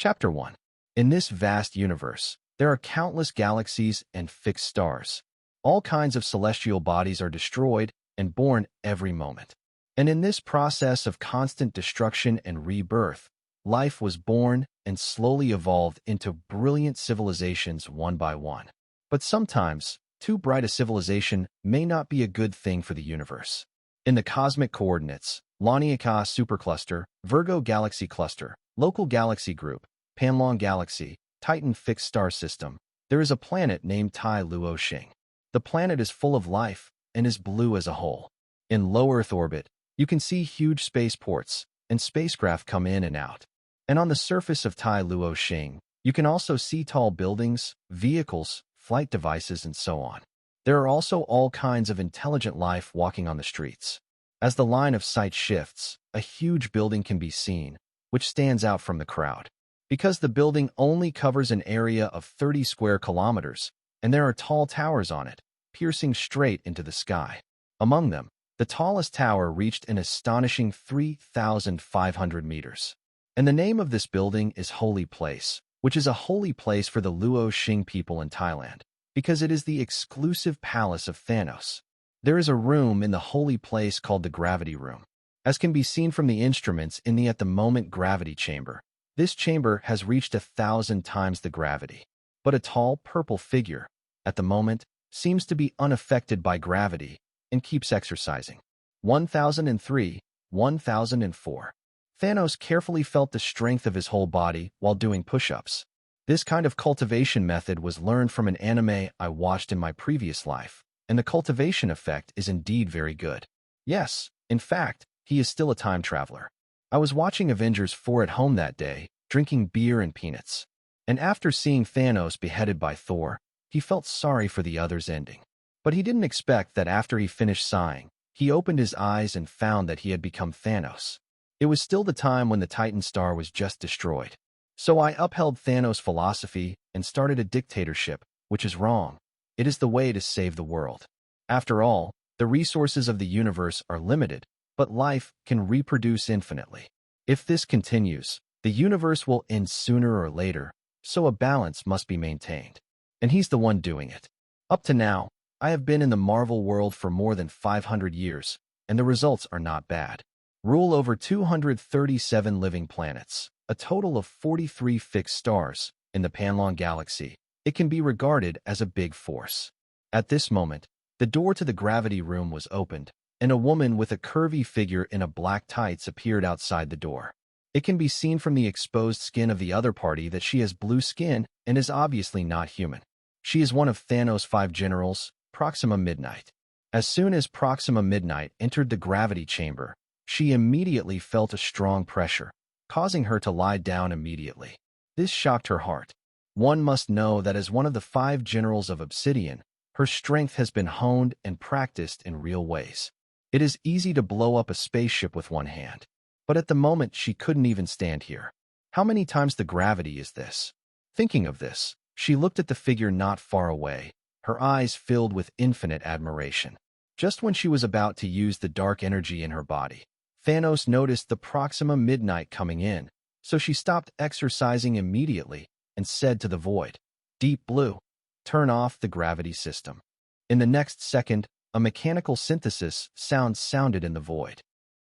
Chapter 1. In this vast universe, there are countless galaxies and fixed stars. All kinds of celestial bodies are destroyed and born every moment. And in this process of constant destruction and rebirth, life was born and slowly evolved into brilliant civilizations one by one. But sometimes, too bright a civilization may not be a good thing for the universe. In the cosmic coordinates, Laniakea Supercluster, Virgo Galaxy Cluster, Local Galaxy Group, Panlong Galaxy, Titan Fixed Star System, there is a planet named Tai Luo Xing. The planet is full of life and is blue as a whole. In low Earth orbit, you can see huge spaceports and spacecraft come in and out. And on the surface of Tai Luo Xing, you can also see tall buildings, vehicles, flight devices, and so on. There are also all kinds of intelligent life walking on the streets. As the line of sight shifts, a huge building can be seen, which stands out from the crowd. Because the building only covers an area of 30 square kilometers, and there are tall towers on it, piercing straight into the sky. Among them, the tallest tower reached an astonishing 3,500 meters. And the name of this building is Holy Place, which is a holy place for the Luo Xing people in Thailand, because it is the exclusive palace of Thanos. There is a room in the holy place called the Gravity Room. As can be seen from the instruments in the at-the-moment gravity chamber, this chamber has reached 1,000 times the gravity. But a tall purple figure, at the moment, seems to be unaffected by gravity and keeps exercising. 1003, 1004. Thanos carefully felt the strength of his whole body while doing push-ups. This kind of cultivation method was learned from an anime I watched in my previous life, and the cultivation effect is indeed very good. Yes, in fact, he is still a time traveler. I was watching Avengers 4 at home that day, drinking beer and peanuts. And after seeing Thanos beheaded by Thor, he felt sorry for the other's ending. But he didn't expect that after he finished sighing, he opened his eyes and found that he had become Thanos. It was still the time when the Titan star was just destroyed. So I upheld Thanos' philosophy and started a dictatorship, which is wrong. It is the way to save the world. After all, the resources of the universe are limited, but life can reproduce infinitely. If this continues, the universe will end sooner or later, so a balance must be maintained. And he's the one doing it. Up to now, I have been in the Marvel world for more than 500 years, and the results are not bad. Rule over 237 living planets, a total of 43 fixed stars in the Panlong Galaxy. It can be regarded as a big force. At this moment, the door to the gravity room was opened, and a woman with a curvy figure in a black tights appeared outside the door. It can be seen from the exposed skin of the other party that she has blue skin and is obviously not human. She is one of Thanos' 5 generals, Proxima Midnight. As soon as Proxima Midnight entered the gravity chamber, she immediately felt a strong pressure, causing her to lie down immediately. This shocked her heart. One must know that as one of the 5 generals of Obsidian, her strength has been honed and practiced in real ways. It is easy to blow up a spaceship with one hand, but at the moment she couldn't even stand here. How many times the gravity is this? Thinking of this, she looked at the figure not far away, her eyes filled with infinite admiration. Just when she was about to use the dark energy in her body, Thanos noticed the Proxima Midnight coming in, so she stopped exercising immediately and said to the void, "Deep Blue, turn off the gravity system." In the next second, a mechanical synthesis sound sounded in the void.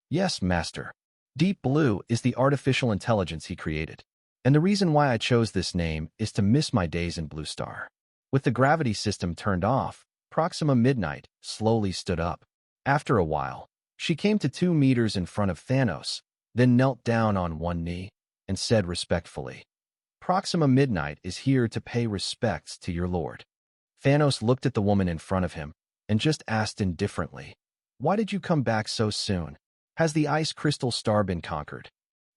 "Yes, Master. Deep Blue is the artificial intelligence he created. And the reason why I chose this name is to miss my days in Blue Star." With the gravity system turned off, Proxima Midnight slowly stood up. After a while, she came to 2 meters in front of Thanos, then knelt down on one knee and said respectfully, "Proxima Midnight is here to pay respects to your lord." Thanos looked at the woman in front of him and just asked indifferently, "Why did you come back so soon? Has the ice crystal star been conquered?"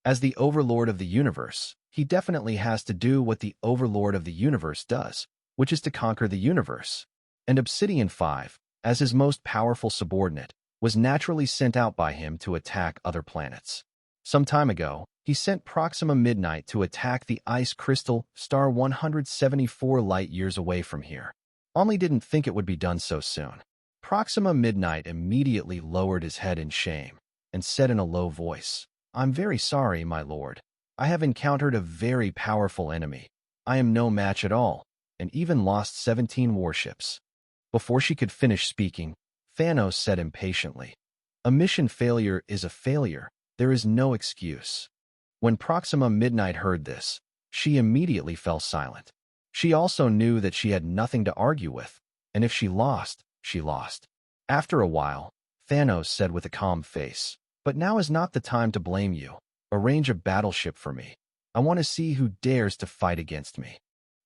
As the overlord of the universe, he definitely has to do what the overlord of the universe does, which is to conquer the universe. And Obsidian 5, as his most powerful subordinate, was naturally sent out by him to attack other planets. Some time ago, he sent Proxima Midnight to attack the ice crystal star 174 light-years away from here. Only didn't think it would be done so soon. Proxima Midnight immediately lowered his head in shame and said in a low voice, "I'm very sorry, my lord. I have encountered a very powerful enemy. I am no match at all, and even lost 17 warships." Before she could finish speaking, Thanos said impatiently, "A mission failure is a failure. There is no excuse." When Proxima Midnight heard this, she immediately fell silent. She also knew that she had nothing to argue with, and if she lost, she lost. After a while, Thanos said with a calm face, "But now is not the time to blame you. Arrange a battleship for me. I want to see who dares to fight against me."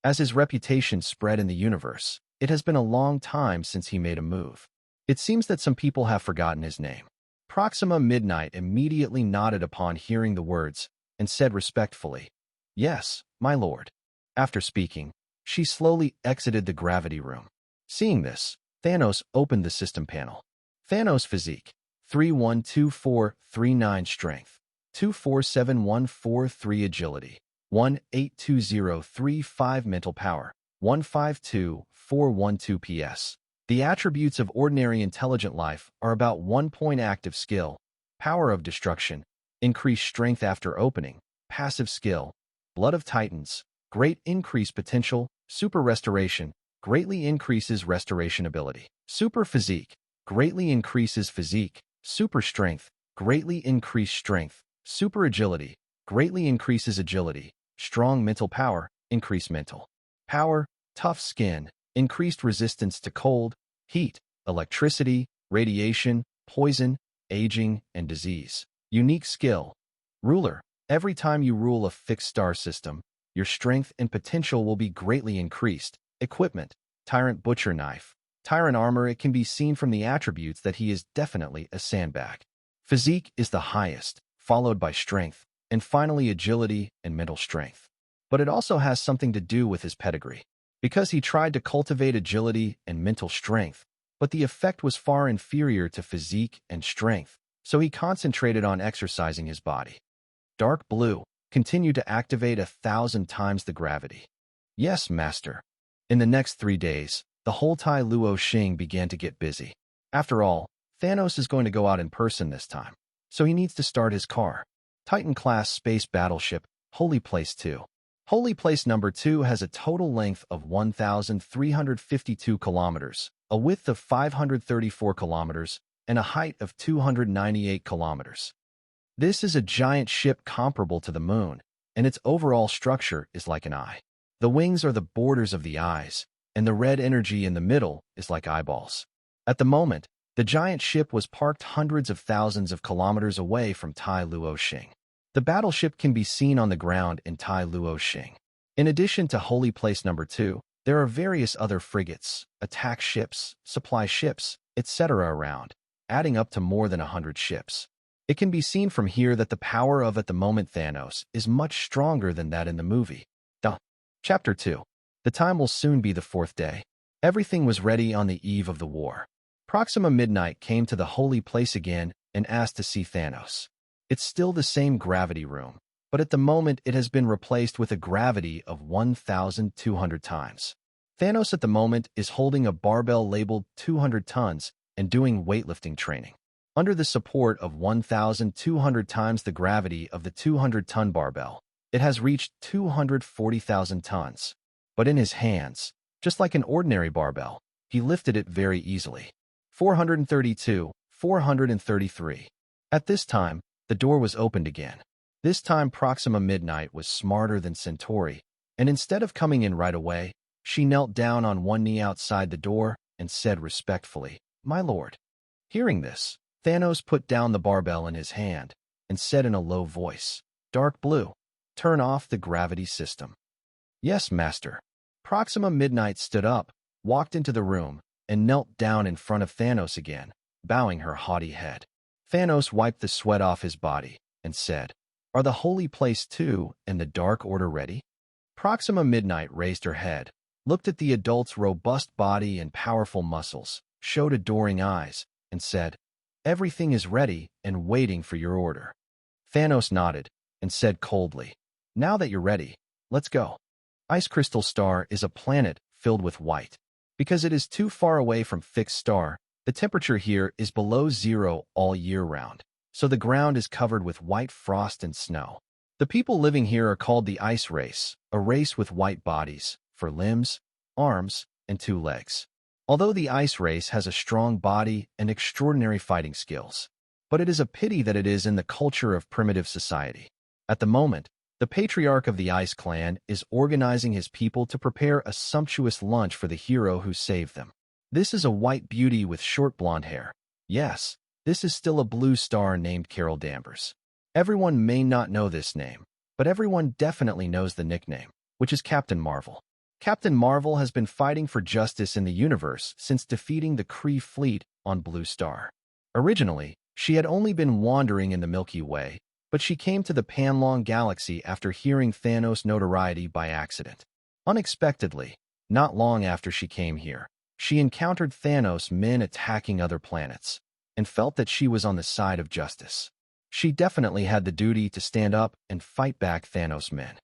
As his reputation spread in the universe, it has been a long time since he made a move. It seems that some people have forgotten his name. Proxima Midnight immediately nodded upon hearing the words and said respectfully, "Yes, my lord." After speaking, she slowly exited the gravity room. Seeing this, Thanos opened the system panel. Thanos physique, 312439 strength, 247143 agility, 182035 mental power, 152412 PS. The attributes of ordinary intelligent life are about 1 point active skill, power of destruction, increased strength after opening, passive skill, blood of titans, great increase potential, super restoration, greatly increases restoration ability, super physique, greatly increases physique, super strength, greatly increased strength, super agility, greatly increases agility, strong mental power, increased mental power, tough skin, increased resistance to cold, heat, electricity, radiation, poison, aging, and disease. Unique skill. Ruler. Every time you rule a fixed star system, your strength and potential will be greatly increased. Equipment. Tyrant butcher knife. Tyrant armor. It can be seen from the attributes that he is definitely a sandbag. Physique is the highest, followed by strength, and finally agility and mental strength. But it also has something to do with his pedigree. Because he tried to cultivate agility and mental strength, but the effect was far inferior to physique and strength, so he concentrated on exercising his body. Dark blue, continue to activate 1,000 times the gravity. Yes, master. In the next 3 days, the whole Tai Luo Xing began to get busy. After all, Thanos is going to go out in person this time, so he needs to start his car. Titan-class space battleship, Holy Place 2. Holy Place number 2 has a total length of 1,352 kilometers, a width of 534 kilometers, and a height of 298 kilometers. This is a giant ship comparable to the moon, and its overall structure is like an eye. The wings are the borders of the eyes, and the red energy in the middle is like eyeballs. At the moment, the giant ship was parked hundreds of thousands of kilometers away from Tai Luo Xing. The battleship can be seen on the ground in Tai Luo Xing. In addition to Holy Place number 2, there are various other frigates, attack ships, supply ships, etc. around, adding up to more than 100 ships. It can be seen from here that the power of at the moment Thanos is much stronger than that in the movie. Chapter 2. The time will soon be the 4th day. Everything was ready on the eve of the war. Proxima Midnight came to the Holy Place again and asked to see Thanos. It's still the same gravity room, but at the moment it has been replaced with a gravity of 1,200 times. Thanos at the moment is holding a barbell labeled 200 tons and doing weightlifting training. Under the support of 1,200 times the gravity of the 200-ton barbell, it has reached 240,000 tons. But in his hands, just like an ordinary barbell, he lifted it very easily. 432, 433. At this time, the door was opened again. This time Proxima Midnight was smarter than Centauri, and instead of coming in right away, she knelt down on one knee outside the door and said respectfully, "My lord." Hearing this, Thanos put down the barbell in his hand and said in a low voice, "Dark blue, turn off the gravity system." "Yes, master." Proxima Midnight stood up, walked into the room, and knelt down in front of Thanos again, bowing her haughty head. Thanos wiped the sweat off his body and said, "Are the Holy Place 2 and the Dark Order ready?" Proxima Midnight raised her head, looked at the adult's robust body and powerful muscles, showed adoring eyes, and said, "Everything is ready and waiting for your order." Thanos nodded and said coldly, "Now that you're ready, let's go." Ice Crystal Star is a planet filled with white. Because it is too far away from fixed star, the temperature here is below zero all year round, so the ground is covered with white frost and snow. The people living here are called the ice race, a race with white bodies, for limbs, arms, and 2 legs. Although the ice race has a strong body and extraordinary fighting skills, but it is a pity that it is in the culture of primitive society. At the moment, the patriarch of the Ice Clan is organizing his people to prepare a sumptuous lunch for the hero who saved them. This is a white beauty with short blonde hair. Yes, this is still a blue star named Carol Danvers. Everyone may not know this name, but everyone definitely knows the nickname, which is Captain Marvel. Captain Marvel has been fighting for justice in the universe since defeating the Kree fleet on Blue Star. Originally, she had only been wandering in the Milky Way, but she came to the Panlong Galaxy after hearing Thanos' notoriety by accident. Unexpectedly, not long after she came here, she encountered Thanos' men attacking other planets, and felt that she was on the side of justice. She definitely had the duty to stand up and fight back Thanos' men.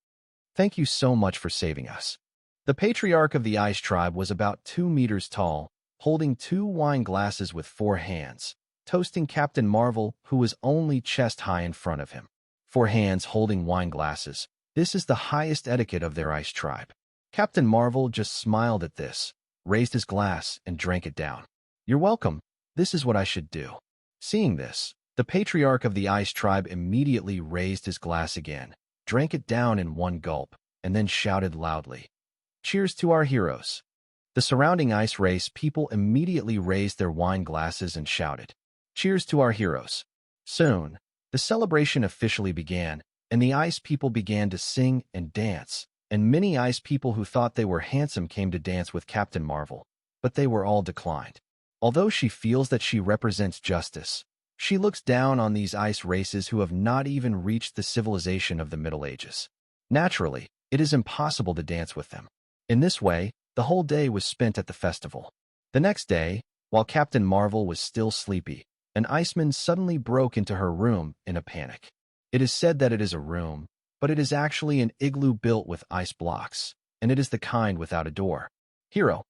Thank you so much for saving us. The patriarch of the Ice Tribe was about 2 meters tall, holding 2 wine glasses with 4 hands, toasting Captain Marvel, who was only chest-high in front of him. 4 hands holding wine glasses. This is the highest etiquette of their Ice Tribe. Captain Marvel just smiled at this, raised his glass, and drank it down. You're welcome. This is what I should do. Seeing this, the patriarch of the Ice Tribe immediately raised his glass again, drank it down in one gulp, and then shouted loudly, "Cheers to our heroes." The surrounding ice race people immediately raised their wine glasses and shouted, "Cheers to our heroes." Soon, the celebration officially began, and the ice people began to sing and dance, and many ice people who thought they were handsome came to dance with Captain Marvel, but they were all declined. Although she feels that she represents justice, she looks down on these ice races who have not even reached the civilization of the Middle Ages. Naturally, it is impossible to dance with them. In this way, the whole day was spent at the festival. The next day, while Captain Marvel was still sleepy, an iceman suddenly broke into her room in a panic. It is said that it is a room, but it is actually an igloo built with ice blocks, and it is the kind without a door. Hero,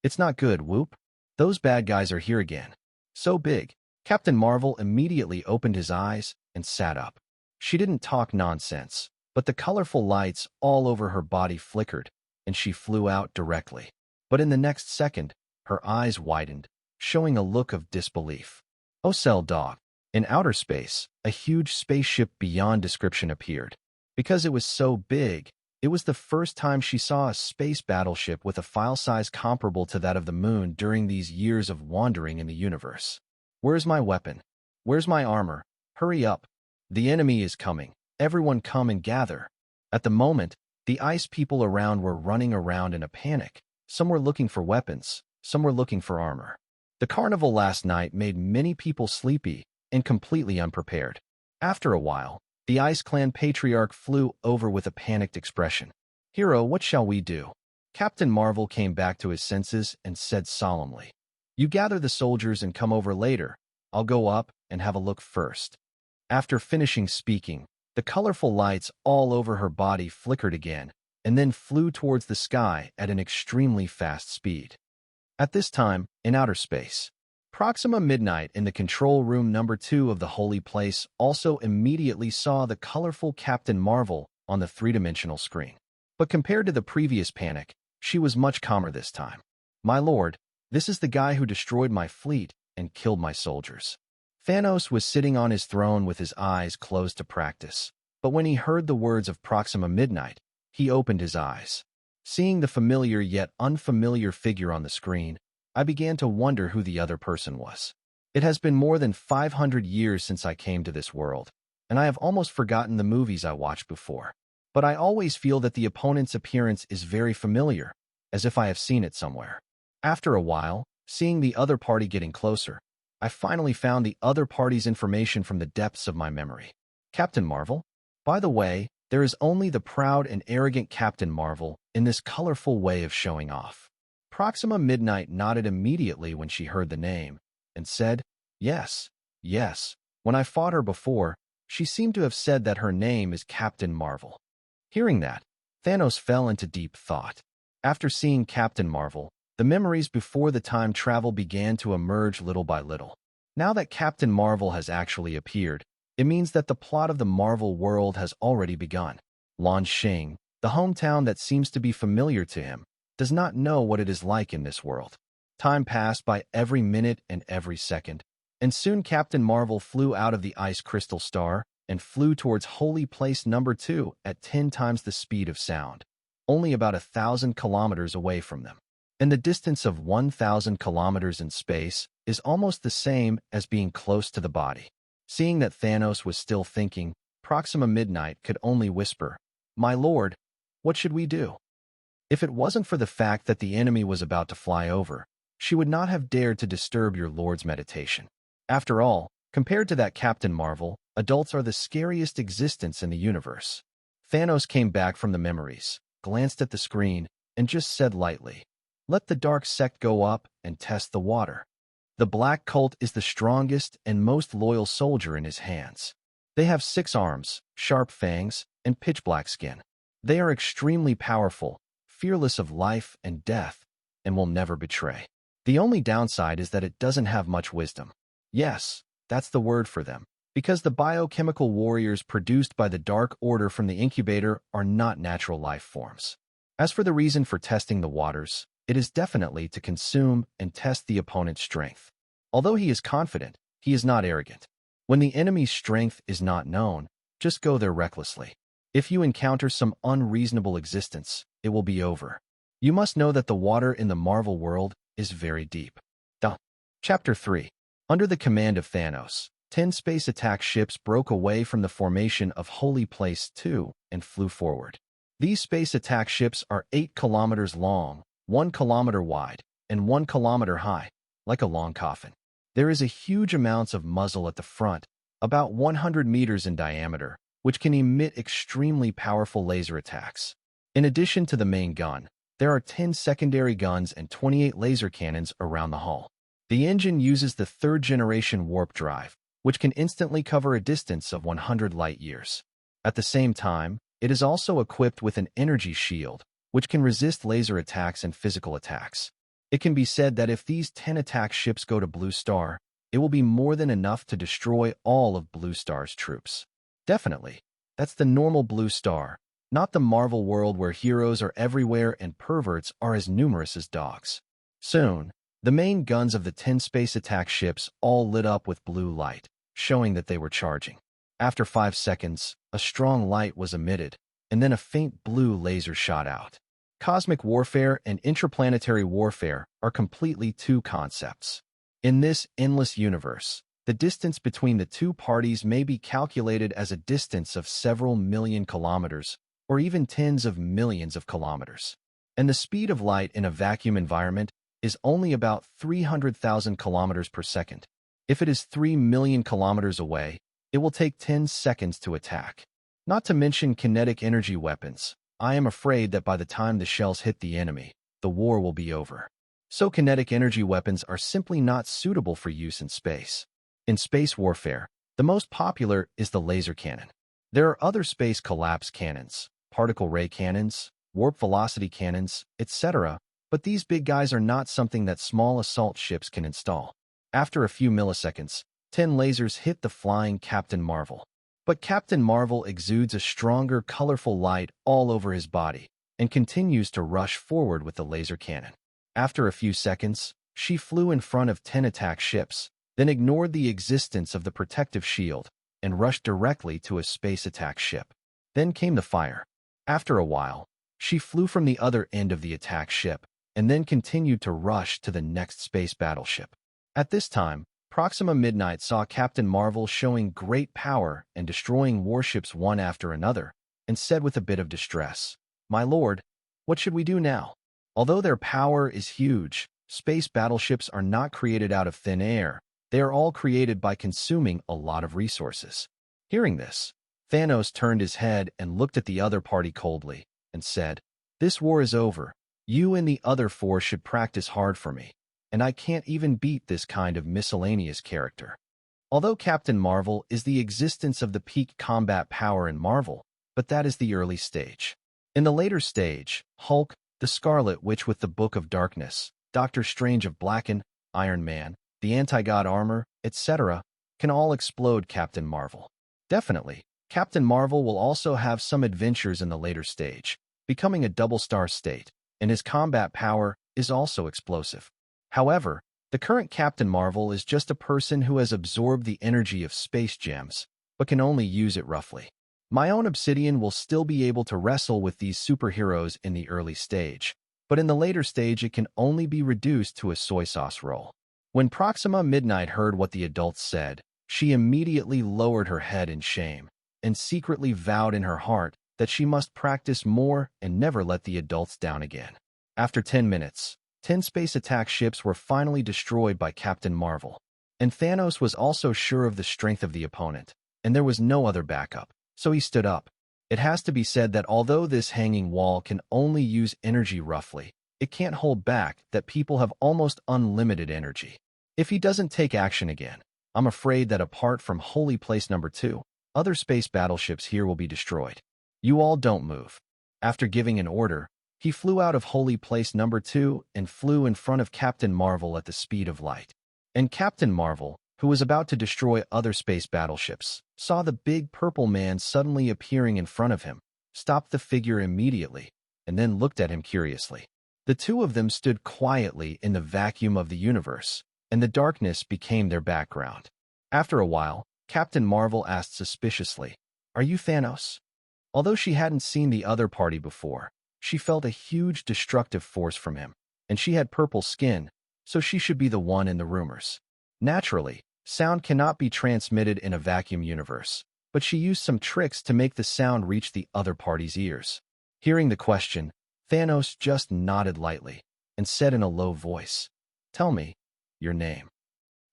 it's not good, whoop. Those bad guys are here again. So big. Captain Marvel immediately opened his eyes and sat up. She didn't talk nonsense, but the colorful lights all over her body flickered, and she flew out directly. But in the next second, her eyes widened, showing a look of disbelief. Oh, cell dog. In outer space, a huge spaceship beyond description appeared. Because it was so big, it was the first time she saw a space battleship with a file size comparable to that of the moon during these years of wandering in the universe. Where's my weapon? Where's my armor? Hurry up. The enemy is coming. Everyone come and gather. At the moment, the ice people around were running around in a panic. Some were looking for weapons, some were looking for armor. The carnival last night made many people sleepy and completely unprepared. After a while, the Ice Clan patriarch flew over with a panicked expression. Hero, what shall we do? Captain Marvel came back to his senses and said solemnly, You gather the soldiers and come over later. I'll go up and have a look first. After finishing speaking, the colorful lights all over her body flickered again and then flew towards the sky at an extremely fast speed. At this time, in outer space, Proxima Midnight in the control room number 2 of the holy place also immediately saw the colorful Captain Marvel on the 3-dimensional screen. But compared to the previous panic, she was much calmer this time. My lord, this is the guy who destroyed my fleet and killed my soldiers. Thanos was sitting on his throne with his eyes closed to practice, but when he heard the words of Proxima Midnight, he opened his eyes. Seeing the familiar yet unfamiliar figure on the screen, I began to wonder who the other person was. It has been more than 500 years since I came to this world, and I have almost forgotten the movies I watched before. But I always feel that the opponent's appearance is very familiar, as if I have seen it somewhere. After a while, seeing the other party getting closer, I finally found the other party's information from the depths of my memory. Captain Marvel? By the way, there is only the proud and arrogant Captain Marvel in this colorful way of showing off. Proxima Midnight nodded immediately when she heard the name, and said, Yes. When I fought her before, she seemed to have said that her name is Captain Marvel. Hearing that, Thanos fell into deep thought. After seeing Captain Marvel, the memories before the time travel began to emerge little by little. Now that Captain Marvel has actually appeared, It means that the plot of the Marvel world has already begun. Lan Xing, the hometown that seems to be familiar to him, does not know what it is like in this world. Time passed by every minute and every second, and soon Captain Marvel flew out of the ice crystal star and flew towards holy place number 2 at 10 times the speed of sound, only about 1,000 kilometers away from them. And the distance of 1,000 kilometers in space is almost the same as being close to the body. Seeing that Thanos was still thinking, Proxima Midnight could only whisper, "My lord, what should we do?" If it wasn't for the fact that the enemy was about to fly over, she would not have dared to disturb your lord's meditation. After all, compared to that Captain Marvel, adults are the scariest existence in the universe. Thanos came back from the memories, glanced at the screen, and just said lightly, "Let the dark sect go up and test the water." The black cult is the strongest and most loyal soldier in his hands. They have 6 arms, sharp fangs, and pitch-black skin. They are extremely powerful, fearless of life and death, and will never betray. The only downside is that it doesn't have much wisdom. Yes, that's the word for them, because the biochemical warriors produced by the Dark Order from the incubator are not natural life forms. As for the reason for testing the waters, it is definitely to consume and test the opponent's strength. Although he is confident, he is not arrogant. When the enemy's strength is not known, just go there recklessly. If you encounter some unreasonable existence, it will be over. You must know that the water in the Marvel world is very deep. Chapter 3. Under the command of Thanos, 10 space attack ships broke away from the formation of Holy Place 2 and flew forward. These space attack ships are 8 kilometers long, 1 kilometer wide, and 1 kilometer high, like a long coffin. There is a huge amount of muzzle at the front, about 100 meters in diameter, which can emit extremely powerful laser attacks. In addition to the main gun, there are 10 secondary guns and 28 laser cannons around the hull. The engine uses the 3rd-generation warp drive, which can instantly cover a distance of 100 light-years. At the same time, it is also equipped with an energy shield, which can resist laser attacks and physical attacks. It can be said that if these 10 attack ships go to Blue Star, it will be more than enough to destroy all of Blue Star's troops. Definitely, that's the normal Blue Star, not the Marvel world where heroes are everywhere and perverts are as numerous as dogs. Soon, the main guns of the 10 space attack ships all lit up with blue light, showing that they were charging. After 5 seconds, a strong light was emitted, and then a faint blue laser shot out. Cosmic warfare and interplanetary warfare are completely 2 concepts. In this endless universe, the distance between the 2 parties may be calculated as a distance of several million kilometers, or even tens of millions of kilometers. And the speed of light in a vacuum environment is only about 300,000 kilometers per second. If it is 3 million kilometers away, it will take 10 seconds to attack. Not to mention kinetic energy weapons. I am afraid that by the time the shells hit the enemy, the war will be over. So kinetic energy weapons are simply not suitable for use in space. In space warfare, the most popular is the laser cannon. There are other space collapse cannons, particle ray cannons, warp velocity cannons, etc., but these big guys are not something that small assault ships can install. After a few milliseconds, 10 lasers hit the flying Captain Marvel. But Captain Marvel exudes a stronger, colorful light all over his body and continues to rush forward with the laser cannon. After a few seconds, she flew in front of 10 attack ships, then ignored the existence of the protective shield and rushed directly to a space attack ship. Then came the fire. After a while, she flew from the other end of the attack ship and then continued to rush to the next space battleship. At this time, Proxima Midnight saw Captain Marvel showing great power and destroying warships one after another, and said with a bit of distress, "My lord, what should we do now?" Although their power is huge, space battleships are not created out of thin air. They are all created by consuming a lot of resources. Hearing this, Thanos turned his head and looked at the other party coldly, and said, "This war is over. You and the other 4 should practice hard for me, and I can't even beat this kind of miscellaneous character." Although Captain Marvel is the existence of the peak combat power in Marvel, but that is the early stage. In the later stage, Hulk, the Scarlet Witch with the Book of Darkness, Doctor Strange of Blacken, Iron Man, the anti-god armor, etc., can all explode Captain Marvel. Definitely. Captain Marvel will also have some adventures in the later stage, becoming a double-star state, and his combat power is also explosive. However, the current Captain Marvel is just a person who has absorbed the energy of space gems, but can only use it roughly. My own Obsidian will still be able to wrestle with these superheroes in the early stage, but in the later stage it can only be reduced to a soy sauce roll. When Proxima Midnight heard what the adults said, she immediately lowered her head in shame, and secretly vowed in her heart that she must practice more and never let the adults down again. After 10 minutes, 10 space attack ships were finally destroyed by Captain Marvel, and Thanos was also sure of the strength of the opponent, and there was no other backup, so he stood up. It has to be said that although this hanging wall can only use energy roughly, it can't hold back that people have almost unlimited energy. If he doesn't take action again, I'm afraid that apart from Holy Place number 2, other space battleships here will be destroyed. You all don't move. After giving an order, he flew out of Holy Place number 2 and flew in front of Captain Marvel at the speed of light. And Captain Marvel, who was about to destroy other space battleships, saw the big purple man suddenly appearing in front of him, stopped the figure immediately, and then looked at him curiously. The two of them stood quietly in the vacuum of the universe, and the darkness became their background. After a while, Captain Marvel asked suspiciously, "Are you Thanos?" Although she hadn't seen the other party before, she felt a huge destructive force from him, and she had purple skin, so she should be the one in the rumors. Naturally, sound cannot be transmitted in a vacuum universe, but she used some tricks to make the sound reach the other party's ears. Hearing the question, Thanos just nodded lightly and said in a low voice, "Tell me your name."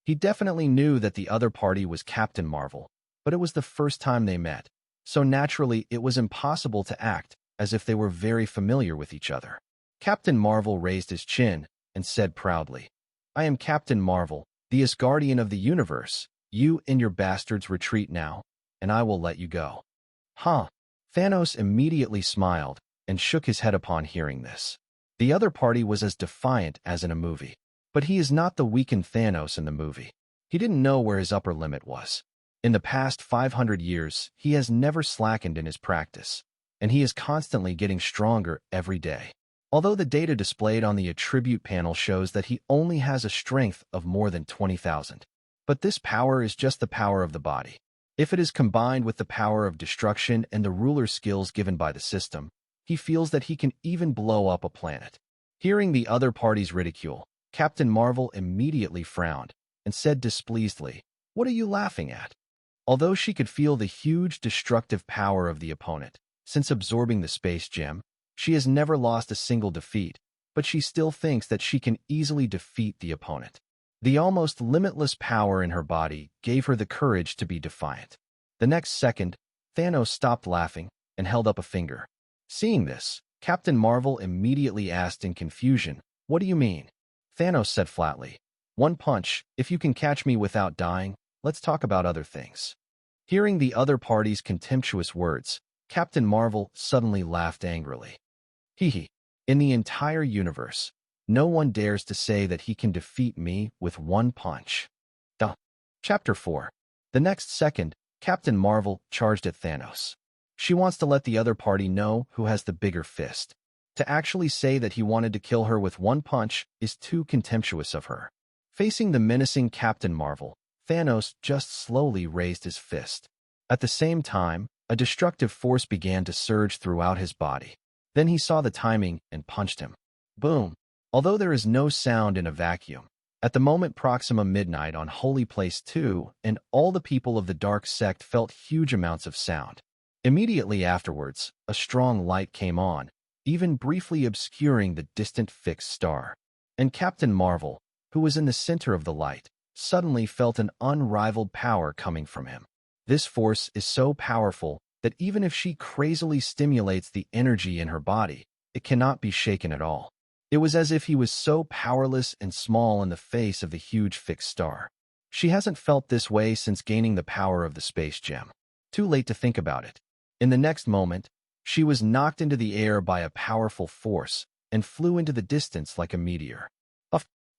He definitely knew that the other party was Captain Marvel, but it was the first time they met, so naturally it was impossible to act as if they were very familiar with each other. Captain Marvel raised his chin and said proudly, "I am Captain Marvel, the Asgardian of the universe. You and your bastards retreat now, and I will let you go." Huh? Thanos immediately smiled and shook his head upon hearing this. The other party was as defiant as in a movie, but he is not the weakened Thanos in the movie. He didn't know where his upper limit was. In the past 500 years, he has never slackened in his practice, and he is constantly getting stronger every day. Although the data displayed on the attribute panel shows that he only has a strength of more than 20,000. But this power is just the power of the body. If it is combined with the power of destruction and the ruler skills given by the system, he feels that he can even blow up a planet. Hearing the other party's ridicule, Captain Marvel immediately frowned and said displeasedly, "What are you laughing at?" Although she could feel the huge destructive power of the opponent, since absorbing the space gem, she has never lost a single defeat, but she still thinks that she can easily defeat the opponent. The almost limitless power in her body gave her the courage to be defiant. The next second, Thanos stopped laughing and held up a finger. Seeing this, Captain Marvel immediately asked in confusion, "What do you mean?" Thanos said flatly, "One punch, if you can catch me without dying, let's talk about other things." Hearing the other party's contemptuous words, Captain Marvel suddenly laughed angrily. Hee. In the entire universe, no one dares to say that he can defeat me with one punch. Duh. Chapter 4. The next second, Captain Marvel charged at Thanos. She wants to let the other party know who has the bigger fist. To actually say that he wanted to kill her with one punch is too contemptuous of her. Facing the menacing Captain Marvel, Thanos just slowly raised his fist. At the same time, a destructive force began to surge throughout his body. Then he saw the timing and punched him. Boom! Although there is no sound in a vacuum, at the moment Proxima Midnight on Holy Place 2 and all the people of the Dark Sect felt huge amounts of sound. Immediately afterwards, a strong light came on, even briefly obscuring the distant fixed star. And Captain Marvel, who was in the center of the light, suddenly felt an unrivaled power coming from him. This force is so powerful that even if she crazily stimulates the energy in her body, it cannot be shaken at all. It was as if he was so powerless and small in the face of the huge fixed star. She hasn't felt this way since gaining the power of the space gem. Too late to think about it. In the next moment, she was knocked into the air by a powerful force and flew into the distance like a meteor.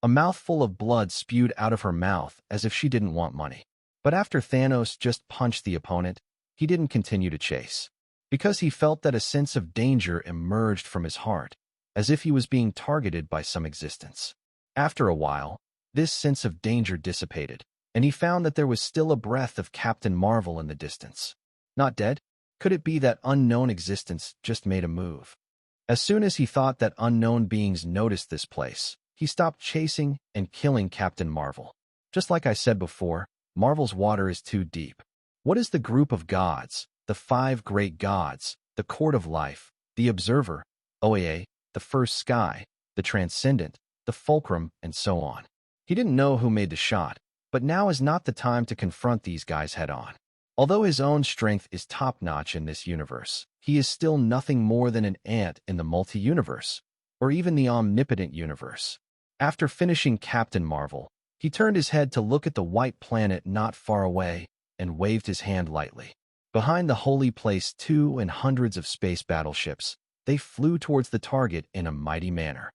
A mouthful of blood spewed out of her mouth as if she didn't want money. But after Thanos just punched the opponent, he didn't continue to chase, because he felt that a sense of danger emerged from his heart, as if he was being targeted by some existence. After a while, this sense of danger dissipated, and he found that there was still a breath of Captain Marvel in the distance. Not dead? Could it be that unknown existence just made a move? As soon as he thought that unknown beings noticed this place, he stopped chasing and killing Captain Marvel. Just like I said before, Marvel's water is too deep. What is the group of gods, the 5 great gods, the court of life, the observer, Oea, the first sky, the transcendent, the fulcrum, and so on? He didn't know who made the shot, but now is not the time to confront these guys head-on. Although his own strength is top-notch in this universe, he is still nothing more than an ant in the multi-universe, or even the omnipotent universe. After finishing Captain Marvel, he turned his head to look at the white planet not far away and waved his hand lightly. Behind the holy place 2 and hundreds of space battleships, they flew towards the target in a mighty manner.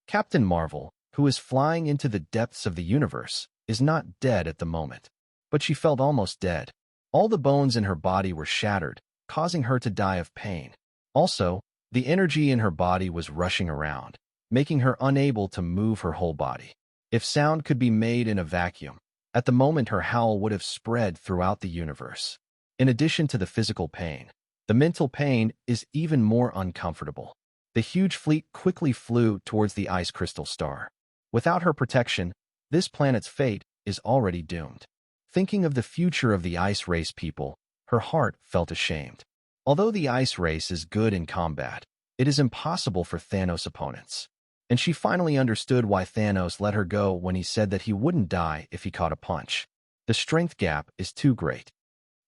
Captain Marvel, who is flying into the depths of the universe, is not dead at the moment, but she felt almost dead. All the bones in her body were shattered, causing her to die of pain. Also, the energy in her body was rushing around, making her unable to move her whole body. If sound could be made in a vacuum, at the moment her howl would have spread throughout the universe. In addition to the physical pain, the mental pain is even more uncomfortable. The huge fleet quickly flew towards the ice crystal star. Without her protection, this planet's fate is already doomed. Thinking of the future of the ice race people, her heart felt ashamed. Although the ice race is good in combat, it is impossible for Thanos' opponents. And she finally understood why Thanos let her go when he said that he wouldn't die if he caught a punch. The strength gap is too great.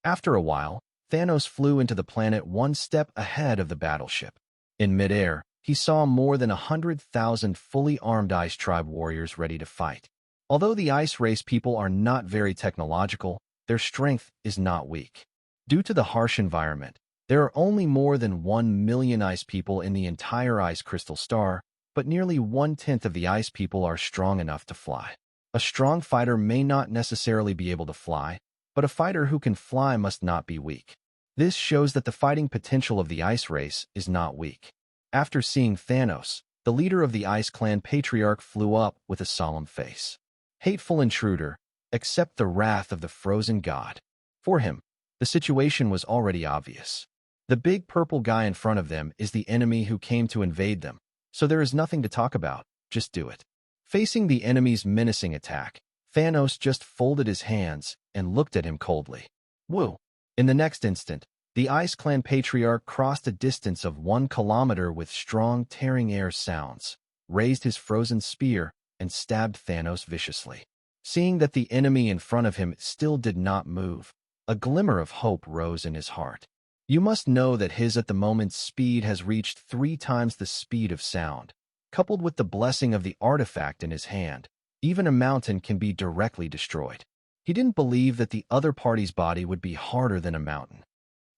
After a while, Thanos flew into the planet one step ahead of the battleship. In midair, he saw more than 100,000 fully armed Ice Tribe warriors ready to fight. Although the Ice Race people are not very technological, their strength is not weak. Due to the harsh environment, there are only more than 1 million ice people in the entire ice crystal star, but nearly 1/10 of the ice people are strong enough to fly. A strong fighter may not necessarily be able to fly, but a fighter who can fly must not be weak. This shows that the fighting potential of the Ice Race is not weak. After seeing Thanos, the leader of the Ice Clan Patriarch flew up with a solemn face. Hateful intruder, accept the wrath of the frozen god. For him, the situation was already obvious. The big purple guy in front of them is the enemy who came to invade them, so there is nothing to talk about, just do it. Facing the enemy's menacing attack, Thanos just folded his hands and looked at him coldly. Woo! In the next instant, the Ice Clan Patriarch crossed a distance of 1 kilometer with strong tearing air sounds, raised his frozen spear, and stabbed Thanos viciously. Seeing that the enemy in front of him still did not move, a glimmer of hope rose in his heart. You must know that his at the moment's speed has reached 3 times the speed of sound. Coupled with the blessing of the artifact in his hand, even a mountain can be directly destroyed. He didn't believe that the other party's body would be harder than a mountain.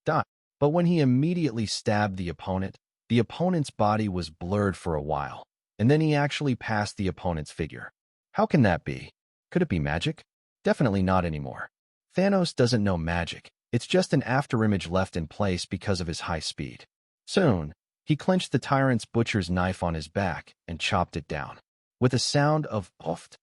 But when he immediately stabbed the opponent's body was blurred for a while, and then he actually passed the opponent's figure. How can that be? Could it be magic? Definitely not anymore. Thanos doesn't know magic. It's just an afterimage left in place because of his high speed. Soon, he clenched the tyrant's butcher's knife on his back and chopped it down. With a sound of oft,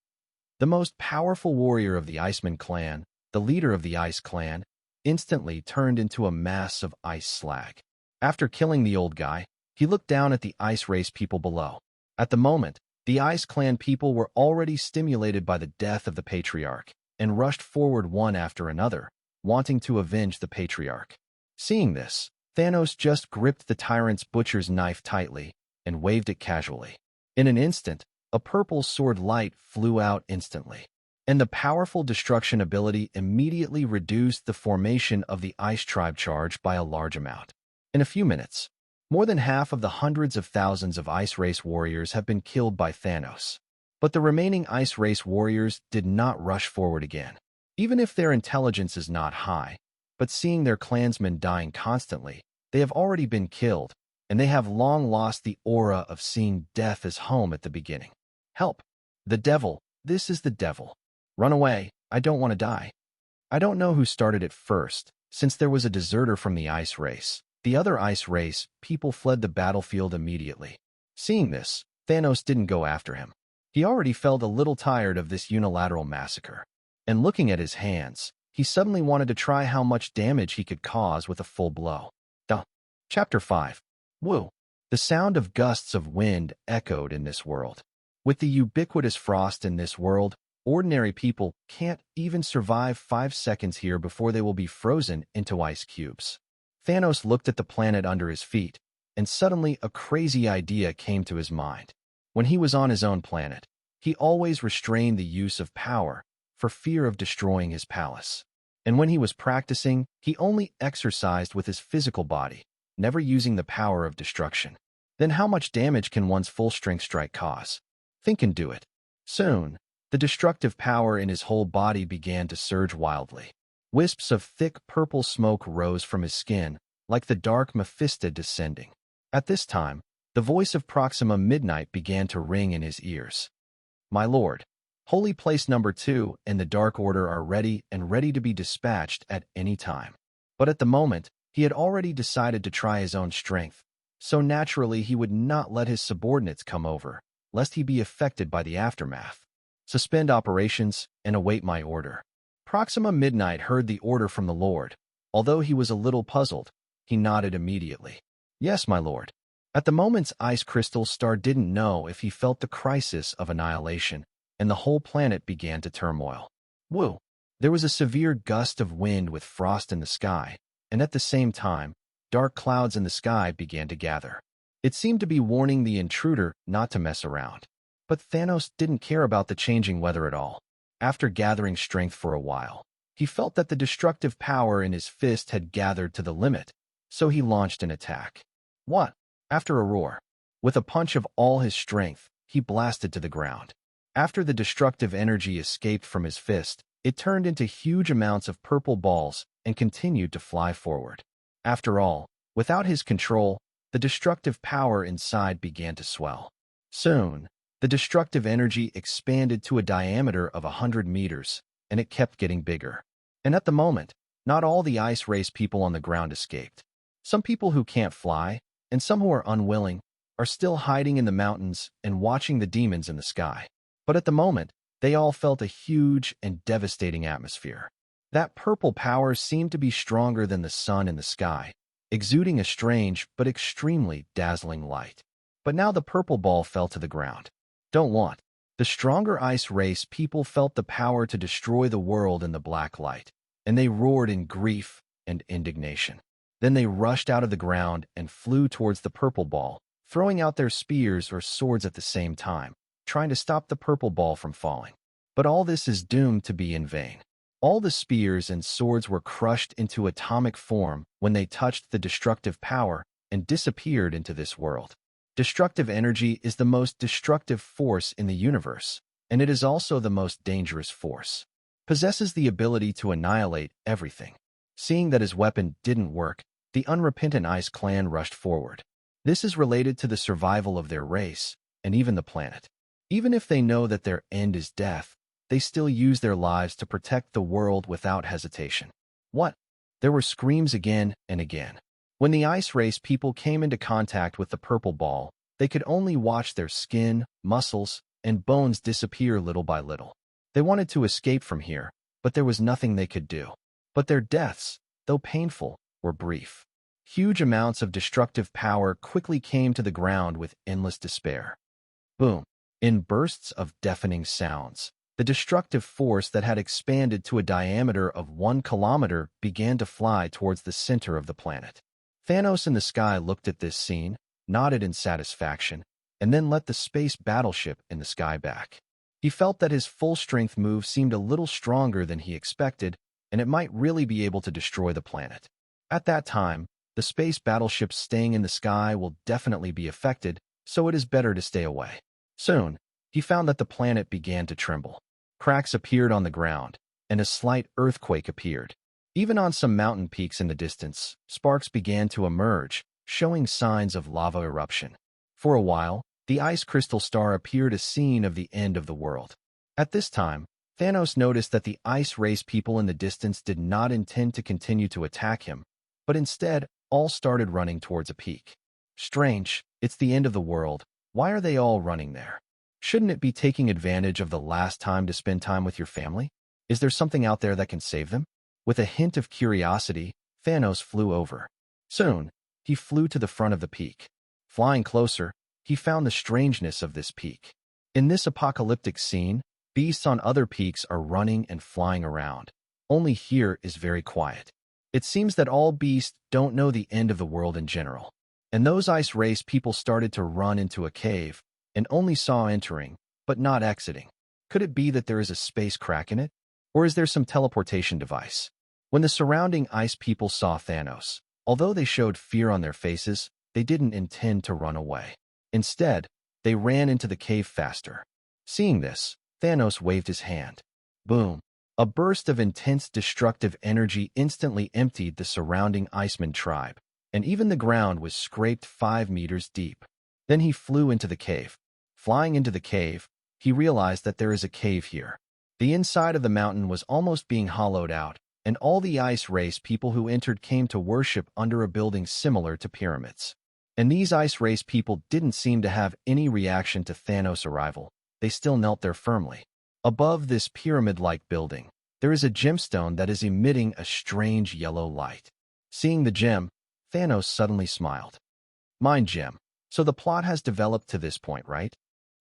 the most powerful warrior of the Iceman clan, the leader of the Ice Clan, instantly turned into a mass of ice slag. After killing the old guy, he looked down at the Ice Race people below. At the moment, the Ice Clan people were already stimulated by the death of the Patriarch and rushed forward one after another, wanting to avenge the Patriarch. Seeing this, Thanos just gripped the tyrant's butcher's knife tightly and waved it casually. In an instant, a purple sword light flew out instantly, and the powerful destruction ability immediately reduced the formation of the Ice Tribe charge by a large amount. In a few minutes, more than half of the hundreds of thousands of Ice Race warriors have been killed by Thanos. But the remaining Ice Race warriors did not rush forward again. Even if their intelligence is not high, but seeing their clansmen dying constantly, they have already been killed, and they have long lost the aura of seeing death as home at the beginning. Help! The devil! This is the devil! Run away! I don't want to die. I don't know who started it first, Since there was a deserter from the ice race, the other ice race people fled the battlefield immediately. Seeing this, Thanos didn't go after him. He already felt a little tired of this unilateral massacre. And looking at his hands, he suddenly wanted to try how much damage he could cause with a full blow. Chapter 5. Woo! The sound of gusts of wind echoed in this world. With the ubiquitous frost in this world, ordinary people can't even survive 5 seconds here before they will be frozen into ice cubes. Thanos looked at the planet under his feet, and suddenly a crazy idea came to his mind. When he was on his own planet, he always restrained the use of power for fear of destroying his palace. And when he was practicing, he only exercised with his physical body, never using the power of destruction. Then how much damage can one's full-strength strike cause? Think and do it. Soon, the destructive power in his whole body began to surge wildly. Wisps of thick purple smoke rose from his skin, like the dark Mephisto descending. At this time, the voice of Proxima Midnight began to ring in his ears. My lord, Holy Place number 2 and the Dark Order are ready to be dispatched at any time. But at the moment, he had already decided to try his own strength, so naturally he would not let his subordinates come over, lest he be affected by the aftermath. Suspend operations and await my order. Proxima Midnight heard the order from the Lord. Although he was a little puzzled, he nodded immediately. Yes, my lord. At the moment's ice crystal star didn't know if he felt the crisis of annihilation, and the whole planet began to turmoil. Woo! There was a severe gust of wind with frost in the sky, and at the same time, dark clouds in the sky began to gather. It seemed to be warning the intruder not to mess around. But Thanos didn't care about the changing weather at all. After gathering strength for a while, he felt that the destructive power in his fist had gathered to the limit, so he launched an attack. What? After a roar. With a punch of all his strength, he blasted to the ground. After the destructive energy escaped from his fist, it turned into huge amounts of purple balls and continued to fly forward. After all, without his control, the destructive power inside began to swell. Soon, the destructive energy expanded to a diameter of 100 meters, and it kept getting bigger. And at the moment, not all the ice race people on the ground escaped. Some people who can't fly, and some who are unwilling, are still hiding in the mountains and watching the demons in the sky. But at the moment, they all felt a huge and devastating atmosphere. That purple power seemed to be stronger than the sun in the sky, exuding a strange but extremely dazzling light. But now the purple ball fell to the ground. Don't want. The stronger ice race people felt the power to destroy the world in the black light, and they roared in grief and indignation. Then they rushed out of the ground and flew towards the purple ball, throwing out their spears or swords at the same time, trying to stop the purple ball from falling. But all this is doomed to be in vain. All the spears and swords were crushed into atomic form when they touched the destructive power and disappeared into this world. Destructive energy is the most destructive force in the universe, and it is also the most dangerous force. Possesses the ability to annihilate everything. Seeing that his weapon didn't work, the unrepentant Ice Clan rushed forward. This is related to the survival of their race, and even the planet. Even if they know that their end is death, they still use their lives to protect the world without hesitation. What? There were screams again and again. When the ice race people came into contact with the purple ball, they could only watch their skin, muscles, and bones disappear little by little. They wanted to escape from here, but there was nothing they could do. But their deaths, though painful, were brief. Huge amounts of destructive power quickly came to the ground with endless despair. Boom! In bursts of deafening sounds, the destructive force that had expanded to a diameter of 1 kilometer began to fly towards the center of the planet. Thanos in the sky looked at this scene, nodded in satisfaction, and then let the space battleship in the sky back. He felt that his full-strength move seemed a little stronger than he expected, and it might really be able to destroy the planet. At that time, the space battleships staying in the sky will definitely be affected, so it is better to stay away. Soon, he found that the planet began to tremble. Cracks appeared on the ground, and a slight earthquake appeared. Even on some mountain peaks in the distance, sparks began to emerge, showing signs of lava eruption. For a while, the ice crystal star appeared a scene of the end of the world. At this time, Thanos noticed that the ice race people in the distance did not intend to continue to attack him, but instead all started running towards a peak. Strange, it's the end of the world. Why are they all running there? Shouldn't it be taking advantage of the last time to spend time with your family? Is there something out there that can save them? With a hint of curiosity, Thanos flew over. Soon, he flew to the front of the peak. Flying closer, he found the strangeness of this peak. In this apocalyptic scene, beasts on other peaks are running and flying around. Only here is very quiet. It seems that all beasts don't know the end of the world in general. And those ice race people started to run into a cave and only saw entering, but not exiting. Could it be that there is a space crack in it? Or is there some teleportation device? When the surrounding ice people saw Thanos, although they showed fear on their faces, they didn't intend to run away. Instead, they ran into the cave faster. Seeing this, Thanos waved his hand. Boom! A burst of intense destructive energy instantly emptied the surrounding Iceman tribe, and even the ground was scraped 5 meters deep. Then he flew into the cave. Flying into the cave, he realized that there is a cave here. The inside of the mountain was almost being hollowed out, and all the ice race people who entered came to worship under a building similar to pyramids. And these ice race people didn't seem to have any reaction to Thanos' arrival. They still knelt there firmly. Above this pyramid-like building, there is a gemstone that is emitting a strange yellow light. Seeing the gem, Thanos suddenly smiled. Mind gem. So the plot has developed to this point, right?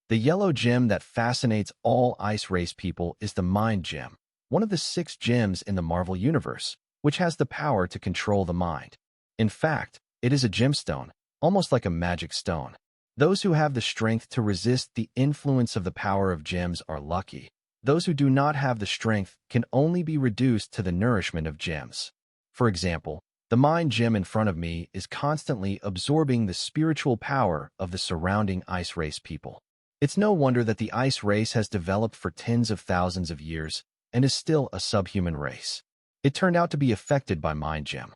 The yellow gem that fascinates all ice race people is the mind gem, one of the 6 gems in the Marvel Universe, which has the power to control the mind. In fact, it is a gemstone, almost like a magic stone. Those who have the strength to resist the influence of the power of gems are lucky. Those who do not have the strength can only be reduced to the nourishment of gems. For example, the mind gem in front of me is constantly absorbing the spiritual power of the surrounding ice race people. It's no wonder that the ice race has developed for tens of thousands of years and is still a subhuman race. It turned out to be affected by mind gem.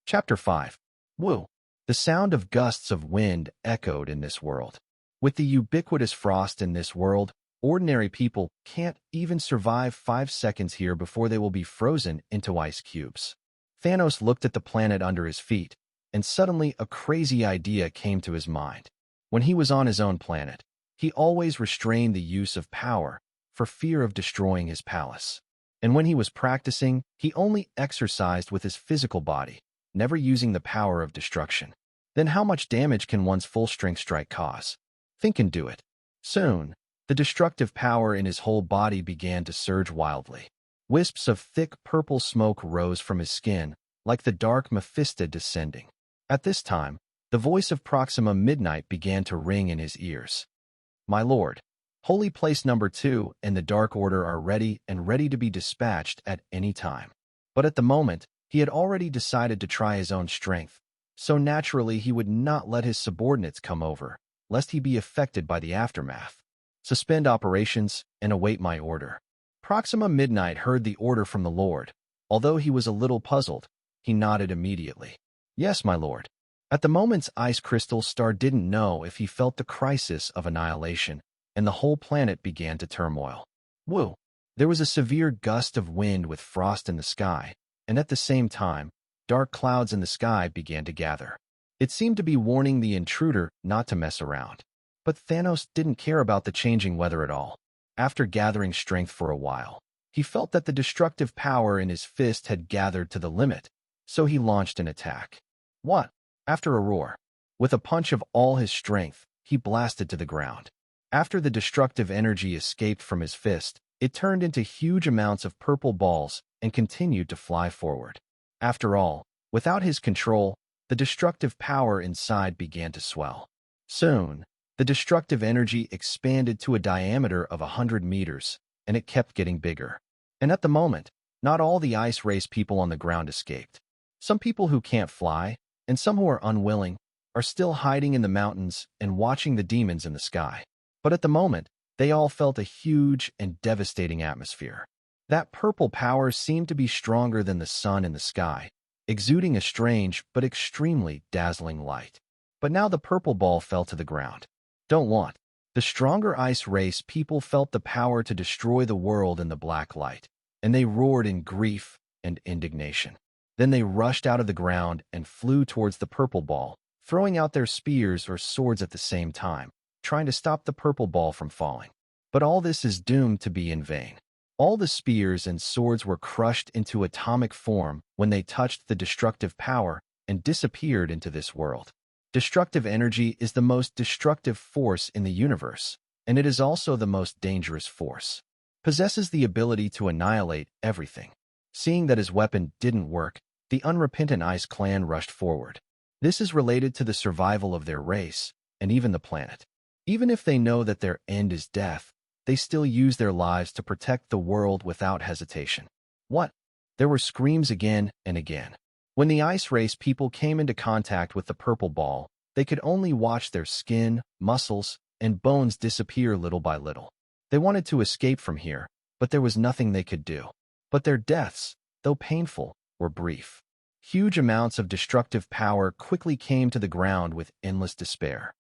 Chapter 5. Woo! The sound of gusts of wind echoed in this world. With the ubiquitous frost in this world, ordinary people can't even survive 5 seconds here before they will be frozen into ice cubes. Thanos looked at the planet under his feet, and suddenly a crazy idea came to his mind. When he was on his own planet, he always restrained the use of power for fear of destroying his palace. And when he was practicing, he only exercised with his physical body, never using the power of destruction. Then how much damage can one's full-strength strike cause? Think and do it. Soon, the destructive power in his whole body began to surge wildly. Wisps of thick purple smoke rose from his skin, like the dark Mephisto descending. At this time, the voice of Proxima Midnight began to ring in his ears. My lord, Holy Place number 2 and the Dark Order are ready to be dispatched at any time. But at the moment, he had already decided to try his own strength, so naturally he would not let his subordinates come over, lest he be affected by the aftermath. Suspend operations and await my order. Proxima Midnight heard the order from the Lord. Although he was a little puzzled, he nodded immediately. Yes, my lord. At the moment's ice crystal star didn't know if he felt the crisis of annihilation, and the whole planet began to turmoil. Woo! There was a severe gust of wind with frost in the sky, and at the same time, dark clouds in the sky began to gather. It seemed to be warning the intruder not to mess around. But Thanos didn't care about the changing weather at all. After gathering strength for a while, he felt that the destructive power in his fist had gathered to the limit, so he launched an attack. What? After a roar. With a punch of all his strength, he blasted to the ground. After the destructive energy escaped from his fist, it turned into huge amounts of purple balls and continued to fly forward. After all, without his control, the destructive power inside began to swell. Soon, the destructive energy expanded to a diameter of 100 meters, and it kept getting bigger. And at the moment, not all the ice race people on the ground escaped. Some people who can't fly, and some who are unwilling, are still hiding in the mountains and watching the demons in the sky. But at the moment, they all felt a huge and devastating atmosphere. That purple power seemed to be stronger than the sun in the sky, exuding a strange but extremely dazzling light. But now the purple ball fell to the ground. Don't want. The stronger ice race people felt the power to destroy the world in the black light, and they roared in grief and indignation. Then they rushed out of the ground and flew towards the purple ball, throwing out their spears or swords at the same time, trying to stop the purple ball from falling. But all this is doomed to be in vain. All the spears and swords were crushed into atomic form when they touched the destructive power and disappeared into this world. Destructive energy is the most destructive force in the universe, and it is also the most dangerous force. Possesses the ability to annihilate everything. Seeing that his weapon didn't work, the unrepentant Ice Clan rushed forward. This is related to the survival of their race, and even the planet. Even if they know that their end is death, they still use their lives to protect the world without hesitation. What? There were screams again and again. When the ice race people came into contact with the purple ball, they could only watch their skin, muscles, and bones disappear little by little. They wanted to escape from here, but there was nothing they could do. But their deaths, though painful, were brief. Huge amounts of destructive power quickly came to the ground with endless despair.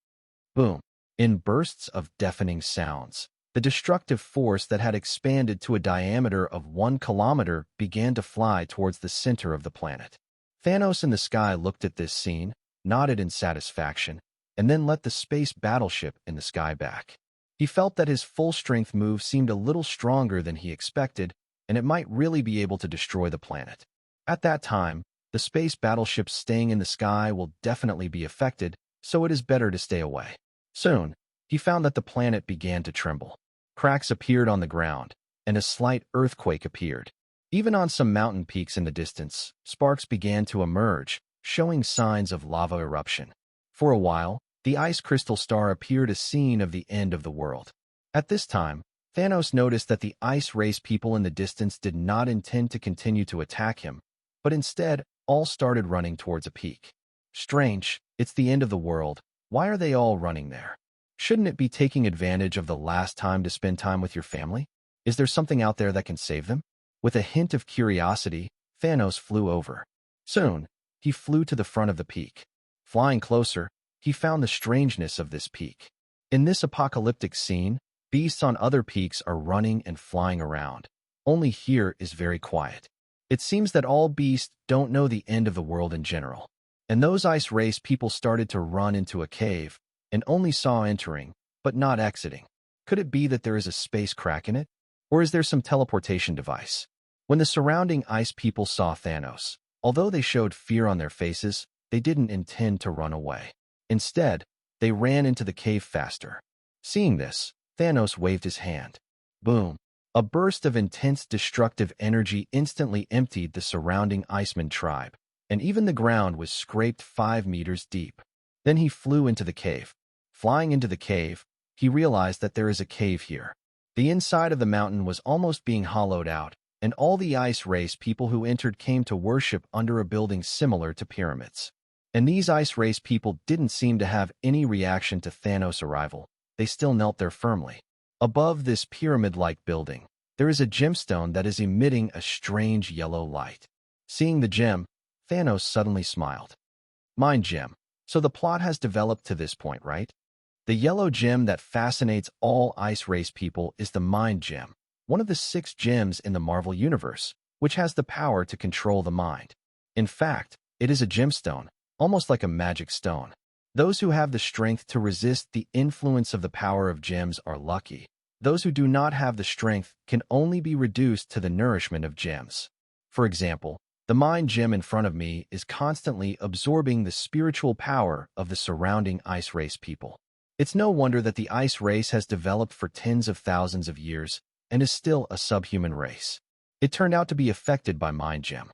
Boom! In bursts of deafening sounds, the destructive force that had expanded to a diameter of 1 kilometer began to fly towards the center of the planet. Thanos in the sky looked at this scene, nodded in satisfaction, and then let the space battleship in the sky back. He felt that his full-strength move seemed a little stronger than he expected, and it might really be able to destroy the planet. At that time, the space battleships staying in the sky will definitely be affected, so it is better to stay away. Soon, he found that the planet began to tremble. Cracks appeared on the ground, and a slight earthquake appeared. Even on some mountain peaks in the distance, sparks began to emerge, showing signs of lava eruption. For a while, the ice crystal star appeared a scene of the end of the world. At this time, Thanos noticed that the ice race people in the distance did not intend to continue to attack him, but instead all started running towards a peak. Strange, it's the end of the world. Why are they all running there? Shouldn't it be taking advantage of the last time to spend time with your family? Is there something out there that can save them? With a hint of curiosity, Thanos flew over. Soon, he flew to the front of the peak. Flying closer, he found the strangeness of this peak. In this apocalyptic scene, beasts on other peaks are running and flying around. Only here is very quiet. It seems that all beasts don't know the end of the world in general. And those ice race people started to run into a cave, and only saw entering, but not exiting. Could it be that there is a space crack in it? Or is there some teleportation device? When the surrounding ice people saw Thanos, although they showed fear on their faces, they didn't intend to run away. Instead, they ran into the cave faster. Seeing this, Thanos waved his hand. Boom! A burst of intense destructive energy instantly emptied the surrounding Iceman tribe, and even the ground was scraped 5 meters deep. Then he flew into the cave. Flying into the cave, he realized that there is a cave here. The inside of the mountain was almost being hollowed out, and all the ice race people who entered came to worship under a building similar to pyramids. And these ice race people didn't seem to have any reaction to Thanos' arrival. They still knelt there firmly. Above this pyramid-like building, there is a gemstone that is emitting a strange yellow light. Seeing the gem, Thanos suddenly smiled. Mind gem. So the plot has developed to this point, right? The yellow gem that fascinates all ice race people is the mind gem, one of the 6 gems in the Marvel Universe, which has the power to control the mind. In fact, it is a gemstone, almost like a magic stone. Those who have the strength to resist the influence of the power of gems are lucky. Those who do not have the strength can only be reduced to the nourishment of gems. For example, the mind gem in front of me is constantly absorbing the spiritual power of the surrounding ice race people. It's no wonder that the ice race has developed for tens of thousands of years and is still a subhuman race. It turned out to be affected by mind gem.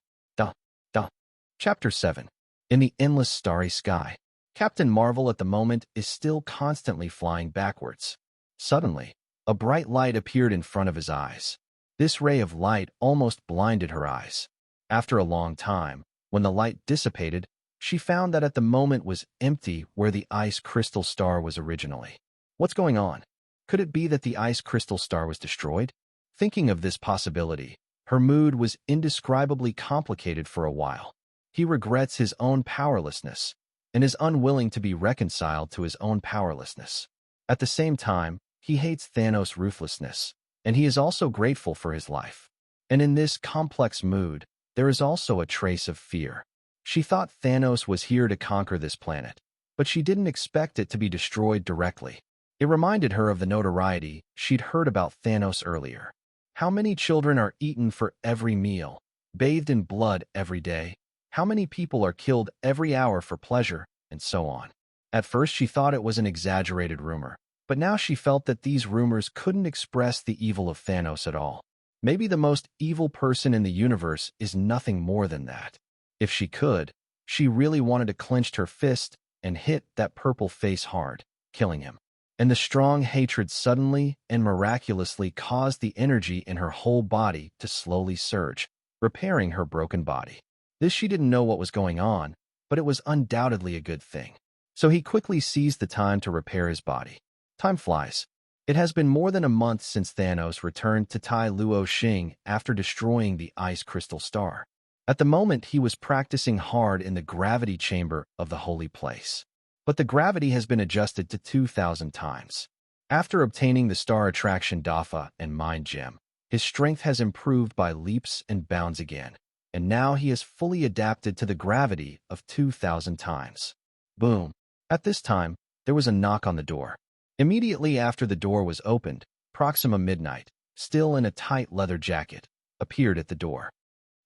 Chapter 7. In the endless starry sky. Captain Marvel at the moment is still constantly flying backwards. Suddenly, a bright light appeared in front of his eyes. This ray of light almost blinded her eyes. After a long time, when the light dissipated, she found that at the moment was empty where the ice crystal star was originally. What's going on? Could it be that the ice crystal star was destroyed? Thinking of this possibility, her mood was indescribably complicated for a while. He regrets his own powerlessness and is unwilling to be reconciled to his own powerlessness. At the same time, he hates Thanos' ruthlessness, and he is also grateful for his life. And in this complex mood, there is also a trace of fear. She thought Thanos was here to conquer this planet, but she didn't expect it to be destroyed directly. It reminded her of the notoriety she'd heard about Thanos earlier. How many children are eaten for every meal, bathed in blood every day? How many people are killed every hour for pleasure, and so on? At first she thought it was an exaggerated rumor, but now she felt that these rumors couldn't express the evil of Thanos at all. Maybe the most evil person in the universe is nothing more than that. If she could, she really wanted to clench her fist and hit that purple face hard, killing him. And the strong hatred suddenly and miraculously caused the energy in her whole body to slowly surge, repairing her broken body. This she didn't know what was going on, but it was undoubtedly a good thing. So he quickly seized the time to repair his body. Time flies. It has been more than a month since Thanos returned to Tai Luo Xing after destroying the Ice Crystal Star. At the moment, he was practicing hard in the gravity chamber of the holy place. But the gravity has been adjusted to 2,000 times. After obtaining the Star Attraction Dafa and Mind Gem, his strength has improved by leaps and bounds again, and now he is fully adapted to the gravity of 2,000 times. Boom. At this time, there was a knock on the door. Immediately after the door was opened, Proxima Midnight, still in a tight leather jacket, appeared at the door.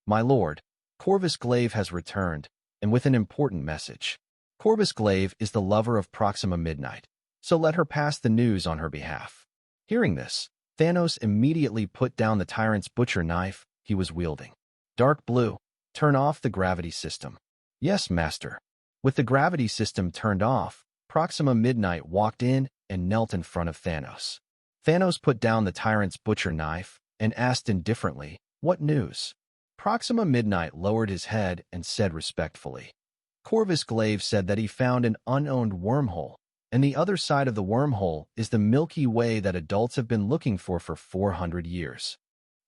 "My lord, Corvus Glaive has returned, and with an important message. Corvus Glaive is the lover of Proxima Midnight, so let her pass the news on her behalf." Hearing this, Thanos immediately put down the tyrant's butcher knife he was wielding. "Dark Blue, turn off the gravity system." "Yes, master." With the gravity system turned off, Proxima Midnight walked in and knelt in front of Thanos. Thanos put down the tyrant's butcher knife and asked indifferently, "What news?" Proxima Midnight lowered his head and said respectfully, "Corvus Glaive said that he found an unowned wormhole, and the other side of the wormhole is the Milky Way that adults have been looking for 400 years.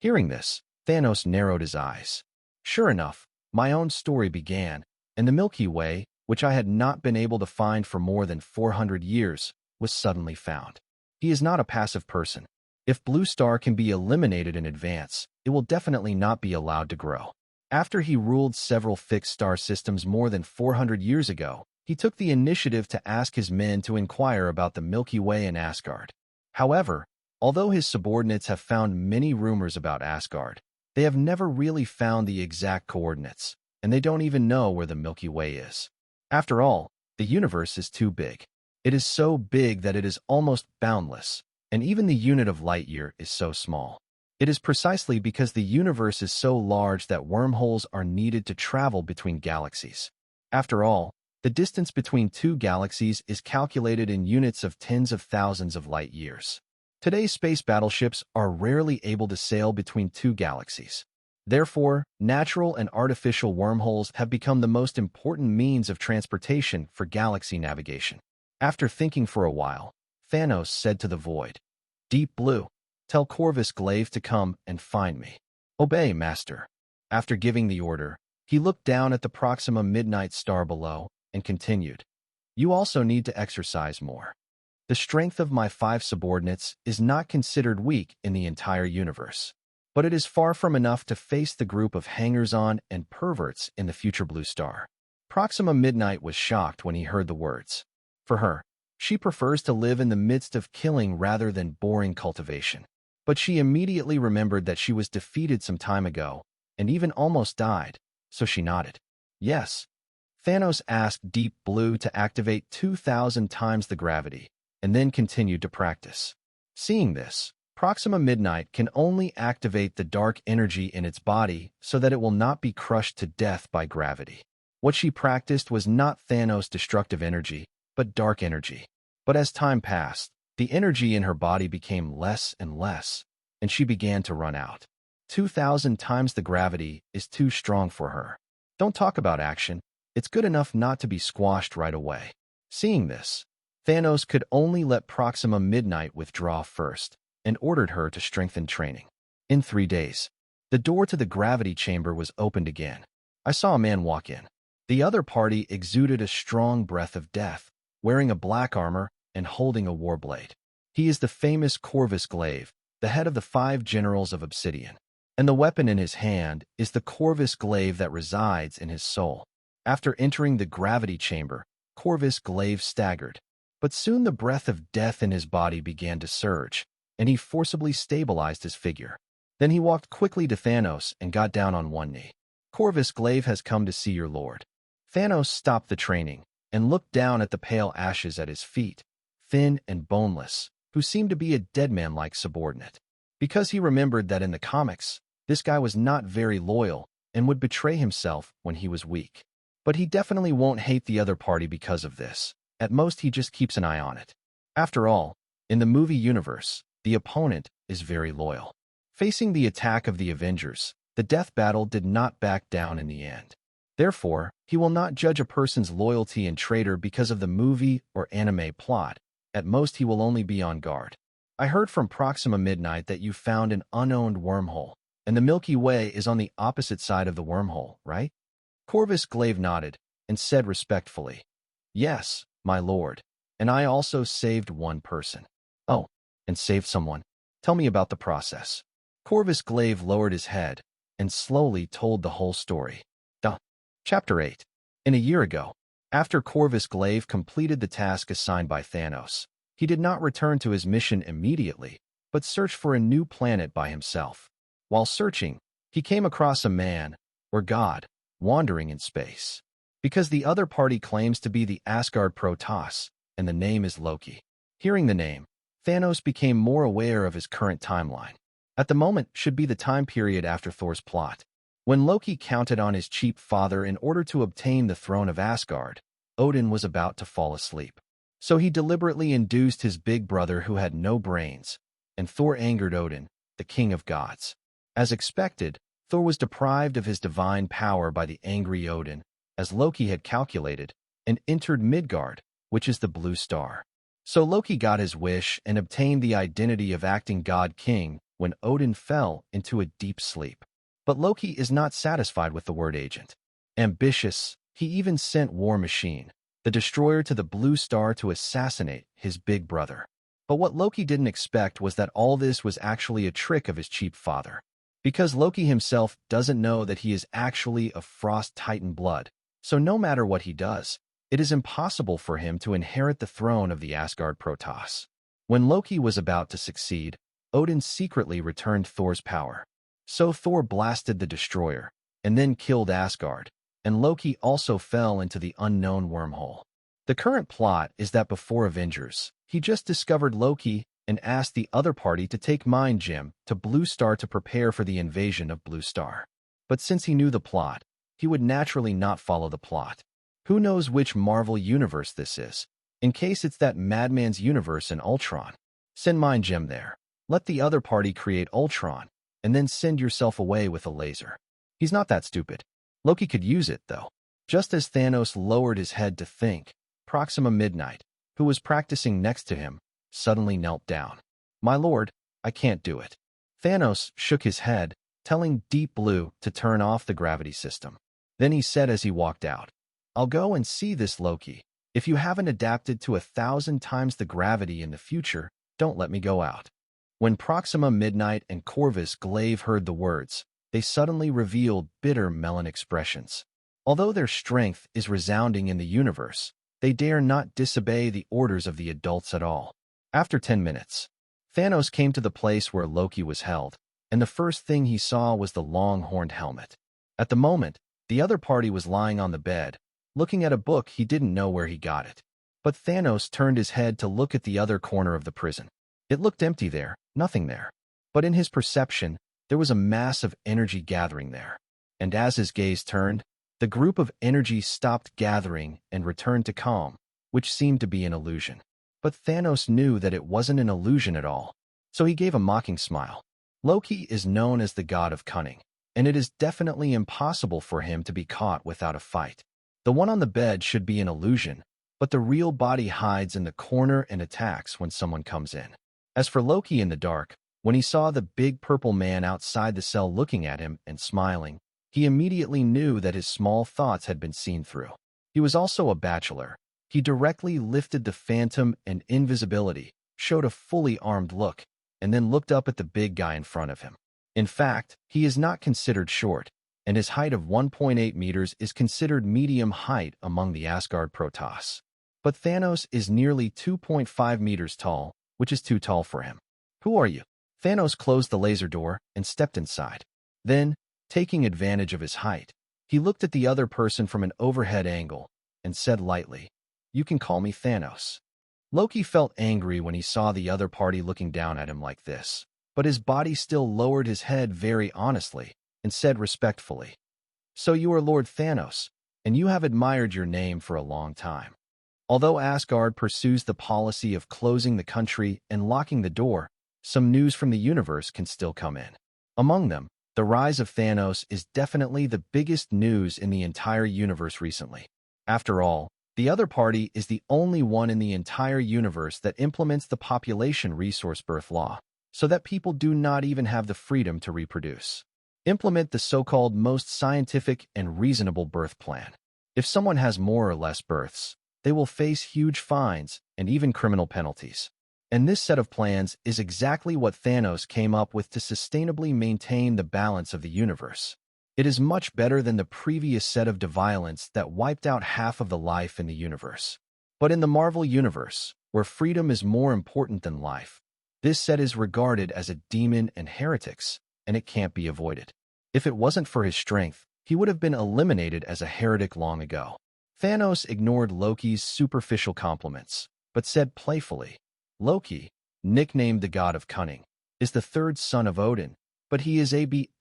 Hearing this, Thanos narrowed his eyes. Sure enough, my own story began, and the Milky Way, which I had not been able to find for more than 400 years, was suddenly found. He is not a passive person. If Blue Star can be eliminated in advance, it will definitely not be allowed to grow. After he ruled several fixed star systems more than 400 years ago, he took the initiative to ask his men to inquire about the Milky Way and Asgard. However, although his subordinates have found many rumors about Asgard, they have never really found the exact coordinates, and they don't even know where the Milky Way is. After all, the universe is too big. It is so big that it is almost boundless, and even the unit of light year is so small. It is precisely because the universe is so large that wormholes are needed to travel between galaxies. After all, the distance between two galaxies is calculated in units of tens of thousands of light years. Today's space battleships are rarely able to sail between two galaxies. Therefore, natural and artificial wormholes have become the most important means of transportation for galaxy navigation. After thinking for a while, Thanos said to the void, "Deep Blue, tell Corvus Glaive to come and find me." "Obey, master." After giving the order, he looked down at the Proxima Midnight star below and continued, "You also need to exercise more. The strength of my 5 subordinates is not considered weak in the entire universe, but it is far from enough to face the group of hangers-on and perverts in the future Blue Star." Proxima Midnight was shocked when he heard the words. For her, she prefers to live in the midst of killing rather than boring cultivation. But she immediately remembered that she was defeated some time ago, and even almost died, so she nodded. Yes. Thanos asked Deep Blue to activate 2,000 times the gravity, and then continued to practice. Seeing this, Proxima Midnight can only activate the dark energy in its body so that it will not be crushed to death by gravity. What she practiced was not Thanos' destructive energy, but dark energy. But as time passed, the energy in her body became less and less, and she began to run out. 2,000 times the gravity is too strong for her. Don't talk about action. It's good enough not to be squashed right away. Seeing this, Thanos could only let Proxima Midnight withdraw first, and ordered her to strengthen training. In 3 days, the door to the gravity chamber was opened again. I saw a man walk in. The other party exuded a strong breath of death, wearing a black armor and holding a war blade. He is the famous Corvus Glaive, the head of the 5 generals of Obsidian. And the weapon in his hand is the Corvus Glaive that resides in his soul. After entering the gravity chamber, Corvus Glaive staggered. But soon the breath of death in his body began to surge, and he forcibly stabilized his figure. Then he walked quickly to Thanos and got down on one knee. Corvus Glaive has come to see your lord. Thanos stopped the training and looked down at the pale ashes at his feet, thin and boneless, who seemed to be a dead man-like subordinate. Because he remembered that in the comics, this guy was not very loyal and would betray himself when he was weak. But he definitely won't hate the other party because of this. At most, he just keeps an eye on it. After all, in the movie universe, the opponent is very loyal. Facing the attack of the Avengers, the death battle did not back down in the end. Therefore, he will not judge a person's loyalty and traitor because of the movie or anime plot. At most, he will only be on guard. I heard from Proxima Midnight that you found an unowned wormhole, and the Milky Way is on the opposite side of the wormhole, right? Corvus Glaive nodded and said respectfully, "Yes, my lord, and I also saved one person." "Oh, and saved someone. Tell me about the process." Corvus Glaive lowered his head and slowly told the whole story. Chapter 8. In a year ago, after Corvus Glaive completed the task assigned by Thanos, he did not return to his mission immediately, but searched for a new planet by himself. While searching, he came across a man, or god, wandering in space. Because the other party claims to be the Asgard Protoss, and the name is Loki. Hearing the name, Thanos became more aware of his current timeline. At the moment should be the time period after Thor's plot. When Loki counted on his cheap father in order to obtain the throne of Asgard, Odin was about to fall asleep. So he deliberately induced his big brother who had no brains, and Thor angered Odin, the king of gods. As expected, Thor was deprived of his divine power by the angry Odin, as Loki had calculated, and entered Midgard, which is the blue star. So Loki got his wish and obtained the identity of acting god king when Odin fell into a deep sleep. But Loki is not satisfied with the word agent. Ambitious, he even sent War Machine, the destroyer, to the blue star to assassinate his big brother. But what Loki didn't expect was that all this was actually a trick of his cheap father. Because Loki himself doesn't know that he is actually of Frost Titan blood, so no matter what he does, it is impossible for him to inherit the throne of the Asgard Protoss. When Loki was about to succeed, Odin secretly returned Thor's power. So Thor blasted the destroyer, and then killed Asgard, and Loki also fell into the unknown wormhole. The current plot is that before Avengers, he just discovered Loki and asked the other party to take Mind Gem to Blue Star to prepare for the invasion of Blue Star. But since he knew the plot, he would naturally not follow the plot. Who knows which Marvel universe this is? In case it's that Madman's universe in Ultron. Send Mind Gem there. Let the other party create Ultron, and then send yourself away with a laser. He's not that stupid. Loki could use it, though. Just as Thanos lowered his head to think, Proxima Midnight, who was practicing next to him, suddenly knelt down. "My lord, I can't do it." Thanos shook his head, telling Deep Blue to turn off the gravity system. Then he said as he walked out, "I'll go and see this Loki. If you haven't adapted to 1,000 times the gravity in the future, don't let me go out." When Proxima Midnight and Corvus Glaive heard the words, they suddenly revealed bitter melon expressions. Although their strength is resounding in the universe, they dare not disobey the orders of the adults at all. After 10 minutes, Thanos came to the place where Loki was held, and the first thing he saw was the long-horned helmet. At the moment, the other party was lying on the bed, looking at a book. He didn't know where he got it. But Thanos turned his head to look at the other corner of the prison. It looked empty there, nothing there. But in his perception, there was a mass of energy gathering there. And as his gaze turned, the group of energy stopped gathering and returned to calm, which seemed to be an illusion. But Thanos knew that it wasn't an illusion at all, so he gave a mocking smile. Loki is known as the god of cunning, and it is definitely impossible for him to be caught without a fight. The one on the bed should be an illusion, but the real body hides in the corner and attacks when someone comes in. As for Loki in the dark, when he saw the big purple man outside the cell looking at him and smiling, he immediately knew that his small thoughts had been seen through. He was also a bachelor. He directly lifted the phantom and invisibility, showed a fully armed look, and then looked up at the big guy in front of him. In fact, he is not considered short, and his height of 1.8 meters is considered medium height among the Asgard Protoss. But Thanos is nearly 2.5 meters tall, which is too tall for him. "Who are you?" Thanos closed the laser door and stepped inside. Then, taking advantage of his height, he looked at the other person from an overhead angle and said lightly, "You can call me Thanos." Loki felt angry when he saw the other party looking down at him like this, but his body still lowered his head very honestly and said respectfully, "So you are Lord Thanos, and you have admired your name for a long time." Although Asgard pursues the policy of closing the country and locking the door, some news from the universe can still come in. Among them, the rise of Thanos is definitely the biggest news in the entire universe recently. After all, the other party is the only one in the entire universe that implements the population resource birth law, so that people do not even have the freedom to reproduce. Implement the so-called most scientific and reasonable birth plan. If someone has more or less births, they will face huge fines and even criminal penalties. And this set of plans is exactly what Thanos came up with to sustainably maintain the balance of the universe. It is much better than the previous set of violence that wiped out half of the life in the universe. But in the Marvel universe, where freedom is more important than life, this set is regarded as a demon and heretics, and it can't be avoided. If it wasn't for his strength, he would have been eliminated as a heretic long ago. Thanos ignored Loki's superficial compliments, but said playfully, "Loki, nicknamed the god of cunning, is the third son of Odin, but he is a B****************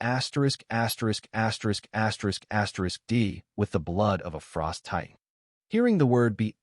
D with the blood of a frost titan." Hearing the word B***********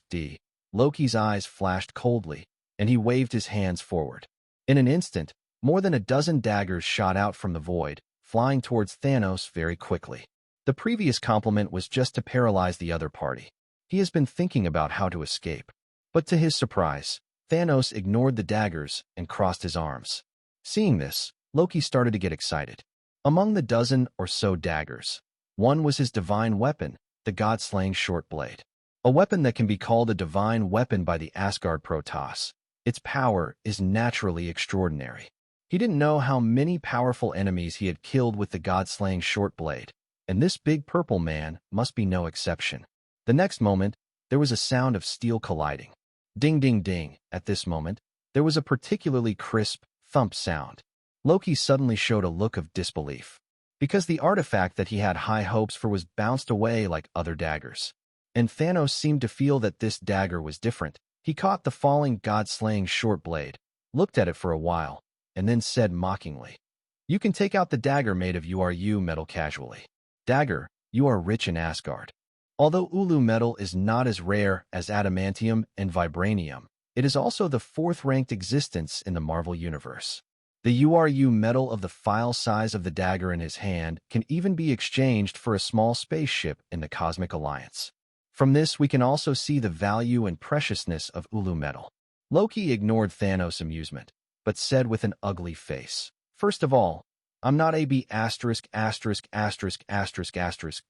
D, Loki's eyes flashed coldly, and he waved his hands forward. In an instant, more than a dozen daggers shot out from the void, flying towards Thanos very quickly. The previous compliment was just to paralyze the other party. He has been thinking about how to escape. But to his surprise, Thanos ignored the daggers and crossed his arms. Seeing this, Loki started to get excited. Among the dozen or so daggers, one was his divine weapon, the god-slaying short blade. A weapon that can be called a divine weapon by the Asgard Protoss. Its power is naturally extraordinary. He didn't know how many powerful enemies he had killed with the god-slaying short blade, and this big purple man must be no exception. The next moment, there was a sound of steel colliding. Ding, ding, ding. At this moment, there was a particularly crisp, thump sound. Loki suddenly showed a look of disbelief, because the artifact that he had high hopes for was bounced away like other daggers. And Thanos seemed to feel that this dagger was different. He caught the falling god-slaying short blade, looked at it for a while, and then said mockingly, "You can take out the dagger made of URU metal casually. Dagger, you are rich in Asgard." Although Ulu metal is not as rare as adamantium and vibranium, it is also the fourth-ranked existence in the Marvel universe. The URU metal of the file size of the dagger in his hand can even be exchanged for a small spaceship in the Cosmic Alliance. From this, we can also see the value and preciousness of Ulu metal. Loki ignored Thanos' amusement, but said with an ugly face, "First of all, I'm not a B**************************,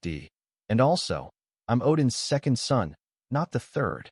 D, and also, I'm Odin's second son, not the third."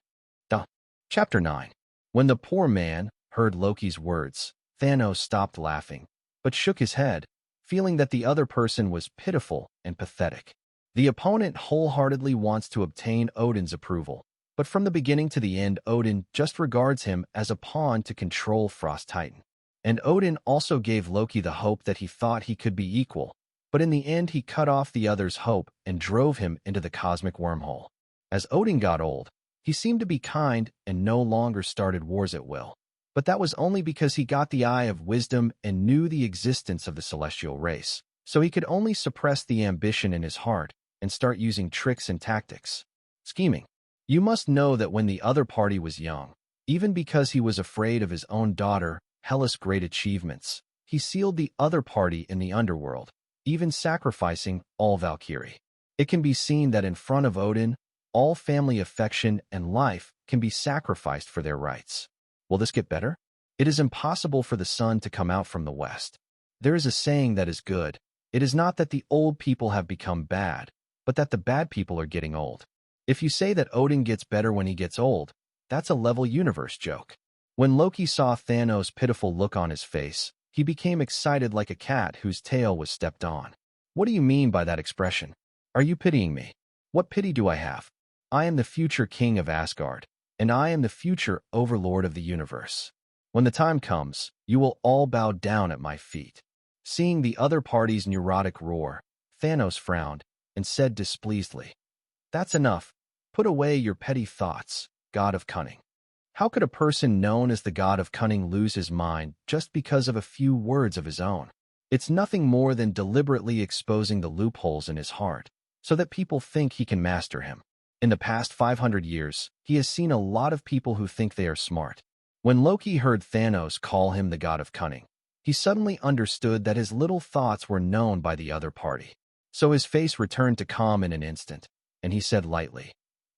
Chapter 9. When the poor man heard Loki's words, Thanos stopped laughing, but shook his head, feeling that the other person was pitiful and pathetic. The opponent wholeheartedly wants to obtain Odin's approval, but from the beginning to the end, Odin just regards him as a pawn to control Frost Titan. And Odin also gave Loki the hope that he thought he could be equal, but in the end he cut off the other's hope and drove him into the cosmic wormhole. As Odin got old, he seemed to be kind and no longer started wars at will. But that was only because he got the eye of wisdom and knew the existence of the celestial race, so he could only suppress the ambition in his heart and start using tricks and tactics. Scheming. You must know that when the other party was young, even because he was afraid of his own daughter, Hela's great achievements, he sealed the other party in the underworld, even sacrificing all Valkyrie. It can be seen that in front of Odin, all family affection and life can be sacrificed for their rights. Will this get better? It is impossible for the sun to come out from the west. There is a saying that is good. It is not that the old people have become bad, but that the bad people are getting old. If you say that Odin gets better when he gets old, that's a level universe joke. When Loki saw Thanos' pitiful look on his face, he became excited like a cat whose tail was stepped on. What do you mean by that expression? Are you pitying me? What pity do I have? I am the future king of Asgard, and I am the future overlord of the universe. When the time comes, you will all bow down at my feet. Seeing the other party's neurotic roar, Thanos frowned and said displeasedly, "That's enough. Put away your petty thoughts, god of cunning." How could a person known as the god of cunning lose his mind just because of a few words of his own? It's nothing more than deliberately exposing the loopholes in his heart, so that people think he can master him. In the past 500 years, he has seen a lot of people who think they are smart. When Loki heard Thanos call him the god of cunning, he suddenly understood that his little thoughts were known by the other party. So his face returned to calm in an instant, and he said lightly,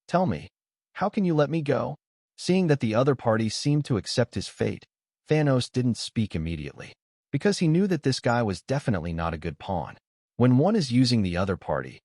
"Tell me, how can you let me go?" Seeing that the other party seemed to accept his fate, Thanos didn't speak immediately, because he knew that this guy was definitely not a good pawn. When one is using the other party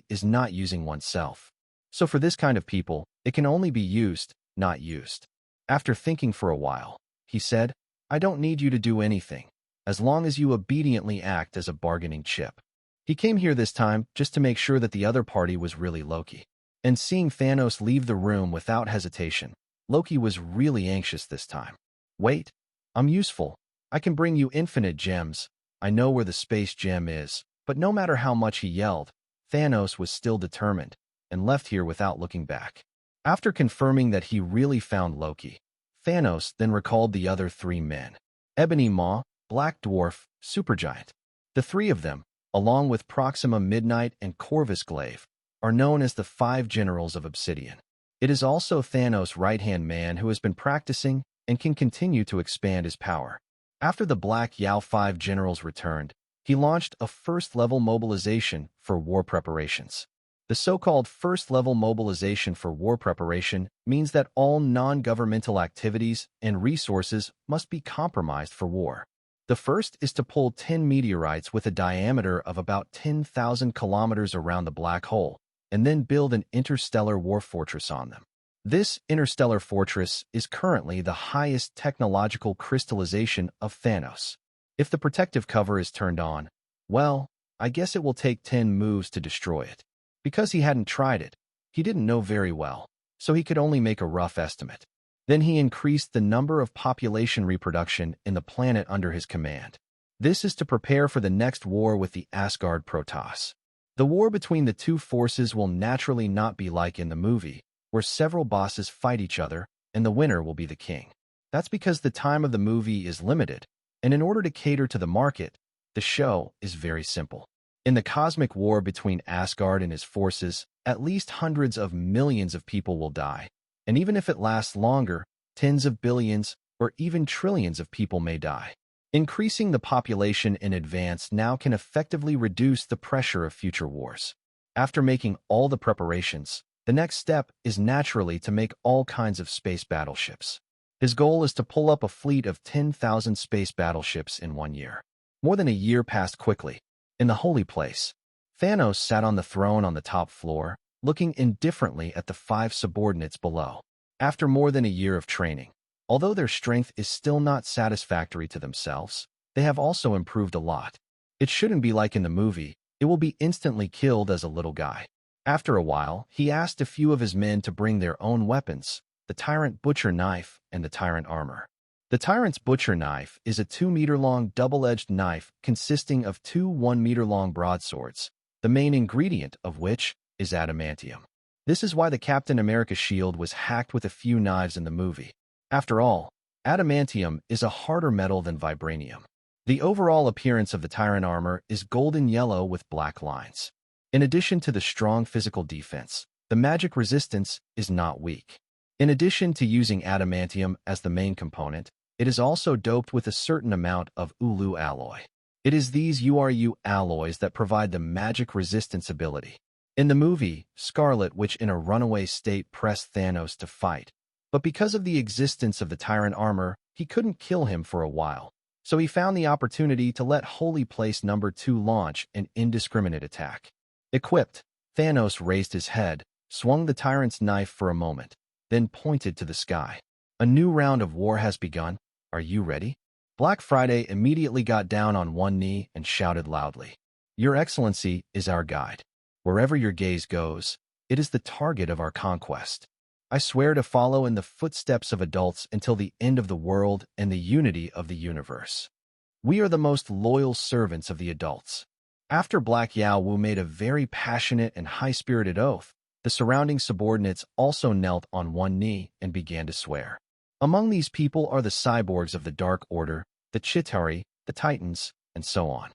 is not using oneself. So for this kind of people, it can only be used, not used. After thinking for a while, he said, "I don't need you to do anything, as long as you obediently act as a bargaining chip." He came here this time just to make sure that the other party was really Loki. And seeing Thanos leave the room without hesitation, Loki was really anxious this time. "Wait, I'm useful. I can bring you infinite gems. I know where the space gem is." But no matter how much he yelled, Thanos was still determined and left here without looking back. After confirming that he really found Loki, Thanos then recalled the other three men: Ebony Maw, Black Dwarf, Supergiant. The three of them, along with Proxima Midnight and Corvus Glaive, are known as the Five Generals of Obsidian. It is also Thanos' right-hand man who has been practicing and can continue to expand his power. After the Black Yao Five Generals returned, he launched a first-level mobilization for war preparations. The so-called first-level mobilization for war preparation means that all non-governmental activities and resources must be compromised for war. The first is to pull 10 meteorites with a diameter of about 10,000 kilometers around the black hole, and then build an interstellar war fortress on them. This interstellar fortress is currently the highest technological crystallization of Thanos. If the protective cover is turned on, well, I guess it will take 10 moves to destroy it. Because he hadn't tried it, he didn't know very well, so he could only make a rough estimate. Then he increased the number of population reproduction in the planet under his command. This is to prepare for the next war with the Asgard Protoss. The war between the two forces will naturally not be like in the movie, where several bosses fight each other, and the winner will be the king. That's because the time of the movie is limited, and in order to cater to the market, the show is very simple. In the cosmic war between Asgard and his forces, at least hundreds of millions of people will die, and even if it lasts longer, tens of billions or even trillions of people may die. Increasing the population in advance now can effectively reduce the pressure of future wars. After making all the preparations, the next step is naturally to make all kinds of space battleships. His goal is to pull up a fleet of 10,000 space battleships in 1 year. More than a year passed quickly. In the holy place, Thanos sat on the throne on the top floor, looking indifferently at the 5 subordinates below. After more than a year of training, although their strength is still not satisfactory to themselves, they have also improved a lot. It shouldn't be like in the movie, it will be instantly killed as a little guy. After a while, he asked a few of his men to bring their own weapons, the tyrant butcher knife and the tyrant armor. The tyrant's butcher knife is a 2-meter-long double-edged knife consisting of 2 1-meter-long broadswords, the main ingredient of which is adamantium. This is why the Captain America shield was hacked with a few knives in the movie. After all, adamantium is a harder metal than vibranium. The overall appearance of the tyrant armor is golden yellow with black lines. In addition to the strong physical defense, the magic resistance is not weak. In addition to using adamantium as the main component, it is also doped with a certain amount of Ulu alloy. It is these URU alloys that provide the magic resistance ability. In the movie, Scarlet Witch in a runaway state pressed Thanos to fight, but because of the existence of the tyrant armor, he couldn't kill him for a while. So he found the opportunity to let Holy Place No. 2 launch an indiscriminate attack. Equipped, Thanos raised his head, swung the tyrant's knife for a moment, then pointed to the sky. A new round of war has begun. Are you ready? Black Friday immediately got down on one knee and shouted loudly. Your Excellency is our guide. Wherever your gaze goes, it is the target of our conquest. I swear to follow in the footsteps of adults until the end of the world and the unity of the universe. We are the most loyal servants of the adults. After Black Yao Wu made a very passionate and high-spirited oath, the surrounding subordinates also knelt on one knee and began to swear. Among these people are the cyborgs of the Dark Order, the Chitauri, the Titans, and so on.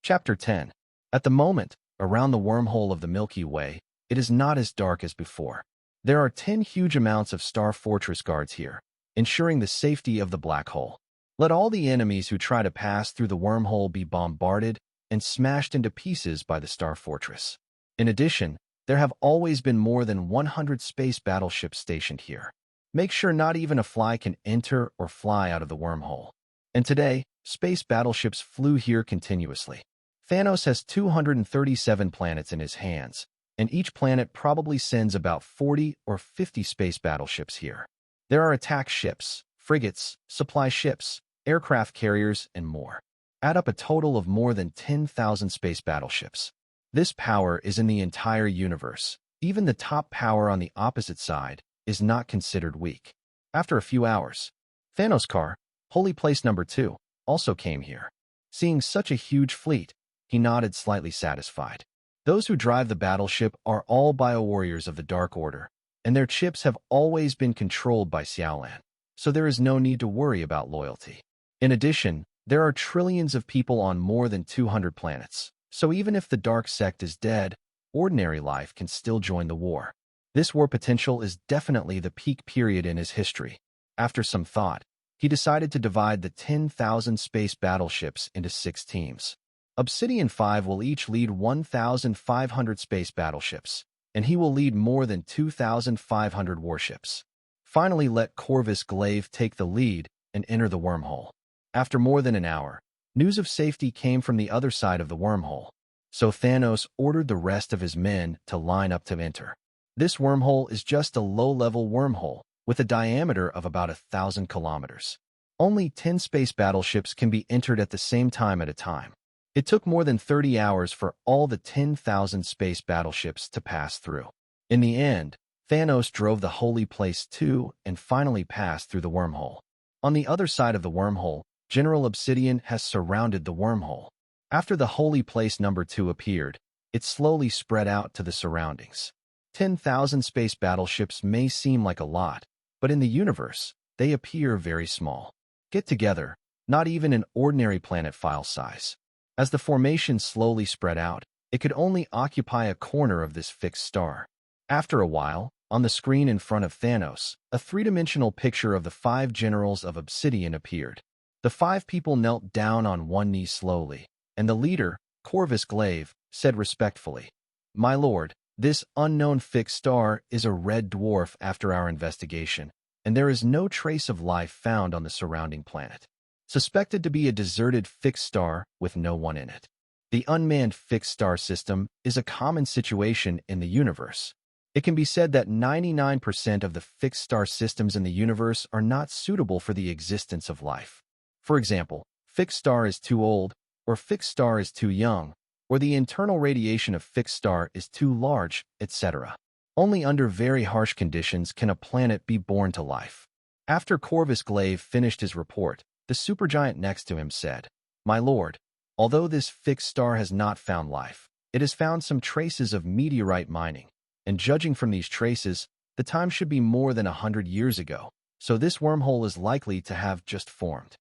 Chapter 10. At the moment, around the wormhole of the Milky Way, it is not as dark as before. There are 10 huge amounts of Star Fortress guards here, ensuring the safety of the black hole. Let all the enemies who try to pass through the wormhole be bombarded and smashed into pieces by the Star Fortress. In addition, there have always been more than 100 space battleships stationed here. Make sure not even a fly can enter or fly out of the wormhole. And today, space battleships flew here continuously. Thanos has 237 planets in his hands, and each planet probably sends about 40 or 50 space battleships here. There are attack ships, frigates, supply ships, aircraft carriers, and more. Add up a total of more than 10,000 space battleships. This power is in the entire universe. Even the top power on the opposite side is not considered weak. After a few hours, Thanos' car, Holy Place Number 2, also came here. Seeing such a huge fleet, he nodded slightly satisfied. Those who drive the battleship are all bio-warriors of the Dark Order, and their chips have always been controlled by Xiaolan, so there is no need to worry about loyalty. In addition, there are trillions of people on more than 200 planets, so even if the Dark Sect is dead, ordinary life can still join the war. This war potential is definitely the peak period in his history. After some thought, he decided to divide the 10,000 space battleships into 6 teams. Obsidian 5 will each lead 1,500 space battleships, and he will lead more than 2,500 warships. Finally, let Corvus Glaive take the lead and enter the wormhole. After more than an hour, news of safety came from the other side of the wormhole, so Thanos ordered the rest of his men to line up to enter. This wormhole is just a low-level wormhole with a diameter of about 1,000 kilometers. Only 10 space battleships can be entered at the same time at a time. It took more than 30 hours for all the 10,000 space battleships to pass through. In the end, Thanos drove the Holy Place 2 and finally passed through the wormhole. On the other side of the wormhole, General Obsidian has surrounded the wormhole. After the Holy Place Number 2 appeared, it slowly spread out to the surroundings. 10,000 space battleships may seem like a lot, but in the universe, they appear very small. Get together, not even an ordinary planet file size. As the formation slowly spread out, it could only occupy a corner of this fixed star. After a while, on the screen in front of Thanos, a three-dimensional picture of the 5 generals of Obsidian appeared. The 5 people knelt down on one knee slowly, and the leader, Corvus Glaive, said respectfully, "My lord, this unknown fixed star is a red dwarf after our investigation, and there is no trace of life found on the surrounding planet. Suspected to be a deserted fixed star with no one in it. The unmanned fixed star system is a common situation in the universe. It can be said that 99% of the fixed star systems in the universe are not suitable for the existence of life. For example, fixed star is too old, or fixed star is too young, or the internal radiation of fixed star is too large, etc. Only under very harsh conditions can a planet be born to life." After Corvus Glaive finished his report, the supergiant next to him said, "My lord, although this fixed star has not found life, it has found some traces of meteorite mining, and judging from these traces, the time should be more than 100 years ago, so this wormhole is likely to have just formed."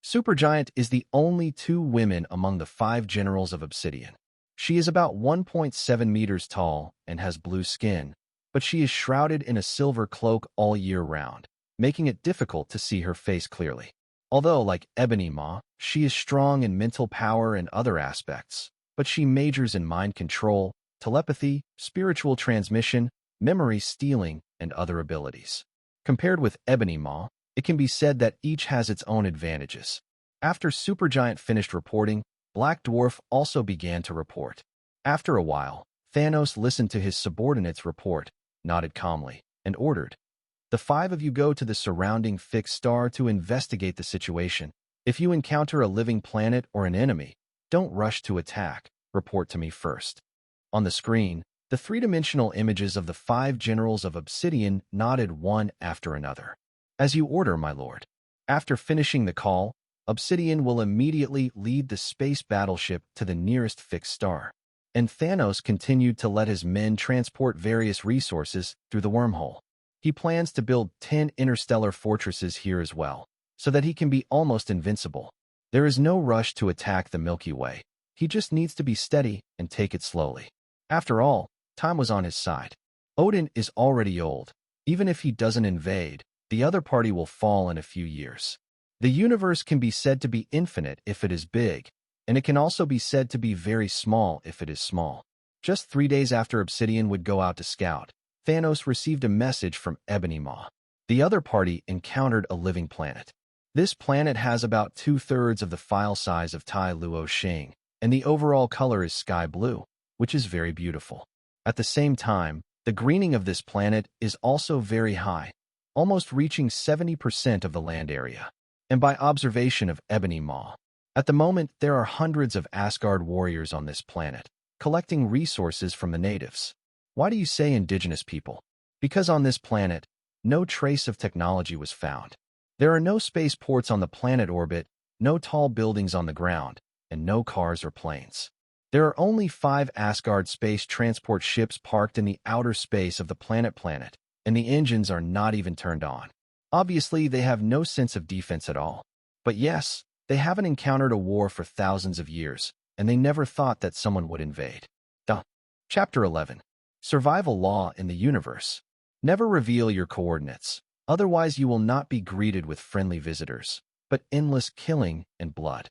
Supergiant is the only 2 women among the 5 generals of Obsidian. She is about 1.7 meters tall and has blue skin, but she is shrouded in a silver cloak all year round, making it difficult to see her face clearly. Although, like Ebony Maw, she is strong in mental power and other aspects, but she majors in mind control, telepathy, spiritual transmission, memory stealing, and other abilities. Compared with Ebony Maw, it can be said that each has its own advantages. After Supergiant finished reporting, Black Dwarf also began to report. After a while, Thanos listened to his subordinate's report, nodded calmly, and ordered, "The five of you go to the surrounding fixed star to investigate the situation. If you encounter a living planet or an enemy, don't rush to attack. Report to me first." On the screen, the three-dimensional images of the five generals of Obsidian nodded one after another. "As you order, my lord." After finishing the call, Obsidian will immediately lead the space battleship to the nearest fixed star. And Thanos continued to let his men transport various resources through the wormhole. He plans to build 10 interstellar fortresses here as well, so that he can be almost invincible. There is no rush to attack the Milky Way. He just needs to be steady and take it slowly. After all, time was on his side. Odin is already old. Even if he doesn't invade, the other party will fall in a few years. The universe can be said to be infinite if it is big, and it can also be said to be very small if it is small. Just 3 days after Obsidian would go out to scout, Thanos received a message from Ebony Maw. The other party encountered a living planet. This planet has about 2/3 of the file size of Tai Luo Xing, and the overall color is sky blue, which is very beautiful. At the same time, the greening of this planet is also very high, almost reaching 70% of the land area. And by observation of Ebony Maw, at the moment there are hundreds of Asgard warriors on this planet, collecting resources from the natives. Why do you say indigenous people? Because on this planet, no trace of technology was found. There are no spaceports on the planet orbit, no tall buildings on the ground, and no cars or planes. There are only 5 Asgard space transport ships parked in the outer space of the planet, and the engines are not even turned on. Obviously, they have no sense of defense at all. But yes, they haven't encountered a war for thousands of years, and they never thought that someone would invade. Chapter 11. Survival Law in the Universe. Never reveal your coordinates, otherwise you will not be greeted with friendly visitors, but endless killing and blood.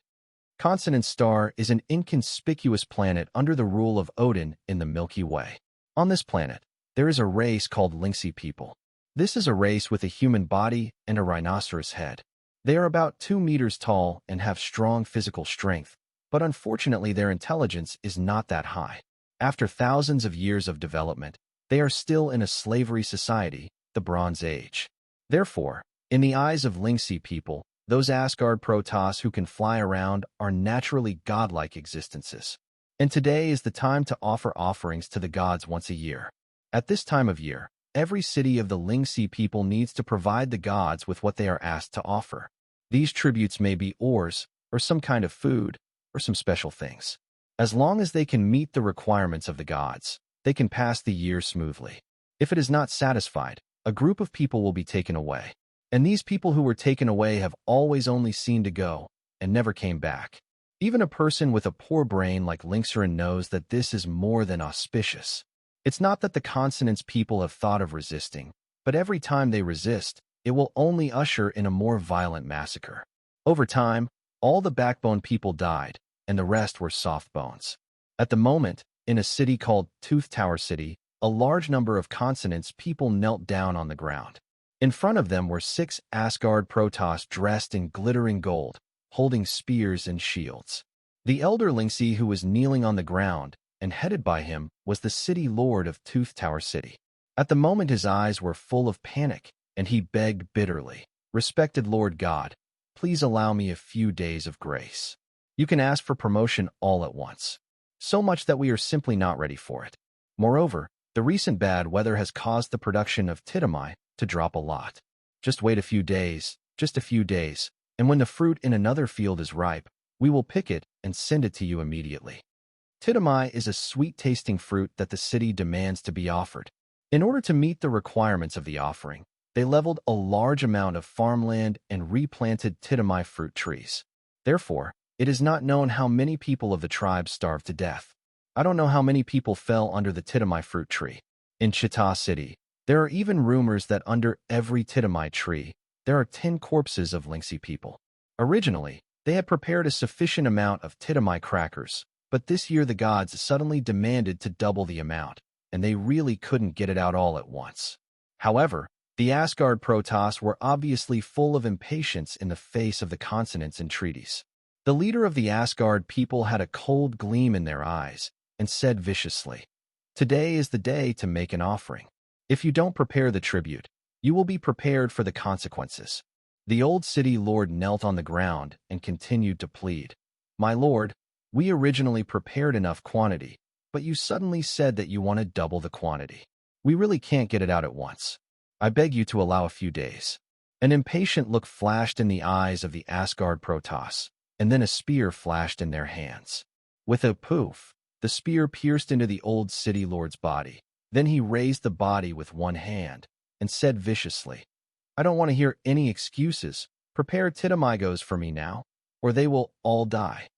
Consonant Star is an inconspicuous planet under the rule of Odin in the Milky Way. On this planet, there is a race called Lynxi people. This is a race with a human body and a rhinoceros head. They are about 2 meters tall and have strong physical strength, but unfortunately their intelligence is not that high. After thousands of years of development, they are still in a slavery society, the Bronze Age. Therefore, in the eyes of Lynxi people, those Asgard Protoss who can fly around are naturally godlike existences. And today is the time to offer offerings to the gods once a year. At this time of year, every city of the Lynxi people needs to provide the gods with what they are asked to offer. These tributes may be ores, or some kind of food, or some special things. As long as they can meet the requirements of the gods, they can pass the year smoothly. If it is not satisfied, a group of people will be taken away. And these people who were taken away have always only seen to go, and never came back. Even a person with a poor brain like Lynxerin knows that this is more than auspicious. It's not that the consonants people have thought of resisting, but every time they resist, it will only usher in a more violent massacre. Over time, all the backbone people died, and the rest were soft bones. At the moment, in a city called Tooth Tower City, a large number of consonants people knelt down on the ground. In front of them were 6 Asgard Protoss dressed in glittering gold, holding spears and shields. The elder Lynxi who was kneeling on the ground, and headed by him, was the city lord of Tooth Tower City. At the moment his eyes were full of panic, and he begged bitterly, "Respected Lord God, please allow me a few days of grace. You can ask for promotion all at once. So much that we are simply not ready for it. Moreover, the recent bad weather has caused the production of titamai to drop a lot. Just wait a few days, just a few days, and when the fruit in another field is ripe, we will pick it and send it to you immediately." Titamai is a sweet-tasting fruit that the city demands to be offered. In order to meet the requirements of the offering, they leveled a large amount of farmland and replanted titamai fruit trees. Therefore, it is not known how many people of the tribe starved to death. I don't know how many people fell under the titamai fruit tree. In Chita City, there are even rumors that under every titamai tree, there are 10 corpses of Lynxi people. Originally, they had prepared a sufficient amount of titamai crackers, but this year the gods suddenly demanded to double the amount, and they really couldn't get it out all at once. However, the Asgard Protoss were obviously full of impatience in the face of the consonants and treaties. The leader of the Asgard people had a cold gleam in their eyes, and said viciously, "Today is the day to make an offering. If you don't prepare the tribute, you will be prepared for the consequences." The old city lord knelt on the ground and continued to plead, "My lord, we originally prepared enough quantity, but you suddenly said that you wanted double the quantity. We really can't get it out at once. I beg you to allow a few days." An impatient look flashed in the eyes of the Asgard Protoss, and then a spear flashed in their hands. With a poof, the spear pierced into the old city lord's body. Then he raised the body with one hand and said viciously, "I don't want to hear any excuses. Prepare titamigos for me now, or they will all die."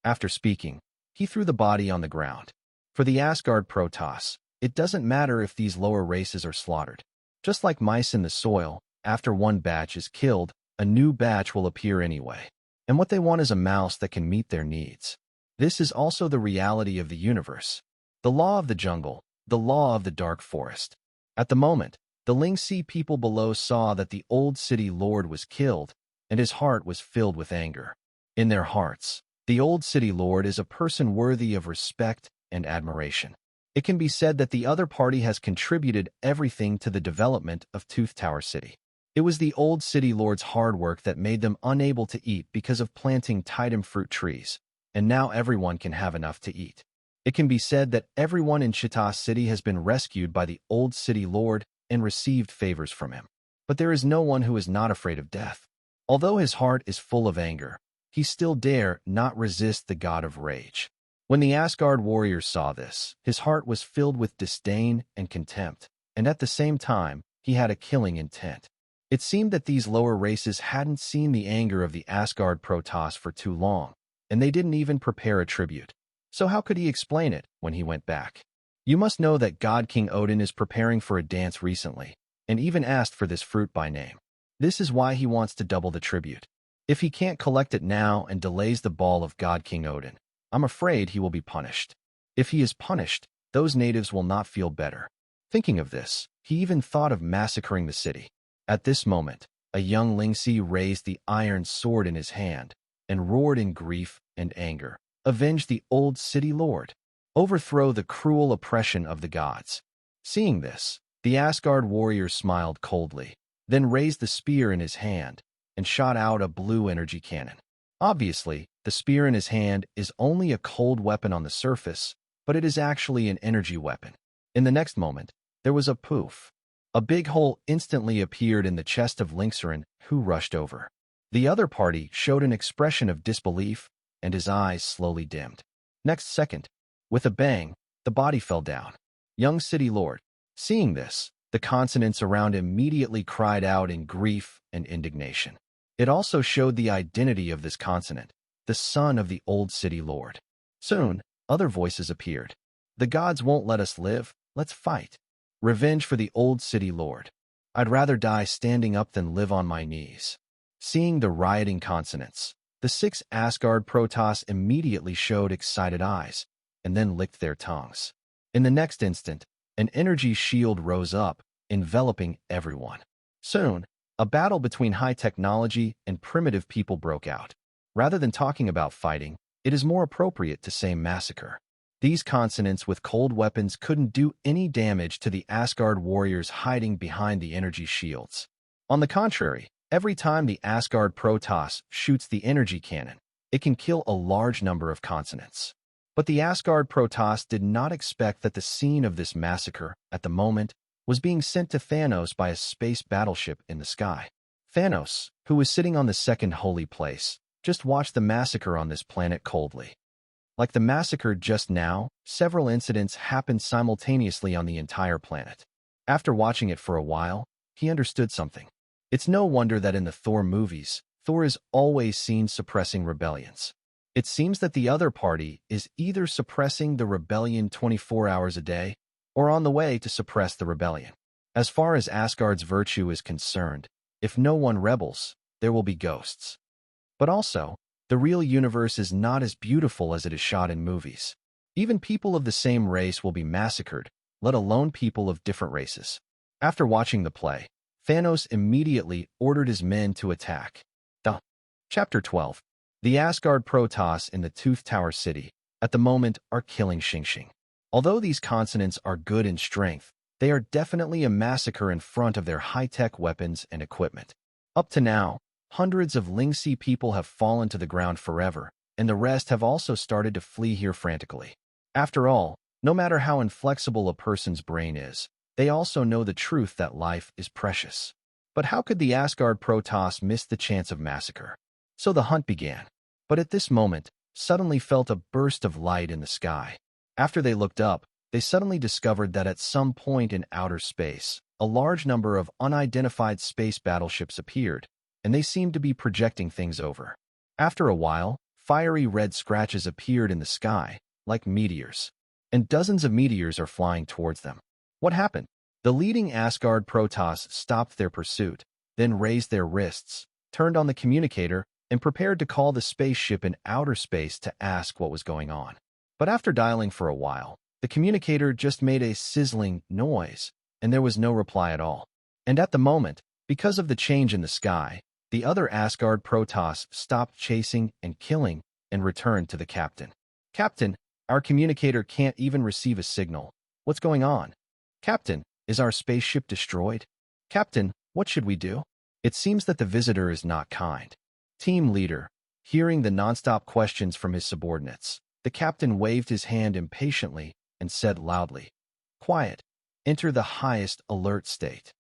After speaking, he threw the body on the ground. For the Asgard Protoss, it doesn't matter if these lower races are slaughtered. Just like mice in the soil, after one batch is killed, a new batch will appear anyway. And what they want is a mouse that can meet their needs. This is also the reality of the universe. The law of the jungle, the law of the dark forest. At the moment, the Lingxi people below saw that the old city lord was killed, and his heart was filled with anger. In their hearts, the old city lord is a person worthy of respect and admiration. It can be said that the other party has contributed everything to the development of Tooth Tower City. It was the old city lord's hard work that made them unable to eat because of planting titan fruit trees, and now everyone can have enough to eat. It can be said that everyone in Chita City has been rescued by the old city lord and received favors from him. But there is no one who is not afraid of death. Although his heart is full of anger, he still dare not resist the god of rage. When the Asgard warrior saw this, his heart was filled with disdain and contempt, and at the same time, he had a killing intent. It seemed that these lower races hadn't seen the anger of the Asgard Protoss for too long, and they didn't even prepare a tribute. So how could he explain it when he went back? You must know that God King Odin is preparing for a dance recently, and even asked for this fruit by name. This is why he wants to double the tribute. If he can't collect it now and delays the ball of God King Odin, I'm afraid he will be punished. If he is punished, those natives will not feel better. Thinking of this, he even thought of massacring the city. At this moment, a young Lingxi raised the iron sword in his hand and roared in grief and anger, "Avenge the old city lord! Overthrow the cruel oppression of the gods!" Seeing this, the Asgard warrior smiled coldly, then raised the spear in his hand and shot out a blue energy cannon. Obviously, the spear in his hand is only a cold weapon on the surface, but it is actually an energy weapon. In the next moment, there was a poof. A big hole instantly appeared in the chest of Lingxerin, who rushed over. The other party showed an expression of disbelief, and his eyes slowly dimmed. Next second, with a bang, the body fell down. Young city lord. Seeing this, the consonants around immediately cried out in grief and indignation. It also showed the identity of this consonant, the son of the old city lord. Soon, other voices appeared. "The gods won't let us live, let's fight. Revenge for the old city lord. I'd rather die standing up than live on my knees." Seeing the rioting consonants, the 6 Asgard Protoss immediately showed excited eyes, and then licked their tongues. In the next instant, an energy shield rose up, enveloping everyone. Soon, a battle between high technology and primitive people broke out. Rather than talking about fighting, it is more appropriate to say massacre. These consonants with cold weapons couldn't do any damage to the Asgard warriors hiding behind the energy shields. On the contrary, every time the Asgard Protoss shoots the energy cannon, it can kill a large number of consonants. But the Asgard Protoss did not expect that the scene of this massacre, at the moment, was being sent to Thanos by a space battleship in the sky. Thanos, who was sitting on the second holy place, just watched the massacre on this planet coldly. Like the massacre just now, several incidents happened simultaneously on the entire planet. After watching it for a while, he understood something. It's no wonder that in the Thor movies, Thor is always seen suppressing rebellions. It seems that the other party is either suppressing the rebellion 24 hours a day, or on the way to suppress the rebellion. As far as Asgard's virtue is concerned, if no one rebels, there will be ghosts. But also, the real universe is not as beautiful as it is shot in movies. Even people of the same race will be massacred, let alone people of different races. After watching the play, Thanos immediately ordered his men to attack. Chapter 12. The Asgard Protoss in the Tooth Tower City. at the moment are killing Xingxing. Although these consonants are good in strength, they are definitely a massacre in front of their high-tech weapons and equipment. Up to now, hundreds of Lingxi people have fallen to the ground forever, and the rest have also started to flee here frantically. After all, no matter how inflexible a person's brain is, they also know the truth that life is precious. But how could the Asgard Protoss miss the chance of massacre? So the hunt began. But at this moment, suddenly felt a burst of light in the sky. After they looked up, they suddenly discovered that at some point in outer space, a large number of unidentified space battleships appeared, and they seemed to be projecting things over. After a while, fiery red scratches appeared in the sky, like meteors, and dozens of meteors are flying towards them. What happened? The leading Asgard Protoss stopped their pursuit, then raised their wrists, turned on the communicator, and prepared to call the spaceship in outer space to ask what was going on. But after dialing for a while, the communicator just made a sizzling noise, and there was no reply at all. And at the moment, because of the change in the sky, the other Asgard Protoss stopped chasing and killing and returned to the captain. "Captain, our communicator can't even receive a signal. What's going on? Captain, is our spaceship destroyed? Captain, what should we do?" It seems that the visitor is not kind. Team leader, hearing the nonstop questions from his subordinates, the captain waved his hand impatiently and said loudly, "Quiet. Enter the highest alert state."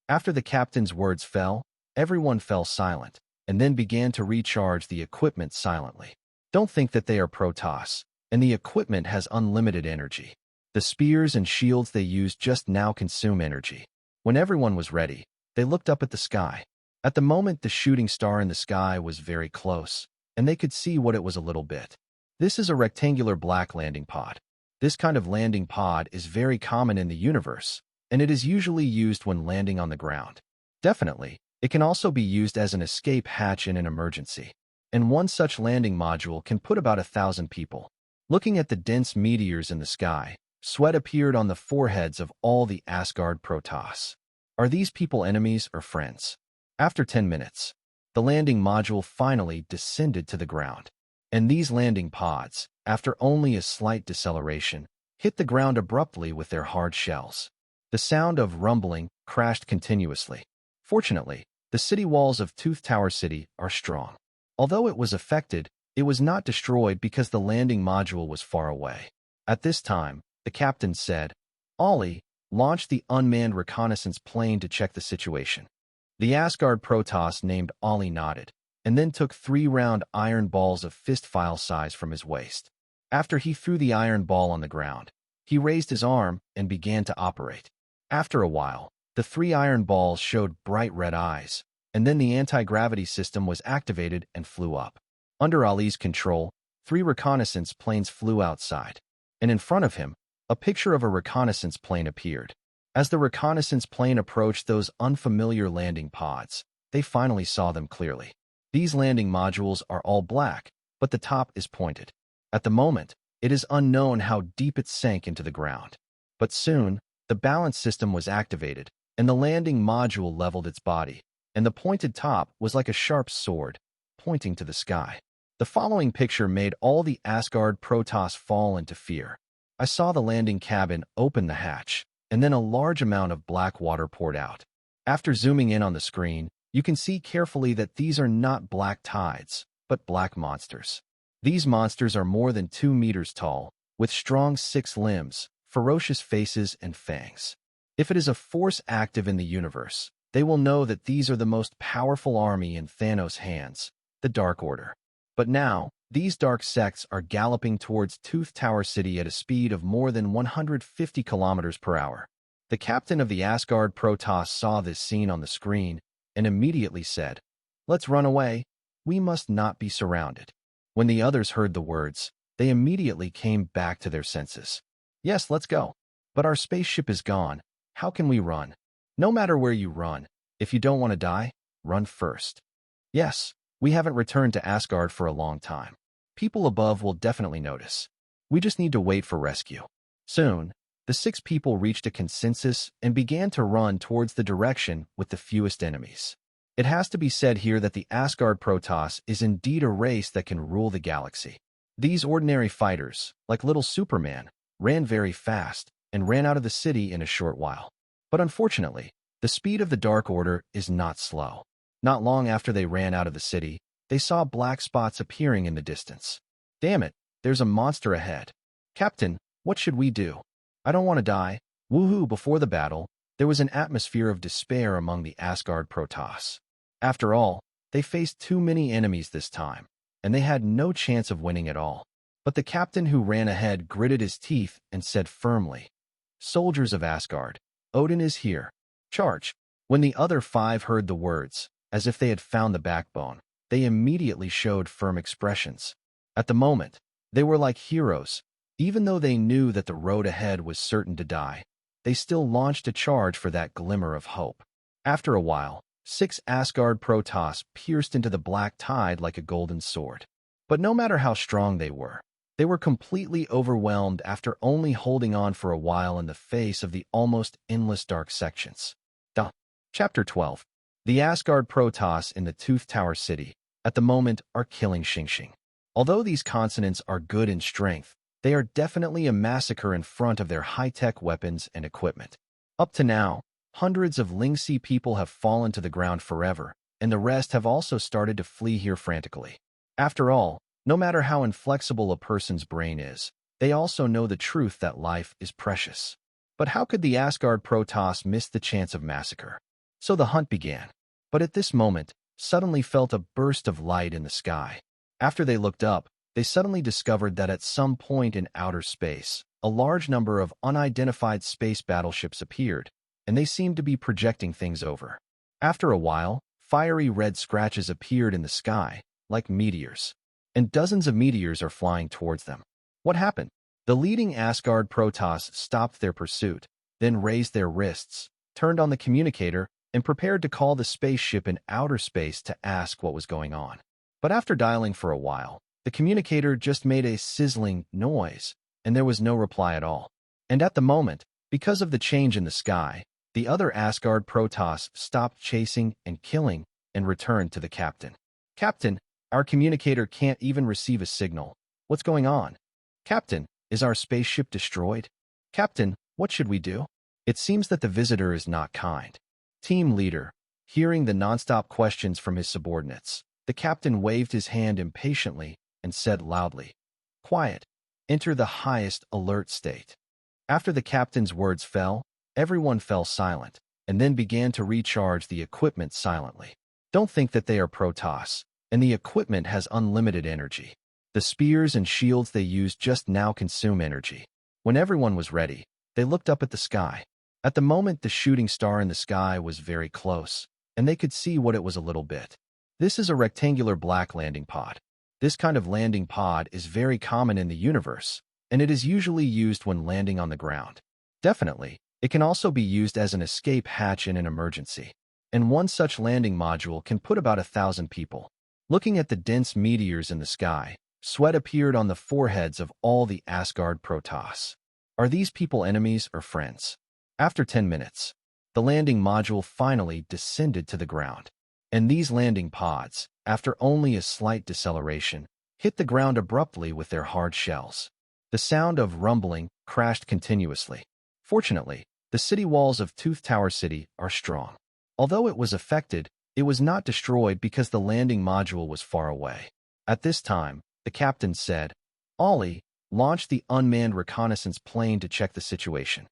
After the captain's words fell, everyone fell silent, and then began to recharge the equipment silently. Don't think that they are Protoss, and the equipment has unlimited energy. The spears and shields they used just now consume energy. When everyone was ready, they looked up at the sky. At the moment, the shooting star in the sky was very close, and they could see what it was a little bit. This is a rectangular black landing pod. This kind of landing pod is very common in the universe, and it is usually used when landing on the ground. Definitely, it can also be used as an escape hatch in an emergency. And one such landing module can put about 1,000 people. Looking at the dense meteors in the sky, sweat appeared on the foreheads of all the Asgard Protoss. Are these people enemies or friends? After 10 minutes, the landing module finally descended to the ground. And these landing pods, after only a slight deceleration, hit the ground abruptly with their hard shells. The sound of rumbling crashed continuously. Fortunately, the city walls of Tooth Tower City are strong. Although it was affected, it was not destroyed because the landing module was far away. At this time, the captain said, "Ollie, launch the unmanned reconnaissance plane to check the situation." The Asgard Protoss named Ollie nodded, and then took 3 round iron balls of fist-file size from his waist. After he threw the iron ball on the ground, he raised his arm and began to operate. After a while, the 3 iron balls showed bright red eyes, and then the anti-gravity system was activated and flew up. Under Ali's control, 3 reconnaissance planes flew outside, and in front of him, a picture of a reconnaissance plane appeared. As the reconnaissance plane approached those unfamiliar landing pods, they finally saw them clearly. These landing modules are all black, but the top is pointed. At the moment, it is unknown how deep it sank into the ground. But soon, the balance system was activated, and the landing module leveled its body, and the pointed top was like a sharp sword, pointing to the sky. The following picture made all the Asgard Protoss fall into fear. I saw the landing cabin open the hatch, and then a large amount of black water poured out. After zooming in on the screen, you can see carefully that these are not black tides, but black monsters. These monsters are more than 2 meters tall, with strong 6 limbs, ferocious faces, and fangs. If it is a force active in the universe, they will know that these are the most powerful army in Thanos' hands, the Dark Order. But now, these dark sects are galloping towards Tooth Tower City at a speed of more than 150 kilometers per hour. The captain of the Asgard Protoss saw this scene on the screen and immediately said, "Let's run away. We must not be surrounded." When the others heard the words, they immediately came back to their senses. "Yes, let's go. But our spaceship is gone. How can we run?" "No matter where you run, if you don't want to die, run first." "Yes, we haven't returned to Asgard for a long time. People above will definitely notice. We just need to wait for rescue." Soon, the 6 people reached a consensus and began to run towards the direction with the fewest enemies. It has to be said here that the Asgard Protoss is indeed a race that can rule the galaxy. These ordinary fighters, like little Superman, ran very fast and ran out of the city in a short while. But unfortunately, the speed of the Dark Order is not slow. Not long after they ran out of the city, they saw black spots appearing in the distance. Damn it, there's a monster ahead. Captain, what should we do? I don't want to die. Woohoo! Before the battle, there was an atmosphere of despair among the Asgard Protoss. After all, they faced too many enemies this time, and they had no chance of winning at all. But the captain who ran ahead gritted his teeth and said firmly, "Soldiers of Asgard, Odin is here. Charge!" When the other 5 heard the words, as if they had found the backbone, they immediately showed firm expressions. At the moment, they were like heroes. Even though they knew that the road ahead was certain to die, they still launched a charge for that glimmer of hope. After a while, 6 Asgard Protoss pierced into the black tide like a golden sword. But no matter how strong they were completely overwhelmed after only holding on for a while in the face of the almost endless dark sections. Chapter 12. The Asgard Protoss in the Tooth Tower City, at the moment, are killing Xingxing. Although these consonants are good in strength, they are definitely a massacre in front of their high-tech weapons and equipment. Up to now, hundreds of Lingxi people have fallen to the ground forever, and the rest have also started to flee here frantically. After all, no matter how inflexible a person's brain is, they also know the truth that life is precious. But how could the Asgard Protoss miss the chance of massacre? So the hunt began. But at this moment, suddenly felt a burst of light in the sky. After they looked up, they suddenly discovered that at some point in outer space, a large number of unidentified space battleships appeared, and they seemed to be projecting things over. After a while, fiery red scratches appeared in the sky, like meteors, and dozens of meteors are flying towards them. What happened? The leading Asgard Protoss stopped their pursuit, then raised their wrists, turned on the communicator, and prepared to call the spaceship in outer space to ask what was going on. But after dialing for a while, the communicator just made a sizzling noise, and there was no reply at all. And at the moment, because of the change in the sky, the other Asgard Protoss stopped chasing and killing and returned to the captain. "Captain, our communicator can't even receive a signal. What's going on? Captain, is our spaceship destroyed? Captain, what should we do?" It seems that the visitor is not kind. Team leader, hearing the nonstop questions from his subordinates, the captain waved his hand impatiently and said loudly, "Quiet. Enter the highest alert state." After the captain's words fell, everyone fell silent, and then began to recharge the equipment silently. Don't think that they are Protoss, and the equipment has unlimited energy. The spears and shields they used just now consume energy. When everyone was ready, they looked up at the sky. At the moment, the shooting star in the sky was very close, and they could see what it was a little bit. This is a rectangular black landing pod. This kind of landing pod is very common in the universe, and it is usually used when landing on the ground. Definitely, it can also be used as an escape hatch in an emergency. And one such landing module can put about 1,000 people. Looking at the dense meteors in the sky, sweat appeared on the foreheads of all the Asgard Protoss. Are these people enemies or friends? After 10 minutes, the landing module finally descended to the ground. And these landing pods, after only a slight deceleration, hit the ground abruptly with their hard shells. The sound of rumbling crashed continuously. Fortunately, the city walls of Tooth Tower City are strong. Although it was affected, it was not destroyed because the landing module was far away. At this time, the captain said, "Ollie, launch the unmanned reconnaissance plane to check the situation."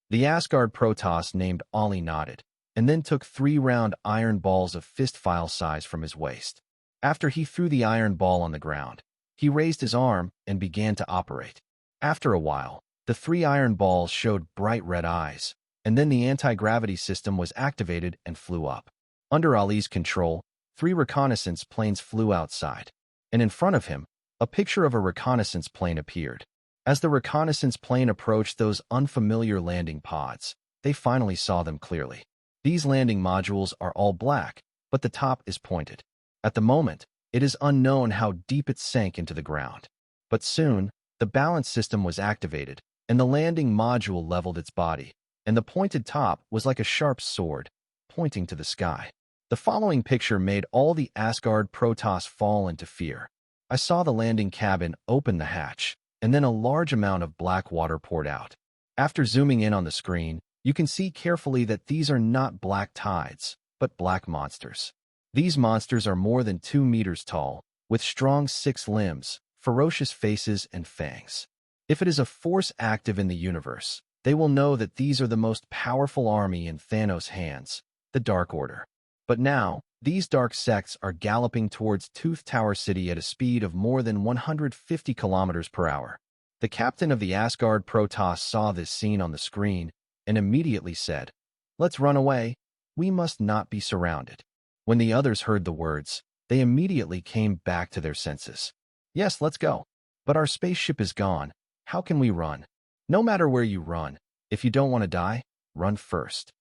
The Asgard Protoss named Ollie nodded, and then took 3 round iron balls of fist-file size from his waist. After he threw the iron ball on the ground, he raised his arm and began to operate. After a while, the 3 iron balls showed bright red eyes, and then the anti-gravity system was activated and flew up. Under Ali's control, 3 reconnaissance planes flew outside, and in front of him, a picture of a reconnaissance plane appeared. As the reconnaissance plane approached those unfamiliar landing pods, they finally saw them clearly. These landing modules are all black, but the top is pointed. At the moment, it is unknown how deep it sank into the ground. But soon, the balance system was activated, and the landing module leveled its body, and the pointed top was like a sharp sword, pointing to the sky. The following picture made all the Asgard Protoss fall into fear. I saw the landing cabin open the hatch, and then a large amount of black water poured out. After zooming in on the screen, you can see carefully that these are not black tides, but black monsters. These monsters are more than 2 meters tall, with strong 6 limbs, ferocious faces, and fangs. If it is a force active in the universe, they will know that these are the most powerful army in Thanos' hands, the Dark Order. But now, these dark sects are galloping towards Tooth Tower City at a speed of more than 150 kilometers per hour. The captain of the Asgard Protoss saw this scene on the screen and immediately said, "Let's run away. We must not be surrounded." When the others heard the words, they immediately came back to their senses. "Yes, let's go. But our spaceship is gone. How can we run?" "No matter where you run, if you don't want to die, run first."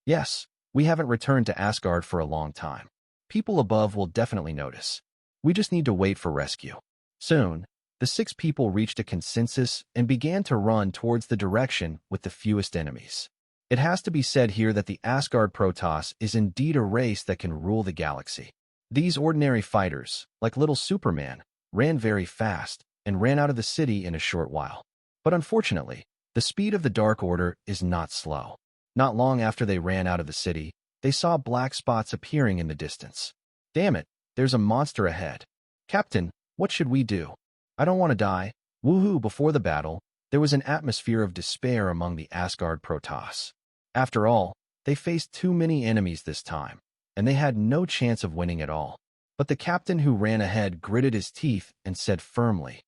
"Yes, we haven't returned to Asgard for a long time. People above will definitely notice. We just need to wait for rescue." Soon, the 6 people reached a consensus and began to run towards the direction with the fewest enemies. It has to be said here that the Asgard Protoss is indeed a race that can rule the galaxy. These ordinary fighters, like little Superman, ran very fast and ran out of the city in a short while. But unfortunately, the speed of the Dark Order is not slow. Not long after they ran out of the city, they saw black spots appearing in the distance. "Damn it, there's a monster ahead. Captain, what should we do? I don't want to die." Woohoo! Before the battle, there was an atmosphere of despair among the Asgard Protoss. After all, they faced too many enemies this time, and they had no chance of winning at all. But the captain who ran ahead gritted his teeth and said firmly,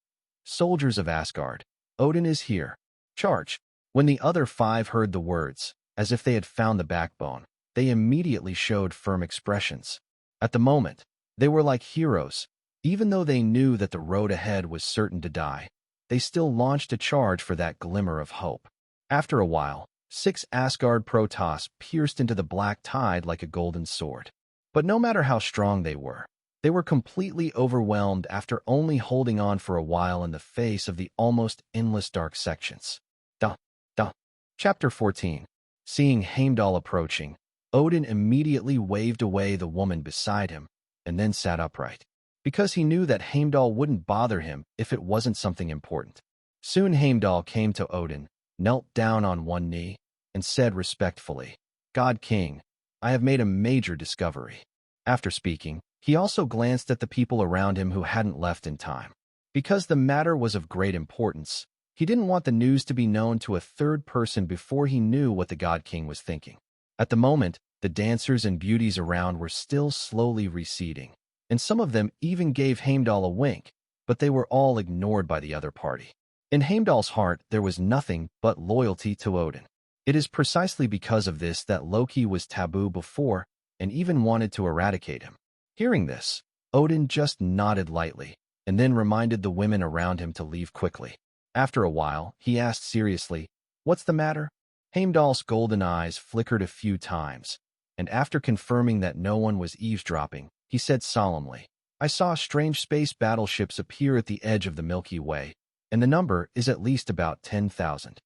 "Soldiers of Asgard, Odin is here. Charge!" When the other 5 heard the words, as if they had found the backbone, they immediately showed firm expressions. At the moment, they were like heroes. Even though they knew that the road ahead was certain to die, they still launched a charge for that glimmer of hope. After a while, 6 Asgard Protoss pierced into the black tide like a golden sword. But no matter how strong they were completely overwhelmed after only holding on for a while in the face of the almost endless dark sections. Chapter 14. Seeing Heimdall approaching, Odin immediately waved away the woman beside him and then sat upright, because he knew that Heimdall wouldn't bother him if it wasn't something important. Soon Heimdall came to Odin, knelt down on one knee, and said respectfully, "God King, I have made a major discovery." After speaking, he also glanced at the people around him who hadn't left in time. Because the matter was of great importance, he didn't want the news to be known to a third person before he knew what the God King was thinking. At the moment, the dancers and beauties around were still slowly receding, and some of them even gave Heimdall a wink, but they were all ignored by the other party. In Heimdall's heart, there was nothing but loyalty to Odin. It is precisely because of this that Loki was taboo before and even wanted to eradicate him. Hearing this, Odin just nodded lightly and then reminded the women around him to leave quickly. After a while, he asked seriously, "What's the matter?" Heimdall's golden eyes flickered a few times, and after confirming that no one was eavesdropping, he said solemnly, "I saw strange space battleships appear at the edge of the Milky Way, and the number is at least about 10,000.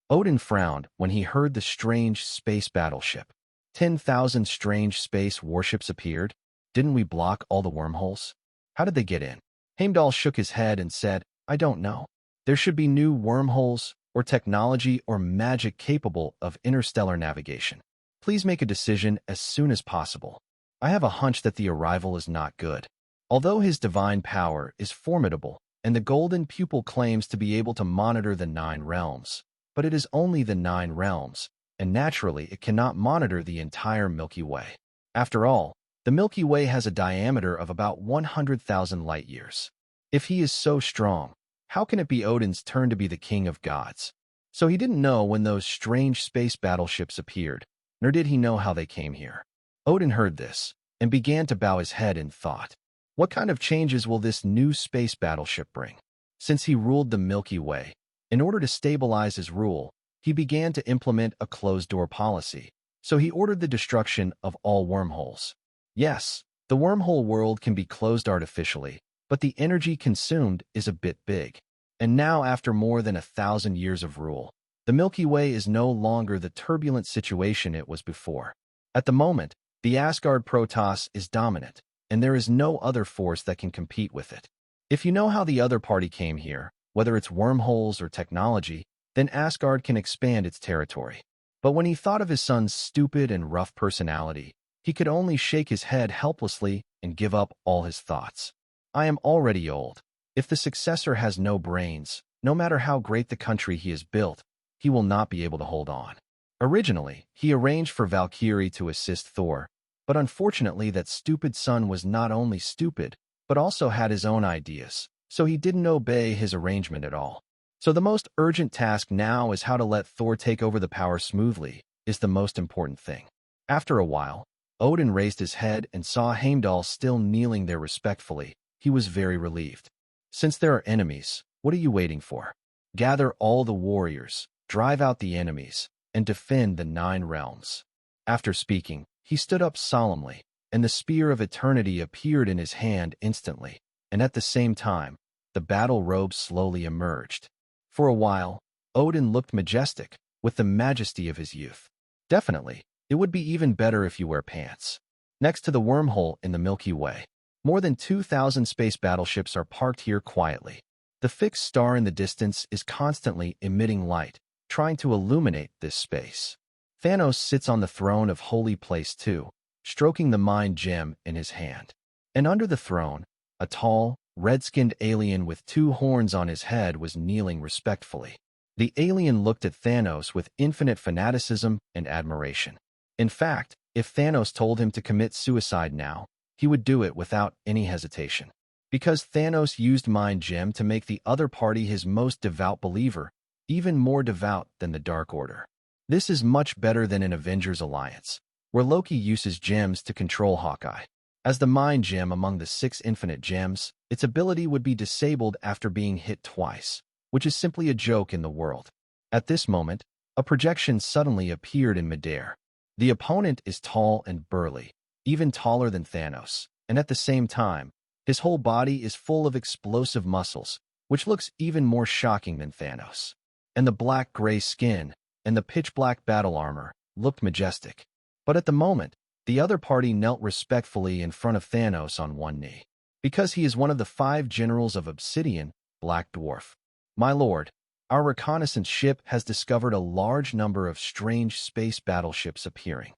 Odin frowned when he heard the strange space battleship. 10,000 strange space warships appeared? Didn't we block all the wormholes? How did they get in? Heimdall shook his head and said, "I don't know. There should be new wormholes, or technology or magic capable of interstellar navigation. Please make a decision as soon as possible. I have a hunch that the arrival is not good." Although his divine power is formidable, and the golden pupil claims to be able to monitor the 9 realms, but it is only the 9 realms, and naturally it cannot monitor the entire Milky Way. After all, the Milky Way has a diameter of about 100,000 light-years. If he is so strong, how can it be Odin's turn to be the king of gods? So he didn't know when those strange space battleships appeared, nor did he know how they came here. Odin heard this, and began to bow his head in thought. What kind of changes will this new space battleship bring? Since he ruled the Milky Way, in order to stabilize his rule, he began to implement a closed-door policy, so he ordered the destruction of all wormholes. Yes, the wormhole world can be closed artificially, but the energy consumed is a bit big. And now, after more than 1,000 years of rule, the Milky Way is no longer the turbulent situation it was before. At the moment, the Asgard Protoss is dominant, and there is no other force that can compete with it. If you know how the other party came here, whether it's wormholes or technology, then Asgard can expand its territory. But when he thought of his son's stupid and rough personality, he could only shake his head helplessly and give up all his thoughts. I am already old. If the successor has no brains, no matter how great the country he has built, he will not be able to hold on. Originally, he arranged for Valkyrie to assist Thor, but unfortunately that stupid son was not only stupid, but also had his own ideas, so he didn't obey his arrangement at all. So the most urgent task now is how to let Thor take over the power smoothly, is the most important thing. After a while, Odin raised his head and saw Heimdall still kneeling there respectfully. He was very relieved. Since there are enemies, what are you waiting for? Gather all the warriors, drive out the enemies, and defend the 9 realms. After speaking, he stood up solemnly, and the spear of eternity appeared in his hand instantly, and at the same time, the battle robe slowly emerged. For a while, Odin looked majestic, with the majesty of his youth. Definitely, it would be even better if you wear pants. Next to the wormhole in the Milky Way, more than 2,000 space battleships are parked here quietly. The fixed star in the distance is constantly emitting light, trying to illuminate this space. Thanos sits on the throne of Holy Place 2, stroking the mind gem in his hand. And under the throne, a tall, red-skinned alien with 2 horns on his head was kneeling respectfully. The alien looked at Thanos with infinite fanaticism and admiration. In fact, if Thanos told him to commit suicide now, he would do it without any hesitation. Because Thanos used Mind Gem to make the other party his most devout believer, even more devout than the Dark Order. This is much better than in Avengers Alliance, where Loki uses gems to control Hawkeye. As the Mind Gem among the 6 infinite gems, its ability would be disabled after being hit twice, which is simply a joke in the world. At this moment, a projection suddenly appeared in midair. The opponent is tall and burly, even taller than Thanos, and at the same time, his whole body is full of explosive muscles, which looks even more shocking than Thanos. And the black-gray skin and the pitch-black battle armor looked majestic. But at the moment, the other party knelt respectfully in front of Thanos on one knee. Because he is one of the 5 generals of Obsidian, Black Dwarf. My lord, our reconnaissance ship has discovered a large number of strange space battleships appearing.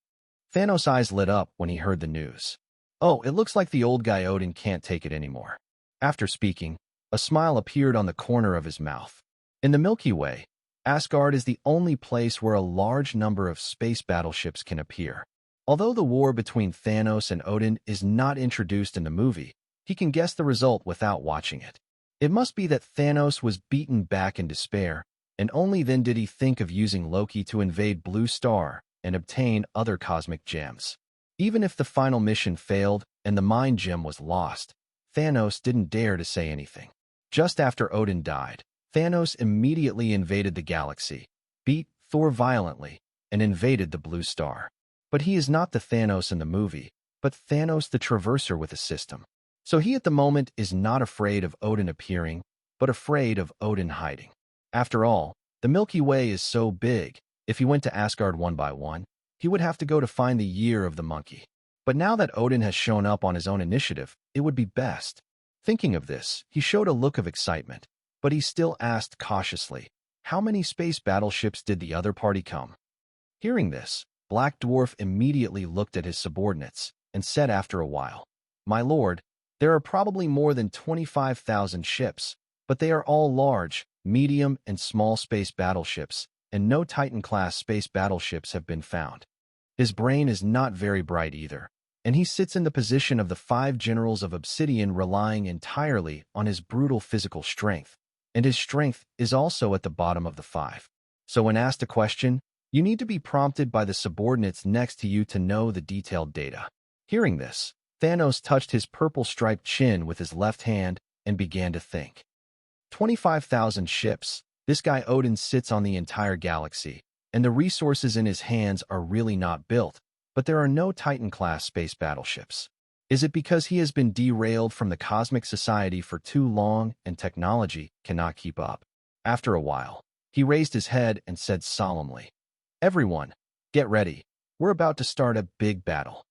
Thanos' eyes lit up when he heard the news. Oh, it looks like the old guy Odin can't take it anymore. After speaking, a smile appeared on the corner of his mouth. In the Milky Way, Asgard is the only place where a large number of space battleships can appear. Although the war between Thanos and Odin is not introduced in the movie, he can guess the result without watching it. It must be that Thanos was beaten back in despair, and only then did he think of using Loki to invade Blue Star and obtain other cosmic gems. Even if the final mission failed and the Mind Gem was lost, Thanos didn't dare to say anything. Just after Odin died, Thanos immediately invaded the galaxy, beat Thor violently, and invaded the Blue Star. But he is not the Thanos in the movie, but Thanos the Traverser with a system. So he at the moment is not afraid of Odin appearing, but afraid of Odin hiding. After all, the Milky Way is so big, if he went to Asgard one by one, he would have to go to find the year of the monkey. But now that Odin has shown up on his own initiative, it would be best. Thinking of this, he showed a look of excitement, but he still asked cautiously, how many space battleships did the other party come? Hearing this, Black Dwarf immediately looked at his subordinates and said after a while, My lord, there are probably more than 25,000 ships, but they are all large, medium, and small space battleships, and no Titan-class space battleships have been found. His brain is not very bright either, and he sits in the position of the 5 generals of Obsidian relying entirely on his brutal physical strength, and his strength is also at the bottom of the 5. So when asked a question, you need to be prompted by the subordinates next to you to know the detailed data. Hearing this, Thanos touched his purple-striped chin with his left hand and began to think. 25,000 ships. This guy Odin sits on the entire galaxy, and the resources in his hands are really not built, but there are no Titan-class space battleships. Is it because he has been derailed from the cosmic society for too long and technology cannot keep up? After a while, he raised his head and said solemnly, Everyone, get ready. We're about to start a big battle.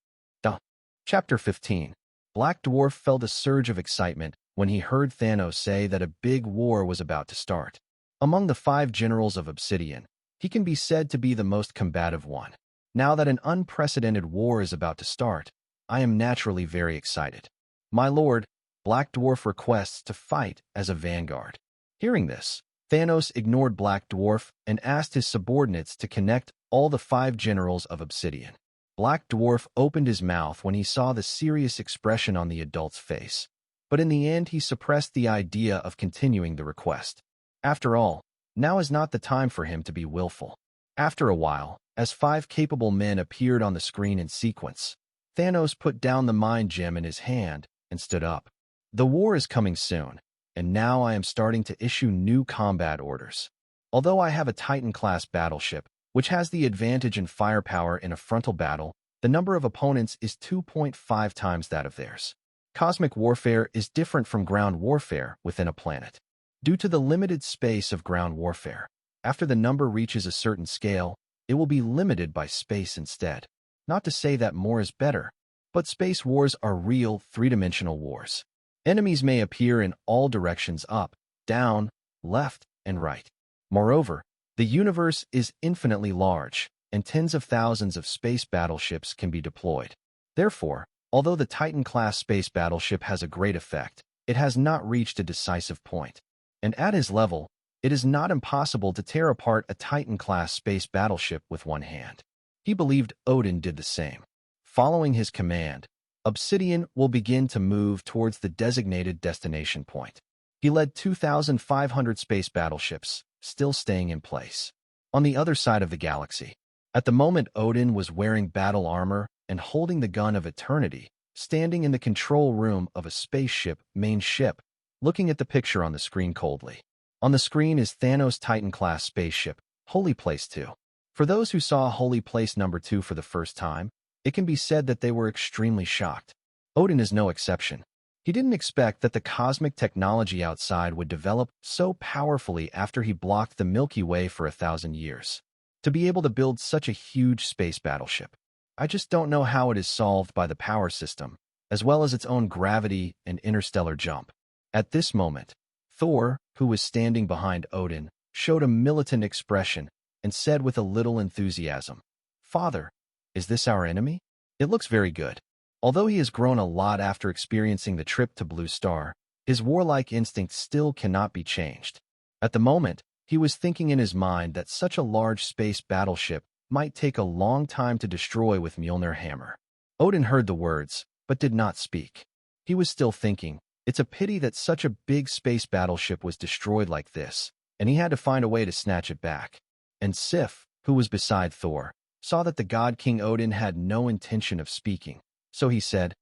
Chapter 15. Black Dwarf felt a surge of excitement when he heard Thanos say that a big war was about to start. Among the 5 generals of Obsidian, he can be said to be the most combative one. Now that an unprecedented war is about to start, I am naturally very excited. My lord, Black Dwarf requests to fight as a vanguard. Hearing this, Thanos ignored Black Dwarf and asked his subordinates to connect all the 5 generals of Obsidian. Black Dwarf opened his mouth when he saw the serious expression on the adult's face, but in the end he suppressed the idea of continuing the request. After all, now is not the time for him to be willful. After a while, as 5 capable men appeared on the screen in sequence, Thanos put down the mind gem in his hand and stood up. The war is coming soon, and now I am starting to issue new combat orders. Although I have a Titan-class battleship, which has the advantage in firepower in a frontal battle, the number of opponents is 2.5 times that of theirs. Cosmic warfare is different from ground warfare within a planet. Due to the limited space of ground warfare, after the number reaches a certain scale, it will be limited by space instead. Not to say that more is better, but space wars are real 3-dimensional wars. Enemies may appear in all directions up, down, left, and right. Moreover, the universe is infinitely large, and tens of thousands of space battleships can be deployed. Therefore, although the Titan-class space battleship has a great effect, it has not reached a decisive point. And at his level, it is not impossible to tear apart a Titan-class space battleship with one hand. He believed Odin did the same. Following his command, Obsidian will begin to move towards the designated destination point. He led 2,500 space battleships, still staying in place. On the other side of the galaxy, at the moment Odin was wearing battle armor and holding the gun of eternity, standing in the control room of a spaceship main ship, looking at the picture on the screen coldly. On the screen is Thanos' Titan-class spaceship, Holy Place 2. For those who saw Holy Place number 2 for the first time, it can be said that they were extremely shocked. Odin is no exception. He didn't expect that the cosmic technology outside would develop so powerfully after he blocked the Milky Way for 1,000 years. To be able to build such a huge space battleship, I just don't know how it is solved by the power system, as well as its own gravity and interstellar jump. At this moment, Thor, who was standing behind Odin, showed a militant expression and said with a little enthusiasm, "Father, is this our enemy? It looks very good." Although he has grown a lot after experiencing the trip to Blue Star, his warlike instinct still cannot be changed. At the moment, he was thinking in his mind that such a large space battleship might take a long time to destroy with Mjolnir hammer. Odin heard the words, but did not speak. He was still thinking, it's a pity that such a big space battleship was destroyed like this, and he had to find a way to snatch it back. And Sif, who was beside Thor, saw that the god King Odin had no intention of speaking. So he said,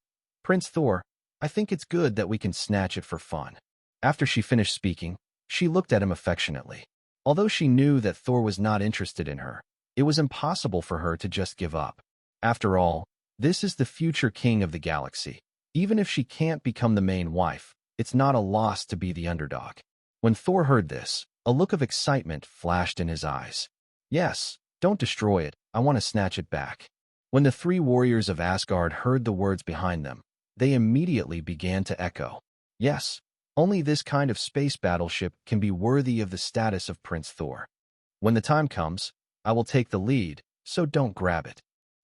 "Prince Thor, I think it's good that we can snatch it for fun." After she finished speaking, she looked at him affectionately. Although she knew that Thor was not interested in her, it was impossible for her to just give up. After all, this is the future king of the galaxy. Even if she can't become the main wife, it's not a loss to be the underdog. When Thor heard this, a look of excitement flashed in his eyes. "Yes, don't destroy it, I want to snatch it back." When the 3 warriors of Asgard heard the words behind them, they immediately began to echo. Yes, only this kind of space battleship can be worthy of the status of Prince Thor. When the time comes, I will take the lead, so don't grab it.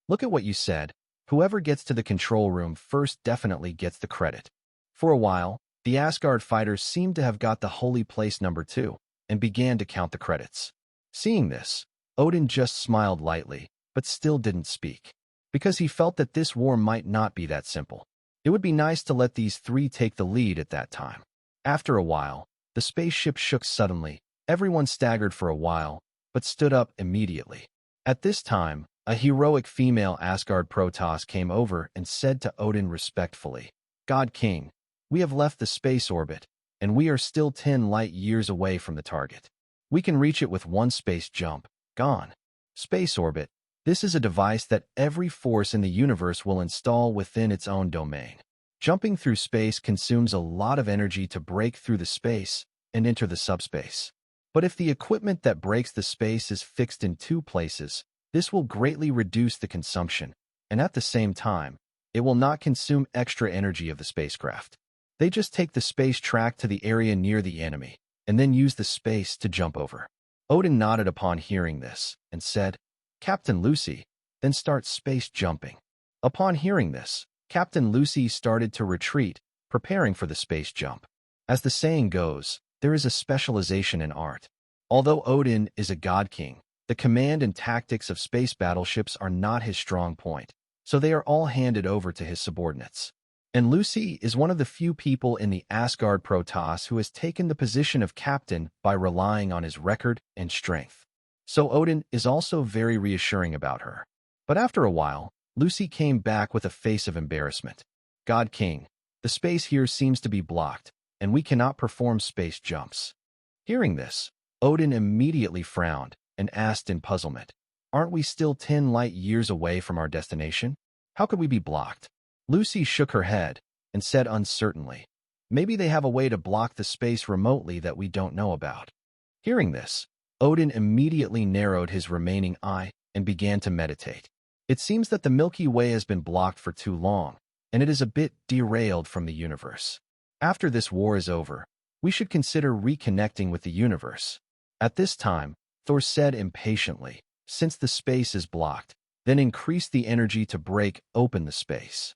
Look at what you said. Whoever gets to the control room first definitely gets the credit. For a while, the Asgard fighters seemed to have got the Holy Place number 2, and began to count the credits. Seeing this, Odin just smiled lightly, but still didn't speak. Because he felt that this war might not be that simple. It would be nice to let these 3 take the lead at that time. After a while, the spaceship shook suddenly. Everyone staggered for a while, but stood up immediately. At this time, a heroic female Asgard Protoss came over and said to Odin respectfully, "God King, we have left the space orbit, and we are still 10 light years away from the target. We can reach it with one space jump. Gone." Space orbit. This is a device that every force in the universe will install within its own domain. Jumping through space consumes a lot of energy to break through the space and enter the subspace. But if the equipment that breaks the space is fixed in 2 places, this will greatly reduce the consumption, and at the same time, it will not consume extra energy of the spacecraft. They just take the space track to the area near the enemy, and then use the space to jump over. Odin nodded upon hearing this, and said, Captain Lucy, then start space jumping. Upon hearing this, Captain Lucy started to retreat, preparing for the space jump. As the saying goes, there is a specialization in art. Although Odin is a god king, the command and tactics of space battleships are not his strong point, so they are all handed over to his subordinates. And Lucy is one of the few people in the Asgard Protoss who has taken the position of captain by relying on his record and strength. So Odin is also very reassuring about her. But after a while, Lucy came back with a face of embarrassment. God King, the space here seems to be blocked, and we cannot perform space jumps. Hearing this, Odin immediately frowned and asked in puzzlement, Aren't we still 10 light years away from our destination? How could we be blocked? Lucy shook her head and said uncertainly, Maybe they have a way to block the space remotely that we don't know about. Hearing this, Odin immediately narrowed his remaining eye and began to meditate. It seems that the Milky Way has been blocked for too long, and it is a bit derailed from the universe. After this war is over, we should consider reconnecting with the universe. At this time, Thor said impatiently, Since the space is blocked, then increase the energy to break open the space.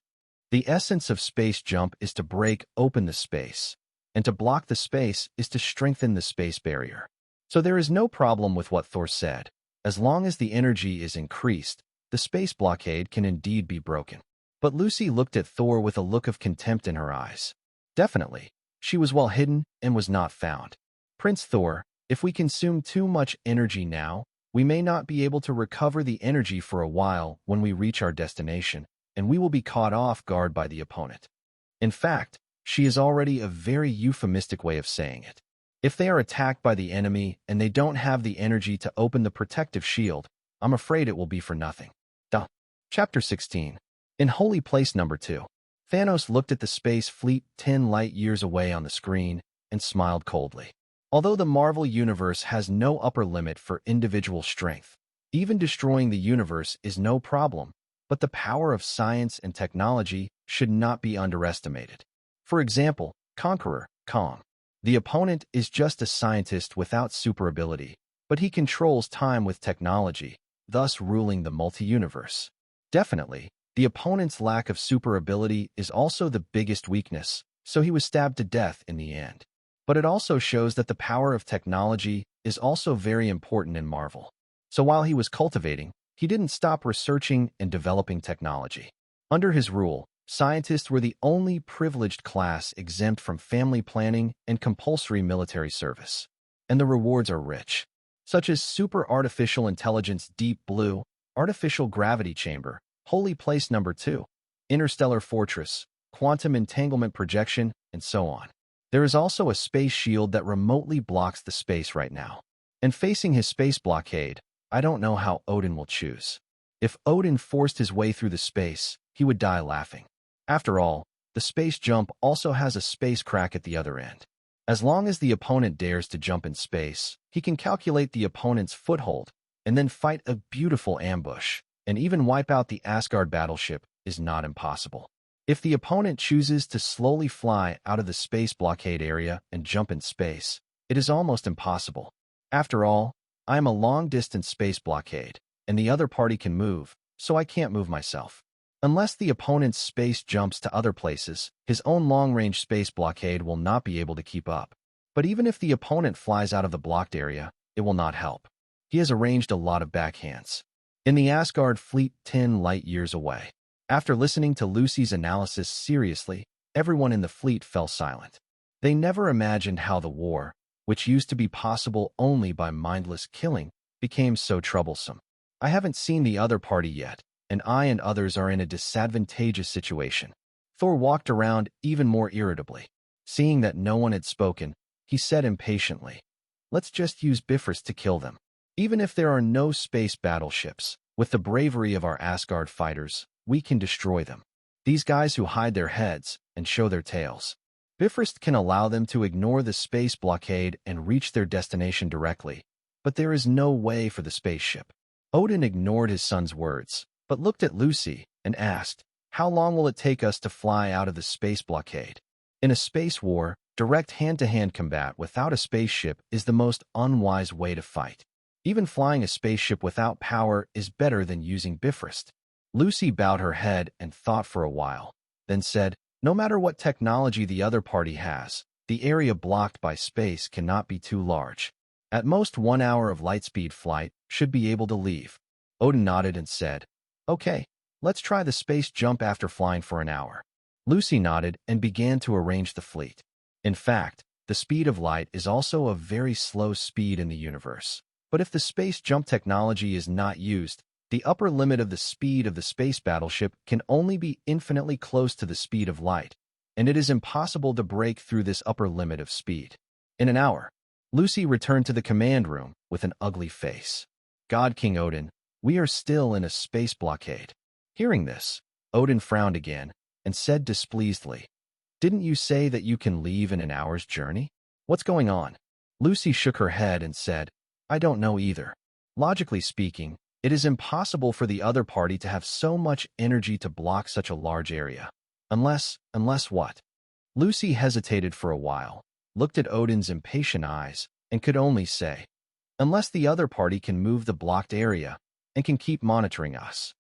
The essence of space jump is to break open the space, and to block the space is to strengthen the space barrier. So there is no problem with what Thor said. As long as the energy is increased, the space blockade can indeed be broken. But Lucy looked at Thor with a look of contempt in her eyes. Definitely, she was well hidden and was not found. Prince Thor, if we consume too much energy now, we may not be able to recover the energy for a while when we reach our destination, and we will be caught off guard by the opponent. In fact, she is already a very euphemistic way of saying it. If they are attacked by the enemy and they don't have the energy to open the protective shield, I'm afraid it will be for nothing. Chapter 16. In Holy Place Number 2, Thanos looked at the space fleet 10 light years away on the screen and smiled coldly. Although the Marvel Universe has no upper limit for individual strength, even destroying the universe is no problem, but the power of science and technology should not be underestimated. For example, Conqueror, Kong. The opponent is just a scientist without super ability, but he controls time with technology, thus ruling the multi-universe. Definitely, the opponent's lack of super ability is also the biggest weakness, so he was stabbed to death in the end. But it also shows that the power of technology is also very important in Marvel. So while he was cultivating, he didn't stop researching and developing technology. Under his rule, scientists were the only privileged class exempt from family planning and compulsory military service. And the rewards are rich, such as Super Artificial Intelligence Deep Blue, Artificial Gravity Chamber, Holy Place Number 2, Interstellar Fortress, Quantum Entanglement Projection, and so on. There is also a space shield that remotely blocks the space right now. And facing his space blockade, I don't know how Odin will choose. If Odin forced his way through the space, he would die laughing. After all, the space jump also has a space crack at the other end. As long as the opponent dares to jump in space, he can calculate the opponent's foothold, and then fight a beautiful ambush, and even wipe out the Asgard battleship is not impossible. If the opponent chooses to slowly fly out of the space blockade area and jump in space, it is almost impossible. After all, I am a long-distance space blockade, and the other party can move, so I can't move myself. Unless the opponent's space jumps to other places, his own long-range space blockade will not be able to keep up. But even if the opponent flies out of the blocked area, it will not help. He has arranged a lot of backhands. In the Asgard fleet 10 light years away. After listening to Lucy's analysis seriously, everyone in the fleet fell silent. They never imagined how the war, which used to be possible only by mindless killing, became so troublesome. I haven't seen the other party yet, and I and others are in a disadvantageous situation. Thor walked around even more irritably. Seeing that no one had spoken, he said impatiently, Let's just use Bifrost to kill them. Even if there are no space battleships, with the bravery of our Asgard fighters, we can destroy them. These guys who hide their heads and show their tails. Bifrost can allow them to ignore the space blockade and reach their destination directly, but there is no way for the spaceship. Odin ignored his son's words, but looked at Lucy and asked, How long will it take us to fly out of the space blockade? In a space war, direct hand-to-hand combat without a spaceship is the most unwise way to fight. Even flying a spaceship without power is better than using Bifrost. Lucy bowed her head and thought for a while, then said, no matter what technology the other party has, the area blocked by space cannot be too large. At most 1 hour of lightspeed flight should be able to leave. Odin nodded and said, okay, let's try the space jump after flying for an hour. Lucy nodded and began to arrange the fleet. In fact, the speed of light is also a very slow speed in the universe. But if the space jump technology is not used, the upper limit of the speed of the space battleship can only be infinitely close to the speed of light, and it is impossible to break through this upper limit of speed. In an hour, Lucy returned to the command room with an ugly face. God King Odin, we are still in a space blockade. Hearing this, Odin frowned again and said displeasedly, didn't you say that you can leave in an hour's journey? What's going on? Lucy shook her head and said, I don't know either. Logically speaking, it is impossible for the other party to have so much energy to block such a large area. Unless what? Lucy hesitated for a while, looked at Odin's impatient eyes, and could only say, unless the other party can move the blocked area and can keep monitoring us.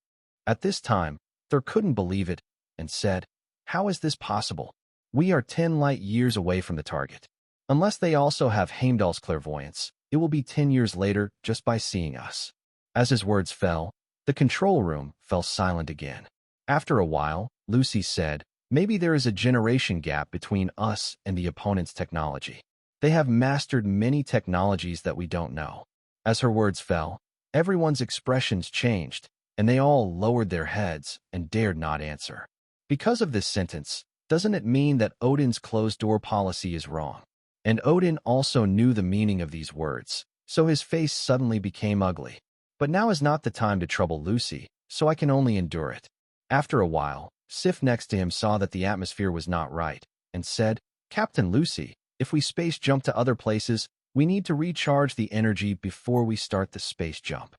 At this time, Thor couldn't believe it and said, how is this possible? We are 10 light years away from the target. Unless they also have Heimdall's clairvoyance, it will be 10 years later just by seeing us. As his words fell, the control room fell silent again. After a while, Lucy said, maybe there is a generation gap between us and the opponent's technology. They have mastered many technologies that we don't know. As her words fell, everyone's expressions changed, and they all lowered their heads and dared not answer. Because of this sentence, doesn't it mean that Odin's closed-door policy is wrong? And Odin also knew the meaning of these words, so his face suddenly became ugly. But now is not the time to trouble Lucy, so I can only endure it. After a while, Sif next to him saw that the atmosphere was not right, and said, Captain Lucy, if we space jump to other places, we need to recharge the energy before we start the space jump.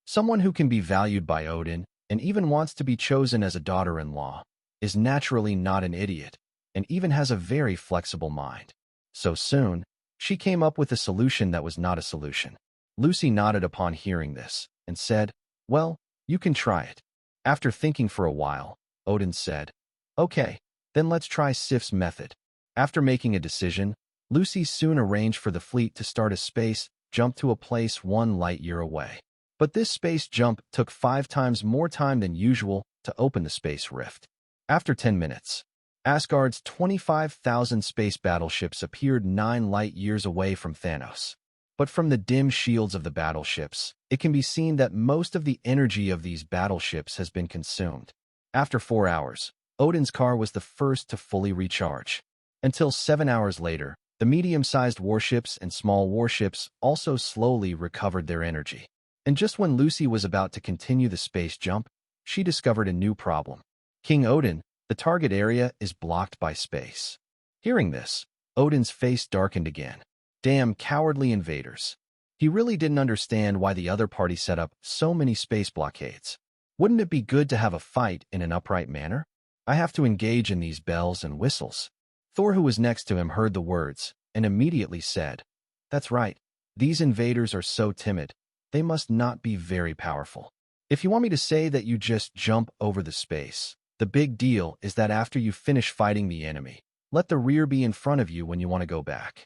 Someone who can be valued by Odin, and even wants to be chosen as a daughter-in-law, is naturally not an idiot, and even has a very flexible mind. So soon, she came up with a solution that was not a solution. Lucy nodded upon hearing this, and said, well, you can try it. After thinking for a while, Odin said, okay, then let's try Sif's method. After making a decision, Lucy soon arranged for the fleet to start a space jump to a place 1 light year away. But this space jump took 5 times more time than usual to open the space rift. After 10 minutes, Asgard's 25,000 space battleships appeared 9 light years away from Thanos. But from the dim shields of the battleships, it can be seen that most of the energy of these battleships has been consumed. After 4 hours, Odin's car was the first to fully recharge. Until 7 hours later, the medium-sized warships and small warships also slowly recovered their energy. And just when Lucy was about to continue the space jump, she discovered a new problem. King Odin, the target area is blocked by space. Hearing this, Odin's face darkened again. Damn cowardly invaders. He really didn't understand why the other party set up so many space blockades. Wouldn't it be good to have a fight in an upright manner? I have to engage in these bells and whistles. Thor, who was next to him, heard the words and immediately said, that's right. These invaders are so timid. They must not be very powerful. If you want me to say that you just jump over the space, the big deal is that after you finish fighting the enemy, let the rear be in front of you when you want to go back.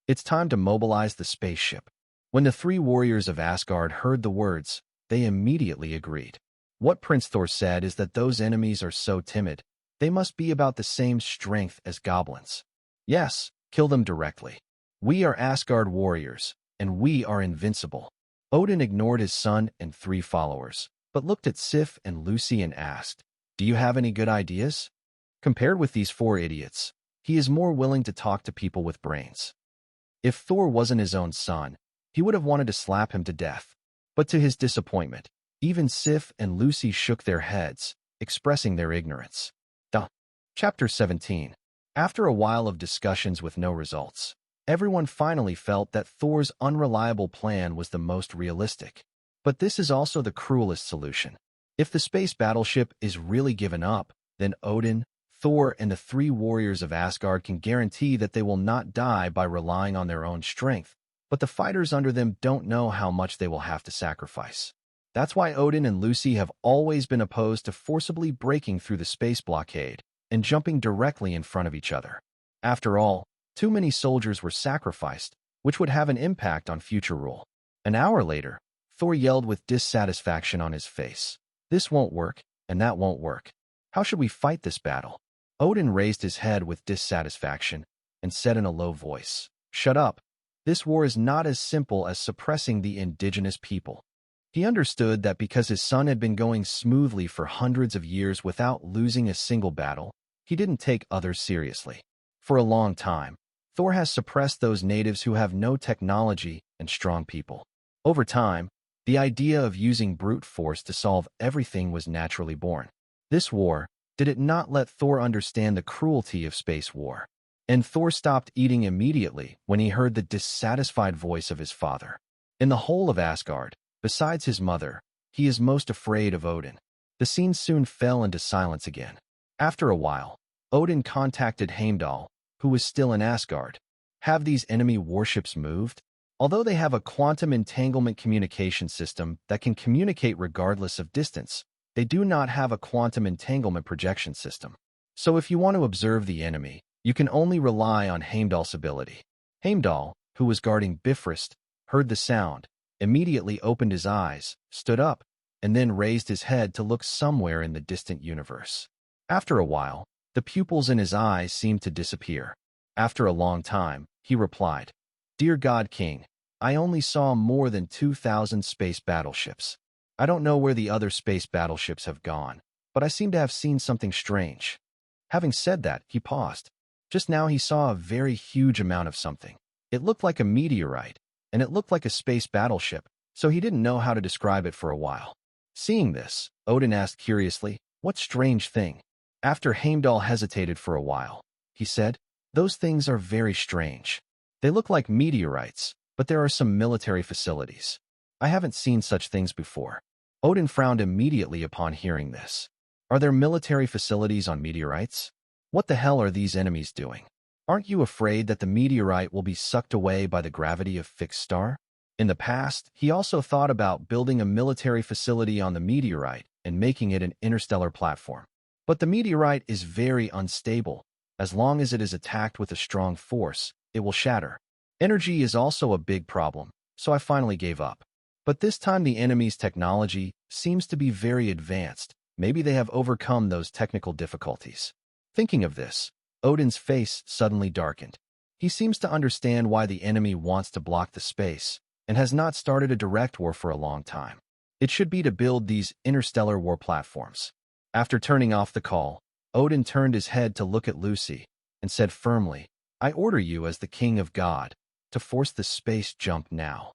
It's time to mobilize the spaceship. When the 3 warriors of Asgard heard the words, they immediately agreed. What Prince Thor said is that those enemies are so timid, they must be about the same strength as goblins. Yes, kill them directly. We are Asgard warriors, and we are invincible. Odin ignored his son and 3 followers, but looked at Sif and Lucy and asked, do you have any good ideas? Compared with these 4 idiots, he is more willing to talk to people with brains. If Thor wasn't his own son, he would have wanted to slap him to death. But to his disappointment, even Sif and Lucy shook their heads, expressing their ignorance. Chapter 17. After a while of discussions with no results, everyone finally felt that Thor's unreliable plan was the most realistic. But this is also the cruelest solution. If the space battleship is really given up, then Odin, Thor and the three warriors of Asgard can guarantee that they will not die by relying on their own strength, but the fighters under them don't know how much they will have to sacrifice. That's why Odin and Lucy have always been opposed to forcibly breaking through the space blockade and jumping directly in front of each other. After all, too many soldiers were sacrificed, which would have an impact on future rule. An hour later, Thor yelled with dissatisfaction on his face. "This won't work, and that won't work. How should we fight this battle?" Odin raised his head with dissatisfaction and said in a low voice, "Shut up. This war is not as simple as suppressing the indigenous people." He understood that because his son had been going smoothly for hundreds of years without losing a single battle, he didn't take others seriously. For a long time, Thor has suppressed those natives who have no technology and strong people. Over time, the idea of using brute force to solve everything was naturally born. This war did it not let Thor understand the cruelty of space war. And Thor stopped eating immediately when he heard the dissatisfied voice of his father. In the whole of Asgard, besides his mother, he is most afraid of Odin. The scene soon fell into silence again. After a while, Odin contacted Heimdall, who was still in Asgard. Have these enemy warships moved? Although they have a quantum entanglement communication system that can communicate regardless of distance, they do not have a quantum entanglement projection system. So if you want to observe the enemy, you can only rely on Heimdall's ability. Heimdall, who was guarding Bifrost, heard the sound, immediately opened his eyes, stood up, and then raised his head to look somewhere in the distant universe. After a while, the pupils in his eyes seemed to disappear. After a long time, he replied, "Dear God King, I only saw more than 2,000 space battleships. I don't know where the other space battleships have gone, but I seem to have seen something strange." Having said that, he paused. Just now he saw a very huge amount of something. It looked like a meteorite, and it looked like a space battleship, so he didn't know how to describe it for a while. Seeing this, Odin asked curiously, "What strange thing?" After Heimdall hesitated for a while, he said, "Those things are very strange. They look like meteorites, but there are some military facilities. I haven't seen such things before." Odin frowned immediately upon hearing this. Are there military facilities on meteorites? What the hell are these enemies doing? Aren't you afraid that the meteorite will be sucked away by the gravity of fixed star? In the past, he also thought about building a military facility on the meteorite and making it an interstellar platform. But the meteorite is very unstable. As long as it is attacked with a strong force, it will shatter. Energy is also a big problem, so I finally gave up. But this time the enemy's technology seems to be very advanced. Maybe they have overcome those technical difficulties. Thinking of this, Odin's face suddenly darkened. He seems to understand why the enemy wants to block the space and has not started a direct war for a long time. It should be to build these interstellar war platforms. After turning off the call, Odin turned his head to look at Lucy and said firmly, "I order you as the king of God to force the space jump now."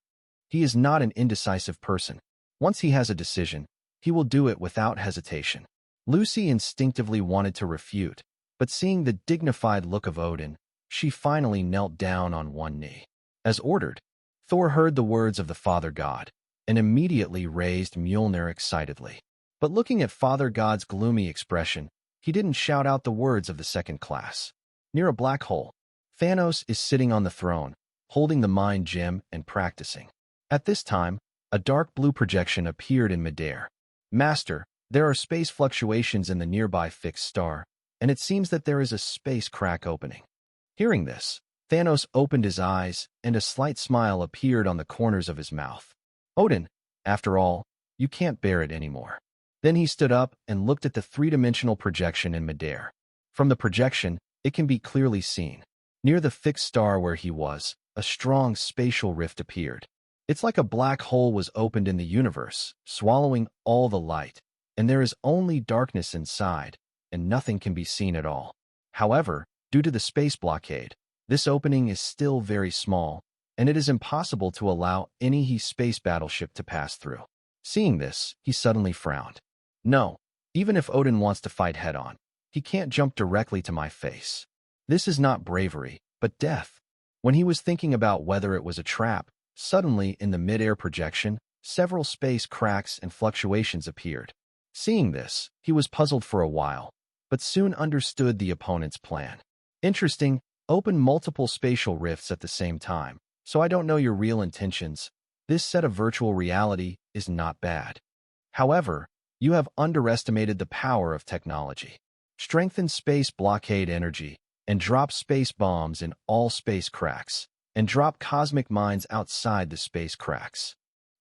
He is not an indecisive person. Once he has a decision, he will do it without hesitation. Lucy instinctively wanted to refute, but seeing the dignified look of Odin, she finally knelt down on one knee. As ordered, Thor heard the words of the Father God and immediately raised Mjolnir excitedly. But looking at Father God's gloomy expression, he didn't shout out the words of the second class. Near a black hole, Thanos is sitting on the throne, holding the mind gem and practicing. At this time, a dark blue projection appeared in midair. "Master, there are space fluctuations in the nearby fixed star, and it seems that there is a space crack opening." Hearing this, Thanos opened his eyes, and a slight smile appeared on the corners of his mouth. "Odin, after all, you can't bear it anymore." Then he stood up and looked at the three-dimensional projection in midair. From the projection, it can be clearly seen. Near the fixed star where he was, a strong spatial rift appeared. It's like a black hole was opened in the universe, swallowing all the light, and there is only darkness inside, and nothing can be seen at all. However, due to the space blockade, this opening is still very small, and it is impossible to allow any space battleship to pass through. Seeing this, he suddenly frowned. "No, even if Odin wants to fight head-on, he can't jump directly to my face. This is not bravery, but death." When he was thinking about whether it was a trap, suddenly in the mid-air projection, several space cracks and fluctuations appeared. Seeing this, he was puzzled for a while, but soon understood the opponent's plan. Interesting, open multiple spatial rifts at the same time, so I don't know your real intentions. This set of virtual reality is not bad. However, you have underestimated the power of technology. Strengthen space blockade energy, and drop space bombs in all space cracks, and drop cosmic mines outside the space cracks.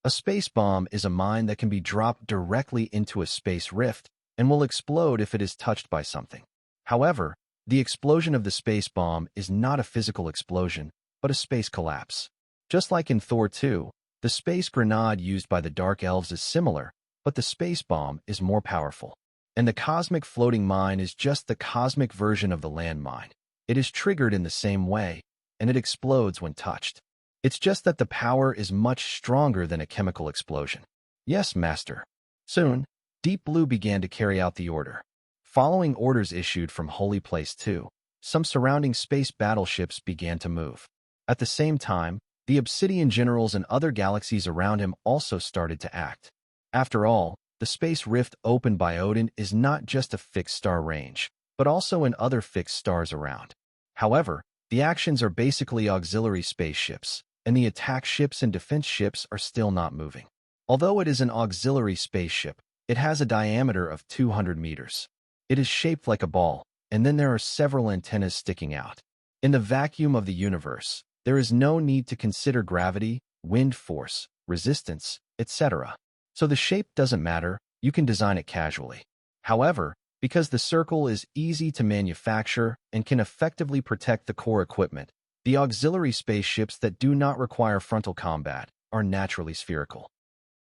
A space bomb is a mine that can be dropped directly into a space rift and will explode if it is touched by something. However, the explosion of the space bomb is not a physical explosion, but a space collapse. Just like in Thor 2, the space grenade used by the Dark Elves is similar, but the space bomb is more powerful. And the cosmic floating mine is just the cosmic version of the land mine. It is triggered in the same way, and it explodes when touched. It's just that the power is much stronger than a chemical explosion. Yes, Master. Soon, Deep Blue began to carry out the order. Following orders issued from Holy Place 2, some surrounding space battleships began to move. At the same time, the Obsidian generals and other galaxies around him also started to act. After all, the space rift opened by Odin is not just a fixed star range, but also in other fixed stars around. However, the actions are basically auxiliary spaceships, and the attack ships and defense ships are still not moving. Although it is an auxiliary spaceship, it has a diameter of 200 meters. It is shaped like a ball, and then there are several antennas sticking out. In the vacuum of the universe, there is no need to consider gravity, wind force, resistance, etc. So the shape doesn't matter, you can design it casually. However, because the circle is easy to manufacture and can effectively protect the core equipment, the auxiliary spaceships that do not require frontal combat are naturally spherical.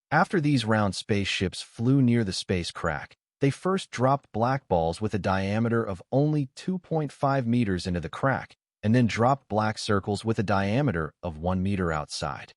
After these round spaceships flew near the space crack, they first dropped black balls with a diameter of only 2.5 meters into the crack, and then dropped black circles with a diameter of 1 meter outside.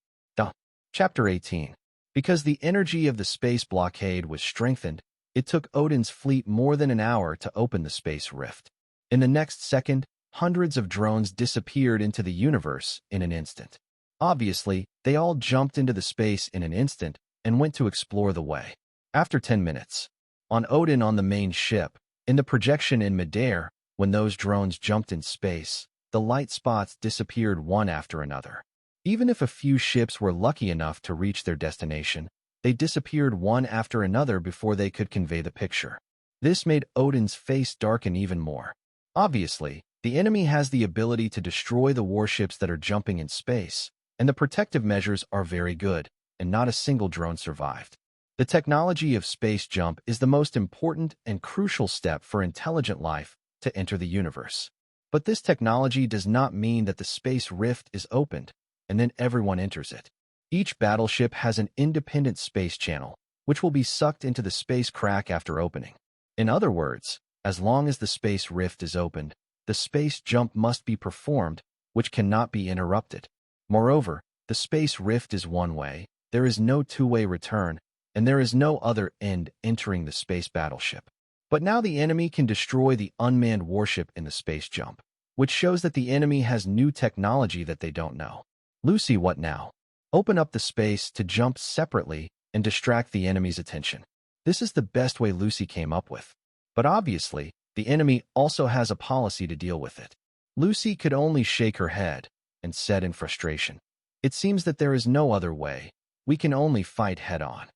Chapter 18. Because the energy of the space blockade was strengthened, it took Odin's fleet more than an hour to open the space rift. In the next second, hundreds of drones disappeared into the universe in an instant. Obviously, they all jumped into the space in an instant and went to explore the way. After 10 minutes, on Odin on the main ship, in the projection in midair, when those drones jumped in space, the light spots disappeared one after another. Even if a few ships were lucky enough to reach their destination, they disappeared one after another before they could convey the picture. This made Odin's face darken even more. Obviously, the enemy has the ability to destroy the warships that are jumping in space, and the protective measures are very good, and not a single drone survived. The technology of space jump is the most important and crucial step for intelligent life to enter the universe. But this technology does not mean that the space rift is opened, and then everyone enters it. Each battleship has an independent space channel, which will be sucked into the space crack after opening. In other words, as long as the space rift is opened, the space jump must be performed, which cannot be interrupted. Moreover, the space rift is one way, there is no two-way return, and there is no other end entering the space battleship. But now the enemy can destroy the unmanned warship in the space jump, which shows that the enemy has new technology that they don't know. Lucy, what now? Open up the space to jump separately and distract the enemy's attention. This is the best way Lucy came up with. But obviously, the enemy also has a policy to deal with it. Lucy could only shake her head and said in frustration, "It seems that there is no other way. We can only fight head-on."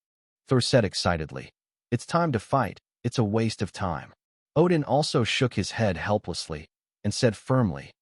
Thor said excitedly, "It's time to fight. It's a waste of time." Odin also shook his head helplessly and said firmly,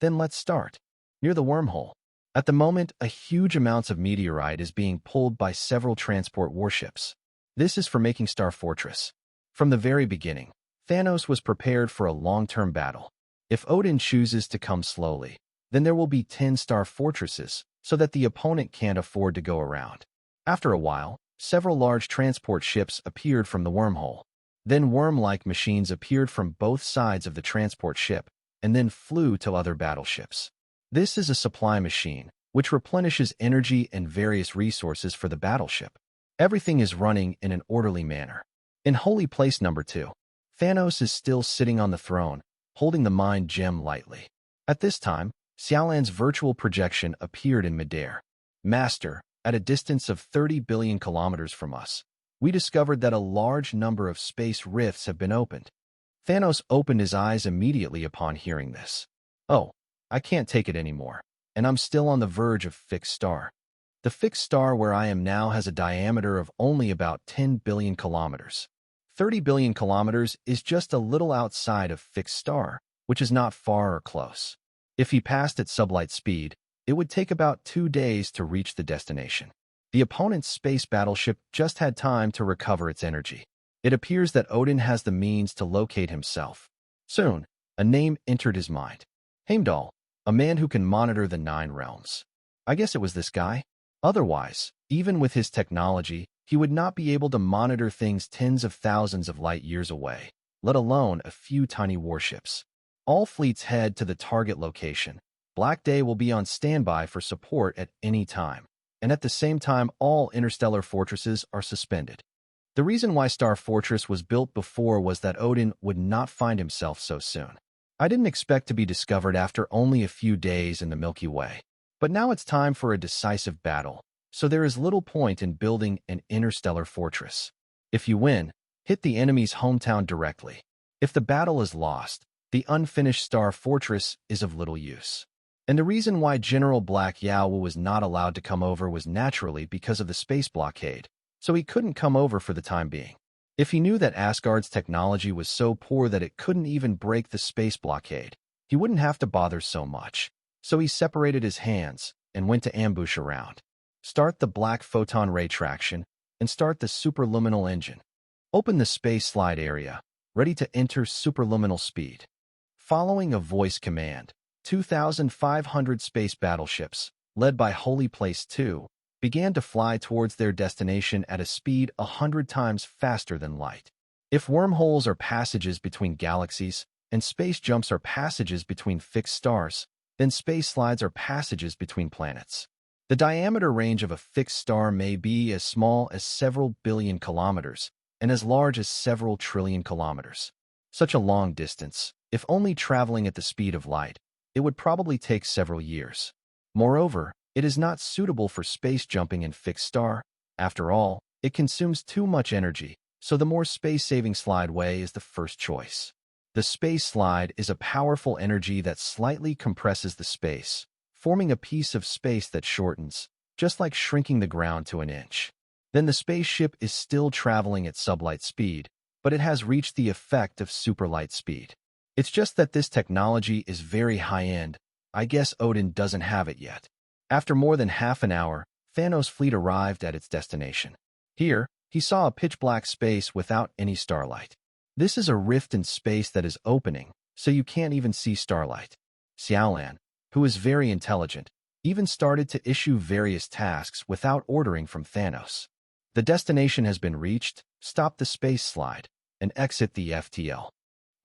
"Then let's start." Near the wormhole. At the moment, a huge amount of meteorite is being pulled by several transport warships. This is for making Star Fortress. From the very beginning, Thanos was prepared for a long-term battle. If Odin chooses to come slowly, then there will be 10 Star Fortresses, so that the opponent can't afford to go around. After a while, several large transport ships appeared from the wormhole. Then worm-like machines appeared from both sides of the transport ship, and then flew to other battleships. This is a supply machine, which replenishes energy and various resources for the battleship. Everything is running in an orderly manner. In Holy Place number 2, Thanos is still sitting on the throne, holding the mind gem lightly. At this time, Xiaolan's virtual projection appeared in midair. "Master, at a distance of 30 billion kilometers from us, we discovered that a large number of space rifts have been opened." Thanos opened his eyes immediately upon hearing this. Oh, I can't take it anymore, and I'm still on the verge of fixed star. The fixed star where I am now has a diameter of only about 10 billion kilometers. 30 billion kilometers is just a little outside of fixed star, which is not far or close. If he passed at sublight speed, it would take about 2 days to reach the destination. The opponent's space battleship just had time to recover its energy. It appears that Odin has the means to locate himself. Soon, a name entered his mind. Heimdall, a man who can monitor the 9 realms. I guess it was this guy. Otherwise, even with his technology, he would not be able to monitor things tens of thousands of light years away, let alone a few tiny warships. All fleets head to the target location. Black Day will be on standby for support at any time, and at the same time all interstellar fortresses are suspended. The reason why Star Fortress was built before was that Odin would not find himself so soon. I didn't expect to be discovered after only a few days in the Milky Way. But now it's time for a decisive battle, so there is little point in building an interstellar fortress. If you win, hit the enemy's hometown directly. If the battle is lost, the unfinished Star Fortress is of little use. And the reason why General Black Yao was not allowed to come over was naturally because of the space blockade, so he couldn't come over for the time being. If he knew that Asgard's technology was so poor that it couldn't even break the space blockade, he wouldn't have to bother so much. So he separated his hands and went to ambush around. Start the black photon ray traction and start the superluminal engine. Open the space slide area, ready to enter superluminal speed. Following a voice command, 2,500 space battleships, led by Holy Place 2, began to fly towards their destination at a speed 100 times faster than light. If wormholes are passages between galaxies and space jumps are passages between fixed stars, then space slides are passages between planets. The diameter range of a fixed star may be as small as several billion kilometers and as large as several trillion kilometers. Such a long distance, if only traveling at the speed of light, it would probably take several years. Moreover, it is not suitable for space jumping in fixed star. After all, it consumes too much energy, so the more space-saving slideway is the first choice. The space slide is a powerful energy that slightly compresses the space, forming a piece of space that shortens, just like shrinking the ground to an inch. Then the spaceship is still traveling at sublight speed, but it has reached the effect of superlight speed. It's just that this technology is very high-end. I guess Odin doesn't have it yet. After more than half an hour, Thanos' fleet arrived at its destination. Here, he saw a pitch-black space without any starlight. This is a rift in space that is opening, so you can't even see starlight. Xiaolan, who is very intelligent, even started to issue various tasks without ordering from Thanos. The destination has been reached, stop the space slide, and exit the FTL.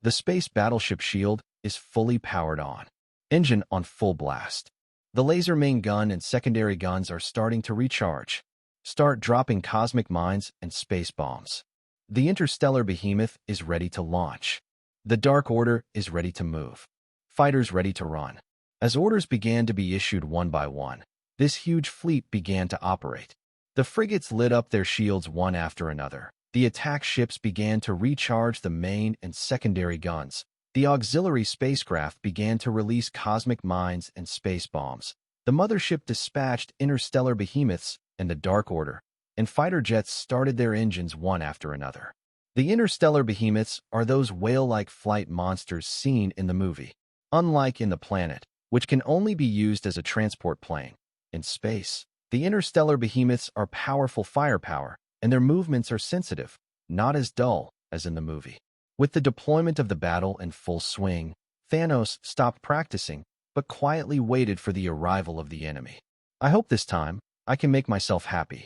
The space battleship shield is fully powered on. Engine on full blast. The laser main gun and secondary guns are starting to recharge. Start dropping cosmic mines and space bombs. The interstellar behemoth is ready to launch. The Dark Order is ready to move. Fighters ready to run. As orders began to be issued one by one, this huge fleet began to operate. The frigates lit up their shields one after another. The attack ships began to recharge the main and secondary guns. The auxiliary spacecraft began to release cosmic mines and space bombs. The mothership dispatched interstellar behemoths and the Dark Order, and fighter jets started their engines one after another. The interstellar behemoths are those whale-like flight monsters seen in the movie. Unlike in the planet, which can only be used as a transport plane, in space, the interstellar behemoths are powerful firepower, and their movements are sensitive, not as dull as in the movie. With the deployment of the battle in full swing, Thanos stopped practicing, but quietly waited for the arrival of the enemy. I hope this time, I can make myself happy.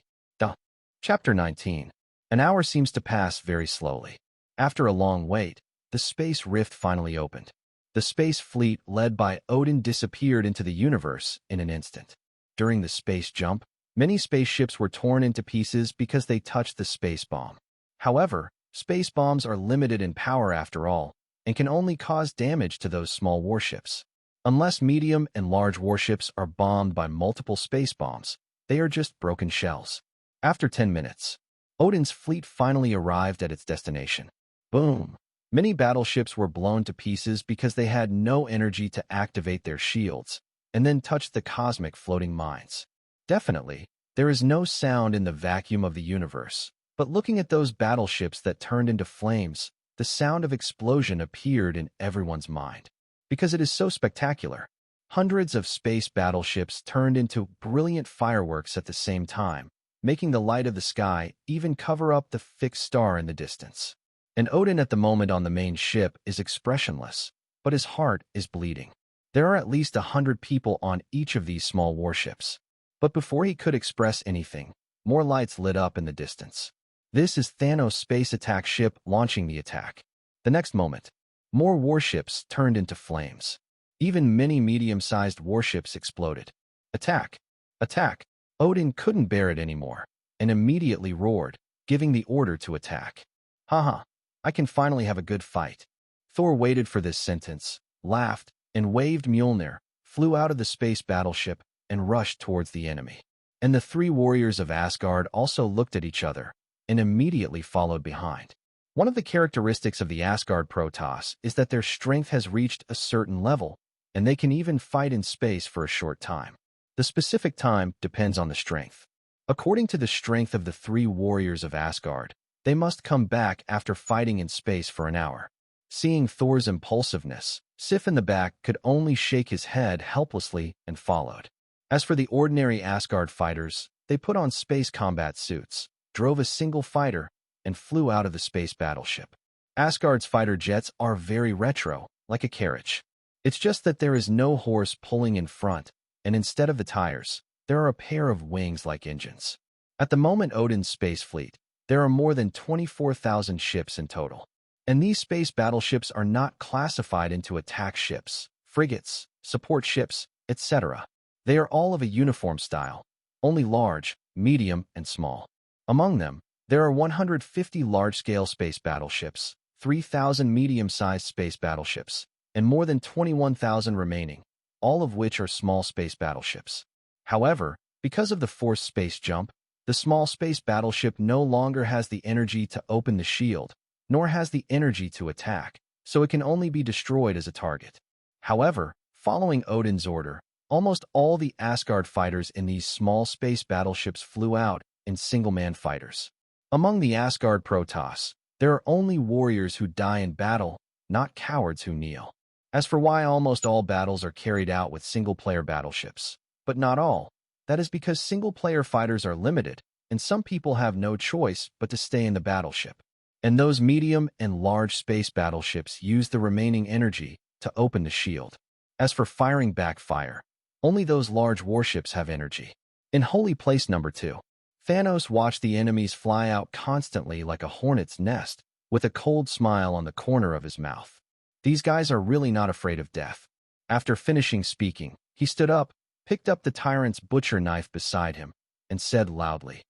Chapter 19. An hour seems to pass very slowly. After a long wait, the space rift finally opened. The space fleet led by Odin disappeared into the universe in an instant. During the space jump, many spaceships were torn into pieces because they touched the space bomb. However, space bombs are limited in power after all, and can only cause damage to those small warships. Unless medium and large warships are bombed by multiple space bombs, they are just broken shells. After 10 minutes, Odin's fleet finally arrived at its destination. Boom! Many battleships were blown to pieces because they had no energy to activate their shields, and then touched the cosmic floating mines. Definitely, there is no sound in the vacuum of the universe, but looking at those battleships that turned into flames, the sound of explosion appeared in everyone's mind. Because it is so spectacular. Hundreds of space battleships turned into brilliant fireworks at the same time, making the light of the sky even cover up the fixed star in the distance. And Odin at the moment on the main ship is expressionless, but his heart is bleeding. There are at least 100 people on each of these small warships. But before he could express anything, more lights lit up in the distance. This is Thanos' space attack ship launching the attack. The next moment, more warships turned into flames. Even many medium-sized warships exploded. Attack! Attack! Odin couldn't bear it anymore, and immediately roared, giving the order to attack. Haha, I can finally have a good fight. Thor waited for this sentence, laughed, and waved Mjolnir, flew out of the space battleship, and rushed towards the enemy. And the three warriors of Asgard also looked at each other, and immediately followed behind. One of the characteristics of the Asgard Protoss is that their strength has reached a certain level, and they can even fight in space for a short time. The specific time depends on the strength. According to the strength of the three warriors of Asgard, they must come back after fighting in space for an hour. Seeing Thor's impulsiveness, Sif in the back could only shake his head helplessly and followed. As for the ordinary Asgard fighters, they put on space combat suits, drove a single fighter, and flew out of the space battleship. Asgard's fighter jets are very retro, like a carriage. It's just that there is no horse pulling in front, and instead of the tires, there are a pair of wings like engines. At the moment Odin's space fleet, there are more than 24,000 ships in total. And these space battleships are not classified into attack ships, frigates, support ships, etc. They are all of a uniform style, only large, medium, and small. Among them, there are 150 large-scale space battleships, 3,000 medium-sized space battleships, and more than 21,000 remaining, all of which are small space battleships. However, because of the forced space jump, the small space battleship no longer has the energy to open the shield, nor has the energy to attack, so it can only be destroyed as a target. However, following Odin's order, almost all the Asgard fighters in these small space battleships flew out in single-man fighters. Among the Asgard Protoss, there are only warriors who die in battle, not cowards who kneel. As for why almost all battles are carried out with single-player battleships, but not all, that is because single-player fighters are limited, and some people have no choice but to stay in the battleship. And those medium and large space battleships use the remaining energy to open the shield. As for firing back fire, only those large warships have energy. In Holy Place Number 2, Thanos watched the enemies fly out constantly like a hornet's nest, with a cold smile on the corner of his mouth. These guys are really not afraid of death. After finishing speaking, he stood up, picked up the tyrant's butcher knife beside him, and said loudly,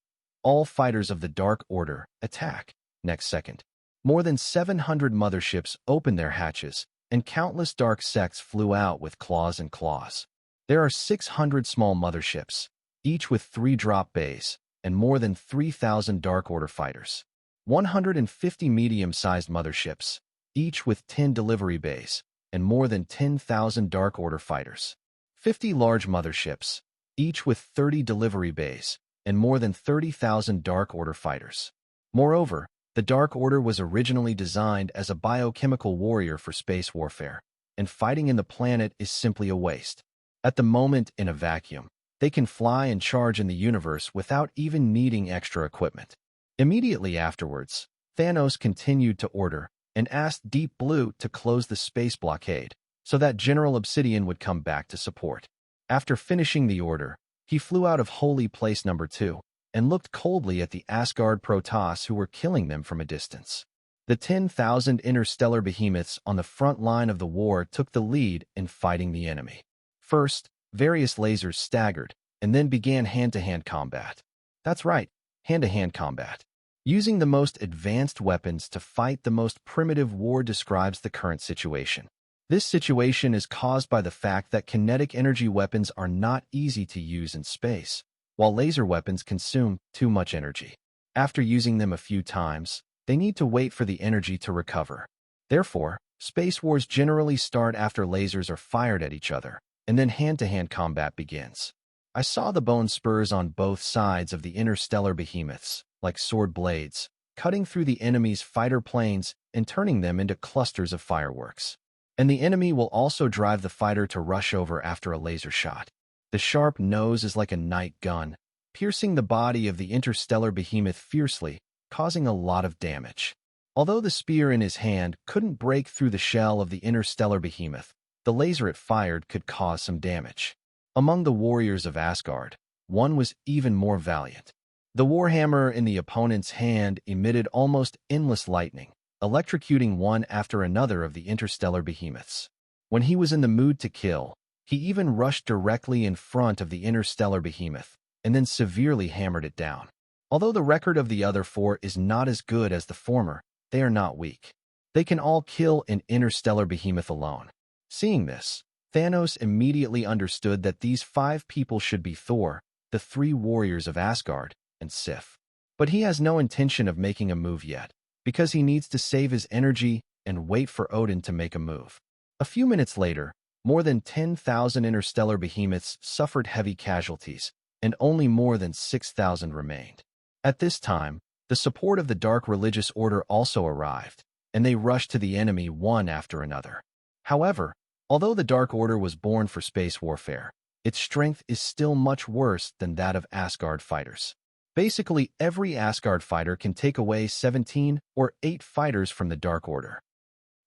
"All fighters of the Dark Order, attack." Next second, more than 700 motherships opened their hatches, and countless dark sects flew out with claws and claws. There are 600 small motherships, each with 3 drop bays, and more than 3,000 Dark Order fighters. 150 medium-sized motherships, each with 10 delivery bays, and more than 10,000 Dark Order fighters. 50 large motherships, each with 30 delivery bays, and more than 30,000 Dark Order fighters. Moreover, the Dark Order was originally designed as a biochemical warrior for space warfare, and fighting in the planet is simply a waste. At the moment, in a vacuum, they can fly and charge in the universe without even needing extra equipment. Immediately afterwards, Thanos continued to order and asked Deep Blue to close the space blockade so that General Obsidian would come back to support. After finishing the order, he flew out of Holy Place Number 2 and looked coldly at the Asgard Protoss who were killing them from a distance. The 10,000 interstellar behemoths on the front line of the war took the lead in fighting the enemy. First, various lasers staggered and then began hand-to-hand combat. That's right, hand-to-hand combat. Using the most advanced weapons to fight the most primitive war describes the current situation. This situation is caused by the fact that kinetic energy weapons are not easy to use in space, while laser weapons consume too much energy. After using them a few times, they need to wait for the energy to recover. Therefore, space wars generally start after lasers are fired at each other, and then hand-to-hand combat begins. I saw the bone spurs on both sides of the interstellar behemoths, like sword blades, cutting through the enemy's fighter planes and turning them into clusters of fireworks. And the enemy will also drive the fighter to rush over after a laser shot. The sharp nose is like a night gun, piercing the body of the interstellar behemoth fiercely, causing a lot of damage. Although the spear in his hand couldn't break through the shell of the interstellar behemoth, the laser it fired could cause some damage. Among the warriors of Asgard, one was even more valiant. The warhammer in the opponent's hand emitted almost endless lightning, electrocuting one after another of the interstellar behemoths. When he was in the mood to kill, he even rushed directly in front of the interstellar behemoth and then severely hammered it down. Although the record of the other four is not as good as the former, they are not weak. They can all kill an interstellar behemoth alone. Seeing this, Thanos immediately understood that these 5 people should be Thor, the 3 warriors of Asgard, and Sif. But he has no intention of making a move yet, because he needs to save his energy and wait for Odin to make a move. A few minutes later, more than 10,000 interstellar behemoths suffered heavy casualties, and only more than 6,000 remained. At this time, the support of the Dark Religious Order also arrived, and they rushed to the enemy one after another. However, although the Dark Order was born for space warfare, its strength is still much worse than that of Asgard fighters. Basically, every Asgard fighter can take away 17 or 8 fighters from the Dark Order.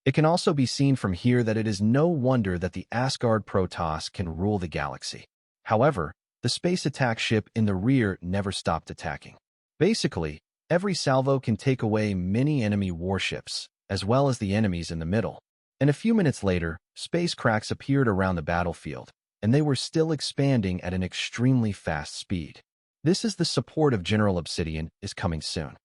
It can also be seen from here that it is no wonder that the Asgard Protoss can rule the galaxy. However, the space attack ship in the rear never stopped attacking. Basically, every salvo can take away many enemy warships, as well as the enemies in the middle. And a few minutes later, space cracks appeared around the battlefield, and they were still expanding at an extremely fast speed. This is the support of General Obsidian is coming soon.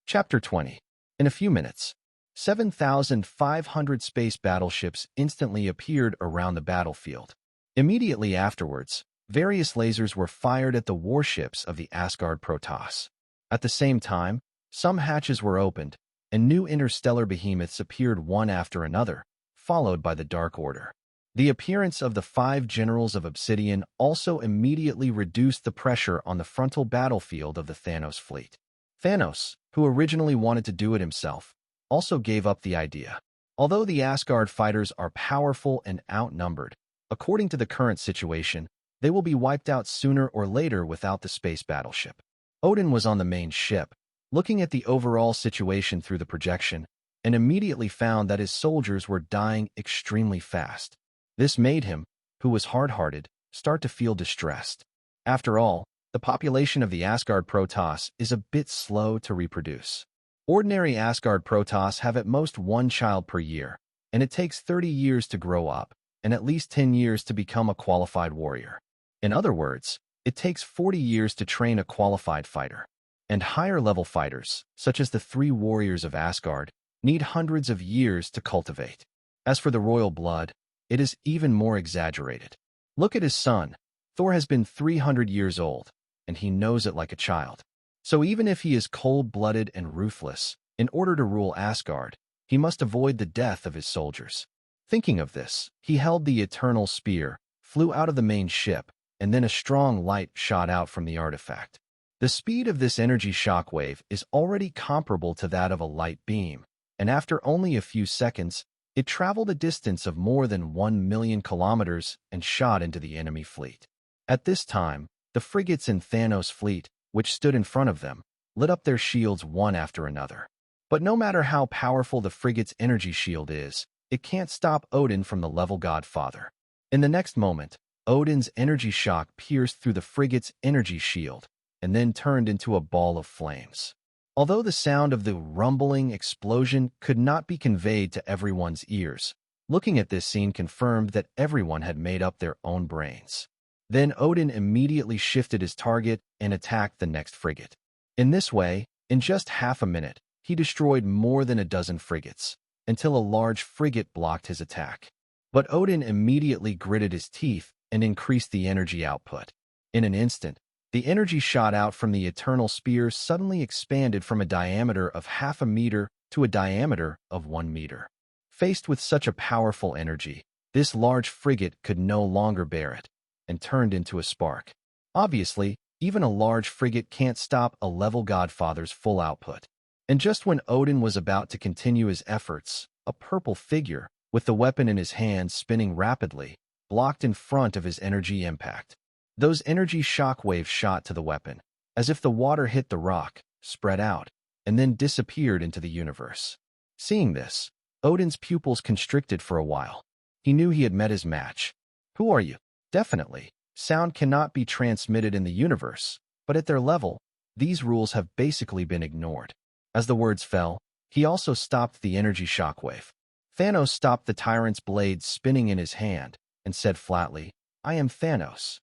Chapter 20. In a few minutes, 7,500 space battleships instantly appeared around the battlefield. Immediately afterwards, various lasers were fired at the warships of the Asgard Protoss. At the same time, some hatches were opened, and new interstellar behemoths appeared one after another, followed by the Dark Order. The appearance of the 5 generals of Obsidian also immediately reduced the pressure on the frontal battlefield of the Thanos fleet. Thanos, who originally wanted to do it himself, also gave up the idea. Although the Asgard fighters are powerful and outnumbered, according to the current situation, they will be wiped out sooner or later without the space battleship. Odin was on the main ship, looking at the overall situation through the projection, and immediately found that his soldiers were dying extremely fast. This made him, who was hard-hearted, start to feel distressed. After all, the population of the Asgard Protoss is a bit slow to reproduce. Ordinary Asgard Protoss have at most 1 child per year, and it takes 30 years to grow up, and at least 10 years to become a qualified warrior. In other words, it takes 40 years to train a qualified fighter. And higher-level fighters, such as the 3 warriors of Asgard, need hundreds of years to cultivate. As for the royal blood, it is even more exaggerated. Look at his son. Thor has been 300 years old, and he knows it like a child. So even if he is cold-blooded and ruthless, in order to rule Asgard, he must avoid the death of his soldiers. Thinking of this, he held the eternal spear, flew out of the main ship, and then a strong light shot out from the artifact. The speed of this energy shockwave is already comparable to that of a light beam, and after only a few seconds, it traveled a distance of more than 1 million kilometers and shot into the enemy fleet. At this time, the frigates in Thanos' fleet, which stood in front of them, lit up their shields one after another. But no matter how powerful the frigate's energy shield is, it can't stop Odin from the level Godfather. In the next moment, Odin's energy shock pierced through the frigate's energy shield and then turned into a ball of flames. Although the sound of the rumbling explosion could not be conveyed to everyone's ears, looking at this scene confirmed that everyone had made up their own brains. Then Odin immediately shifted his target and attacked the next frigate. In this way, in just half a minute, he destroyed more than a dozen frigates, until a large frigate blocked his attack. But Odin immediately gritted his teeth and increased the energy output. In an instant, the energy shot out from the eternal spear suddenly expanded from a diameter of 0.5 meter to a diameter of 1 meter. Faced with such a powerful energy, this large frigate could no longer bear it, and turned into a spark. Obviously, even a large frigate can't stop a level godfather's full output. And just when Odin was about to continue his efforts, a purple figure, with the weapon in his hand spinning rapidly, blocked in front of his energy impact. Those energy shockwaves shot to the weapon, as if the water hit the rock, spread out, and then disappeared into the universe. Seeing this, Odin's pupils constricted for a while. He knew he had met his match. Who are you? Definitely, sound cannot be transmitted in the universe, but at their level, these rules have basically been ignored. As the words fell, he also stopped the energy shockwave. Thanos stopped the tyrant's blade spinning in his hand and said flatly, "I am Thanos."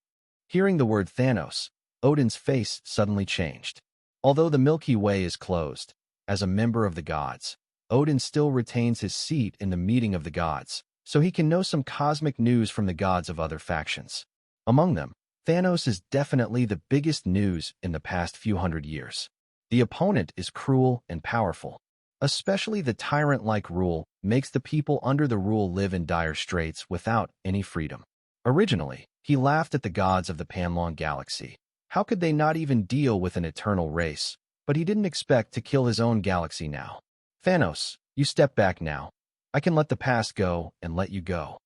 Hearing the word Thanos, Odin's face suddenly changed. Although the Milky Way is closed, as a member of the gods, Odin still retains his seat in the meeting of the gods, so he can know some cosmic news from the gods of other factions. Among them, Thanos is definitely the biggest news in the past few hundred years. The opponent is cruel and powerful. Especially the tyrant-like rule makes the people under the rule live in dire straits without any freedom. Originally, he laughed at the gods of the Panlong galaxy. How could they not even deal with an eternal race? But he didn't expect to kill his own galaxy now. Thanos, you step back now. I can let the past go and let you go.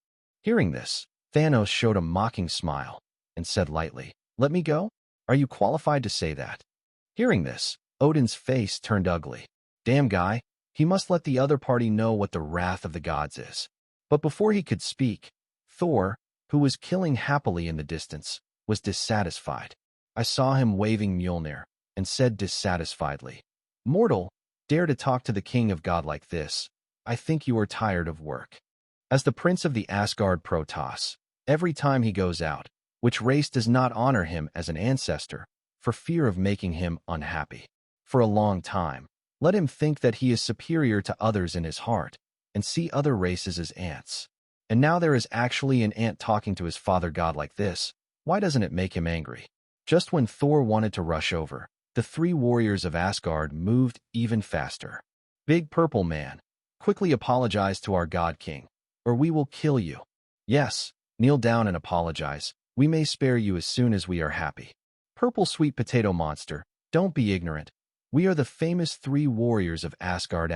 Hearing this, Thanos showed a mocking smile and said lightly, "Let me go? Are you qualified to say that?" Hearing this, Odin's face turned ugly. Damn guy, he must let the other party know what the wrath of the gods is. But before he could speak, Thor, who was killing happily in the distance, was dissatisfied. I saw him waving Mjolnir and said dissatisfiedly, "Mortal, dare to talk to the king of God like this. I think you are tired of work." As the prince of the Asgard Protoss, every time he goes out, which race does not honor him as an ancestor, for fear of making him unhappy? For a long time, let him think that he is superior to others in his heart, and see other races as ants. And now there is actually an ant talking to his father god like this. Why doesn't it make him angry? Just when Thor wanted to rush over, the 3 warriors of Asgard moved even faster. "Big Purple Man, quickly apologize to our god king, or we will kill you." "Yes, kneel down and apologize. We may spare you as soon as we are happy." "Purple Sweet Potato Monster, don't be ignorant. We are the famous 3 warriors of Asgard.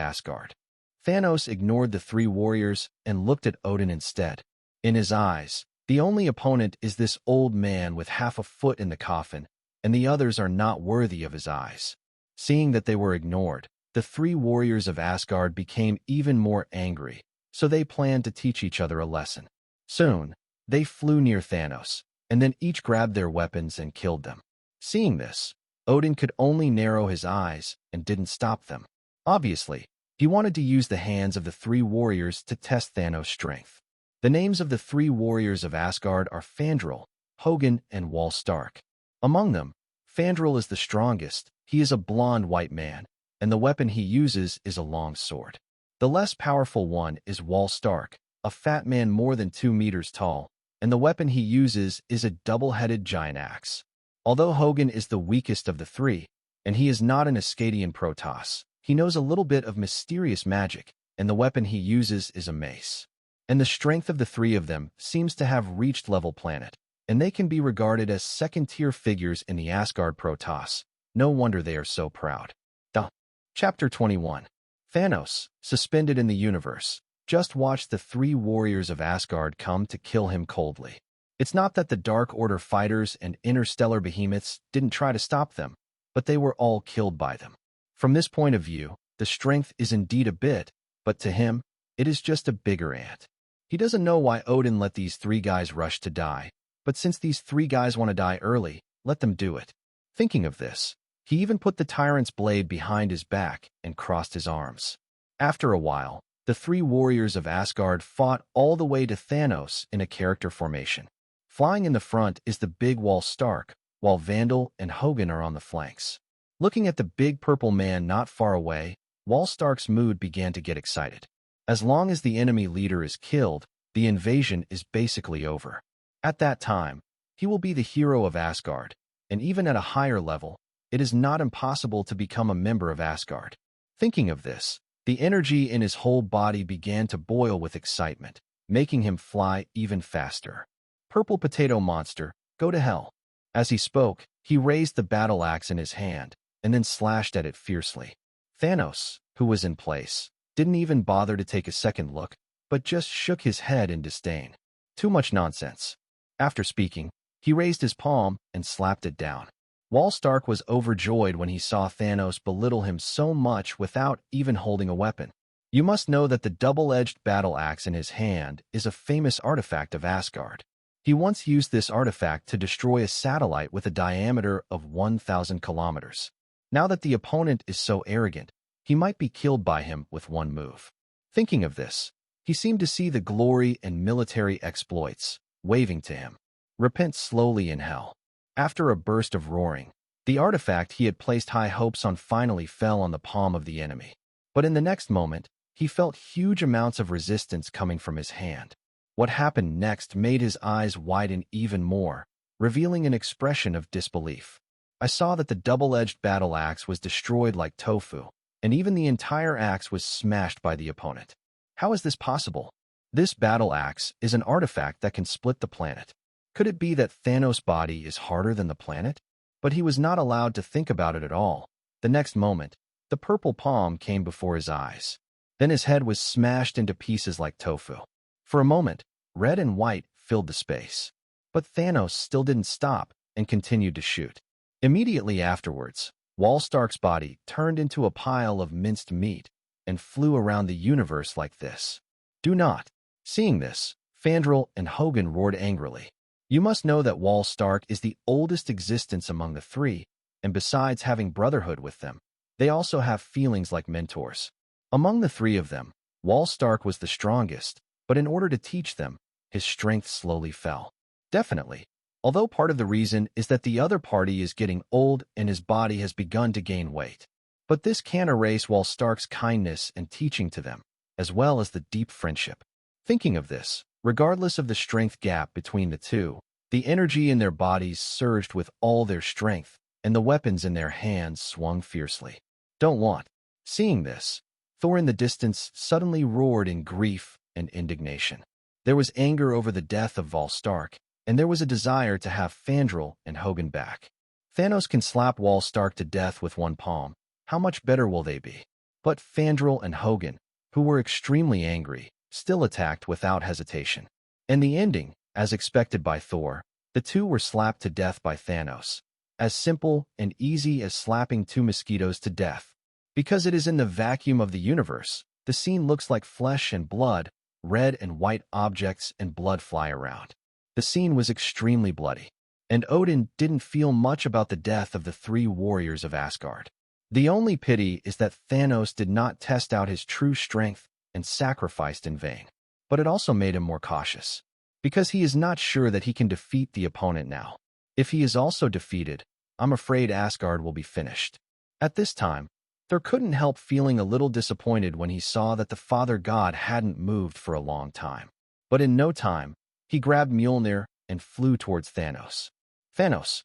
Thanos ignored the 3 warriors and looked at Odin instead. In his eyes, the only opponent is this old man with half a foot in the coffin, and the others are not worthy of his eyes. Seeing that they were ignored, the 3 warriors of Asgard became even more angry, so they planned to teach each other a lesson. Soon, they flew near Thanos, and then each grabbed their weapons and killed them. Seeing this, Odin could only narrow his eyes and didn't stop them. Obviously, he wanted to use the hands of the 3 warriors to test Thanos' strength. The names of the 3 warriors of Asgard are Fandral, Hogun, and Wall Stark. Among them, Fandral is the strongest. He is a blonde white man, and the weapon he uses is a long sword. The less powerful one is Wall Stark, a fat man more than 2 meters tall, and the weapon he uses is a double-headed giant axe. Although Hogun is the weakest of the 3, and he is not an Asgardian Protoss, he knows a little bit of mysterious magic, and the weapon he uses is a mace. And the strength of the 3 of them seems to have reached level planet, and they can be regarded as second-tier figures in the Asgard Protoss. No wonder they are so proud. Chapter 21. Thanos, suspended in the universe, just watched the 3 warriors of Asgard come to kill him coldly. It's not that the Dark Order fighters and interstellar behemoths didn't try to stop them, but they were all killed by them. From this point of view, the strength is indeed a bit, but to him, it is just a bigger ant. He doesn't know why Odin let these 3 guys rush to die, but since these 3 guys want to die early, let them do it. Thinking of this, he even put the tyrant's blade behind his back and crossed his arms. After a while, the 3 warriors of Asgard fought all the way to Thanos in a character formation. Flying in the front is the big Wall Stark, while Vandal and Hogun are on the flanks. Looking at the big purple man not far away, Wall Stark's mood began to get excited. As long as the enemy leader is killed, the invasion is basically over. At that time, he will be the hero of Asgard, and even at a higher level, it is not impossible to become a member of Asgard. Thinking of this, The energy in his whole body began to boil with excitement, making him fly even faster. Purple potato monster, go to hell. As he spoke, he raised the battle axe in his hand, and then slashed at it fiercely. Thanos, who was in place, didn't even bother to take a second look, but just shook his head in disdain. Too much nonsense. After speaking, he raised his palm and slapped it down. Wall Stark was overjoyed when he saw Thanos belittle him so much without even holding a weapon. You must know that the double-edged battle axe in his hand is a famous artifact of Asgard. He once used this artifact to destroy a satellite with a diameter of 1,000 kilometers. Now that the opponent is so arrogant, he might be killed by him with one move. Thinking of this, he seemed to see the glory and military exploits, waving to him. Repent slowly in hell. After a burst of roaring, the artifact he had placed high hopes on finally fell on the palm of the enemy. But in the next moment, he felt huge amounts of resistance coming from his hand. What happened next made his eyes widen even more, revealing an expression of disbelief. I saw that the double-edged battle axe was destroyed like tofu, and even the entire axe was smashed by the opponent. How is this possible? This battle axe is an artifact that can split the planet. Could it be that Thanos' body is harder than the planet? But he was not allowed to think about it at all. The next moment, the purple palm came before his eyes. Then his head was smashed into pieces like tofu. For a moment, red and white filled the space. But Thanos still didn't stop and continued to shoot. Immediately afterwards, Wall Stark's body turned into a pile of minced meat and flew around the universe like this. Do not. Seeing this, Fandral and Hogun roared angrily. You must know that Wall Stark is the oldest existence among the three, and besides having brotherhood with them, they also have feelings like mentors. Among the three of them, Wall Stark was the strongest, but in order to teach them, his strength slowly fell. Definitely. Although part of the reason is that the other party is getting old and his body has begun to gain weight. But this can't erase Wall Stark's kindness and teaching to them, as well as the deep friendship. Thinking of this, regardless of the strength gap between the two, the energy in their bodies surged with all their strength, and the weapons in their hands swung fiercely. Don't want. Seeing this, Thor in the distance suddenly roared in grief and indignation. There was anger over the death of Wall Stark, and there was a desire to have Fandral and Hogun back. Thanos can slap Wall Stark to death with one palm. How much better will they be? But Fandral and Hogun, who were extremely angry, still attacked without hesitation. In the ending, as expected by Thor, the two were slapped to death by Thanos. As simple and easy as slapping two mosquitoes to death. Because it is in the vacuum of the universe, the scene looks like flesh and blood, red and white objects and blood fly around. The scene was extremely bloody, and Odin didn't feel much about the death of the three warriors of Asgard. The only pity is that Thanos did not test out his true strength and sacrificed in vain. But it also made him more cautious, because he is not sure that he can defeat the opponent now. If he is also defeated, I'm afraid Asgard will be finished. At this time, Thor couldn't help feeling a little disappointed when he saw that the Father God hadn't moved for a long time. But in no time, he grabbed Mjolnir and flew towards Thanos. Thanos.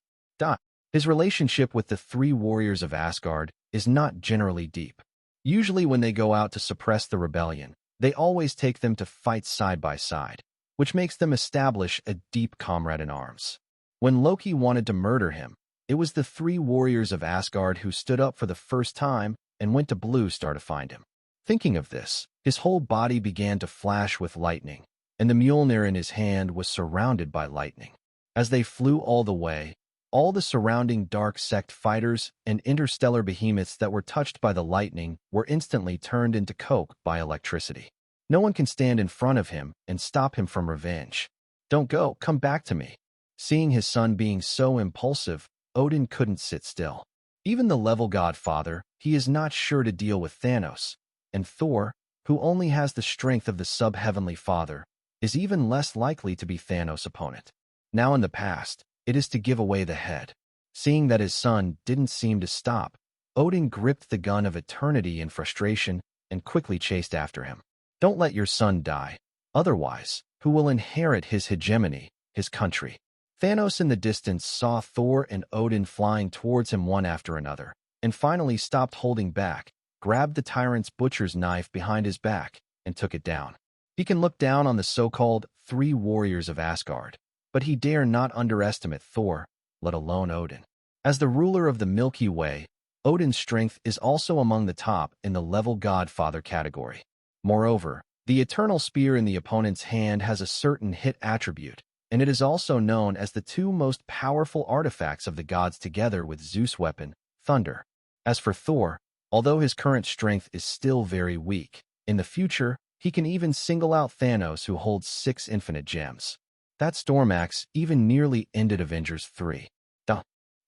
His relationship with the three warriors of Asgard is not generally deep. Usually when they go out to suppress the rebellion, they always take them to fight side by side, which makes them establish a deep comrade in arms. When Loki wanted to murder him, it was the three warriors of Asgard who stood up for the first time and went to Blue Star to find him. Thinking of this, his whole body began to flash with lightning, and the Mjolnir in his hand was surrounded by lightning. As they flew all the way, all the surrounding dark sect fighters and interstellar behemoths that were touched by the lightning were instantly turned into coke by electricity. No one can stand in front of him and stop him from revenge. Don't go, come back to me. Seeing his son being so impulsive, Odin couldn't sit still. Even the level godfather, he is not sure to deal with Thanos, and Thor, who only has the strength of the sub-heavenly father, is even less likely to be Thanos' opponent. Now in the past, it is to give away the head. Seeing that his son didn't seem to stop, Odin gripped the gun of eternity in frustration and quickly chased after him. Don't let your son die. Otherwise, who will inherit his hegemony, his country? Thanos in the distance saw Thor and Odin flying towards him one after another, and finally stopped holding back grabbed the tyrant's butcher's knife behind his back and took it down. He can look down on the so-called three warriors of Asgard, but he dare not underestimate Thor, let alone Odin. As the ruler of the Milky Way, Odin's strength is also among the top in the level Godfather category. Moreover, the eternal spear in the opponent's hand has a certain hit attribute, and it is also known as the two most powerful artifacts of the gods together with Zeus' weapon, thunder. As for Thor, although his current strength is still very weak, in the future, he can even single out Thanos, who holds 6 infinite gems. That storm axe even nearly ended Avengers 3.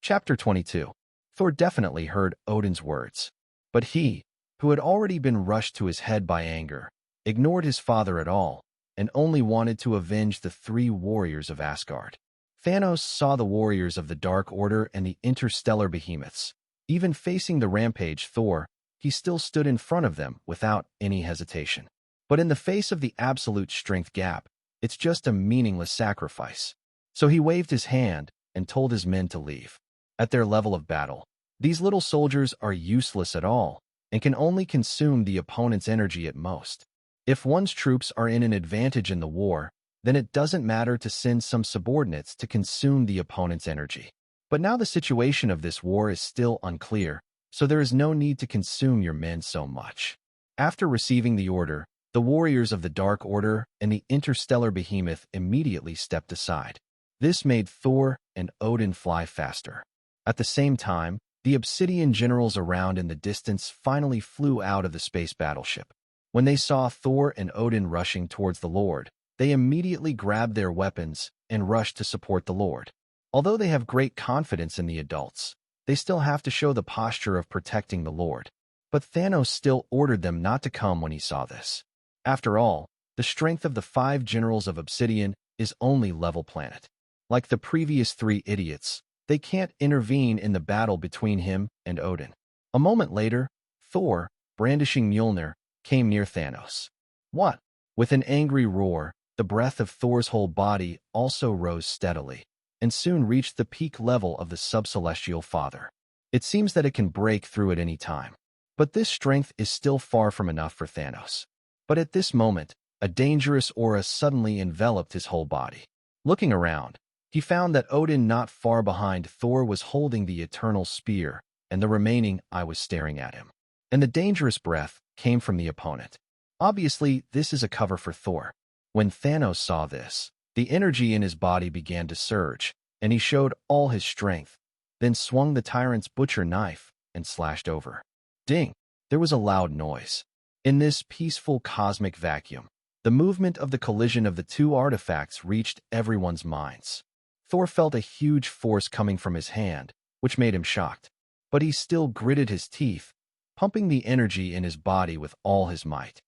Chapter 22. Thor definitely heard Odin's words, but he, who had already been rushed to his head by anger, ignored his father at all, and only wanted to avenge the three warriors of Asgard. Thanos saw the warriors of the Dark Order and the interstellar behemoths. Even facing the rampage Thor, he still stood in front of them without any hesitation. But in the face of the absolute strength gap, it's just a meaningless sacrifice. So he waved his hand and told his men to leave. At their level of battle, these little soldiers are useless at all and can only consume the opponent's energy at most. If one's troops are in an advantage in the war, then it doesn't matter to send some subordinates to consume the opponent's energy. But now the situation of this war is still unclear, so there is no need to consume your men so much. After receiving the order, the warriors of the Dark Order and the interstellar behemoth immediately stepped aside. This made Thor and Odin fly faster. At the same time, the Obsidian generals around in the distance finally flew out of the space battleship. When they saw Thor and Odin rushing towards the Lord, they immediately grabbed their weapons and rushed to support the Lord. Although they have great confidence in the adults, they still have to show the posture of protecting the Lord. But Thanos still ordered them not to come when he saw this. After all, the strength of the 5 generals of Obsidian is only level planet. Like the previous 3 idiots, they can't intervene in the battle between him and Odin. A moment later, Thor, brandishing Mjolnir, came near Thanos. What? With an angry roar, the breath of Thor's whole body also rose steadily, and soon reached the peak level of the sub-celestial father. It seems that it can break through at any time. But this strength is still far from enough for Thanos. But at this moment, a dangerous aura suddenly enveloped his whole body. Looking around, he found that Odin not far behind Thor was holding the eternal spear, and the remaining eye was staring at him. And the dangerous breath came from the opponent. Obviously, this is a cover for Thor. When Thanos saw this, the energy in his body began to surge, and he showed all his strength, then swung the tyrant's butcher knife and slashed over. Ding! There was a loud noise. In this peaceful cosmic vacuum, the movement of the collision of the 2 artifacts reached everyone's minds. Thor felt a huge force coming from his hand, which made him shocked. But he still gritted his teeth, pumping the energy in his body with all his might.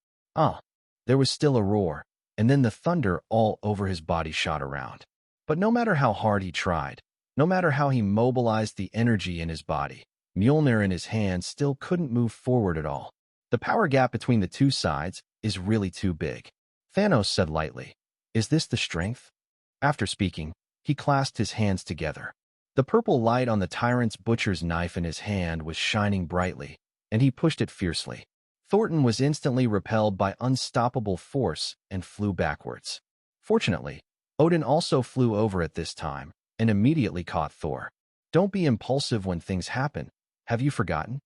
There was still a roar, and then the thunder all over his body shot around. But no matter how hard he tried, no matter how he mobilized the energy in his body, Mjolnir in his hand still couldn't move forward at all. The power gap between the 2 sides is really too big. Thanos said lightly, "Is this the strength?" After speaking, he clasped his hands together. The purple light on the tyrant's butcher's knife in his hand was shining brightly, and he pushed it fiercely. Thornton was instantly repelled by unstoppable force and flew backwards. Fortunately, Odin also flew over at this time and immediately caught Thor. "Don't be impulsive when things happen. Have you forgotten?"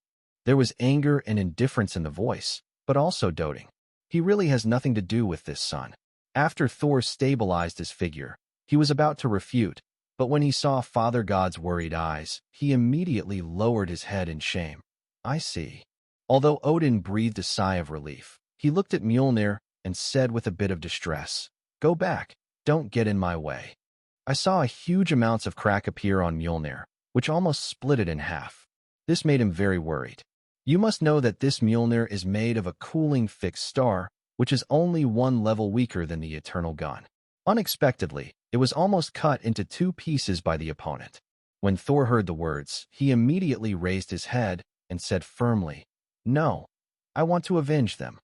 There was anger and indifference in the voice, but also doting. He really has nothing to do with this, son. After Thor stabilized his figure, he was about to refute, but when he saw Father God's worried eyes, he immediately lowered his head in shame. "I see." Although Odin breathed a sigh of relief, he looked at Mjolnir and said with a bit of distress, "Go back, don't get in my way." I saw a huge amounts of crack appear on Mjolnir, which almost split it in half. This made him very worried. You must know that this Mjolnir is made of a cooling fixed star, which is only 1 level weaker than the Eternal Gun. Unexpectedly, it was almost cut into 2 pieces by the opponent. When Thor heard the words, he immediately raised his head and said firmly, "No, I want to avenge them."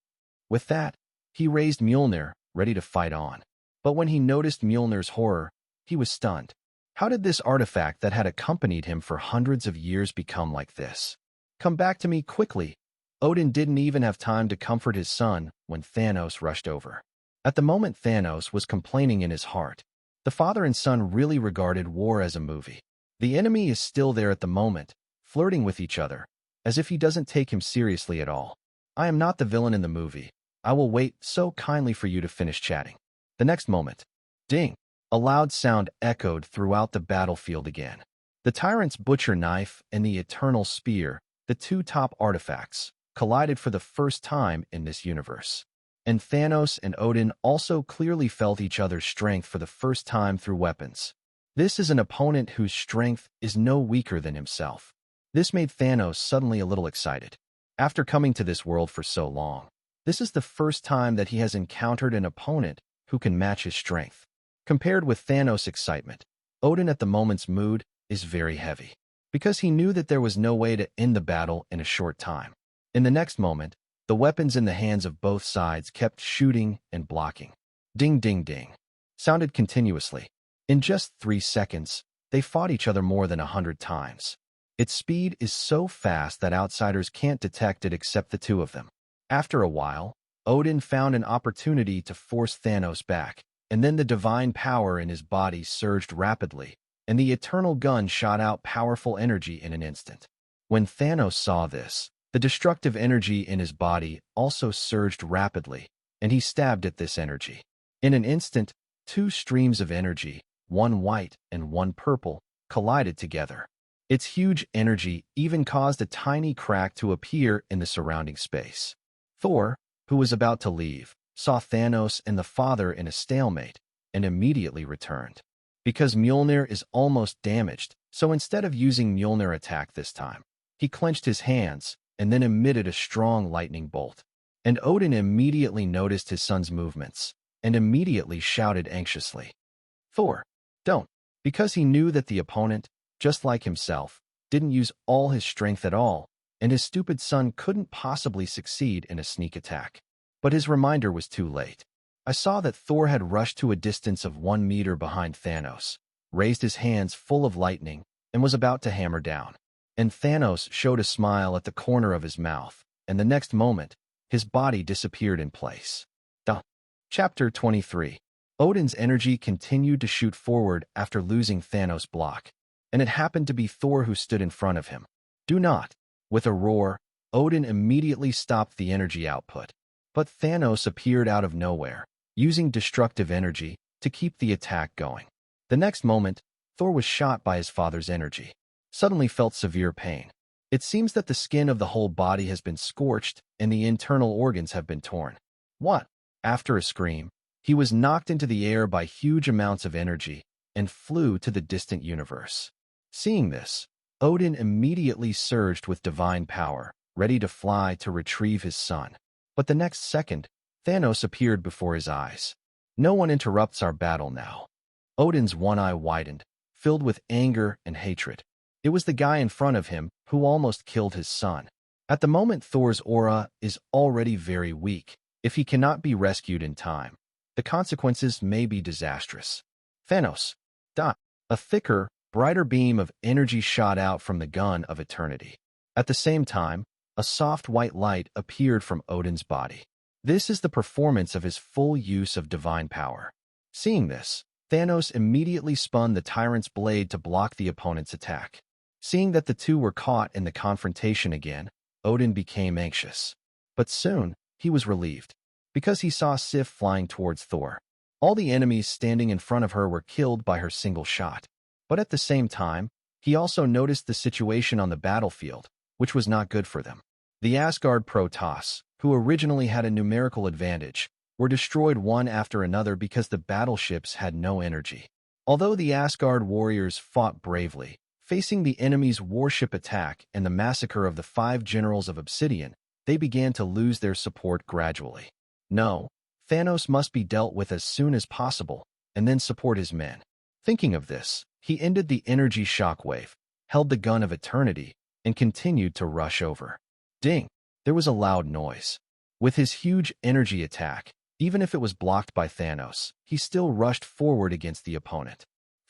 With that, he raised Mjolnir, ready to fight on. But when he noticed Mjolnir's horror, he was stunned. How did this artifact that had accompanied him for hundreds of years become like this? "Come back to me quickly," Odin didn't even have time to comfort his son when Thanos rushed over. At the moment, Thanos was complaining in his heart. The father and son really regarded war as a movie. The enemy is still there at the moment, flirting with each other, as if he doesn't take him seriously at all. I am not the villain in the movie. I will wait so kindly for you to finish chatting. The next moment, ding! A loud sound echoed throughout the battlefield again. The tyrant's butcher knife and the eternal spear, the two top artifacts, collided for the first time in this universe. And Thanos and Odin also clearly felt each other's strength for the first time through weapons. This is an opponent whose strength is no weaker than himself. This made Thanos suddenly a little excited. After coming to this world for so long, this is the first time that he has encountered an opponent who can match his strength. Compared with Thanos' excitement, Odin at the moment's mood is very heavy, because he knew that there was no way to end the battle in a short time. In the next moment, the weapons in the hands of both sides kept shooting and blocking. Ding, ding, ding. Sounded continuously. In just 3 seconds, they fought each other more than 100 times. Its speed is so fast that outsiders can't detect it except the two of them. After a while, Odin found an opportunity to force Thanos back, and then the divine power in his body surged rapidly, and the eternal gun shot out powerful energy in an instant. When Thanos saw this, the destructive energy in his body also surged rapidly, and he stabbed at this energy. In an instant, 2 streams of energy, one white and one purple, collided together. Its huge energy even caused a tiny crack to appear in the surrounding space. Thor, who was about to leave, saw Thanos and the father in a stalemate and immediately returned. Because Mjolnir is almost damaged, so instead of using Mjolnir attack this time, he clenched his hands and then emitted a strong lightning bolt. And Odin immediately noticed his son's movements and immediately shouted anxiously, "Thor, don't!" Because he knew that the opponent, just like himself, didn't use all his strength at all, and his stupid son couldn't possibly succeed in a sneak attack. But his reminder was too late. I saw that Thor had rushed to a distance of 1 meter behind Thanos, raised his hands full of lightning, and was about to hammer down. And Thanos showed a smile at the corner of his mouth, and the next moment, his body disappeared in place. Chapter 23. Odin's energy continued to shoot forward after losing Thanos' block, and it happened to be Thor who stood in front of him. Do not! With a roar, Odin immediately stopped the energy output. But Thanos appeared out of nowhere, using destructive energy to keep the attack going. The next moment, Thor was shot by his father's energy. Suddenly felt severe pain. It seems that the skin of the whole body has been scorched and the internal organs have been torn. What? After a scream, he was knocked into the air by huge amounts of energy and flew to the distant universe. Seeing this, Odin immediately surged with divine power, ready to fly to retrieve his son. But the next second, Thanos appeared before his eyes. No one interrupts our battle now. Odin's one eye widened, filled with anger and hatred. It was the guy in front of him who almost killed his son. At the moment, Thor's aura is already very weak. If he cannot be rescued in time, the consequences may be disastrous. Thanos. A thicker, brighter beam of energy shot out from the gun of eternity. At the same time, a soft white light appeared from Odin's body. This is the performance of his full use of divine power. Seeing this, Thanos immediately spun the tyrant's blade to block the opponent's attack. Seeing that the two were caught in the confrontation again, Odin became anxious. But soon, he was relieved, because he saw Sif flying towards Thor. All the enemies standing in front of her were killed by her single shot. But at the same time, he also noticed the situation on the battlefield, which was not good for them. The Asgard Protoss, who originally had a numerical advantage, were destroyed one after another because the battleships had no energy. Although the Asgard warriors fought bravely, facing the enemy's warship attack and the massacre of the 5 generals of Obsidian, they began to lose their support gradually. No, Thanos must be dealt with as soon as possible, and then support his men. Thinking of this, he ended the energy shockwave, held the gun of eternity, and continued to rush over. Ding! There was a loud noise. With his huge energy attack, even if it was blocked by Thanos, he still rushed forward against the opponent.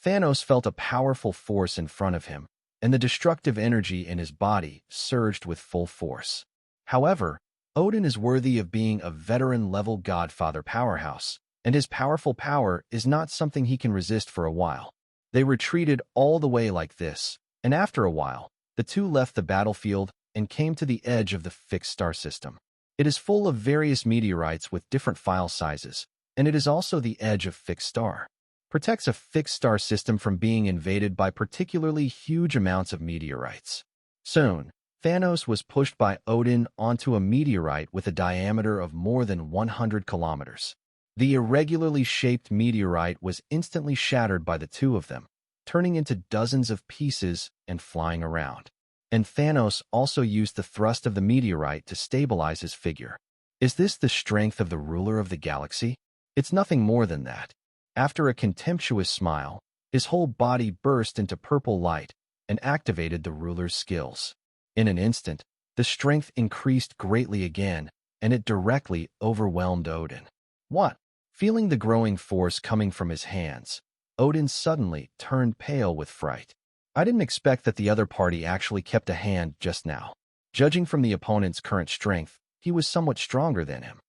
Thanos felt a powerful force in front of him, and the destructive energy in his body surged with full force. However, Odin is worthy of being a veteran-level godfather powerhouse, and his powerful power is not something he can resist for a while. They retreated all the way like this, and after a while, the two left the battlefield and came to the edge of the fixed star system. It is full of various meteorites with different file sizes, and it is also the edge of fixed star. Protects a fixed star system from being invaded by particularly huge amounts of meteorites. Soon, Thanos was pushed by Odin onto a meteorite with a diameter of more than 100 kilometers. The irregularly shaped meteorite was instantly shattered by the two of them, turning into dozens of pieces and flying around. And Thanos also used the thrust of the meteorite to stabilize his figure. Is this the strength of the ruler of the galaxy? It's nothing more than that. After a contemptuous smile, his whole body burst into purple light and activated the ruler's skills. In an instant, the strength increased greatly again, and it directly overwhelmed Odin. What? Feeling the growing force coming from his hands, Odin suddenly turned pale with fright. I didn't expect that the other party actually kept a hand just now. Judging from the opponent's current strength, he was somewhat stronger than him.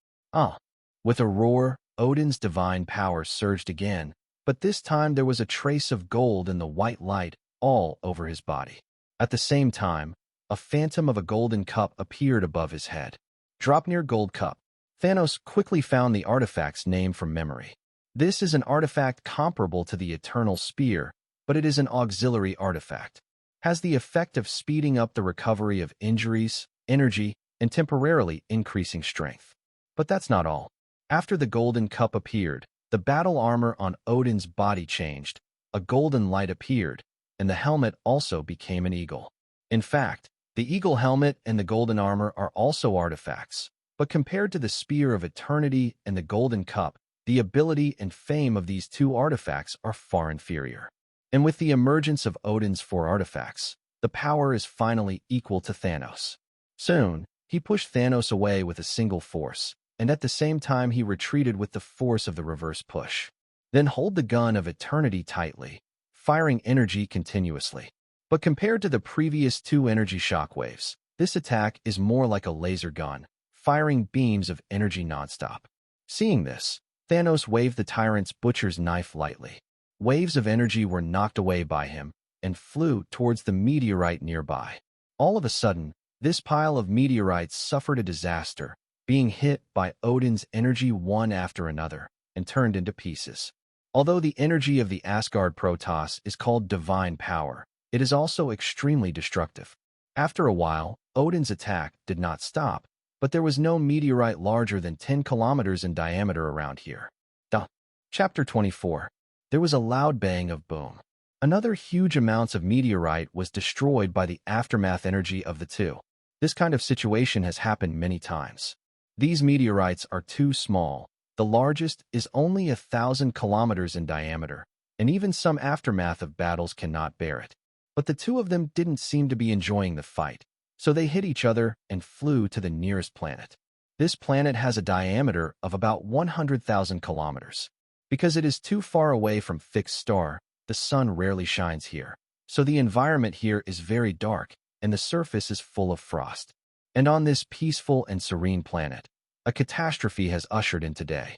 With a roar, Odin's divine power surged again, but this time there was a trace of gold in the white light all over his body. At the same time, a phantom of a golden cup appeared above his head. Drop near gold cup. Thanos quickly found the artifact's name from memory. This is an artifact comparable to the Eternal Spear, but it is an auxiliary artifact. Has the effect of speeding up the recovery of injuries, energy, and temporarily increasing strength. But that's not all. After the golden cup appeared, the battle armor on Odin's body changed, a golden light appeared, and the helmet also became an eagle. In fact, the eagle helmet and the golden armor are also artifacts, but compared to the Spear of Eternity and the golden cup, the ability and fame of these two artifacts are far inferior. And with the emergence of Odin's four artifacts, the power is finally equal to Thanos. Soon, he pushed Thanos away with a single force, and at the same time he retreated with the force of the reverse push. Then hold the gun of eternity tightly, firing energy continuously. But compared to the previous two energy shockwaves, this attack is more like a laser gun, firing beams of energy nonstop. Seeing this, Thanos waved the tyrant's butcher's knife lightly. Waves of energy were knocked away by him and flew towards the meteorite nearby. All of a sudden, this pile of meteorites suffered a disaster, being hit by Odin's energy one after another and turned into pieces. Although the energy of the Asgard Protoss is called divine power, it is also extremely destructive. After a while, Odin's attack did not stop, but there was no meteorite larger than 10 kilometers in diameter around here. Chapter 24. There was a loud bang of boom. Another huge amounts of meteorite was destroyed by the aftermath energy of the two. This kind of situation has happened many times. These meteorites are too small. The largest is only 1,000 kilometers in diameter, and even some aftermath of battles cannot bear it. But the two of them didn't seem to be enjoying the fight, so they hit each other and flew to the nearest planet. This planet has a diameter of about 100,000 kilometers. Because it is too far away from fixed star, the sun rarely shines here, so the environment here is very dark, and the surface is full of frost. And on this peaceful and serene planet, a catastrophe has ushered in today.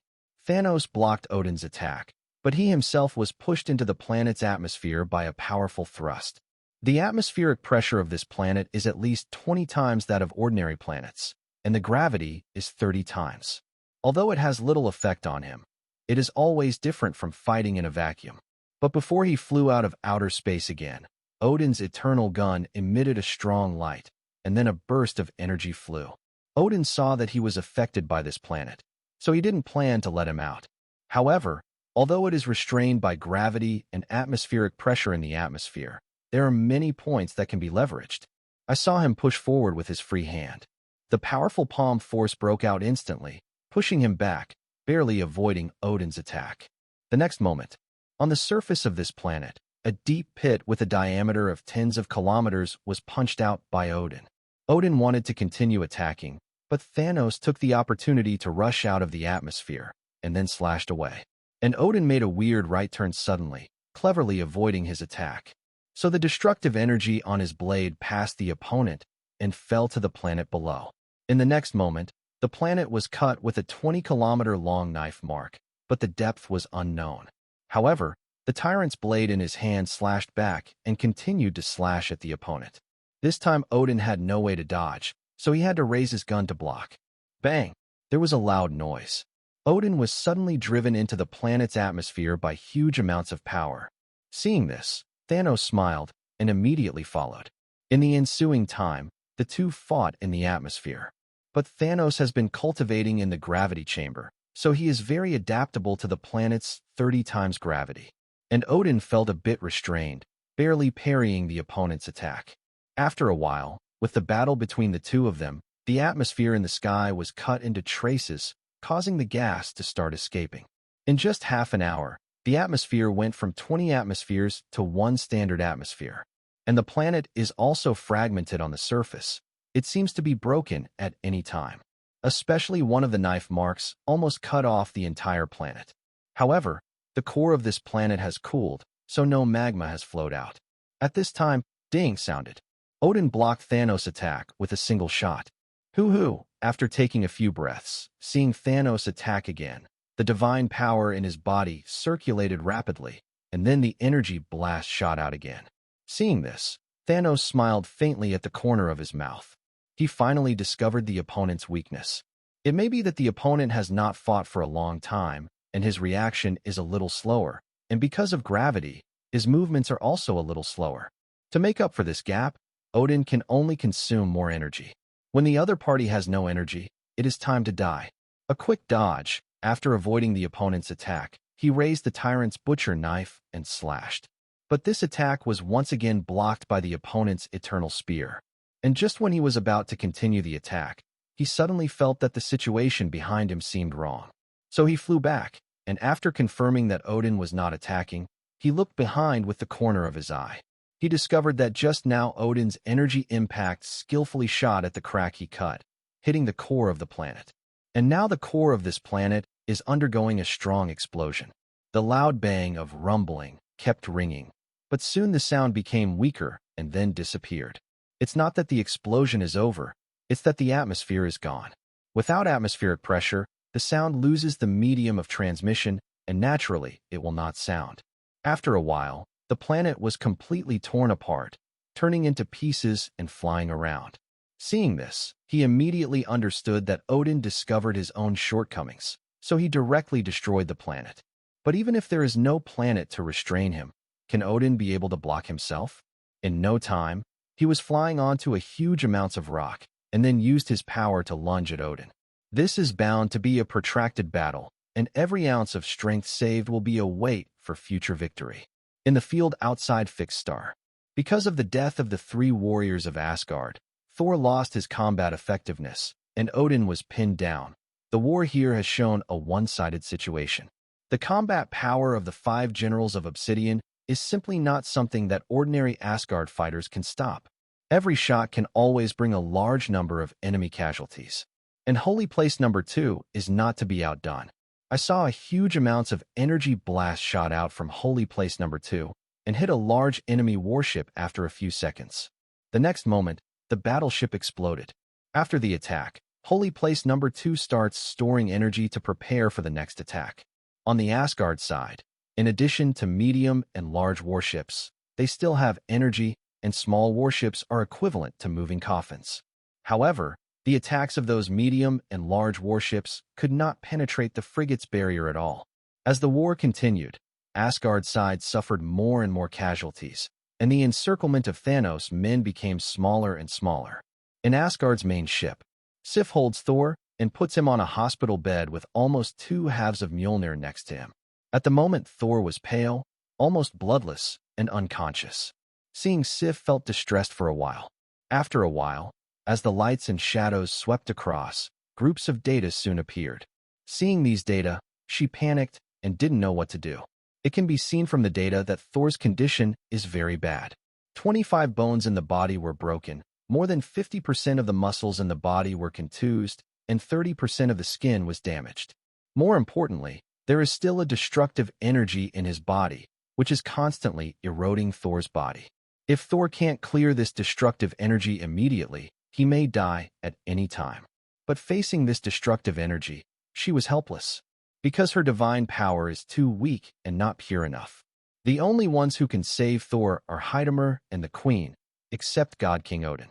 Thanos blocked Odin's attack, but he himself was pushed into the planet's atmosphere by a powerful thrust. The atmospheric pressure of this planet is at least 20 times that of ordinary planets, and the gravity is 30 times. Although it has little effect on him, it is always different from fighting in a vacuum. But before he flew out of outer space again, Odin's eternal gun emitted a strong light, and then a burst of energy flew. Odin saw that he was affected by this planet, so he didn't plan to let him out. However, although it is restrained by gravity and atmospheric pressure in the atmosphere, there are many points that can be leveraged. I saw him push forward with his free hand. The powerful palm force broke out instantly, pushing him back, barely avoiding Odin's attack. The next moment, on the surface of this planet, a deep pit with a diameter of tens of kilometers was punched out by Odin. Odin wanted to continue attacking, but Thanos took the opportunity to rush out of the atmosphere, and then slashed away. And Odin made a weird right turn suddenly, cleverly avoiding his attack. So the destructive energy on his blade passed the opponent and fell to the planet below. In the next moment, the planet was cut with a 20-kilometer-long knife mark, but the depth was unknown. However, the tyrant's blade in his hand slashed back and continued to slash at the opponent. This time Odin had no way to dodge, so he had to raise his gun to block. Bang! There was a loud noise. Odin was suddenly driven into the planet's atmosphere by huge amounts of power. Seeing this, Thanos smiled and immediately followed. In the ensuing time, the two fought in the atmosphere. But Thanos has been cultivating in the gravity chamber, so he is very adaptable to the planet's 30 times gravity. And Odin felt a bit restrained, barely parrying the opponent's attack. After a while, with the battle between the two of them, the atmosphere in the sky was cut into traces, causing the gas to start escaping. In just half an hour, the atmosphere went from 20 atmospheres to 1 standard atmosphere. And the planet is also fragmented on the surface. It seems to be broken at any time. Especially one of the knife marks almost cut off the entire planet. However, the core of this planet has cooled, so no magma has flowed out. At this time, ding sounded. Odin blocked Thanos' attack with a single shot. Hoo-hoo! After taking a few breaths, seeing Thanos attack again, the divine power in his body circulated rapidly, and then the energy blast shot out again. Seeing this, Thanos smiled faintly at the corner of his mouth. He finally discovered the opponent's weakness. It may be that the opponent has not fought for a long time, and his reaction is a little slower, and because of gravity, his movements are also a little slower. To make up for this gap, Odin can only consume more energy. When the other party has no energy, it is time to die. A quick dodge, after avoiding the opponent's attack, he raised the tyrant's butcher knife and slashed. But this attack was once again blocked by the opponent's eternal spear. And just when he was about to continue the attack, he suddenly felt that the situation behind him seemed wrong. So he flew back, and after confirming that Odin was not attacking, he looked behind with the corner of his eye. He discovered that just now Odin's energy impact skillfully shot at the crack he cut, hitting the core of the planet. And now the core of this planet is undergoing a strong explosion. The loud bang of rumbling kept ringing, but soon the sound became weaker and then disappeared. It's not that the explosion is over, it's that the atmosphere is gone. Without atmospheric pressure, the sound loses the medium of transmission, and naturally, it will not sound. After a while, the planet was completely torn apart, turning into pieces and flying around. Seeing this, he immediately understood that Odin discovered his own shortcomings, so he directly destroyed the planet. But even if there is no planet to restrain him, can Odin be able to block himself? In no time, he was flying onto a huge amounts of rock, and then used his power to lunge at Odin. This is bound to be a protracted battle, and every ounce of strength saved will be a weight for future victory. In the field outside Fixed Star, because of the death of the 3 warriors of Asgard, Thor lost his combat effectiveness, and Odin was pinned down. The war here has shown a one-sided situation. The combat power of the 5 generals of Obsidian is simply not something that ordinary Asgard fighters can stop. Every shot can always bring a large number of enemy casualties. And Holy Place number 2 is not to be outdone. I saw a huge amounts of energy blast shot out from Holy Place number 2 and hit a large enemy warship after a few seconds. The next moment, the battleship exploded. After the attack, Holy Place number 2 starts storing energy to prepare for the next attack. On the Asgard side, in addition to medium and large warships, they still have energy, and small warships are equivalent to moving coffins. However, the attacks of those medium and large warships could not penetrate the frigate's barrier at all. As the war continued, Asgard's side suffered more and more casualties, and the encirclement of Thanos' men became smaller and smaller. In Asgard's main ship, Sif holds Thor and puts him on a hospital bed with almost 2 halves of Mjolnir next to him. At the moment, Thor was pale, almost bloodless, and unconscious. Seeing Sif felt distressed for a while. After a while, as the lights and shadows swept across, groups of data soon appeared. Seeing these data, she panicked and didn't know what to do. It can be seen from the data that Thor's condition is very bad. 25 bones in the body were broken, more than 50% of the muscles in the body were contused, and 30% of the skin was damaged. More importantly, there is still a destructive energy in his body, which is constantly eroding Thor's body. If Thor can't clear this destructive energy immediately, he may die at any time. But facing this destructive energy, she was helpless, because her divine power is too weak and not pure enough. The only ones who can save Thor are Hydamer and the Queen, except God King Odin.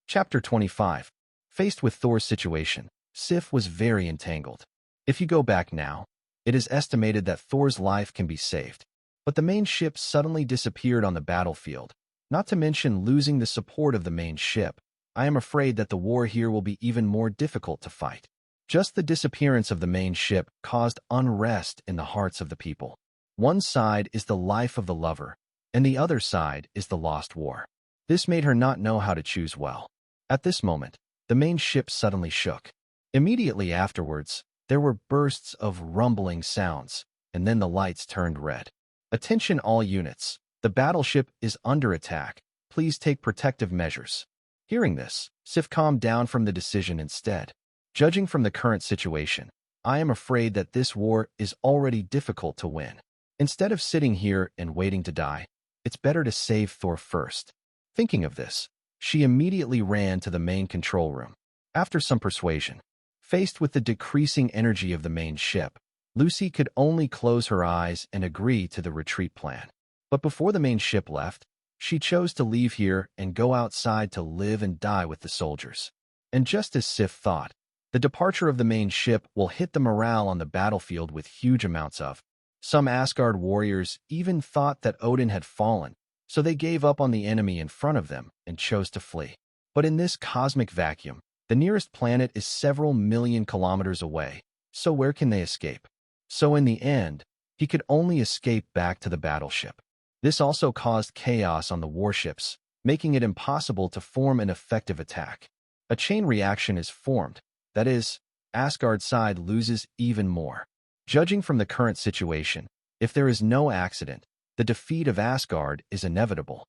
Chapter 25. Faced with Thor's situation, Sif was very entangled. If you go back now, it is estimated that Thor's life can be saved. But the main ship suddenly disappeared on the battlefield, not to mention losing the support of the main ship. I am afraid that the war here will be even more difficult to fight. Just the disappearance of the main ship caused unrest in the hearts of the people. One side is the life of the lover, and the other side is the lost war. This made her not know how to choose well. At this moment, the main ship suddenly shook. Immediately afterwards, there were bursts of rumbling sounds, and then the lights turned red. Attention all units, the battleship is under attack. Please take protective measures. Hearing this, Sif calmed down from the decision instead. Judging from the current situation, I am afraid that this war is already difficult to win. Instead of sitting here and waiting to die, it's better to save Thor first. Thinking of this, she immediately ran to the main control room. After some persuasion, faced with the decreasing energy of the main ship, Lucy could only close her eyes and agree to the retreat plan. But before the main ship left, she chose to leave here and go outside to live and die with the soldiers. And just as Sif thought, the departure of the main ship will hit the morale on the battlefield with huge amounts of. Some Asgard warriors even thought that Odin had fallen, so they gave up on the enemy in front of them and chose to flee. But in this cosmic vacuum, the nearest planet is several million kilometers away, so where can they escape? So in the end, he could only escape back to the battleship. This also caused chaos on the warships, making it impossible to form an effective attack. A chain reaction is formed, that is, Asgard's side loses even more. Judging from the current situation, if there is no accident, the defeat of Asgard is inevitable.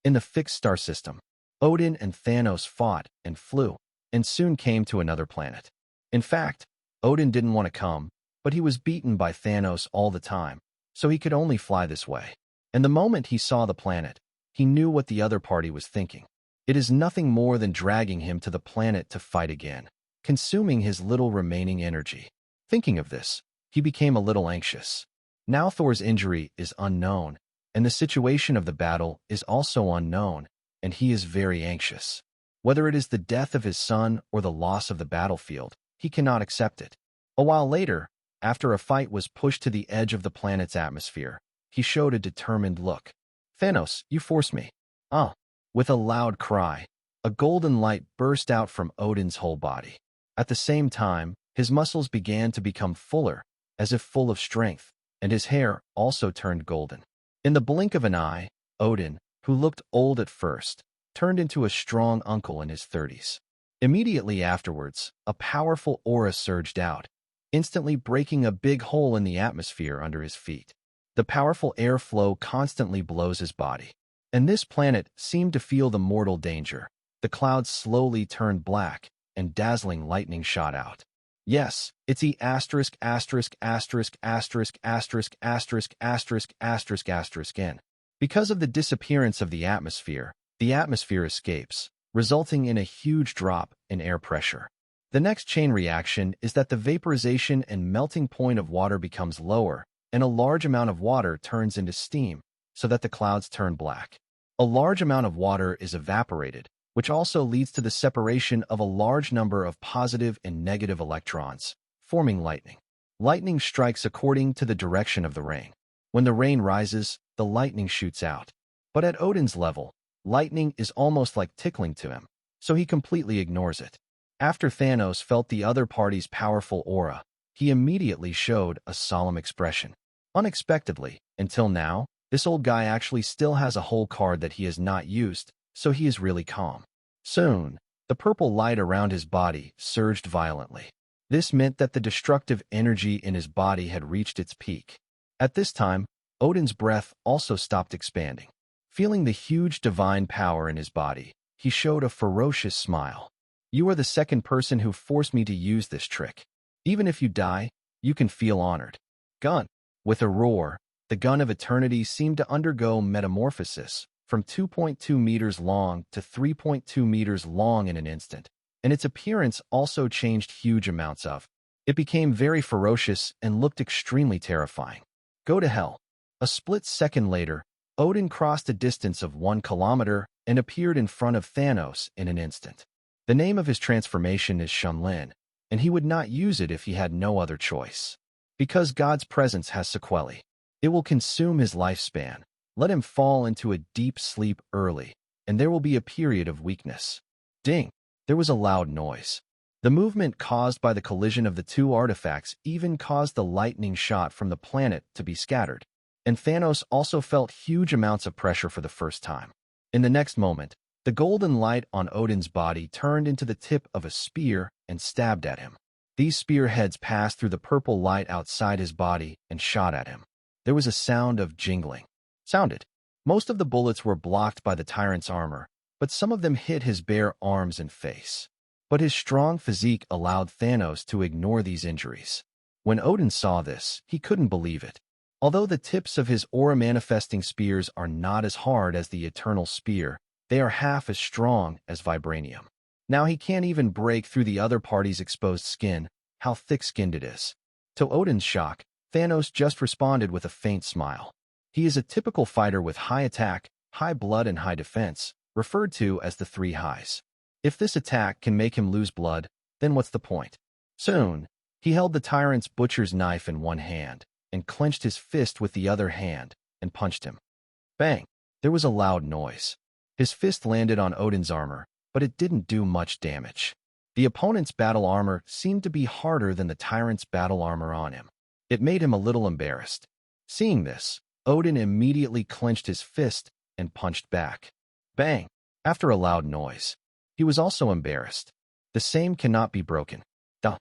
In the fixed star system, Odin and Thanos fought and flew, and soon came to another planet. In fact, Odin didn't want to come, but he was beaten by Thanos all the time, so he could only fly this way. And the moment he saw the planet, he knew what the other party was thinking. It is nothing more than dragging him to the planet to fight again, consuming his little remaining energy. Thinking of this, he became a little anxious. Now Thor's injury is unknown, and the situation of the battle is also unknown, and he is very anxious. Whether it is the death of his son or the loss of the battlefield, he cannot accept it. A while later, after a fight was pushed to the edge of the planet's atmosphere, he showed a determined look. "Thanos, you forced me." With a loud cry, a golden light burst out from Odin's whole body. At the same time, his muscles began to become fuller, as if full of strength, and his hair also turned golden. In the blink of an eye, Odin, who looked old at first, turned into a strong uncle in his 30s. Immediately afterwards, a powerful aura surged out, instantly breaking a big hole in the atmosphere under his feet. The powerful airflow constantly blows his body, and this planet seemed to feel the mortal danger. The clouds slowly turned black, and dazzling lightning shot out. Yes, it's E asterisk asterisk asterisk asterisk asterisk asterisk asterisk asterisk asterisk N. Because of the disappearance of the atmosphere escapes, resulting in a huge drop in air pressure. The next chain reaction is that the vaporization and melting point of water becomes lower, and a large amount of water turns into steam, so that the clouds turn black. A large amount of water is evaporated, which also leads to the separation of a large number of positive and negative electrons, forming lightning. Lightning strikes according to the direction of the rain. When the rain rises, the lightning shoots out. But at Odin's level, lightning is almost like tickling to him, so he completely ignores it. After Thanos felt the other party's powerful aura, he immediately showed a solemn expression. Unexpectedly, until now, this old guy actually still has a whole card that he has not used, so he is really calm. Soon, the purple light around his body surged violently. This meant that the destructive energy in his body had reached its peak. At this time, Odin's breath also stopped expanding. Feeling the huge divine power in his body, he showed a ferocious smile. "You are the second person who forced me to use this trick. Even if you die, you can feel honored." Gun. With a roar, the gun of eternity seemed to undergo metamorphosis, from 2.2 meters long to 3.2 meters long in an instant. and its appearance also changed huge amounts of. It became very ferocious and looked extremely terrifying. Go to hell. A split second later, Odin crossed a distance of 1 kilometer and appeared in front of Thanos in an instant. The name of his transformation is Shunlin, and he would not use it if he had no other choice. Because God's presence has sequelae. It will consume his lifespan. Let him fall into a deep sleep early, and there will be a period of weakness. Ding! There was a loud noise. The movement caused by the collision of the two artifacts even caused the lightning shot from the planet to be scattered, and Thanos also felt huge amounts of pressure for the first time. In the next moment, the golden light on Odin's body turned into the tip of a spear and stabbed at him. These spearheads passed through the purple light outside his body and shot at him. There was a sound of jingling. Sounded. Most of the bullets were blocked by the tyrant's armor, but some of them hit his bare arms and face. But his strong physique allowed Thanos to ignore these injuries. When Odin saw this, he couldn't believe it. Although the tips of his aura-manifesting spears are not as hard as the eternal spear, they are half as strong as vibranium. Now he can't even break through the other party's exposed skin, how thick-skinned it is. To Odin's shock, Thanos just responded with a faint smile. He is a typical fighter with high attack, high blood, and high defense, referred to as the 3 highs. If this attack can make him lose blood, then what's the point? Soon, he held the tyrant's butcher's knife in one hand, and clenched his fist with the other hand, and punched him. Bang! There was a loud noise. His fist landed on Odin's armor, but it didn't do much damage. The opponent's battle armor seemed to be harder than the tyrant's battle armor on him. It made him a little embarrassed. Seeing this, Odin immediately clenched his fist and punched back. Bang! After a loud noise. He was also embarrassed. The same cannot be broken. Duh.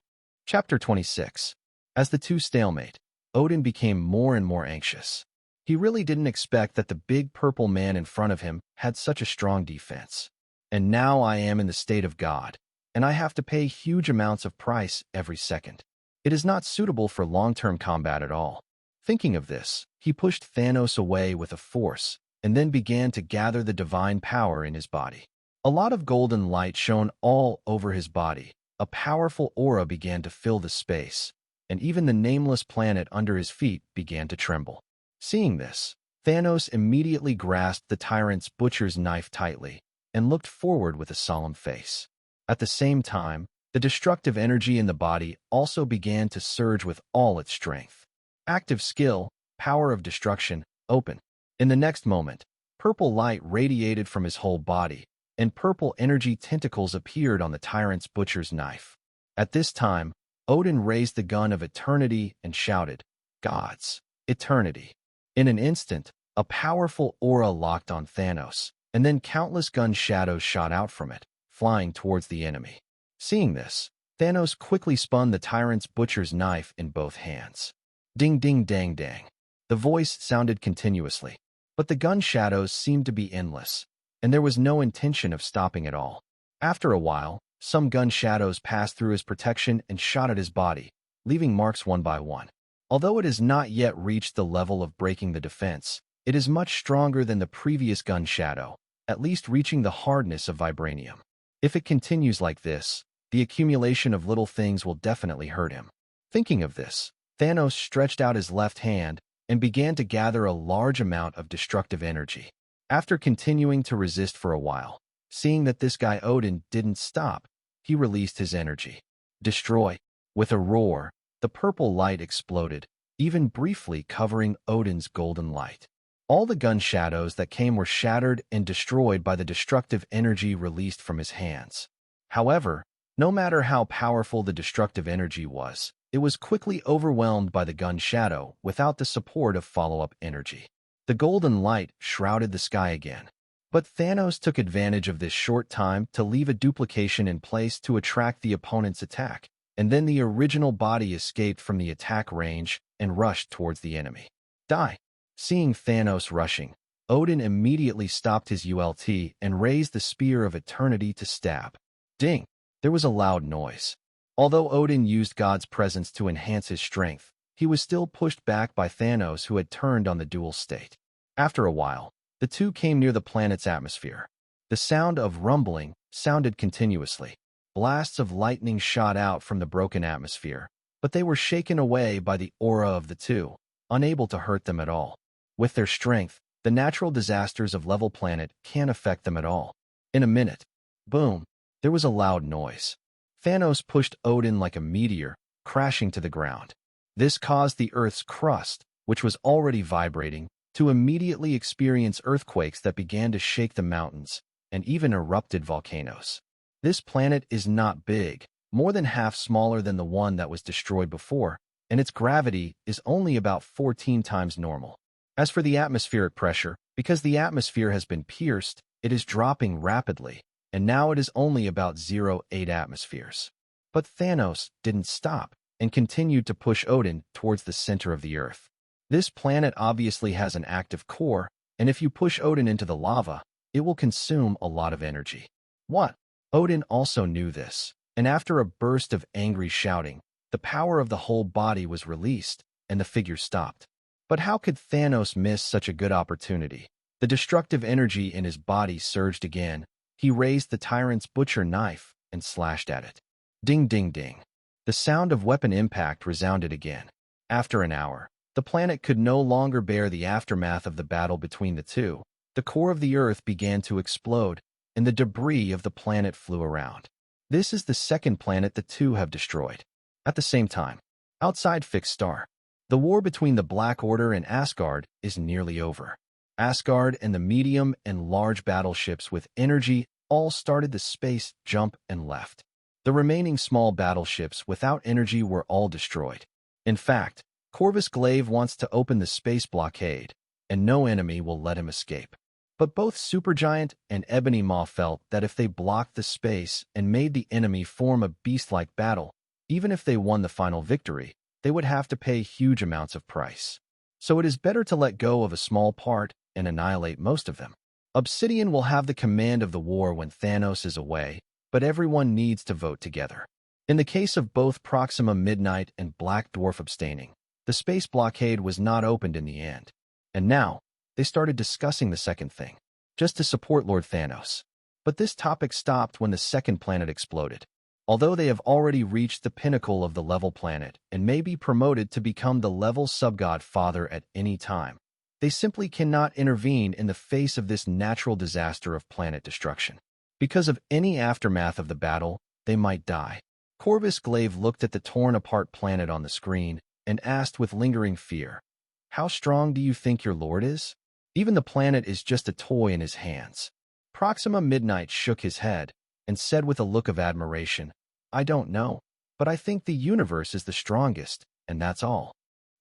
Chapter 26. As the two stalemate, Odin became more and more anxious. He really didn't expect that the big purple man in front of him had such a strong defense. And now I am in the state of God, and I have to pay huge amounts of price every second. It is not suitable for long-term combat at all. Thinking of this, he pushed Thanos away with a force, and then began to gather the divine power in his body. A lot of golden light shone all over his body. A powerful aura began to fill the space, and even the nameless planet under his feet began to tremble. Seeing this, Thanos immediately grasped the tyrant's butcher's knife tightly and looked forward with a solemn face. At the same time, the destructive energy in the body also began to surge with all its strength. Active skill, power of destruction, open. In the next moment, purple light radiated from his whole body, and purple energy tentacles appeared on the tyrant's butcher's knife. At this time, Odin raised the gun of eternity and shouted, "Gods, eternity." In an instant, a powerful aura locked on Thanos, and then countless gun shadows shot out from it, flying towards the enemy. Seeing this, Thanos quickly spun the tyrant's butcher's knife in both hands. Ding ding dang dang. The voice sounded continuously, but the gun shadows seemed to be endless, and there was no intention of stopping at all. After a while, some gun shadows passed through his protection and shot at his body, leaving marks one by one. Although it has not yet reached the level of breaking the defense, it is much stronger than the previous gun shadow, at least reaching the hardness of vibranium. If it continues like this, the accumulation of little things will definitely hurt him. Thinking of this, Thanos stretched out his left hand and began to gather a large amount of destructive energy. After continuing to resist for a while, seeing that this guy Odin didn't stop, he released his energy. Destroy. With a roar, the purple light exploded, even briefly covering Odin's golden light. All the gun shadows that came were shattered and destroyed by the destructive energy released from his hands. However, no matter how powerful the destructive energy was, it was quickly overwhelmed by the gun shadow without the support of follow-up energy. The golden light shrouded the sky again. But Thanos took advantage of this short time to leave a duplication in place to attract the opponent's attack, and then the original body escaped from the attack range and rushed towards the enemy. Die! Seeing Thanos rushing, Odin immediately stopped his ult and raised the Spear of Eternity to stab. Ding! There was a loud noise. Although Odin used God's presence to enhance his strength, he was still pushed back by Thanos, who had turned on the dual state. After a while, the two came near the planet's atmosphere. The sound of rumbling sounded continuously. Blasts of lightning shot out from the broken atmosphere, but they were shaken away by the aura of the two, unable to hurt them at all. With their strength, the natural disasters of Level Planet can't affect them at all. In a minute, boom, there was a loud noise. Thanos pushed Odin like a meteor, crashing to the ground. This caused the Earth's crust, which was already vibrating, to immediately experience earthquakes that began to shake the mountains, and even erupted volcanoes. This planet is not big, more than half smaller than the one that was destroyed before, and its gravity is only about 14 times normal. As for the atmospheric pressure, because the atmosphere has been pierced, it is dropping rapidly, and now it is only about 0.8 atmospheres. But Thanos didn't stop, and continued to push Odin towards the center of the Earth. This planet obviously has an active core, and if you push Odin into the lava, it will consume a lot of energy. What? Odin also knew this, and after a burst of angry shouting, the power of the whole body was released, and the figure stopped. But how could Thanos miss such a good opportunity? The destructive energy in his body surged again. He raised the tyrant's butcher knife and slashed at it. Ding, ding, ding. The sound of weapon impact resounded again. After an hour, the planet could no longer bear the aftermath of the battle between the two. The core of the Earth began to explode, and the debris of the planet flew around. This is the second planet the two have destroyed. At the same time, outside Fixed Star, the war between the Black Order and Asgard is nearly over. Asgard and the medium and large battleships with energy all started the space jump and left. The remaining small battleships without energy were all destroyed. In fact, Corvus Glaive wants to open the space blockade, and no enemy will let him escape. But both Supergiant and Ebony Maw felt that if they blocked the space and made the enemy form a beast-like battle, even if they won the final victory, they would have to pay huge amounts of price. So it is better to let go of a small part and annihilate most of them. Obsidian will have the command of the war when Thanos is away, but everyone needs to vote together. In the case of both Proxima Midnight and Black Dwarf abstaining, the space blockade was not opened in the end. And now, they started discussing the second thing, just to support Lord Thanos. But this topic stopped when the second planet exploded. Although they have already reached the pinnacle of the level planet and may be promoted to become the level subgod father at any time, they simply cannot intervene in the face of this natural disaster of planet destruction. Because of any aftermath of the battle, they might die. Corvus Glaive looked at the torn-apart planet on the screen and asked with lingering fear, "How strong do you think your lord is? Even the planet is just a toy in his hands." Proxima Midnight shook his head and said with a look of admiration, "I don't know, but I think the universe is the strongest, and that's all.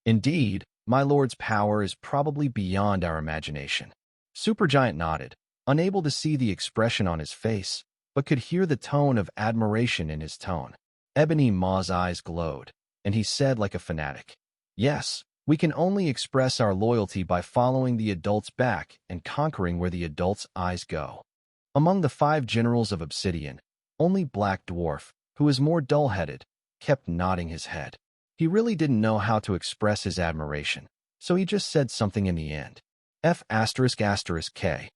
Indeed, my lord's power is probably beyond our imagination." Supergiant nodded, unable to see the expression on his face, but could hear the tone of admiration in his tone. Ebony Maw's eyes glowed, and he said like a fanatic, "Yes, we can only express our loyalty by following the adult's back and conquering where the adult's eyes go." Among the 5 generals of Obsidian, only Black Dwarf, who is more dull-headed, kept nodding his head. He really didn't know how to express his admiration, so he just said something in the end. F***K.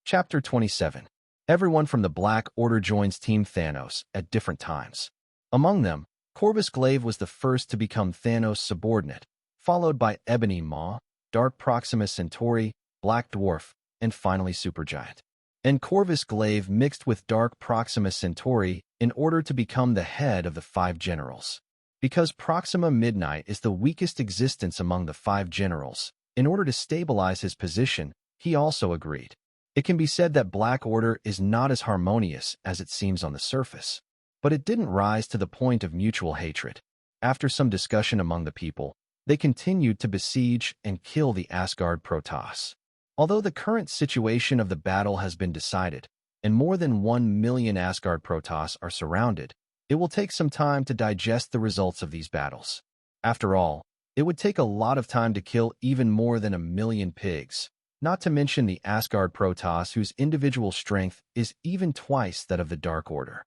Chapter 27. Everyone from the Black Order joins Team Thanos at different times. Among them, Corvus Glaive was the first to become Thanos' subordinate, followed by Ebony Maw, Dark Proxima Centauri, Black Dwarf, and finally Supergiant. And Corvus Glaive mixed with Dark Proxima Centauri in order to become the head of the 5 generals. Because Proxima Midnight is the weakest existence among the 5 generals, in order to stabilize his position, he also agreed. It can be said that Black Order is not as harmonious as it seems on the surface, but it didn't rise to the point of mutual hatred. After some discussion among the people, they continued to besiege and kill the Asgard Protoss. Although the current situation of the battle has been decided, and more than 1 million Asgard Protoss are surrounded, it will take some time to digest the results of these battles. After all, it would take a lot of time to kill even more than 1 million pigs, not to mention the Asgard Protoss whose individual strength is even twice that of the Dark Order.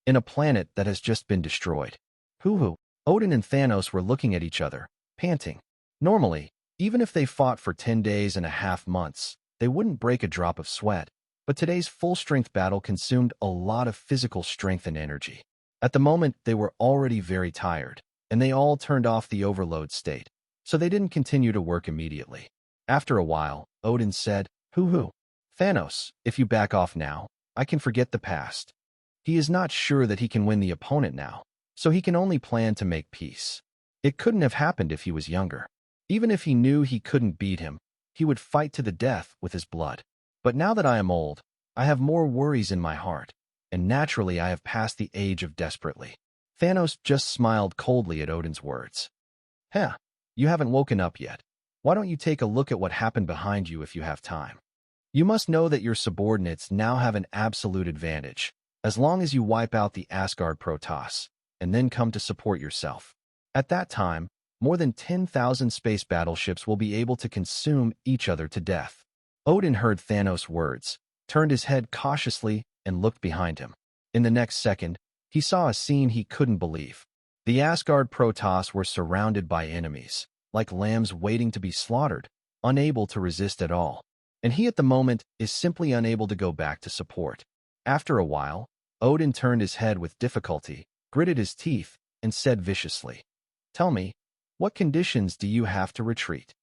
In a planet that has just been destroyed. Hoo-hoo, Odin and Thanos were looking at each other, panting. Normally, even if they fought for 10 days and a half months, they wouldn't break a drop of sweat. But today's full-strength battle consumed a lot of physical strength and energy. At the moment, they were already very tired, and they all turned off the overload state, so they didn't continue to work immediately. After a while, Odin said, "Hoo-hoo. Thanos, if you back off now, I can forget the past." He is not sure that he can win the opponent now, so he can only plan to make peace. It couldn't have happened if he was younger. Even if he knew he couldn't beat him, he would fight to the death with his blood. But now that I am old, I have more worries in my heart, and naturally I have passed the age of desperately. Thanos just smiled coldly at Odin's words. "Heh, you haven't woken up yet. Why don't you take a look at what happened behind you if you have time? You must know that your subordinates now have an absolute advantage, as long as you wipe out the Asgard Protoss, and then come to support yourself. At that time, more than 10,000 space battleships will be able to consume each other to death." Odin heard Thanos' words, turned his head cautiously, and looked behind him. In the next second, he saw a scene he couldn't believe. The Asgard Protoss were surrounded by enemies, like lambs waiting to be slaughtered, unable to resist at all. And he at the moment is simply unable to go back to support. After a while, Odin turned his head with difficulty, gritted his teeth, and said viciously, "Tell me, what conditions do you have to retreat?"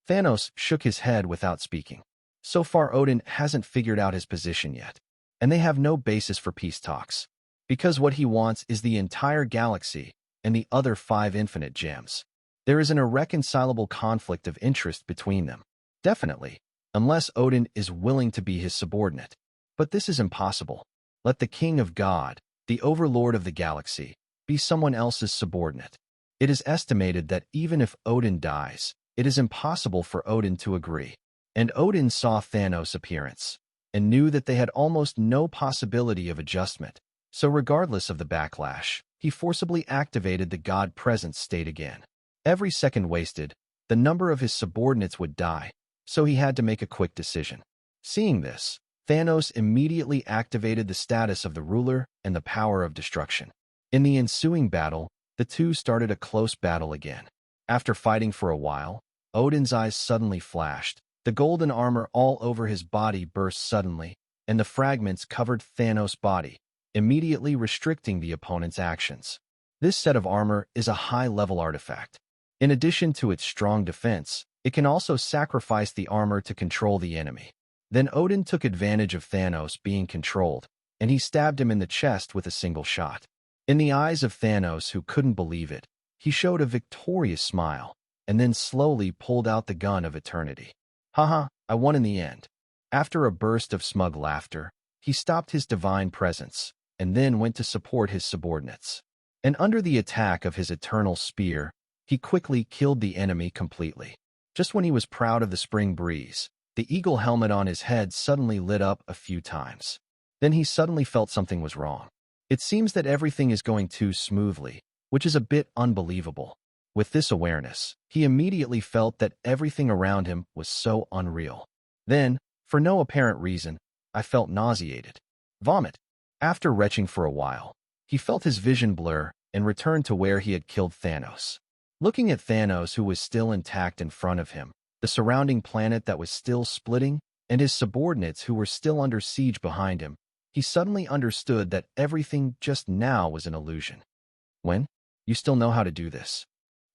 Thanos shook his head without speaking. So far, Odin hasn't figured out his position yet, and they have no basis for peace talks, because what he wants is the entire galaxy and the other 5 infinite gems. There is an irreconcilable conflict of interest between them. Definitely, unless Odin is willing to be his subordinate. But this is impossible. Let the king of God, the overlord of the galaxy, be someone else's subordinate. It is estimated that even if Odin dies, it is impossible for Odin to agree. And Odin saw Thanos' appearance, and knew that they had almost no possibility of adjustment. So regardless of the backlash, he forcibly activated the God Presence state again. Every second wasted, the number of his subordinates would die, so he had to make a quick decision. Seeing this, Thanos immediately activated the status of the ruler and the power of destruction. In the ensuing battle, the two started a close battle again. After fighting for a while, Odin's eyes suddenly flashed. The golden armor all over his body burst suddenly, and the fragments covered Thanos' body, immediately restricting the opponent's actions. This set of armor is a high-level artifact. In addition to its strong defense, it can also sacrifice the armor to control the enemy. Then Odin took advantage of Thanos being controlled, and he stabbed him in the chest with a single shot. In the eyes of Thanos, who couldn't believe it, he showed a victorious smile, and then slowly pulled out the gun of eternity. "Haha, I won in the end." After a burst of smug laughter, he stopped his divine presence, and then went to support his subordinates. And under the attack of his eternal spear, he quickly killed the enemy completely. Just when he was proud of the spring breeze, the eagle helmet on his head suddenly lit up a few times. Then he suddenly felt something was wrong. It seems that everything is going too smoothly, which is a bit unbelievable. With this awareness, he immediately felt that everything around him was so unreal. Then, for no apparent reason, I felt nauseated. Vomit. After retching for a while, he felt his vision blur and returned to where he had killed Thanos. Looking at Thanos, who was still intact in front of him, the surrounding planet that was still splitting, and his subordinates who were still under siege behind him, he suddenly understood that everything just now was an illusion. "When? You still know how to do this?"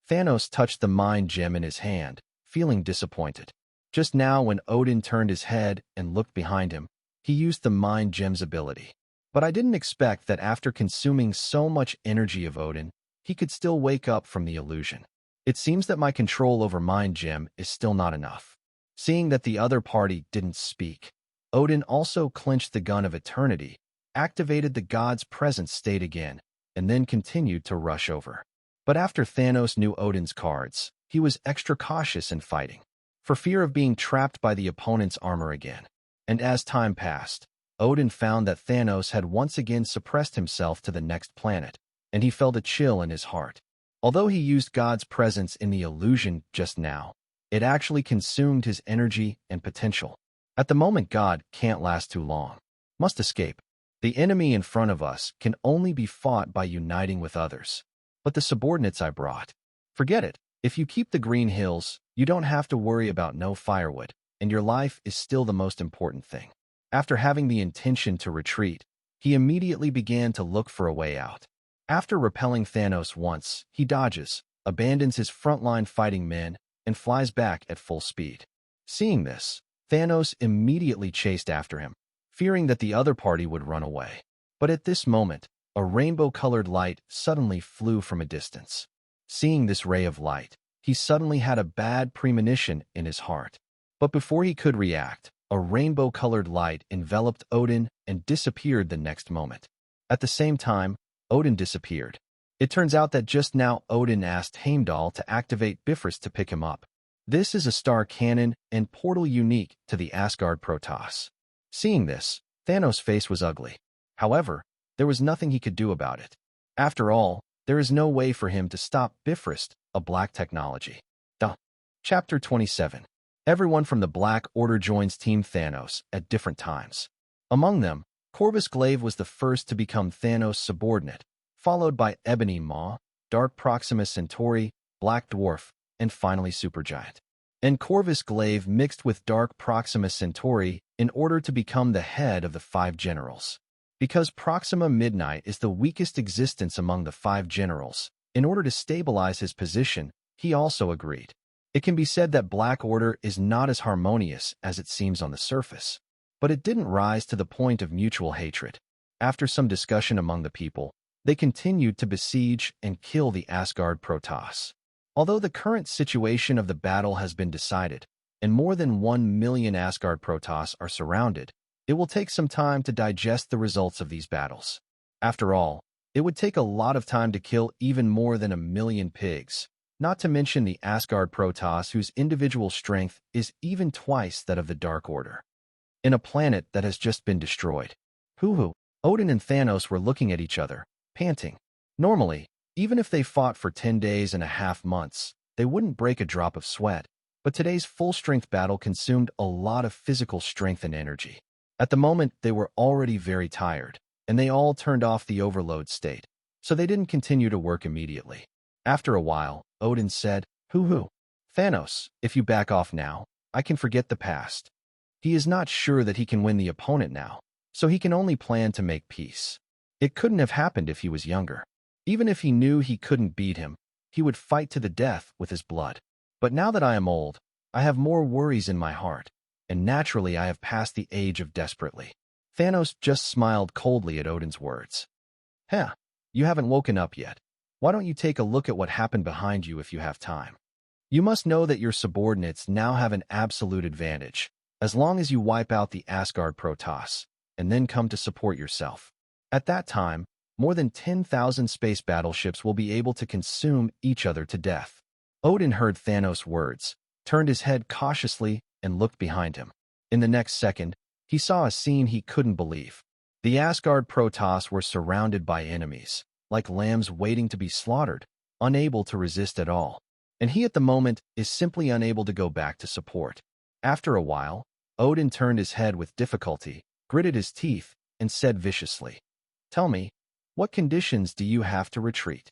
Thanos touched the mind gem in his hand, feeling disappointed. Just now, when Odin turned his head and looked behind him, he used the mind gem's ability. But I didn't expect that after consuming so much energy of Odin, he could still wake up from the illusion. It seems that my control over mind gem is still not enough. Seeing that the other party didn't speak, Odin also clenched the gun of eternity, activated the God's presence state again, and then continued to rush over. But after Thanos knew Odin's cards, he was extra cautious in fighting, for fear of being trapped by the opponent's armor again. And as time passed, Odin found that Thanos had once again suppressed himself to the next planet, and he felt a chill in his heart. Although he used God's presence in the illusion just now, it actually consumed his energy and potential. At the moment, God can't last too long. Must escape. The enemy in front of us can only be fought by uniting with others. But the subordinates I brought, forget it. If you keep the green hills, you don't have to worry about no firewood, and your life is still the most important thing. After having the intention to retreat, he immediately began to look for a way out. After repelling Thanos once, he dodges, abandons his frontline fighting men, and flies back at full speed. Seeing this, Thanos immediately chased after him, fearing that the other party would run away. But at this moment, a rainbow-colored light suddenly flew from a distance. Seeing this ray of light, he suddenly had a bad premonition in his heart. But before he could react, a rainbow-colored light enveloped Odin and disappeared the next moment. At the same time, Odin disappeared. It turns out that just now Odin asked Heimdall to activate Bifrost to pick him up. This is a star cannon and portal unique to the Asgard Protoss. Seeing this, Thanos' face was ugly. However, there was nothing he could do about it. After all, there is no way for him to stop Bifrost, a black technology. Chapter 27. Everyone from the Black Order joins Team Thanos at different times. Among them, Corvus Glaive was the first to become Thanos' subordinate, followed by Ebony Maw, Dark Proxima Centauri, Black Dwarf, and finally Supergiant. And Corvus Glaive mixed with Dark Proxima Centauri in order to become the head of the 5 generals. Because Proxima Midnight is the weakest existence among the 5 generals, in order to stabilize his position, he also agreed. It can be said that Black Order is not as harmonious as it seems on the surface, but it didn't rise to the point of mutual hatred. After some discussion among the people, they continued to besiege and kill the Asgard Protoss. Although the current situation of the battle has been decided, and more than 1 million Asgard Protoss are surrounded, it will take some time to digest the results of these battles. After all, it would take a lot of time to kill even more than 1 million pigs, not to mention the Asgard Protoss whose individual strength is even twice that of the Dark Order. In a planet that has just been destroyed. Odin and Thanos were looking at each other, panting. Normally, even if they fought for 10 days and a half months, they wouldn't break a drop of sweat, but today's full-strength battle consumed a lot of physical strength and energy. At the moment, they were already very tired, and they all turned off the overload state, so they didn't continue to work immediately. After a while, Odin said, Thanos, if you back off now, I can forget the past. He is not sure that he can win the opponent now, so he can only plan to make peace. It couldn't have happened if he was younger. Even if he knew he couldn't beat him, he would fight to the death with his blood. But now that I am old, I have more worries in my heart, and naturally I have passed the age of desperately. Thanos just smiled coldly at Odin's words. You haven't woken up yet. Why don't you take a look at what happened behind you if you have time? You must know that your subordinates now have an absolute advantage, as long as you wipe out the Asgard Protoss, and then come to support yourself. At that time, more than 10,000 space battleships will be able to consume each other to death. Odin heard Thanos' words, turned his head cautiously, and looked behind him. In the next second, he saw a scene he couldn't believe. The Asgard Protoss were surrounded by enemies, like lambs waiting to be slaughtered, unable to resist at all. And he at the moment is simply unable to go back to support. After a while, Odin turned his head with difficulty, gritted his teeth, and said viciously, "Tell me, what conditions do you have to retreat?"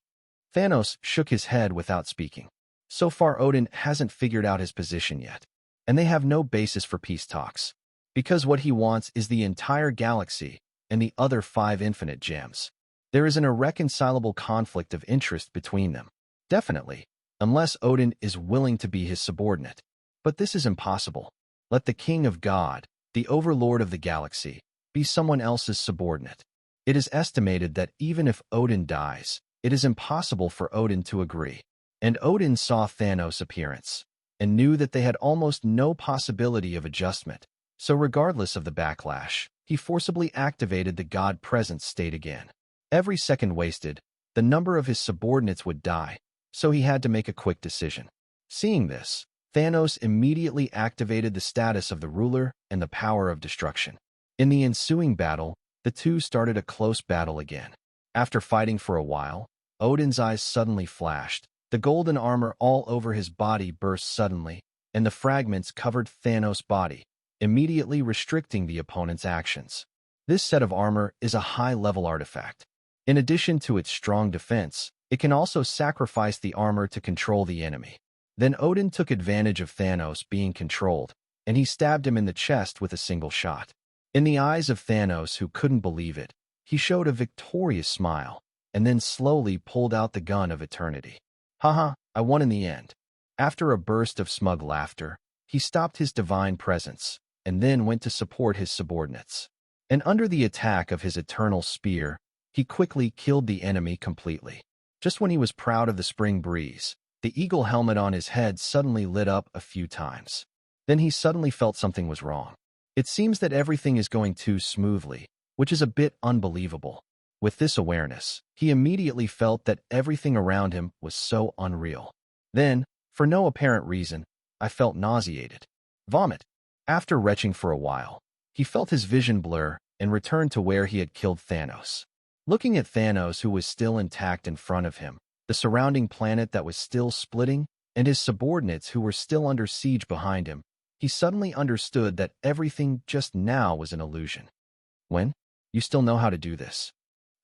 Thanos shook his head without speaking. So far Odin hasn't figured out his position yet, and they have no basis for peace talks, because what he wants is the entire galaxy and the other 5 infinite gems. There is an irreconcilable conflict of interest between them. Definitely, unless Odin is willing to be his subordinate. But this is impossible. Let the King of God, the overlord of the galaxy, be someone else's subordinate. It is estimated that even if Odin dies, it is impossible for Odin to agree. And Odin saw Thanos' appearance, and knew that they had almost no possibility of adjustment. So regardless of the backlash, he forcibly activated the God Presence state again. Every second wasted, the number of his subordinates would die, so he had to make a quick decision. Seeing this, Thanos immediately activated the status of the ruler and the power of destruction. In the ensuing battle, the two started a close battle again. After fighting for a while, Odin's eyes suddenly flashed. The golden armor all over his body burst suddenly, and the fragments covered Thanos' body, immediately restricting the opponent's actions. This set of armor is a high-level artifact. In addition to its strong defense, it can also sacrifice the armor to control the enemy. Then Odin took advantage of Thanos being controlled, and he stabbed him in the chest with a single shot. In the eyes of Thanos, who couldn't believe it, he showed a victorious smile, and then slowly pulled out the gun of eternity. Haha, I won in the end. After a burst of smug laughter, he stopped his divine presence, and then went to support his subordinates. And under the attack of his eternal spear, he quickly killed the enemy completely. Just when he was proud of the spring breeze, the eagle helmet on his head suddenly lit up a few times. Then he suddenly felt something was wrong. It seems that everything is going too smoothly, which is a bit unbelievable. With this awareness, he immediately felt that everything around him was so unreal. Then, for no apparent reason, I felt nauseated. Vomit. After retching for a while, he felt his vision blur and returned to where he had killed Thanos. Looking at Thanos, who was still intact in front of him, the surrounding planet that was still splitting, and his subordinates who were still under siege behind him, he suddenly understood that everything just now was an illusion. When? You still know how to do this?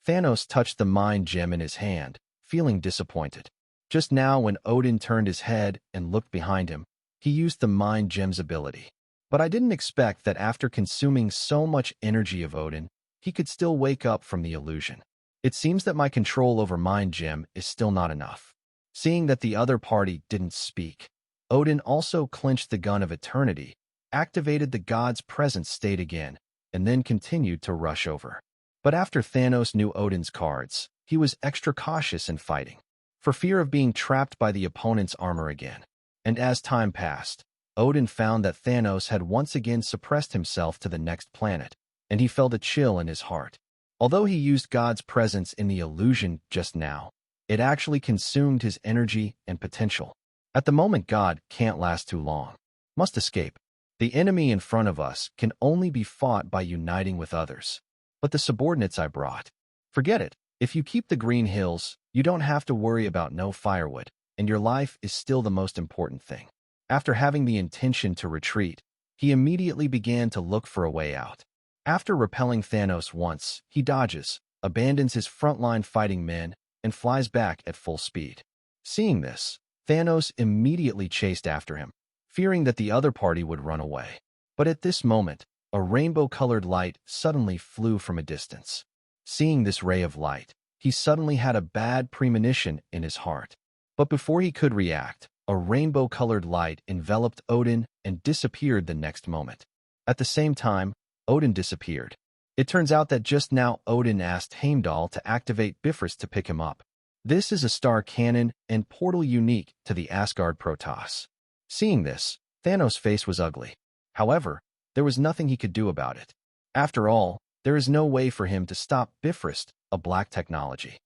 Thanos touched the mind gem in his hand, feeling disappointed. Just now, when Odin turned his head and looked behind him, he used the mind gem's ability. But I didn't expect that after consuming so much energy of Odin, he could still wake up from the illusion. It seems that my control over mind gem is still not enough. Seeing that the other party didn't speak, Odin also clenched the gun of eternity, activated the god's presence state again, and then continued to rush over. But after Thanos knew Odin's cards, he was extra cautious in fighting, for fear of being trapped by the opponent's armor again. And as time passed, Odin found that Thanos had once again suppressed himself to the next planet, and he felt a chill in his heart. Although he used God's presence in the illusion just now, it actually consumed his energy and potential. At the moment, God can't last too long. Must escape. The enemy in front of us can only be fought by uniting with others. But the subordinates I brought, forget it. If you keep the green hills, you don't have to worry about no firewood, and your life is still the most important thing. After having the intention to retreat, he immediately began to look for a way out. After repelling Thanos once, he dodges, abandons his frontline fighting men, and flies back at full speed. Seeing this, Thanos immediately chased after him, fearing that the other party would run away. But at this moment, a rainbow-colored light suddenly flew from a distance. Seeing this ray of light, he suddenly had a bad premonition in his heart. But before he could react, a rainbow-colored light enveloped Odin and disappeared the next moment. At the same time, Odin disappeared. It turns out that just now Odin asked Heimdall to activate Bifrost to pick him up. This is a star cannon and portal unique to the Asgard Protoss. Seeing this, Thanos' face was ugly. However, there was nothing he could do about it. After all, there is no way for him to stop Bifrost, a black technology.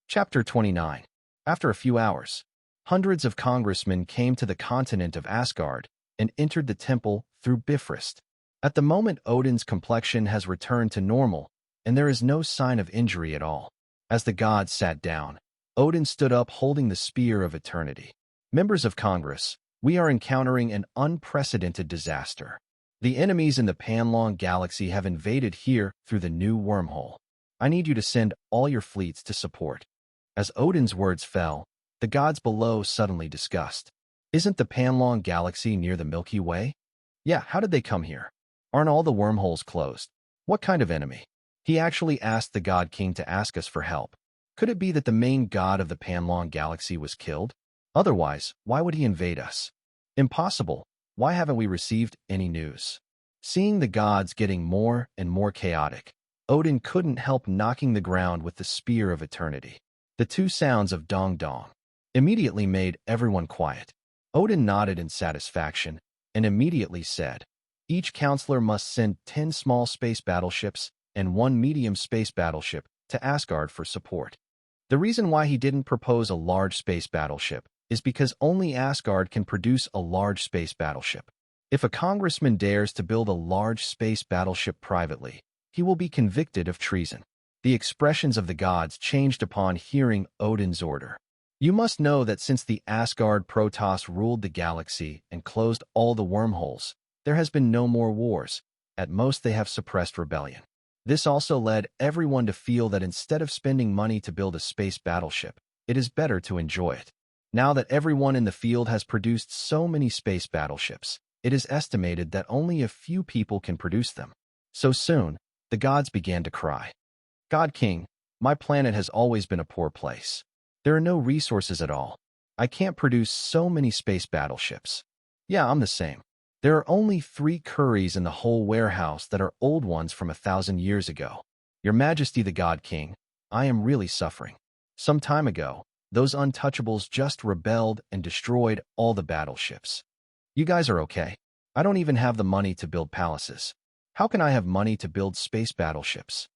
Chapter 29. After a few hours, hundreds of congressmen came to the continent of Asgard and entered the temple through Bifrost. At the moment, Odin's complexion has returned to normal, and there is no sign of injury at all. As the gods sat down, Odin stood up holding the Spear of Eternity. Members of Congress, we are encountering an unprecedented disaster. The enemies in the Panlong Galaxy have invaded here through the new wormhole. I need you to send all your fleets to support. As Odin's words fell, the gods below suddenly discussed. Isn't the Panlong Galaxy near the Milky Way? Yeah, how did they come here? Aren't all the wormholes closed? What kind of enemy? He actually asked the God King to ask us for help. Could it be that the main god of the Panlong Galaxy was killed? Otherwise, why would he invade us? Impossible. Why haven't we received any news? Seeing the gods getting more and more chaotic, Odin couldn't help knocking the ground with the Spear of Eternity. The two sounds of dong dong immediately made everyone quiet. Odin nodded in satisfaction and immediately said, each counselor must send 10 small space battleships and 1 medium space battleship to Asgard for support. The reason why he didn't propose a large space battleship is because only Asgard can produce a large space battleship. If a congressman dares to build a large space battleship privately, he will be convicted of treason. The expressions of the gods changed upon hearing Odin's order. You must know that since the Asgard Protoss ruled the galaxy and closed all the wormholes, there has been no more wars. At most, they have suppressed rebellion. This also led everyone to feel that instead of spending money to build a space battleship, it is better to enjoy it. Now that everyone in the field has produced so many space battleships, it is estimated that only a few people can produce them. So soon, the gods began to cry. God King, my planet has always been a poor place. There are no resources at all. I can't produce so many space battleships. Yeah, I'm the same. There are only 3 curries in the whole warehouse that are old ones from 1,000 years ago. Your Majesty the God King, I am really suffering. Some time ago, those untouchables just rebelled and destroyed all the battleships. You guys are okay. I don't even have the money to build palaces. How can I have money to build space battleships?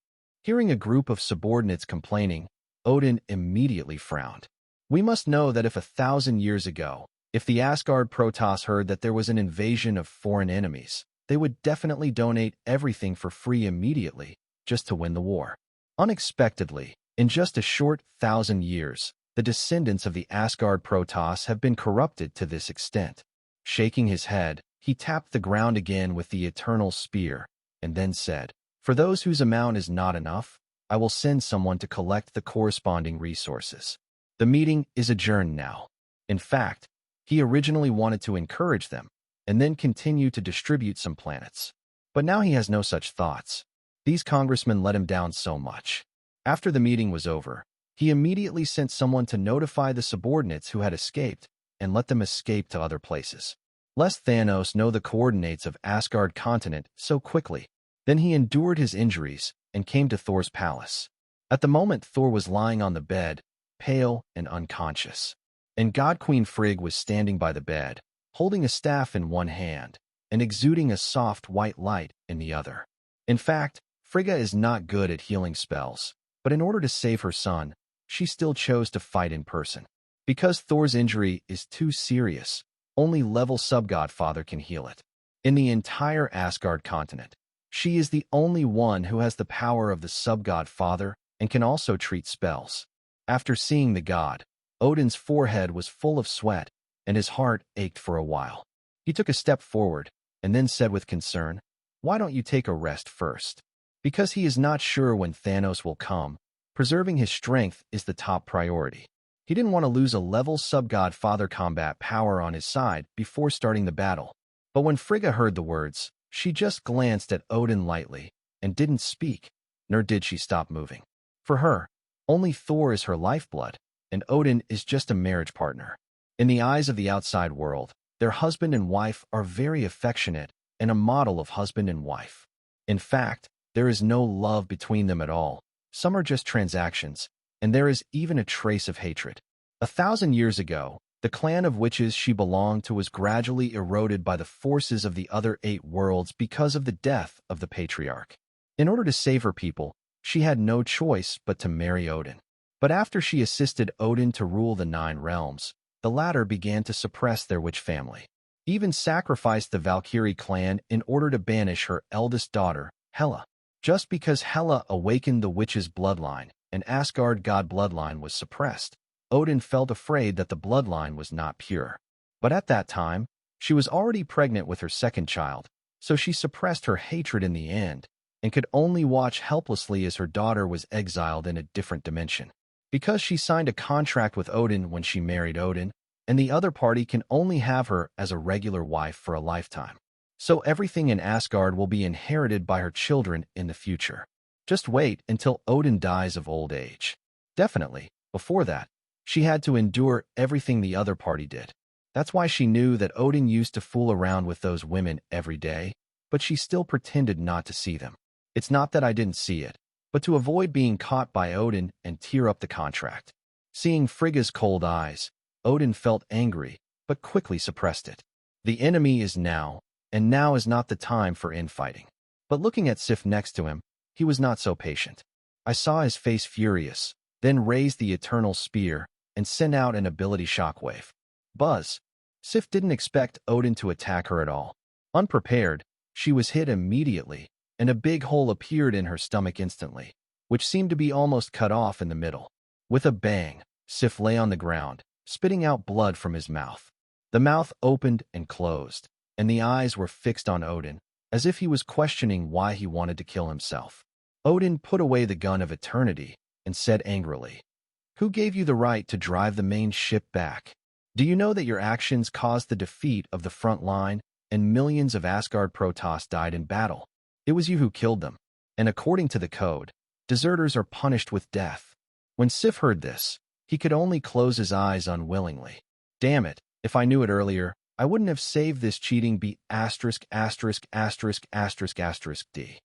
Hearing a group of subordinates complaining, Odin immediately frowned. We must know that if 1,000 years ago, if the Asgard Protoss heard that there was an invasion of foreign enemies, they would definitely donate everything for free immediately, just to win the war. Unexpectedly, in just a short 1,000 years, the descendants of the Asgard Protoss have been corrupted to this extent. Shaking his head, he tapped the ground again with the eternal spear, and then said, "For those whose amount is not enough, I will send someone to collect the corresponding resources." The meeting is adjourned now. In fact, he originally wanted to encourage them, and then continue to distribute some planets. But now he has no such thoughts. These congressmen let him down so much. After the meeting was over, he immediately sent someone to notify the subordinates who had escaped, and let them escape to other places. Lest Thanos know the coordinates of Asgard continent so quickly. Then he endured his injuries, and came to Thor's palace. At the moment Thor was lying on the bed, pale and unconscious. And God Queen Frigg was standing by the bed, holding a staff in one hand, and exuding a soft white light in the other. In fact, Frigga is not good at healing spells, but in order to save her son, she still chose to fight in person. Because Thor's injury is too serious, only level sub-godfather can heal it. In the entire Asgard continent, she is the only one who has the power of the sub-godfather and can also treat spells. After seeing the god, Odin's forehead was full of sweat, and his heart ached for a while. He took a step forward, and then said with concern, "Why don't you take a rest first?" Because he is not sure when Thanos will come, preserving his strength is the top priority. He didn't want to lose a level sub-godfather combat power on his side before starting the battle. But when Frigga heard the words, she just glanced at Odin lightly, and didn't speak, nor did she stop moving. For her, only Thor is her lifeblood, and Odin is just a marriage partner. In the eyes of the outside world, their husband and wife are very affectionate and a model of husband and wife. In fact, there is no love between them at all. Some are just transactions, and there is even a trace of hatred. 1,000 years ago, the clan of witches she belonged to was gradually eroded by the forces of the other 8 worlds because of the death of the patriarch. In order to save her people, she had no choice but to marry Odin. But after she assisted Odin to rule the 9 realms, the latter began to suppress their witch family. Even sacrificed the Valkyrie clan in order to banish her eldest daughter, Hela. Just because Hela awakened the witch's bloodline, and Asgard god bloodline was suppressed, Odin felt afraid that the bloodline was not pure. But at that time, she was already pregnant with her second child, so she suppressed her hatred in the end, and could only watch helplessly as her daughter was exiled in a different dimension. Because she signed a contract with Odin when she married Odin, and the other party can only have her as a regular wife for a lifetime. So everything in Asgard will be inherited by her children in the future. Just wait until Odin dies of old age. Definitely, before that, she had to endure everything the other party did. That's why she knew that Odin used to fool around with those women every day, but she still pretended not to see them. It's not that I didn't see it, but to avoid being caught by Odin and tear up the contract. Seeing Frigga's cold eyes, Odin felt angry, but quickly suppressed it. The enemy is now, and now is not the time for infighting. But looking at Sif next to him, he was not so patient. I saw his face furious, then raised the eternal spear, and sent out an ability shockwave. Buzz! Sif didn't expect Odin to attack her at all. Unprepared, she was hit immediately, and a big hole appeared in her stomach instantly, which seemed to be almost cut off in the middle. With a bang, Sif lay on the ground, spitting out blood from his mouth. The mouth opened and closed, and the eyes were fixed on Odin, as if he was questioning why he wanted to kill himself. Odin put away the gun of eternity and said angrily, "Who gave you the right to drive the main ship back? Do you know that your actions caused the defeat of the front line and millions of Asgard Protoss died in battle. It was you who killed them. And according to the code, deserters are punished with death. When Sif heard this, he could only close his eyes unwillingly. Damn it, if I knew it earlier, I wouldn't have saved this cheating beat asterisk asterisk asterisk asterisk asterisk D.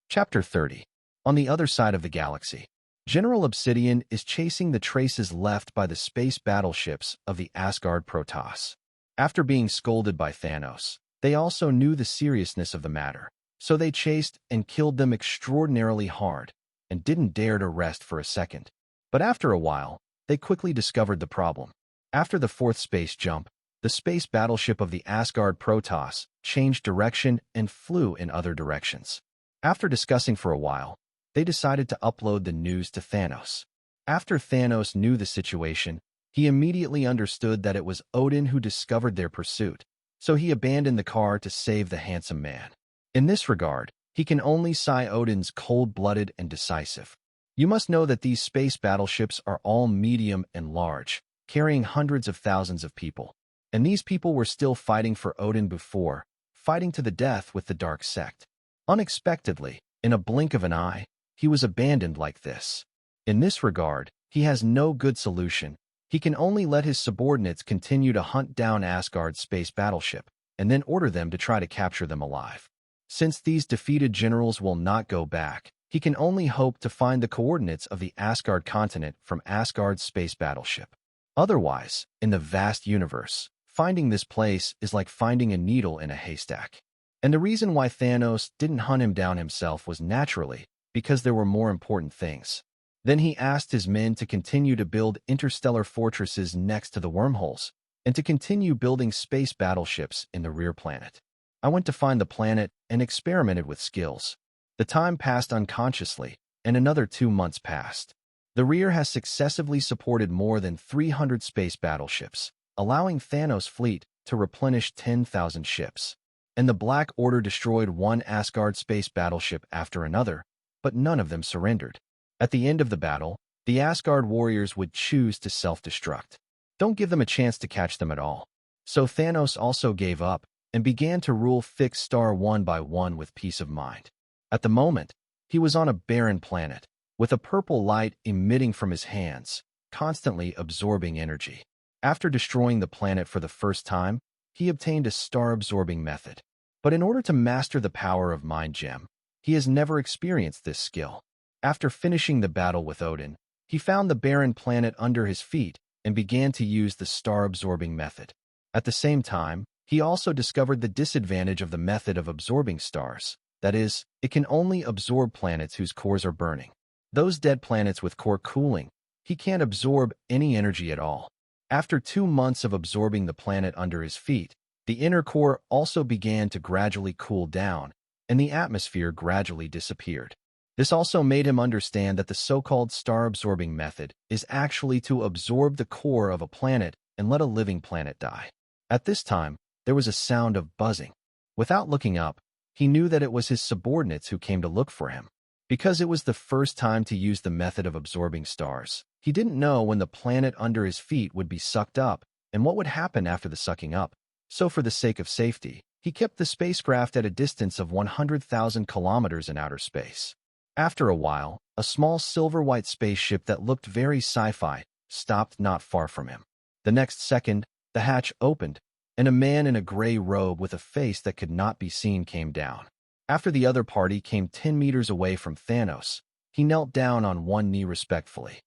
Chapter 30. On the other side of the galaxy, General Obsidian is chasing the traces left by the space battleships of the Asgard Protoss. After being scolded by Thanos, they also knew the seriousness of the matter, so they chased and killed them extraordinarily hard and didn't dare to rest for a second. But after a while, they quickly discovered the problem. After the fourth space jump, the space battleship of the Asgard Protoss changed direction and flew in other directions. After discussing for a while, they decided to upload the news to Thanos. After Thanos knew the situation, he immediately understood that it was Odin who discovered their pursuit, so he abandoned the car to save the handsome man. In this regard, he can only sigh Odin's cold-blooded and decisive. You must know that these space battleships are all medium and large, carrying hundreds of thousands of people. And these people were still fighting for Odin before, fighting to the death with the Dark Sect. Unexpectedly, in a blink of an eye, he was abandoned like this. In this regard, he has no good solution. He can only let his subordinates continue to hunt down Asgard's space battleship, and then order them to try to capture them alive. Since these defeated generals will not go back, he can only hope to find the coordinates of the Asgard continent from Asgard's space battleship. Otherwise, in the vast universe, finding this place is like finding a needle in a haystack. And the reason why Thanos didn't hunt him down himself was naturally because there were more important things. Then he asked his men to continue to build interstellar fortresses next to the wormholes, and to continue building space battleships in the rear planet. I went to find the planet and experimented with skills. The time passed unconsciously, and another 2 months passed. The rear has successively supported more than 300 space battleships, allowing Thanos' fleet to replenish 10,000 ships. And the Black Order destroyed one Asgard space battleship after another, but none of them surrendered. At the end of the battle, the Asgard warriors would choose to self-destruct. Don't give them a chance to catch them at all. So Thanos also gave up and began to rule fixed star one by one with peace of mind. At the moment, he was on a barren planet, with a purple light emitting from his hands, constantly absorbing energy. After destroying the planet for the first time, he obtained a star-absorbing method. But in order to master the power of Mind Gem, he has never experienced this skill. After finishing the battle with Odin, he found the barren planet under his feet and began to use the star-absorbing method. At the same time, he also discovered the disadvantage of the method of absorbing stars. That is, it can only absorb planets whose cores are burning. Those dead planets with core cooling, he can't absorb any energy at all. After 2 months of absorbing the planet under his feet, the inner core also began to gradually cool down, and the atmosphere gradually disappeared. This also made him understand that the so-called star-absorbing method is actually to absorb the core of a planet and let a living planet die. At this time, there was a sound of buzzing. Without looking up, he knew that it was his subordinates who came to look for him. Because it was the first time to use the method of absorbing stars, he didn't know when the planet under his feet would be sucked up and what would happen after the sucking up. So for the sake of safety, he kept the spacecraft at a distance of 100,000 kilometers in outer space. After a while, a small silver-white spaceship that looked very sci-fi stopped not far from him. The next second, the hatch opened, and a man in a gray robe with a face that could not be seen came down. After the other party came 10 meters away from Thanos, he knelt down on one knee respectfully.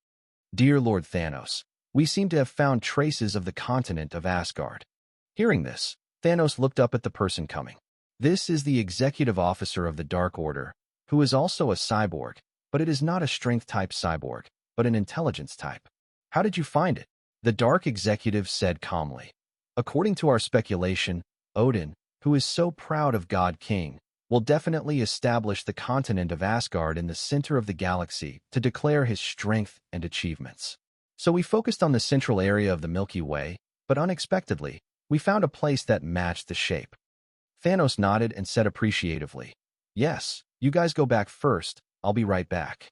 "Dear Lord Thanos, we seem to have found traces of the continent of Asgard." Hearing this, Thanos looked up at the person coming. This is the executive officer of the Dark Order, who is also a cyborg, but it is not a strength-type cyborg, but an intelligence type. "How did you find it?" The Dark Executive said calmly. "According to our speculation, Odin, who is so proud of God King, will definitely establish the continent of Asgard in the center of the galaxy to declare his strength and achievements. So we focused on the central area of the Milky Way, but unexpectedly, we found a place that matched the shape." Thanos nodded and said appreciatively, "Yes, you guys go back first, I'll be right back."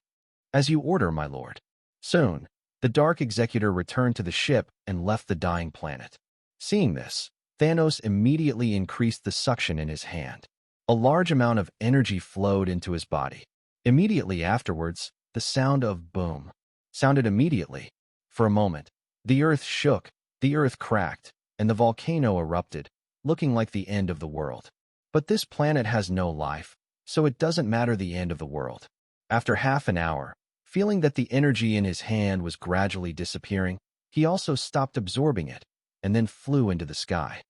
"As you order, my lord." Soon, the Dark Executor returned to the ship and left the dying planet. Seeing this, Thanos immediately increased the suction in his hand. A large amount of energy flowed into his body. Immediately afterwards, the sound of boom sounded immediately. For a moment, the earth shook, the earth cracked, and the volcano erupted, looking like the end of the world. But this planet has no life, so it doesn't matter the end of the world. After half an hour, feeling that the energy in his hand was gradually disappearing, he also stopped absorbing it, and then flew into the sky.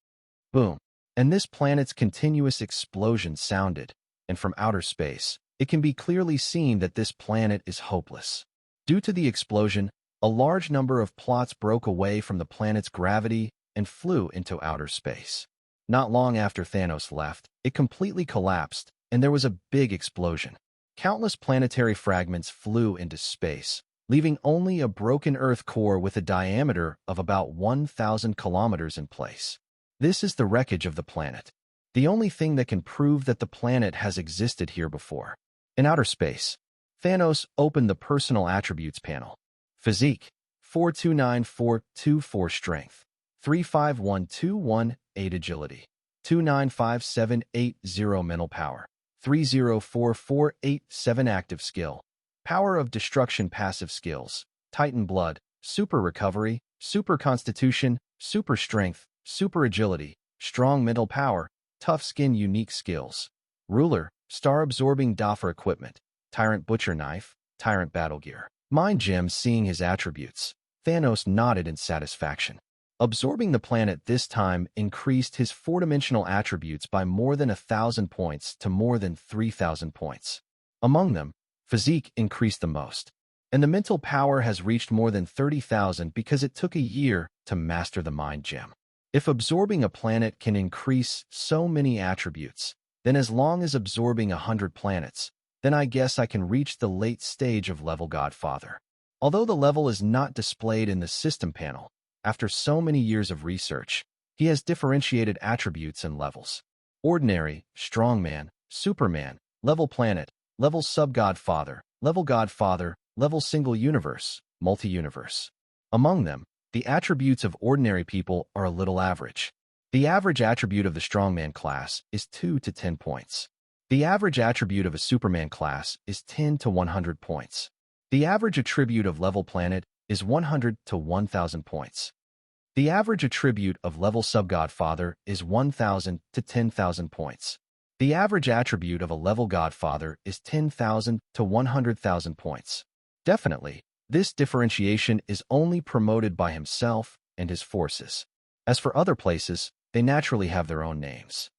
Boom. And this planet's continuous explosion sounded, and from outer space, it can be clearly seen that this planet is hopeless. Due to the explosion, a large number of plots broke away from the planet's gravity and flew into outer space. Not long after Thanos left, it completely collapsed, and there was a big explosion. Countless planetary fragments flew into space, leaving only a broken Earth core with a diameter of about 1,000 kilometers in place. This is the wreckage of the planet, the only thing that can prove that the planet has existed here before. In outer space, Thanos opened the Personal Attributes panel. Physique, 429424 Strength, 351218 Agility, 295780 Mental Power, 304487 Active Skill, Power of Destruction Passive Skills, Titan Blood, Super Recovery, Super Constitution, Super Strength, Super Agility, Strong Mental Power, Tough Skin Unique Skills, Ruler, Star-Absorbing Doffer Equipment, Tyrant Butcher Knife, Tyrant Battle Gear. Mind Gem. Seeing his attributes, Thanos nodded in satisfaction. Absorbing the planet this time increased his four-dimensional attributes by more than 1,000 points to more than 3,000 points. Among them, Physique increased the most, and the mental power has reached more than 30,000 because it took a year to master the Mind Gem. If absorbing a planet can increase so many attributes, then as long as absorbing 100 planets, then I guess I can reach the late stage of level Godfather. Although the level is not displayed in the system panel, after so many years of research, he has differentiated attributes and levels. Ordinary, Strongman, Superman, Level Planet, Level Sub-Godfather, Level Single Universe, Multi-Universe. Among them, the attributes of ordinary people are a little average. The average attribute of the Strongman class is 2 to 10 points. The average attribute of a Superman class is 10 to 100 points. The average attribute of Level Planet is 100 to 1,000 points. The average attribute of Level Sub-Godfather is 1,000 to 10,000 points. The average attribute of a Level Godfather is 10,000 to 100,000 points. Definitely, this differentiation is only promoted by himself and his forces. As for other places, they naturally have their own names.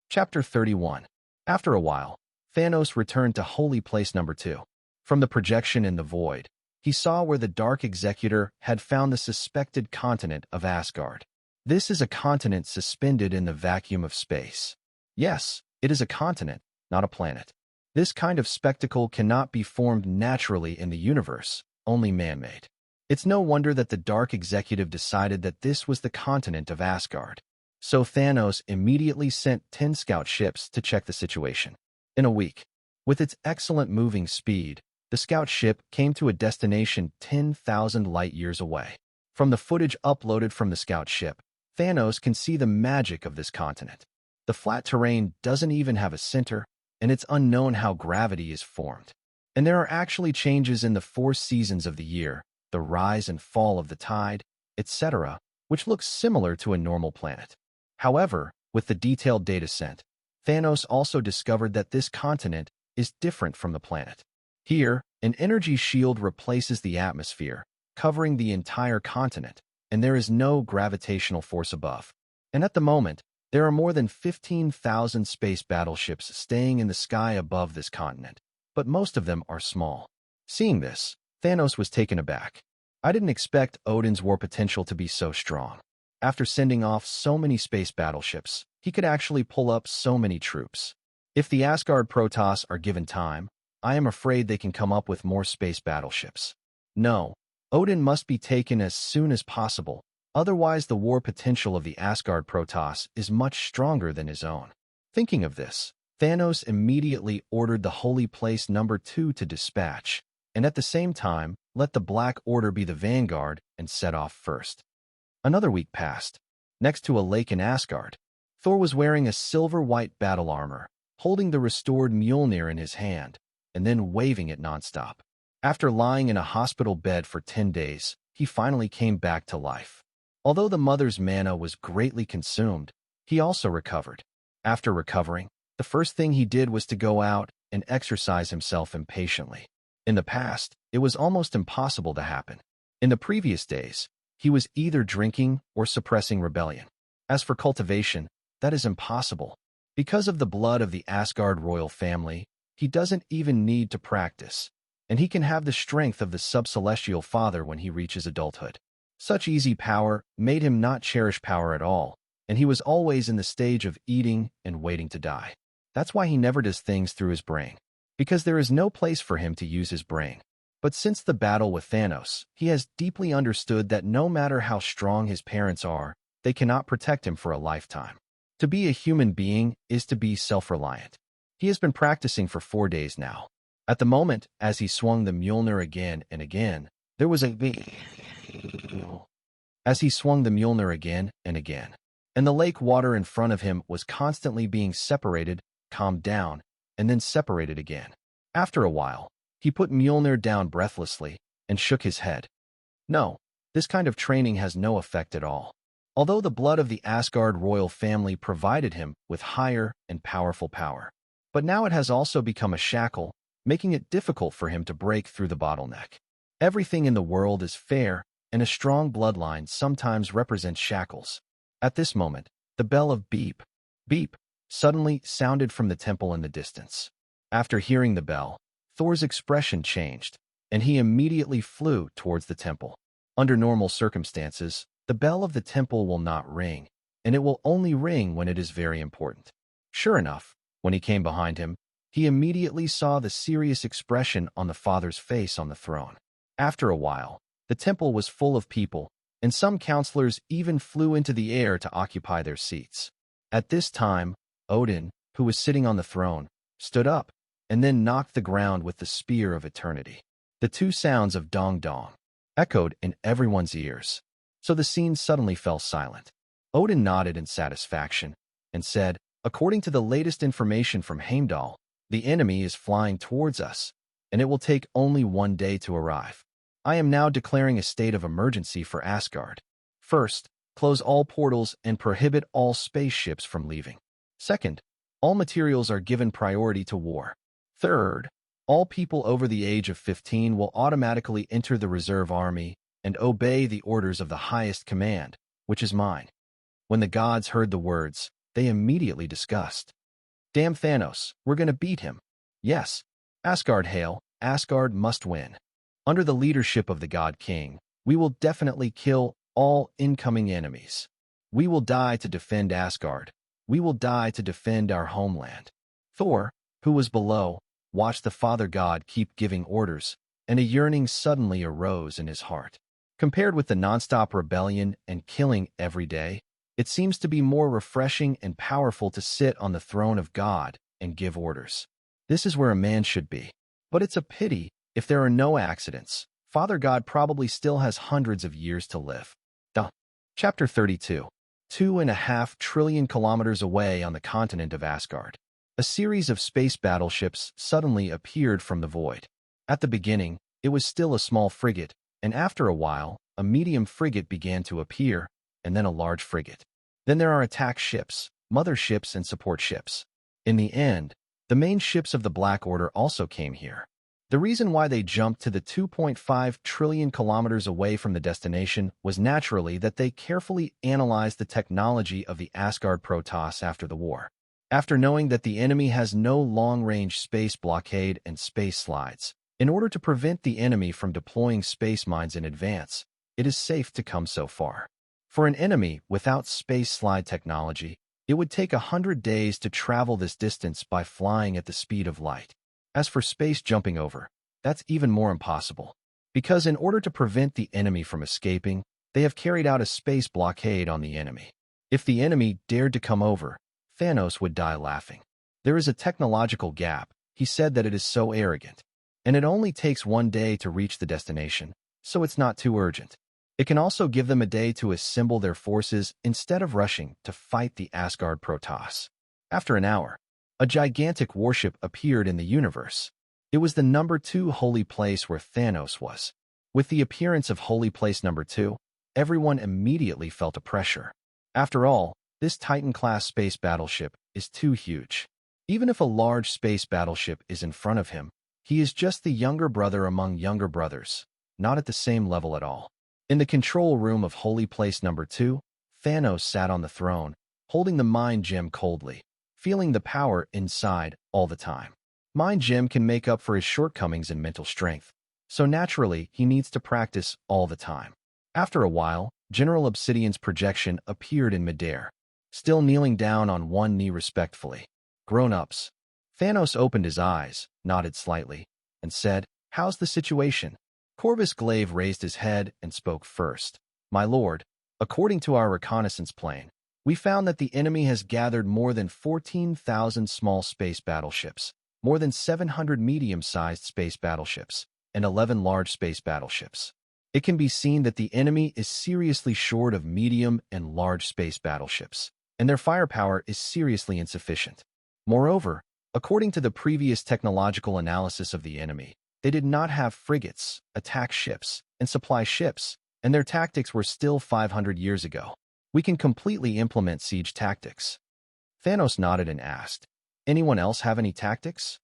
Chapter 31. After a while, Thanos returned to Holy Place Number 2. From the projection in the void, he saw where the Dark Executor had found the suspected continent of Asgard. This is a continent suspended in the vacuum of space. Yes, it is a continent, not a planet. This kind of spectacle cannot be formed naturally in the universe, only man-made. It's no wonder that the Dark Executive decided that this was the continent of Asgard. So Thanos immediately sent 10 scout ships to check the situation. In a week, with its excellent moving speed, the scout ship came to a destination 10,000 light-years away. From the footage uploaded from the scout ship, Thanos can see the magic of this continent. The flat terrain doesn't even have a center, and it's unknown how gravity is formed. And there are actually changes in the 4 seasons of the year, the rise and fall of the tide, etc., which looks similar to a normal planet. However, with the detailed data sent, Thanos also discovered that this continent is different from the planet. Here, an energy shield replaces the atmosphere, covering the entire continent, and there is no gravitational force above. And at the moment, there are more than 15,000 space battleships staying in the sky above this continent, but most of them are small. Seeing this, Thanos was taken aback. I didn't expect Odin's war potential to be so strong. After sending off so many space battleships, he could actually pull up so many troops. If the Asgard Protoss are given time, I am afraid they can come up with more space battleships. No, Odin must be taken as soon as possible. Otherwise, the war potential of the Asgard Protoss is much stronger than his own. Thinking of this, Thanos immediately ordered the Holy Place Number 2 to dispatch, and at the same time, let the Black Order be the vanguard and set off first. Another week passed. next to a lake in Asgard. Thor was wearing a silver-white battle armor, holding the restored Mjolnir in his hand, and then waving it nonstop. After lying in a hospital bed for 10 days, he finally came back to life. Although the mother's mana was greatly consumed, he also recovered. After recovering, the first thing he did was to go out and exercise himself impatiently. In the past, it was almost impossible to happen. In the previous days, he was either drinking or suppressing rebellion. As for cultivation, that is impossible. Because of the blood of the Asgard royal family, he doesn't even need to practice, and he can have the strength of the sub-celestial father when he reaches adulthood. Such easy power made him not cherish power at all, and he was always in the stage of eating and waiting to die. That's why he never does things through his brain, because there is no place for him to use his brain. But since the battle with Thanos, he has deeply understood that no matter how strong his parents are, they cannot protect him for a lifetime. To be a human being is to be self-reliant. He has been practicing for 4 days now. At the moment, as he swung the Mjolnir again and again, there was a as he swung the Mjolnir again and again, and the lake water in front of him was constantly being separated, calmed down, and then separated again. After a while, he put Mjolnir down breathlessly and shook his head. No, this kind of training has no effect at all. Although the blood of the Asgard royal family provided him with higher and powerful power, but now it has also become a shackle, making it difficult for him to break through the bottleneck. Everything in the world is fair, and a strong bloodline sometimes represents shackles. At this moment, the bell of beep, beep, suddenly sounded from the temple in the distance. After hearing the bell, Thor's expression changed, and he immediately flew towards the temple. Under normal circumstances, the bell of the temple will not ring, and it will only ring when it is very important. Sure enough, when he came behind him, he immediately saw the serious expression on the father's face on the throne. After a while, the temple was full of people, and some counselors even flew into the air to occupy their seats. At this time, Odin, who was sitting on the throne, stood up, and then knocked the ground with the spear of eternity. The two sounds of dong dong echoed in everyone's ears, so the scene suddenly fell silent. Odin nodded in satisfaction and said, "According to the latest information from Heimdall, the enemy is flying towards us, and it will take only 1 day to arrive. I am now declaring a state of emergency for Asgard. First, close all portals and prohibit all spaceships from leaving. Second, all materials are given priority to war. Third, all people over the age of 15 will automatically enter the reserve army and obey the orders of the highest command, which is mine." When the gods heard the words, they immediately discussed. "Damn Thanos, we're gonna beat him. Yes, Asgard hail, Asgard must win. Under the leadership of the God King, we will definitely kill all incoming enemies. We will die to defend Asgard. We will die to defend our homeland." Thor, who was below, watched the Father God keep giving orders, and a yearning suddenly arose in his heart. Compared with the nonstop rebellion and killing every day, it seems to be more refreshing and powerful to sit on the throne of God and give orders. This is where a man should be. But it's a pity, if there are no accidents, Father God probably still has hundreds of years to live. Chapter 32. 2.5 trillion kilometers away on the continent of Asgard, a series of space battleships suddenly appeared from the void. At the beginning, it was still a small frigate, and after a while, a medium frigate began to appear, and then a large frigate. Then there are attack ships, mother ships, and support ships. In the end, the main ships of the Black Order also came here. The reason why they jumped to the 2.5 trillion kilometers away from the destination was naturally that they carefully analyzed the technology of the Asgard Protoss after the war. After knowing that the enemy has no long-range space blockade and space slides, in order to prevent the enemy from deploying space mines in advance, it is safe to come so far. For an enemy without space slide technology, it would take 100 days to travel this distance by flying at the speed of light. As for space jumping over, that's even more impossible, because in order to prevent the enemy from escaping, they have carried out a space blockade on the enemy. If the enemy dared to come over, Thanos would die laughing. There is a technological gap. He said that it is so arrogant. And it only takes 1 day to reach the destination, so it's not too urgent. It can also give them a day to assemble their forces instead of rushing to fight the Asgard Protoss. After an hour, a gigantic warship appeared in the universe. It was the number 2 holy place where Thanos was. With the appearance of holy place number 2, everyone immediately felt a pressure. After all, this Titan-class space battleship is too huge. Even if a large space battleship is in front of him, he is just the younger brother among younger brothers, not at the same level at all. In the control room of holy place number 2, Thanos sat on the throne, holding the mind gem coldly, feeling the power inside all the time. Mind gem can make up for his shortcomings in mental strength, so naturally he needs to practice all the time. After a while, General Obsidian's projection appeared in midair, still kneeling down on one knee respectfully. Grown-ups. Thanos opened his eyes, nodded slightly, and said, "How's the situation?" Corvus Glaive raised his head and spoke first. "My lord, according to our reconnaissance plane, we found that the enemy has gathered more than 14,000 small space battleships, more than 700 medium-sized space battleships, and 11 large space battleships. It can be seen that the enemy is seriously short of medium and large space battleships, and their firepower is seriously insufficient. Moreover, according to the previous technological analysis of the enemy, they did not have frigates, attack ships, and supply ships, and their tactics were still 500 years ago. We can completely implement siege tactics." Thanos nodded and asked, "Anyone else have any tactics?"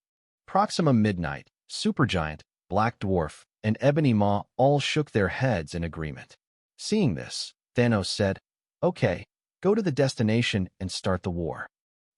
Proxima Midnight, Supergiant, Black Dwarf, and Ebony Maw all shook their heads in agreement. Seeing this, Thanos said, "Okay, go to the destination and start the war."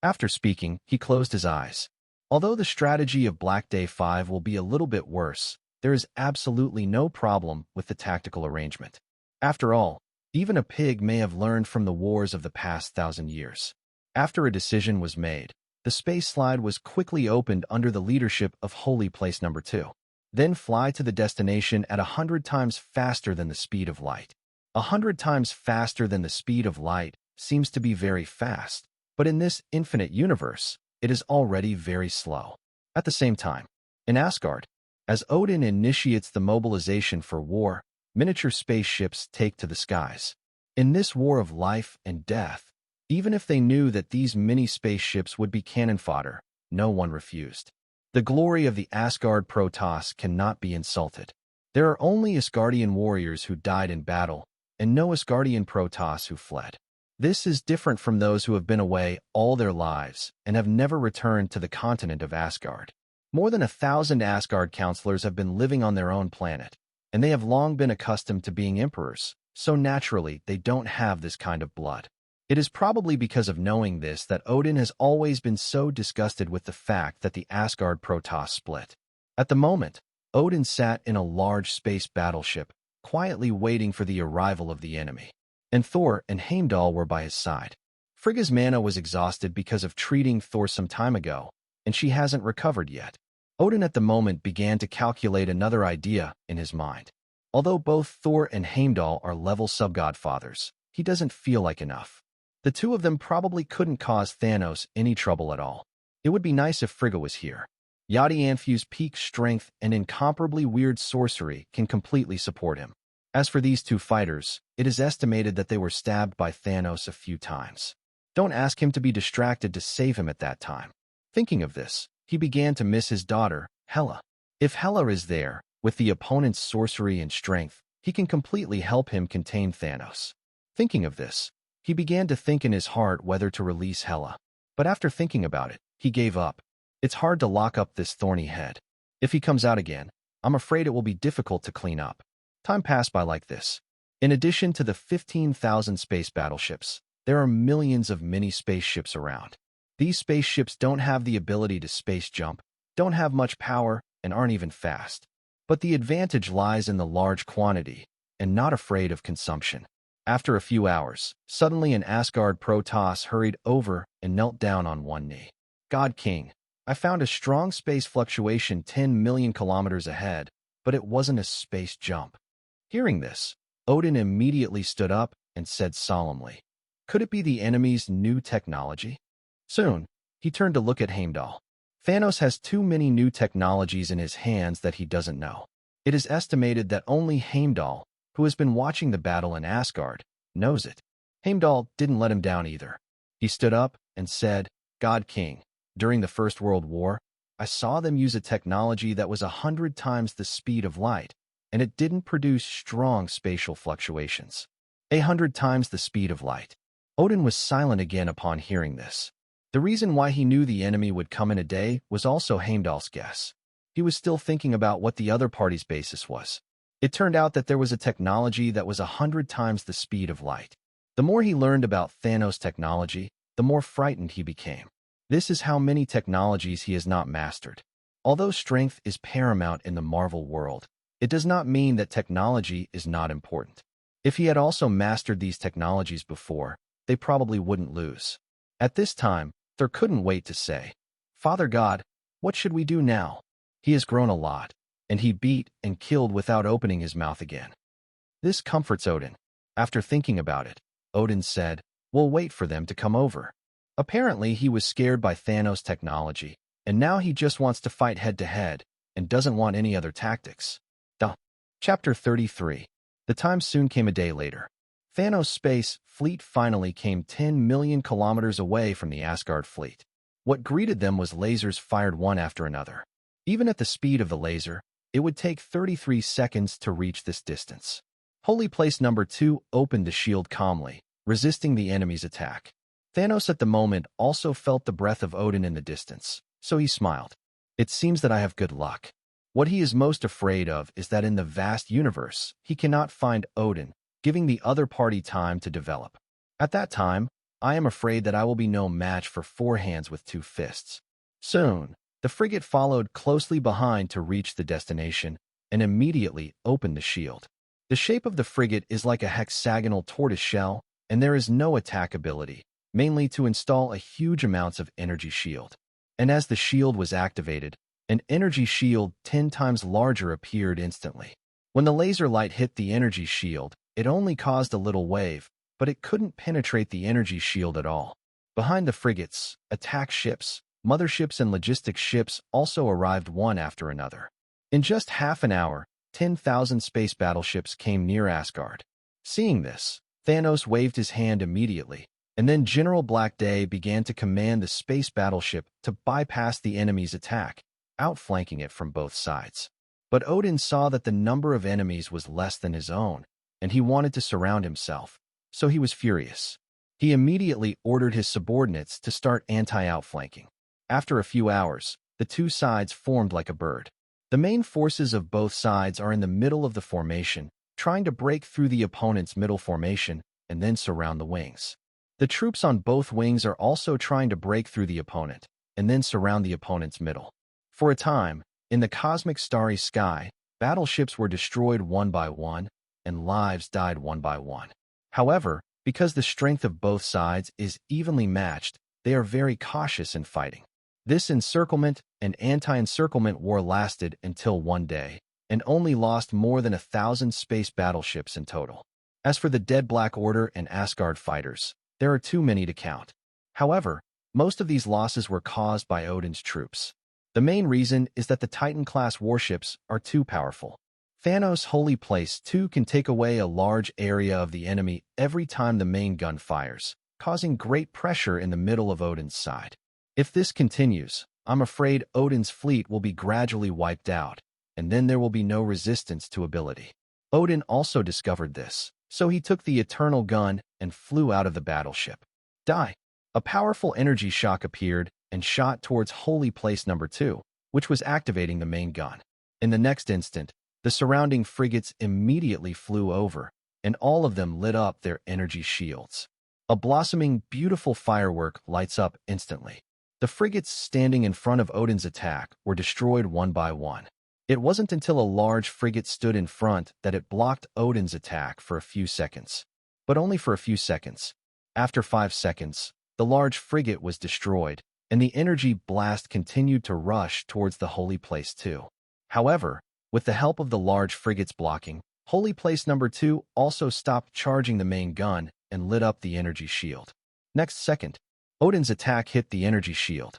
After speaking, he closed his eyes. Although the strategy of Black Day 5 will be a little bit worse, there is absolutely no problem with the tactical arrangement. After all, even a pig may have learned from the wars of the past 1,000 years. After a decision was made, the space slide was quickly opened under the leadership of Holy Place number 2. Then fly to the destination at 100 times faster than the speed of light. 100 times faster than the speed of light seems to be very fast, but in this infinite universe, it is already very slow. At the same time, in Asgard, as Odin initiates the mobilization for war, miniature spaceships take to the skies. In this war of life and death, even if they knew that these mini spaceships would be cannon fodder, no one refused. The glory of the Asgard Protoss cannot be insulted. There are only Asgardian warriors who died in battle, and no Asgardian Protoss who fled. This is different from those who have been away all their lives and have never returned to the continent of Asgard. More than 1,000 Asgard counselors have been living on their own planet, and they have long been accustomed to being emperors, so naturally they don't have this kind of blood. It is probably because of knowing this that Odin has always been so disgusted with the fact that the Asgard Protoss split. At the moment, Odin sat in a large space battleship, quietly waiting for the arrival of the enemy, and Thor and Heimdall were by his side. Frigga's mana was exhausted because of treating Thor some time ago, and she hasn't recovered yet. Odin at the moment began to calculate another idea in his mind. Although both Thor and Heimdall are level sub-godfathers, he doesn't feel like enough. The two of them probably couldn't cause Thanos any trouble at all. It would be nice if Frigga was here. Yadi Anfu's peak strength and incomparably weird sorcery can completely support him. As for these two fighters, it is estimated that they were stabbed by Thanos a few times. Don't ask him to be distracted to save him at that time. Thinking of this, he began to miss his daughter, Hela. If Hela is there, with the opponent's sorcery and strength, he can completely help him contain Thanos. Thinking of this, he began to think in his heart whether to release Hela. But after thinking about it, he gave up. It's hard to lock up this thorny head. If he comes out again, I'm afraid it will be difficult to clean up. Time passed by like this. In addition to the 15,000 space battleships, there are millions of mini spaceships around. These spaceships don't have the ability to space jump, don't have much power, and aren't even fast. But the advantage lies in the large quantity, and not afraid of consumption. After a few hours, suddenly an Asgard Protoss hurried over and knelt down on one knee. God King, I found a strong space fluctuation 10 million kilometers ahead, but it wasn't a space jump. Hearing this, Odin immediately stood up and said solemnly, "Could it be the enemy's new technology?" Soon, he turned to look at Heimdall. Thanos has too many new technologies in his hands that he doesn't know. It is estimated that only Heimdall, who has been watching the battle in Asgard, knows it. Heimdall didn't let him down either. He stood up and said, "God King, during the First World War, I saw them use a technology that was 100 times the speed of light, and it didn't produce strong spatial fluctuations. 100 times the speed of light." Odin was silent again upon hearing this. The reason why he knew the enemy would come in a day was also Heimdall's guess. He was still thinking about what the other party's basis was. It turned out that there was a technology that was 100 times the speed of light. The more he learned about Thanos' technology, the more frightened he became. This is how many technologies he has not mastered. Although strength is paramount in the Marvel world, it does not mean that technology is not important. If he had also mastered these technologies before, they probably wouldn't lose. At this time, Thor couldn't wait to say, "Father God, what should we do now?" He has grown a lot, and he beat and killed without opening his mouth again. This comforts Odin. After thinking about it, Odin said, "We'll wait for them to come over." Apparently, he was scared by Thanos' technology, and now he just wants to fight head-to-head and doesn't want any other tactics. Chapter 33. The time soon came a day later. Thanos' space fleet finally came 10 million kilometers away from the Asgard fleet. What greeted them was lasers fired one after another. Even at the speed of the laser, it would take 33 seconds to reach this distance. Holy Place Number 2 opened the shield calmly, resisting the enemy's attack. Thanos at the moment also felt the breath of Odin in the distance, so he smiled. "It seems that I have good luck." What he is most afraid of is that in the vast universe, he cannot find Odin, giving the other party time to develop. At that time, I am afraid that I will be no match for 4 hands with 2 fists. Soon, the frigate followed closely behind to reach the destination and immediately opened the shield. The shape of the frigate is like a hexagonal tortoise shell, and there is no attack ability, mainly to install a huge amounts of energy shield. And as the shield was activated, an energy shield 10 times larger appeared instantly. When the laser light hit the energy shield, it only caused a little wave, but it couldn't penetrate the energy shield at all. Behind the frigates, attack ships, motherships and logistics ships also arrived one after another. In just half an hour, 10,000 space battleships came near Asgard. Seeing this, Thanos waved his hand immediately, and then General Black Day began to command the space battleship to bypass the enemy's attack, outflanking it from both sides. But Odin saw that the number of enemies was less than his own, and he wanted to surround himself, so he was furious. He immediately ordered his subordinates to start anti-outflanking. After a few hours, the two sides formed like a bird. The main forces of both sides are in the middle of the formation, trying to break through the opponent's middle formation and then surround the wings. The troops on both wings are also trying to break through the opponent and then surround the opponent's middle. For a time, in the cosmic starry sky, battleships were destroyed one by one, and lives died one by one. However, because the strength of both sides is evenly matched, they are very cautious in fighting. This encirclement and anti-encirclement war lasted until one day, and only lost more than 1,000 space battleships in total. As for the dead Black Order and Asgard fighters, there are too many to count. However, most of these losses were caused by Odin's troops. The main reason is that the Titan-class warships are too powerful. Thanos' Holy Place 2 can take away a large area of the enemy every time the main gun fires, causing great pressure in the middle of Odin's side. If this continues, I'm afraid Odin's fleet will be gradually wiped out, and then there will be no resistance to ability. Odin also discovered this, so he took the Eternal Gun and flew out of the battleship. A powerful energy shock appeared and shot towards Holy Place Number 2, which was activating the main gun. In the next instant, the surrounding frigates immediately flew over, and all of them lit up their energy shields. A blossoming, beautiful firework lights up instantly. The frigates standing in front of Odin's attack were destroyed one by one. It wasn't until a large frigate stood in front that it blocked Odin's attack for a few seconds. But only for a few seconds. After 5 seconds, the large frigate was destroyed, and the energy blast continued to rush towards the Holy Place 2. However, with the help of the large frigate's blocking, Holy Place Number 2 also stopped charging the main gun and lit up the energy shield. Next second, Odin's attack hit the energy shield.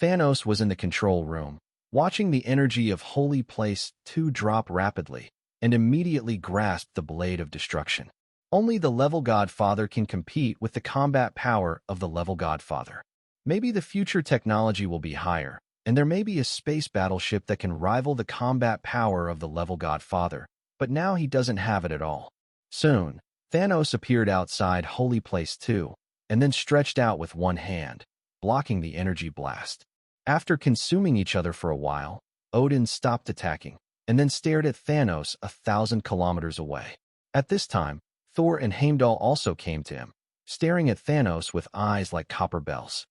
Thanos was in the control room, watching the energy of Holy Place 2 drop rapidly, and immediately grasped the blade of destruction. Only the level Godfather can compete with the combat power of the level Godfather. Maybe the future technology will be higher, and there may be a space battleship that can rival the combat power of the level Godfather, but now he doesn't have it at all. Soon, Thanos appeared outside Holy Place 2, and then stretched out with one hand, blocking the energy blast. After consuming each other for a while, Odin stopped attacking, and then stared at Thanos 1,000 kilometers away. At this time, Thor and Heimdall also came to him, staring at Thanos with eyes like copper bells.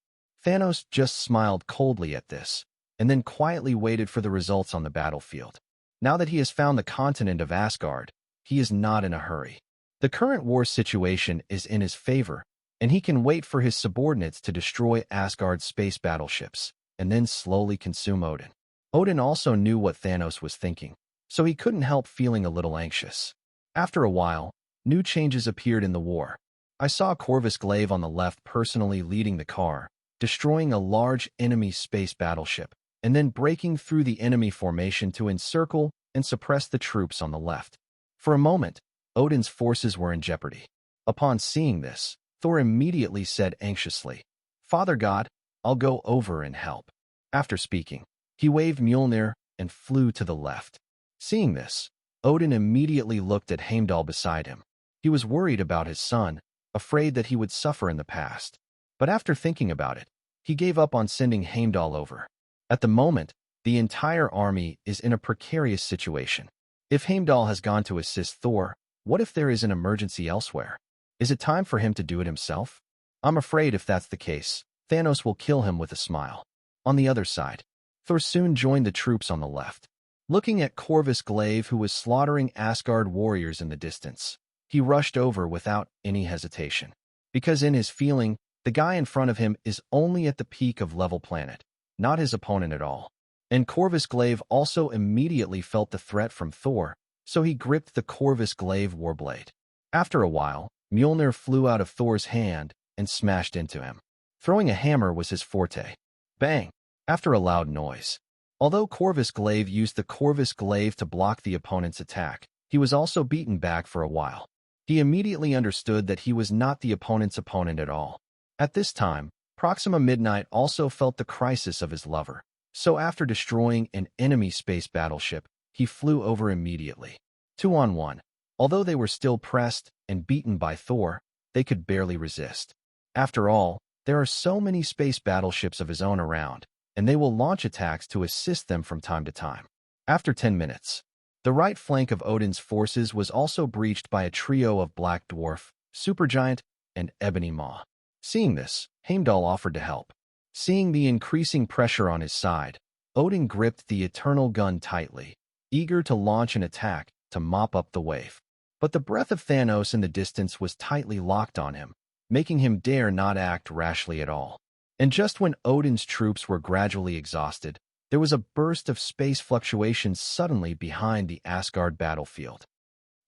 Thanos just smiled coldly at this, and then quietly waited for the results on the battlefield. Now that he has found the continent of Asgard, he is not in a hurry. The current war situation is in his favor, and he can wait for his subordinates to destroy Asgard's space battleships, and then slowly consume Odin. Odin also knew what Thanos was thinking, so he couldn't help feeling a little anxious. After a while, new changes appeared in the war. I saw Corvus Glaive on the left personally leading the car, destroying a large enemy space battleship, and then breaking through the enemy formation to encircle and suppress the troops on the left. For a moment, Odin's forces were in jeopardy. Upon seeing this, Thor immediately said anxiously, "Father God, I'll go over and help." After speaking, he waved Mjolnir and flew to the left. Seeing this, Odin immediately looked at Heimdall beside him. He was worried about his son, afraid that he would suffer in the past. But after thinking about it, he gave up on sending Heimdall over. At the moment, the entire army is in a precarious situation. If Heimdall has gone to assist Thor, what if there is an emergency elsewhere? Is it time for him to do it himself? I'm afraid if that's the case, Thanos will kill him with a smile. On the other side, Thor soon joined the troops on the left. Looking at Corvus Glaive, who was slaughtering Asgard warriors in the distance, he rushed over without any hesitation. Because in his feeling, the guy in front of him is only at the peak of level planet, not his opponent at all. And Corvus Glaive also immediately felt the threat from Thor, so he gripped the Corvus Glaive warblade. After a while, Mjolnir flew out of Thor's hand and smashed into him. Throwing a hammer was his forte. Bang! After a loud noise. Although Corvus Glaive used the Corvus Glaive to block the opponent's attack, he was also beaten back for a while. He immediately understood that he was not the opponent's opponent at all. At this time, Proxima Midnight also felt the crisis of his lover, so after destroying an enemy space battleship, he flew over immediately. 2-on-1. Although they were still pressed and beaten by Thor, they could barely resist. After all, there are so many space battleships of his own around, and they will launch attacks to assist them from time to time. After 10 minutes, the right flank of Odin's forces was also breached by a trio of Black Dwarf, Supergiant, and Ebony Maw. Seeing this, Heimdall offered to help. Seeing the increasing pressure on his side, Odin gripped the Eternal Gun tightly, eager to launch an attack to mop up the wave. But the breath of Thanos in the distance was tightly locked on him, making him dare not act rashly at all. And just when Odin's troops were gradually exhausted, there was a burst of space fluctuations suddenly behind the Asgard battlefield.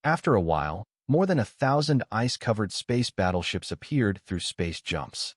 After a while, more than 1,000 ice-covered space battleships appeared through space jumps.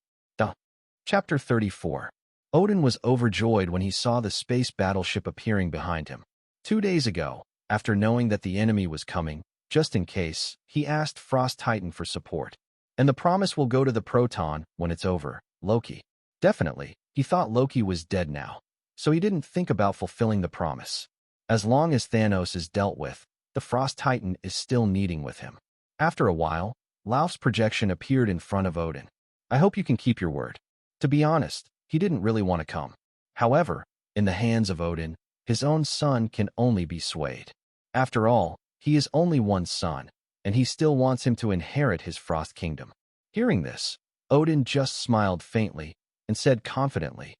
Chapter 34. Odin was overjoyed when he saw the space battleship appearing behind him. 2 days ago, after knowing that the enemy was coming, just in case, he asked Frost Titan for support. And the promise will go to the Proton when it's over, Loki. Definitely, he thought Loki was dead now, so he didn't think about fulfilling the promise. As long as Thanos is dealt with, the Frost Titan is still needing with him. After a while, Lauf's projection appeared in front of Odin. I hope you can keep your word. To be honest, he didn't really want to come. However, in the hands of Odin, his own son can only be swayed. After all, he is only one son, and he still wants him to inherit his Frost Kingdom. Hearing this, Odin just smiled faintly and said confidently,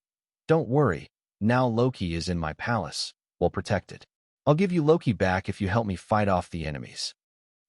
"Don't worry, now Loki is in my palace, well protected. I'll give you Loki back if you help me fight off the enemies."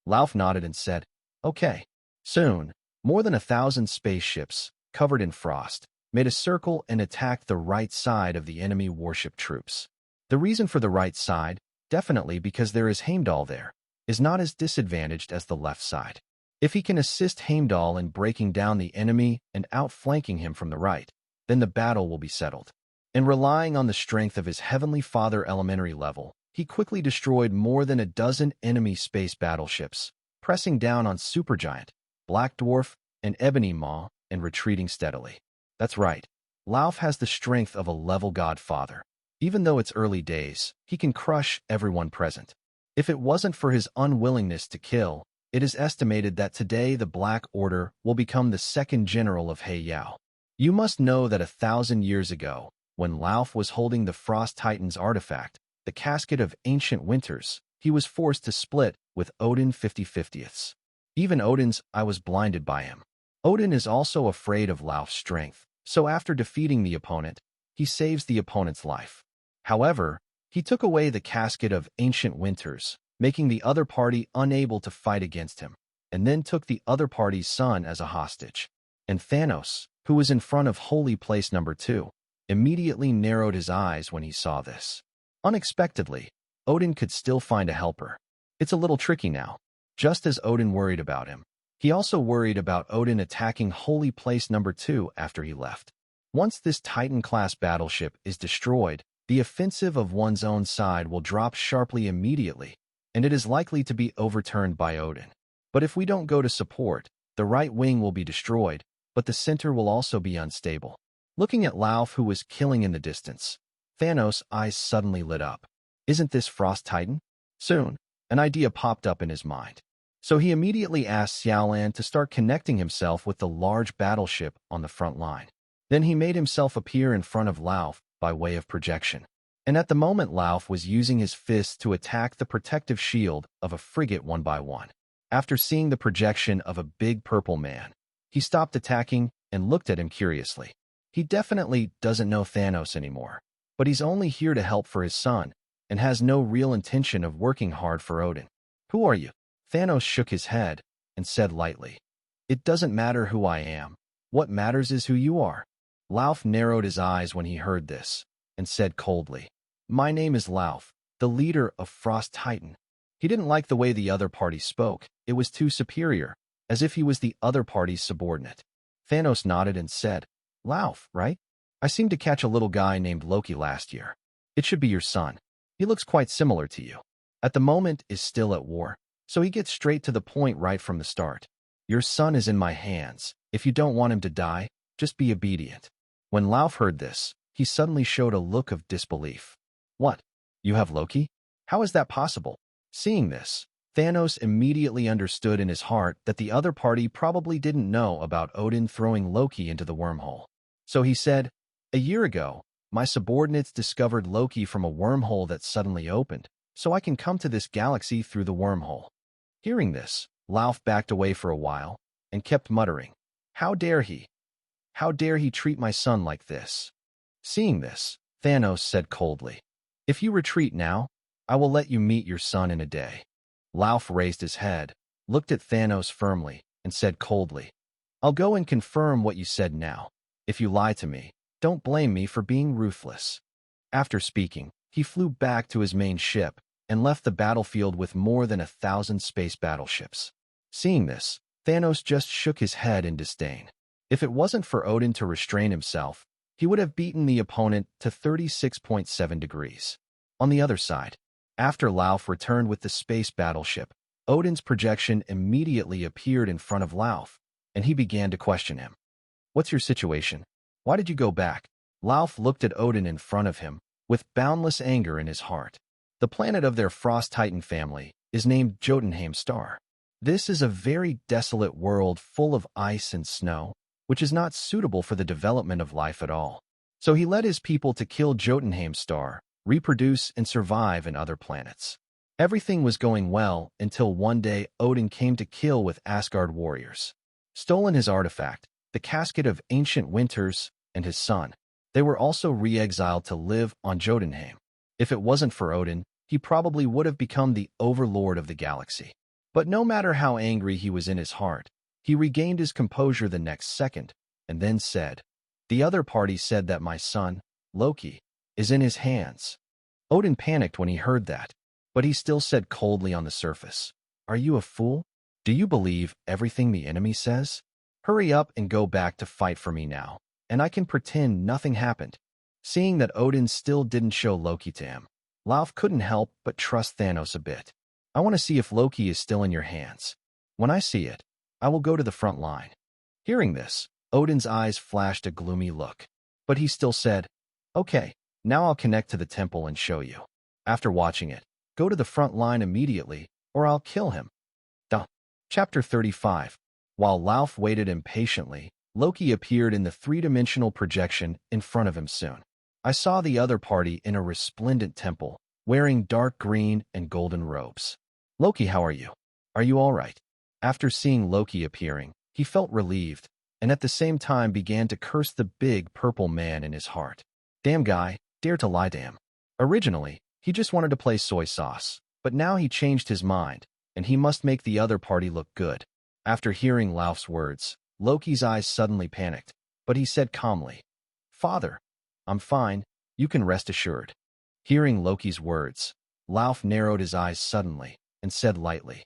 Lauf nodded and said, "Okay." Soon, more than 1,000 spaceships, covered in frost, made a circle and attacked the right side of the enemy warship troops. The reason for the right side, definitely because there is Heimdall there, is not as disadvantaged as the left side. If he can assist Heimdall in breaking down the enemy and outflanking him from the right, then the battle will be settled. And relying on the strength of his Heavenly Father elementary level, he quickly destroyed more than a dozen enemy space battleships, pressing down on Supergiant, Black Dwarf, and Ebony Maw, and retreating steadily. That's right, Lauf has the strength of a level godfather. Even though it's early days, he can crush everyone present. If it wasn't for his unwillingness to kill, it is estimated that today the Black Order will become the second general of Heiyao. You must know that 1,000 years ago, when Lauf was holding the Frost Titan's artifact, the Casket of Ancient Winters, he was forced to split with Odin 50/50ths. Even Odin's I was blinded by him. Odin is also afraid of Lauf's strength, so after defeating the opponent, he saves the opponent's life. However, he took away the Casket of Ancient Winters, making the other party unable to fight against him, and then took the other party's son as a hostage. And Thanos, who was in front of Holy Place number 2, immediately narrowed his eyes when he saw this. Unexpectedly, Odin could still find a helper. It's a little tricky now. Just as Odin worried about him, he also worried about Odin attacking Holy Place number 2 after he left. Once this Titan-class battleship is destroyed, the offensive of one's own side will drop sharply immediately, and it is likely to be overturned by Odin. But if we don't go to support, the right wing will be destroyed, but the center will also be unstable. Looking at Lauf, who was killing in the distance, Thanos' eyes suddenly lit up. Isn't this Frost Titan? Soon, an idea popped up in his mind. So he immediately asked Xiaolan to start connecting himself with the large battleship on the front line. Then he made himself appear in front of Lauf by way of projection. And at the moment Lauf was using his fists to attack the protective shield of a frigate one by one. After seeing the projection of a big purple man, he stopped attacking and looked at him curiously. He definitely doesn't know Thanos anymore, but he's only here to help for his son and has no real intention of working hard for Odin. Who are you? Thanos shook his head and said lightly, It doesn't matter who I am. What matters is who you are. Lauf narrowed his eyes when he heard this and said coldly, My name is Lauf, the leader of Frost Titan. He didn't like the way the other party spoke. It was too superior, as if he was the other party's subordinate. Thanos nodded and said, Lauf, right? I seemed to catch a little guy named Loki last year. It should be your son. He looks quite similar to you. At the moment is still at war, so he gets straight to the point right from the start. Your son is in my hands. If you don't want him to die, just be obedient. When Lauf heard this, he suddenly showed a look of disbelief. What? You have Loki? How is that possible? Seeing this, Thanos immediately understood in his heart that the other party probably didn't know about Odin throwing Loki into the wormhole. So he said, A year ago, my subordinates discovered Loki from a wormhole that suddenly opened, so I can come to this galaxy through the wormhole. Hearing this, Lauf backed away for a while and kept muttering, How dare he? How dare he treat my son like this? Seeing this, Thanos said coldly, If you retreat now, I will let you meet your son in a day. Lauf raised his head, looked at Thanos firmly, and said coldly, I'll go and confirm what you said now. If you lie to me, don't blame me for being ruthless. After speaking, he flew back to his main ship and left the battlefield with more than 1,000 space battleships. Seeing this, Thanos just shook his head in disdain. If it wasn't for Odin to restrain himself, he would have beaten the opponent to 36.7 degrees. On the other side, after Lauf returned with the space battleship, Odin's projection immediately appeared in front of Lauf, and he began to question him. What's your situation? Why did you go back? Lauf looked at Odin in front of him, with boundless anger in his heart. The planet of their Frost Titan family is named Jotunheim Star. This is a very desolate world full of ice and snow, which is not suitable for the development of life at all. So he led his people to kill Jotunheim Star, reproduce and survive in other planets. Everything was going well until one day Odin came to kill with Asgard warriors. Stolen his artifact, the Casket of Ancient Winters, and his son. They were also re-exiled to live on Jotunheim. If it wasn't for Odin, he probably would have become the overlord of the galaxy. But no matter how angry he was in his heart, he regained his composure the next second, and then said, The other party said that my son, Loki, is in his hands. Odin panicked when he heard that, but he still said coldly on the surface, Are you a fool? Do you believe everything the enemy says? Hurry up and go back to fight for me now, and I can pretend nothing happened. Seeing that Odin still didn't show Loki to him, Lauf couldn't help but trust Thanos a bit. I want to see if Loki is still in your hands. When I see it, I will go to the front line. Hearing this, Odin's eyes flashed a gloomy look. But he still said, okay, now I'll connect to the temple and show you. After watching it, go to the front line immediately, or I'll kill him. Duh. Chapter 35. While Lauf waited impatiently, Loki appeared in the three-dimensional projection in front of him soon. I saw the other party in a resplendent temple, wearing dark green and golden robes. Loki, how are you? Are you all right? After seeing Loki appearing, he felt relieved, and at the same time began to curse the big purple man in his heart. Damn guy, dare to lie to him. Originally, he just wanted to play soy sauce, but now he changed his mind, and he must make the other party look good. After hearing Lauf's words, Loki's eyes suddenly panicked, but he said calmly, Father, I'm fine, you can rest assured. Hearing Loki's words, Lauf narrowed his eyes suddenly and said lightly,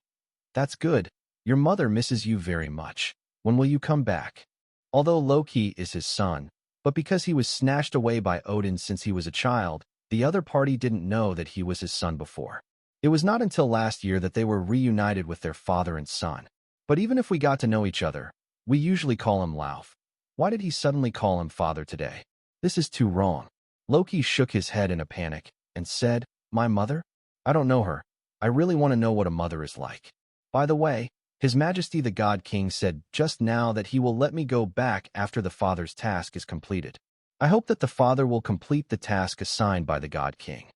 That's good, your mother misses you very much. When will you come back? Although Loki is his son, but because he was snatched away by Odin since he was a child, the other party didn't know that he was his son before. It was not until last year that they were reunited with their father and son. But even if we got to know each other, we usually call him Lauf. Why did he suddenly call him father today? This is too wrong. Loki shook his head in a panic and said, My mother? I don't know her. I really want to know what a mother is like. By the way, His Majesty the God King said just now that he will let me go back after the father's task is completed. I hope that the father will complete the task assigned by the God King.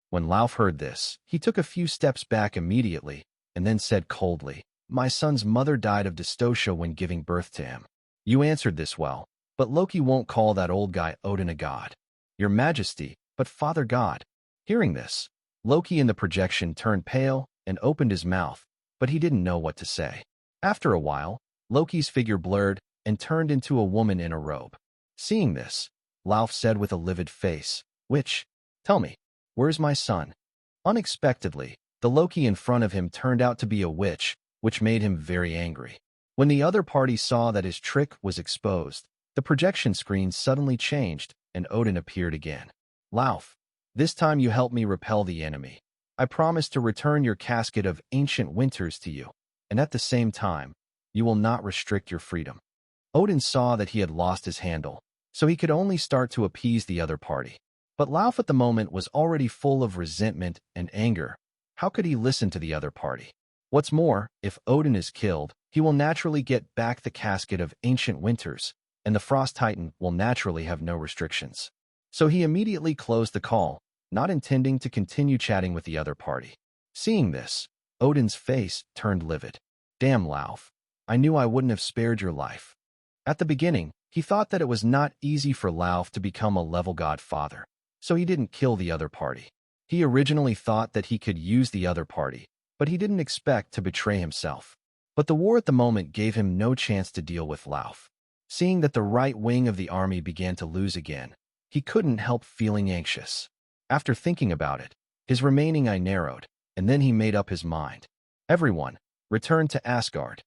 When Lauf heard this, he took a few steps back immediately and then said coldly, My son's mother died of dystocia when giving birth to him. You answered this well, but Loki won't call that old guy Odin a god. Your Majesty, but Father God. Hearing this, Loki in the projection turned pale and opened his mouth, but he didn't know what to say. After a while, Loki's figure blurred and turned into a woman in a robe. Seeing this, Lauf said with a livid face, Tell me, where's my son? Unexpectedly, the Loki in front of him turned out to be a witch, which made him very angry. When the other party saw that his trick was exposed, the projection screen suddenly changed and Odin appeared again. Lauf, this time you help me repel the enemy. I promise to return your casket of ancient winters to you, and at the same time, you will not restrict your freedom. Odin saw that he had lost his handle, so he could only start to appease the other party. But Lauf at the moment was already full of resentment and anger. How could he listen to the other party? What's more, if Odin is killed, he will naturally get back the casket of ancient winters, and the Frost Titan will naturally have no restrictions. So he immediately closed the call, not intending to continue chatting with the other party. Seeing this, Odin's face turned livid. Damn, Lauf. I knew I wouldn't have spared your life. At the beginning, he thought that it was not easy for Lauf to become a level god father, so he didn't kill the other party. He originally thought that he could use the other party, but he didn't expect to betray himself. But the war at the moment gave him no chance to deal with Lauf. Seeing that the right wing of the army began to lose again, he couldn't help feeling anxious. After thinking about it, his remaining eye narrowed, and then he made up his mind. Everyone, returned to Asgard.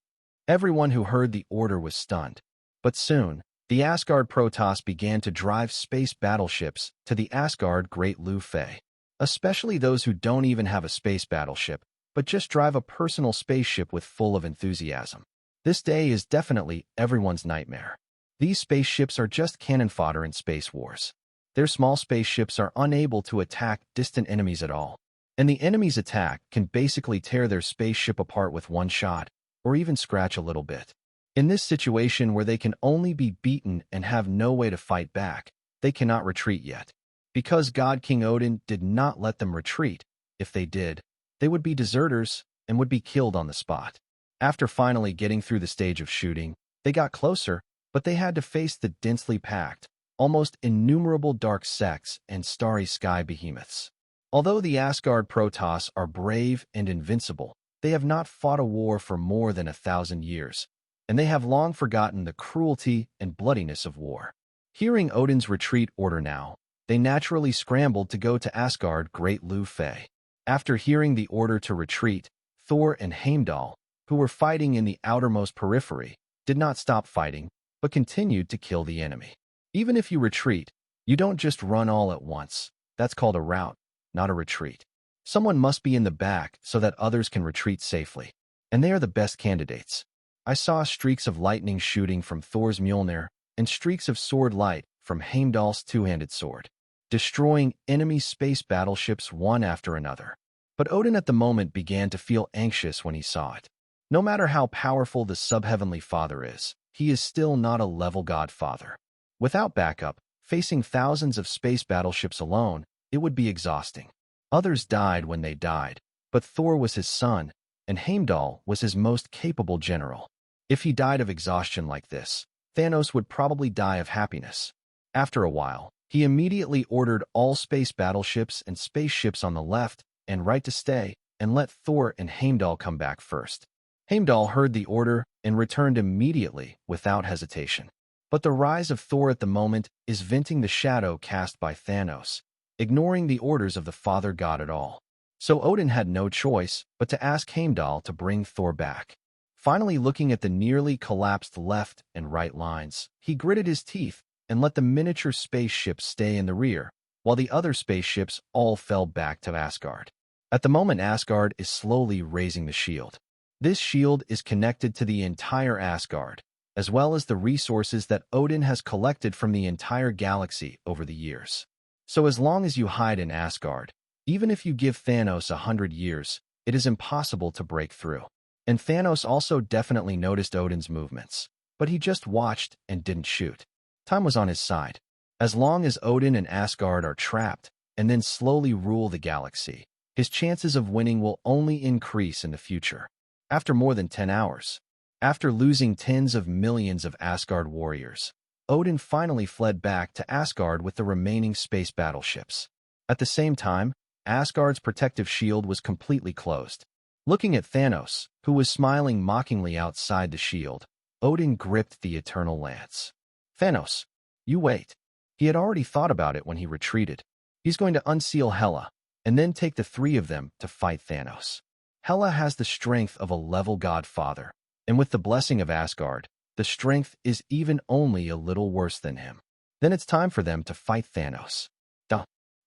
Everyone who heard the order was stunned. But soon, the Asgard Protoss began to drive space battleships to the Asgard Great Luffy. Especially those who don't even have a space battleship, but just drive a personal spaceship with full of enthusiasm. This day is definitely everyone's nightmare. These spaceships are just cannon fodder in space wars. Their small spaceships are unable to attack distant enemies at all, and the enemy's attack can basically tear their spaceship apart with one shot, or even scratch a little bit. In this situation where they can only be beaten and have no way to fight back, they cannot retreat yet. Because God King Odin did not let them retreat, if they did, they would be deserters and would be killed on the spot. After finally getting through the stage of shooting, they got closer, but they had to face the densely packed, almost innumerable dark sects and starry sky behemoths. Although the Asgard Protoss are brave and invincible, they have not fought a war for more than 1,000 years, and they have long forgotten the cruelty and bloodiness of war. Hearing Odin's retreat order now, they naturally scrambled to go to Asgard Great Luffy. After hearing the order to retreat, Thor and Heimdall, who were fighting in the outermost periphery, did not stop fighting, but continued to kill the enemy. Even if you retreat, you don't just run all at once. That's called a rout. not a retreat. Someone must be in the back so that others can retreat safely. And they are the best candidates. I saw streaks of lightning shooting from Thor's Mjolnir and streaks of sword light from Heimdall's two-handed sword, destroying enemy space battleships one after another. But Odin at the moment began to feel anxious when he saw it. No matter how powerful the subheavenly father is, he is still not a level god father. Without backup, facing thousands of space battleships alone, it would be exhausting. Others died when they died, but Thor was his son, and Heimdall was his most capable general. If he died of exhaustion like this, Thanos would probably die of happiness. After a while, he immediately ordered all space battleships and spaceships on the left and right to stay, and let Thor and Heimdall come back first. Heimdall heard the order and returned immediately without hesitation. But the rise of Thor at the moment is venting the shadow cast by Thanos, ignoring the orders of the father god at all. So Odin had no choice but to ask Heimdall to bring Thor back. Finally, looking at the nearly collapsed left and right lines, he gritted his teeth and let the miniature spaceships stay in the rear, while the other spaceships all fell back to Asgard. At the moment, Asgard is slowly raising the shield. This shield is connected to the entire Asgard, as well as the resources that Odin has collected from the entire galaxy over the years. So as long as you hide in Asgard, even if you give Thanos 100 years, it is impossible to break through. And Thanos also definitely noticed Odin's movements, but he just watched and didn't shoot. Time was on his side. As long as Odin and Asgard are trapped and then slowly rule the galaxy, his chances of winning will only increase in the future. After more than 10 hours, after losing tens of millions of Asgard warriors, Odin finally fled back to Asgard with the remaining space battleships. At the same time, Asgard's protective shield was completely closed. Looking at Thanos, who was smiling mockingly outside the shield, Odin gripped the eternal lance. Thanos, you wait. He had already thought about it when he retreated. He's going to unseal Hela, and then take the three of them to fight Thanos. Hela has the strength of a level god father, and with the blessing of Asgard, the strength is even only a little worse than him. Then it's time for them to fight Thanos.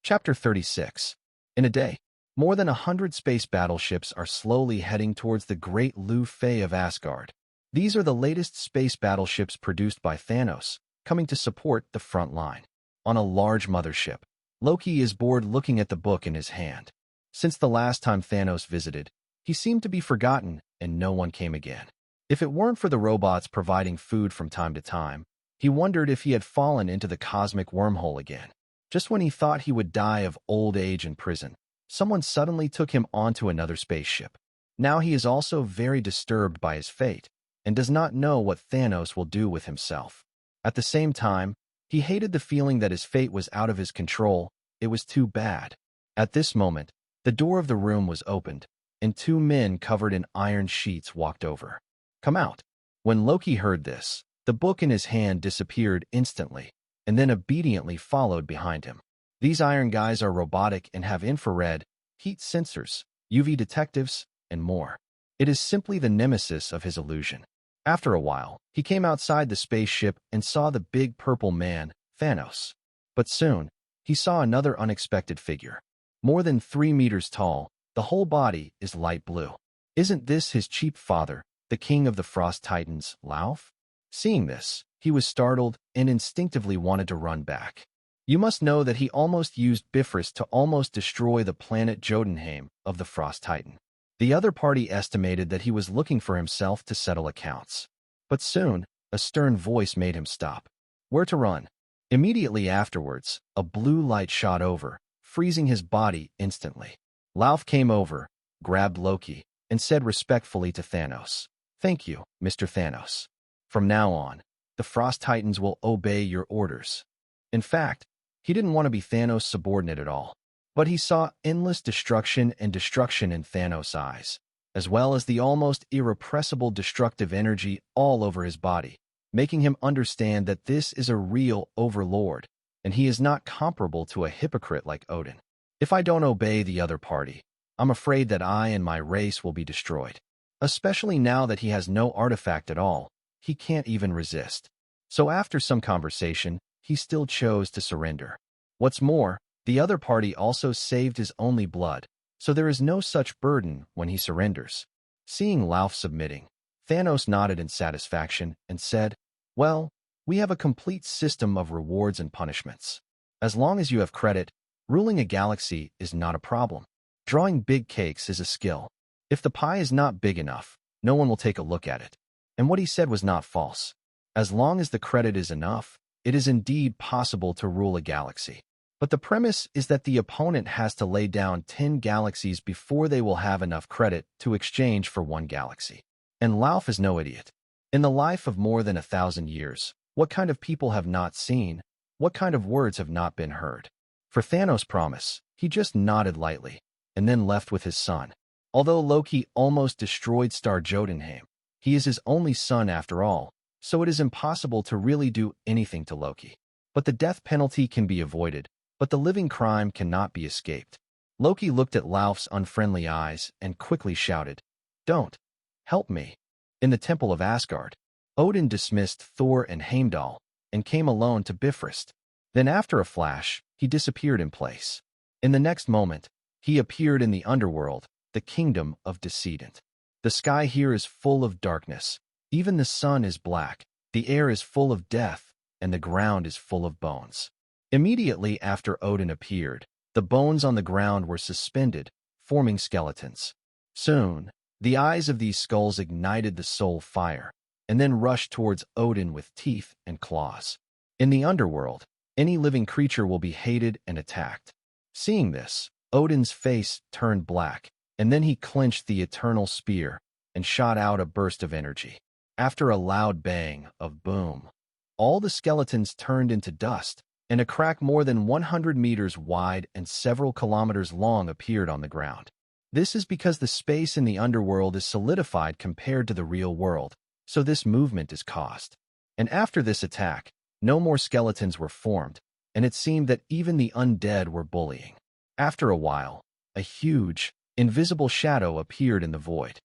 Chapter 36. In a day, more than 100 space battleships are slowly heading towards the Great Lu Fei of Asgard. These are the latest space battleships produced by Thanos, coming to support the front line. On a large mothership, Loki is bored looking at the book in his hand. Since the last time Thanos visited, he seemed to be forgotten and no one came again. If it weren't for the robots providing food from time to time, he wondered if he had fallen into the cosmic wormhole again. Just when he thought he would die of old age in prison, someone suddenly took him onto another spaceship. Now he is also very disturbed by his fate and does not know what Thanos will do with himself. At the same time, he hated the feeling that his fate was out of his control. It was too bad. At this moment, the door of the room was opened, and two men covered in iron sheets walked over. Come out. When Loki heard this, the book in his hand disappeared instantly, and then obediently followed behind him. These iron guys are robotic and have infrared, heat sensors, UV detectives, and more. It is simply the nemesis of his illusion. After a while, he came outside the spaceship and saw the big purple man, Thanos. But soon, he saw another unexpected figure. More than 3 meters tall, the whole body is light blue. Isn't this his cheap father, the king of the Frost Titans, Lauf? Seeing this, he was startled and instinctively wanted to run back. You must know that he almost used Bifrost to almost destroy the planet Jotunheim of the Frost Titan. The other party estimated that he was looking for himself to settle accounts. But soon, a stern voice made him stop. Where to run? Immediately afterwards, a blue light shot over, freezing his body instantly. Lauf came over, grabbed Loki, and said respectfully to Thanos, "Thank you, Mr. Thanos. From now on, the Frost Titans will obey your orders." In fact, he didn't want to be Thanos' subordinate at all. But he saw endless destruction in Thanos' eyes, as well as the almost irrepressible destructive energy all over his body, making him understand that this is a real overlord, and he is not comparable to a hypocrite like Odin. If I don't obey the other party, I'm afraid that I and my race will be destroyed. Especially now that he has no artifact at all, he can't even resist. So after some conversation, he still chose to surrender. What's more, The other party also saved his only blood, so there is no such burden when he surrenders. Seeing Lauf submitting, Thanos nodded in satisfaction and said, "Well, we have a complete system of rewards and punishments. As long as you have credit, ruling a galaxy is not a problem. Drawing big cakes is a skill. If the pie is not big enough, no one will take a look at it." And what he said was not false. As long as the credit is enough, it is indeed possible to rule a galaxy. But the premise is that the opponent has to lay down 10 galaxies before they will have enough credit to exchange for one galaxy. And Lauf is no idiot. In the life of more than 1,000 years, what kind of people have not seen? What kind of words have not been heard? For Thanos' promise, he just nodded lightly, and then left with his son. Although Loki almost destroyed Star Jotunheim, he is his only son after all, so it is impossible to really do anything to Loki. But the death penalty can be avoided, but the living crime cannot be escaped. Loki looked at Lauf's unfriendly eyes and quickly shouted, "Don't! Help me!" In the Temple of Asgard, Odin dismissed Thor and Heimdall and came alone to Bifrost. Then after a flash, he disappeared in place. In the next moment, he appeared in the underworld, the kingdom of Decedent. The sky here is full of darkness. Even the sun is black, the air is full of death, and the ground is full of bones. Immediately after Odin appeared, the bones on the ground were suspended, forming skeletons. Soon, the eyes of these skulls ignited the soul fire, and then rushed towards Odin with teeth and claws. In the underworld, any living creature will be hated and attacked. Seeing this, Odin's face turned black, and then he clenched the eternal spear and shot out a burst of energy. After a loud bang of boom, all the skeletons turned into dust, and a crack more than 100 meters wide and several kilometers long appeared on the ground. This is because the space in the underworld is solidified compared to the real world, so this movement is caused. And after this attack, no more skeletons were formed, and it seemed that even the undead were bullying. After a while, a huge, invisible shadow appeared in the void.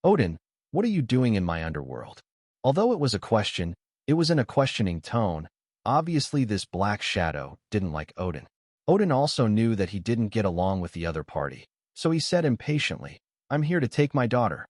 "Odin, what are you doing in my underworld?" Although it was a question, it was in a questioning tone. Obviously, this black shadow didn't like Odin. Odin also knew that he didn't get along with the other party, so he said impatiently, "I'm here to take my daughter."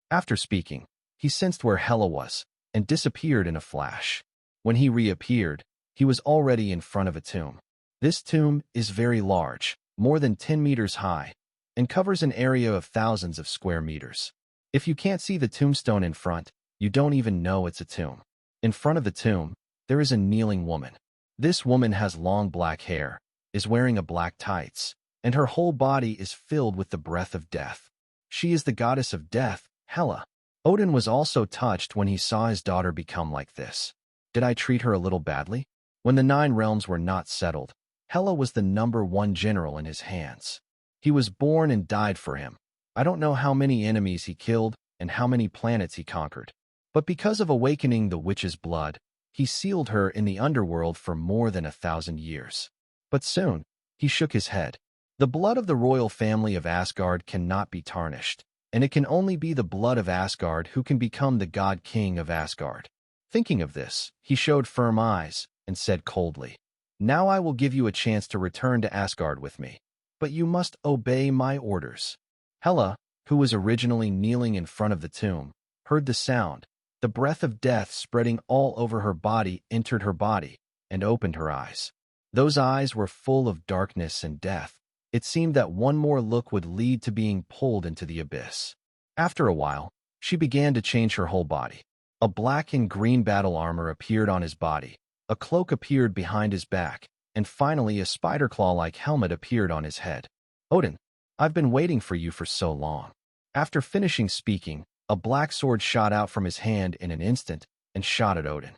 After speaking, he sensed where Hela was and disappeared in a flash. When he reappeared, he was already in front of a tomb. This tomb is very large, more than 10 meters high, and covers an area of thousands of square meters. If you can't see the tombstone in front, you don't even know it's a tomb. In front of the tomb, there is a kneeling woman. This woman has long black hair, is wearing a black tights, and her whole body is filled with the breath of death. She is the goddess of death, Hela. Odin was also touched when he saw his daughter become like this. Did I treat her a little badly? When the 9 realms were not settled, Hela was the #1 general in his hands. He was born and died for him. I don't know how many enemies he killed and how many planets he conquered. But because of awakening the witch's blood, he sealed her in the underworld for more than 1,000 years. But soon, he shook his head. The blood of the royal family of Asgard cannot be tarnished, and it can only be the blood of Asgard who can become the god king of Asgard. Thinking of this, he showed firm eyes and said coldly, "Now I will give you a chance to return to Asgard with me, but you must obey my orders." Hela, who was originally kneeling in front of the tomb, heard the sound. The breath of death spreading all over her body entered her body and opened her eyes. Those eyes were full of darkness and death. It seemed that one more look would lead to being pulled into the abyss. After a while, she began to change her whole body. A black and green battle armor appeared on his body, a cloak appeared behind his back, and finally a spider claw-like helmet appeared on his head. "Odin, I've been waiting for you for so long." After finishing speaking, a black sword shot out from his hand in an instant and shot at Odin.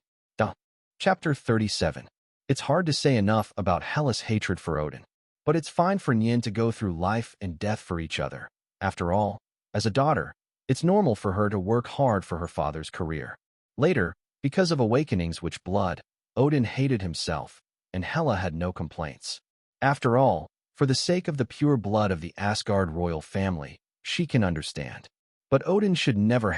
Chapter 37. It's hard to say enough about Hela's hatred for Odin, but it's fine for Nyin to go through life and death for each other. After all, as a daughter, it's normal for her to work hard for her father's career. Later, because of awakenings which blood, Odin hated himself, and Hela had no complaints. After all, for the sake of the pure blood of the Asgard royal family, she can understand. But Odin should never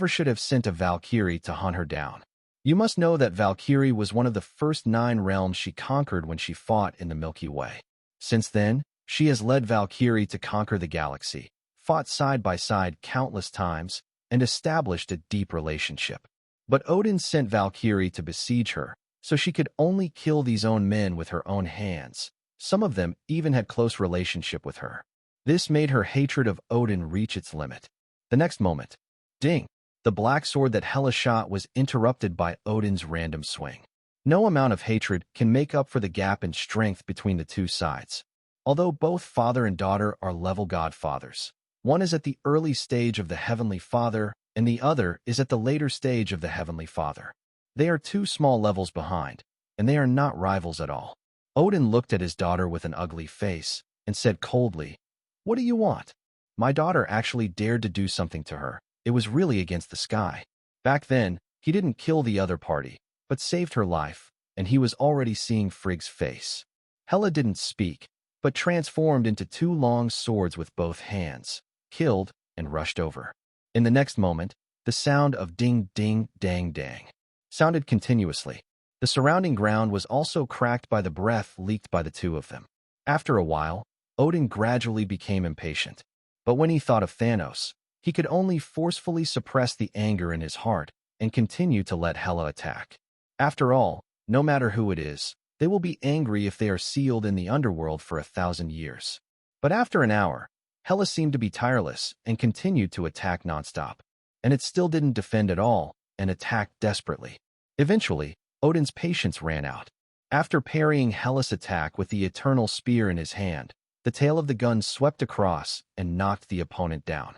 should have sent a Valkyrie to hunt her down. You must know that Valkyrie was one of the first 9 realms she conquered when she fought in the Milky Way. Since then, she has led Valkyrie to conquer the galaxy, fought side by side countless times, and established a deep relationship. But Odin sent Valkyrie to besiege her, so she could only kill these own men with her own hands. Some of them even had close relationship with her. This made her hatred of Odin reach its limit. The next moment, ding! The black sword that Hela shot was interrupted by Odin's random swing. No amount of hatred can make up for the gap in strength between the two sides. Although both father and daughter are level godfathers, one is at the early stage of the Heavenly Father, and the other is at the later stage of the Heavenly Father. They are two small levels behind, and they are not rivals at all. Odin looked at his daughter with an ugly face and said coldly, "What do you want?" My daughter actually dared to do something to her. It was really against the sky. Back then, he didn't kill the other party, but saved her life, and he was already seeing Frigg's face. Hela didn't speak, but transformed into two long swords with both hands, killed, and rushed over. In the next moment, the sound of ding ding dang dang sounded continuously. The surrounding ground was also cracked by the breath leaked by the two of them. After a while, Odin gradually became impatient. But when he thought of Thanos, he could only forcefully suppress the anger in his heart and continue to let Hela attack. After all, no matter who it is, they will be angry if they are sealed in the underworld for 1,000 years. But after an hour, Hela seemed to be tireless and continued to attack nonstop. And it still didn't defend at all and attacked desperately. Eventually, Odin's patience ran out. After parrying Hela's attack with the eternal spear in his hand, the tail of the gun swept across and knocked the opponent down.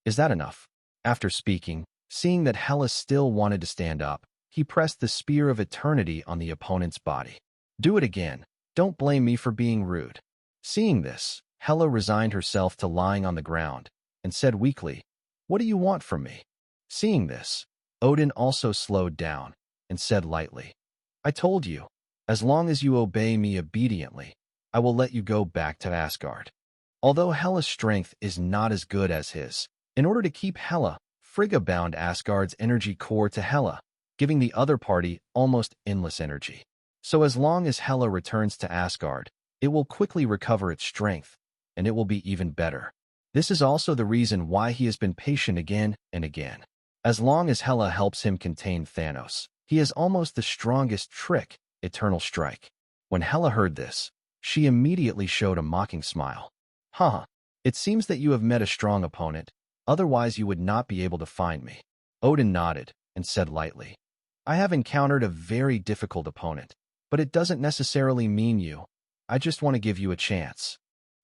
Is that enough? After speaking, seeing that Hela still wanted to stand up, he pressed the spear of eternity on the opponent's body. Do it again. Don't blame me for being rude. Seeing this, Hela resigned herself to lying on the ground and said weakly, "What do you want from me?" Seeing this, Odin also slowed down and said lightly, "I told you, as long as you obey me obediently, I will let you go back to Asgard." Although Hela's strength is not as good as his, in order to keep Hela, Frigga bound Asgard's energy core to Hela, giving the other party almost endless energy. So as long as Hela returns to Asgard, it will quickly recover its strength, and it will be even better. This is also the reason why he has been patient again and again. As long as Hela helps him contain Thanos, he has almost the strongest trick, Eternal Strike. When Hela heard this, she immediately showed a mocking smile. "Haha, it seems that you have met a strong opponent, otherwise you would not be able to find me." Odin nodded and said lightly, "I have encountered a very difficult opponent, but it doesn't necessarily mean you. I just want to give you a chance."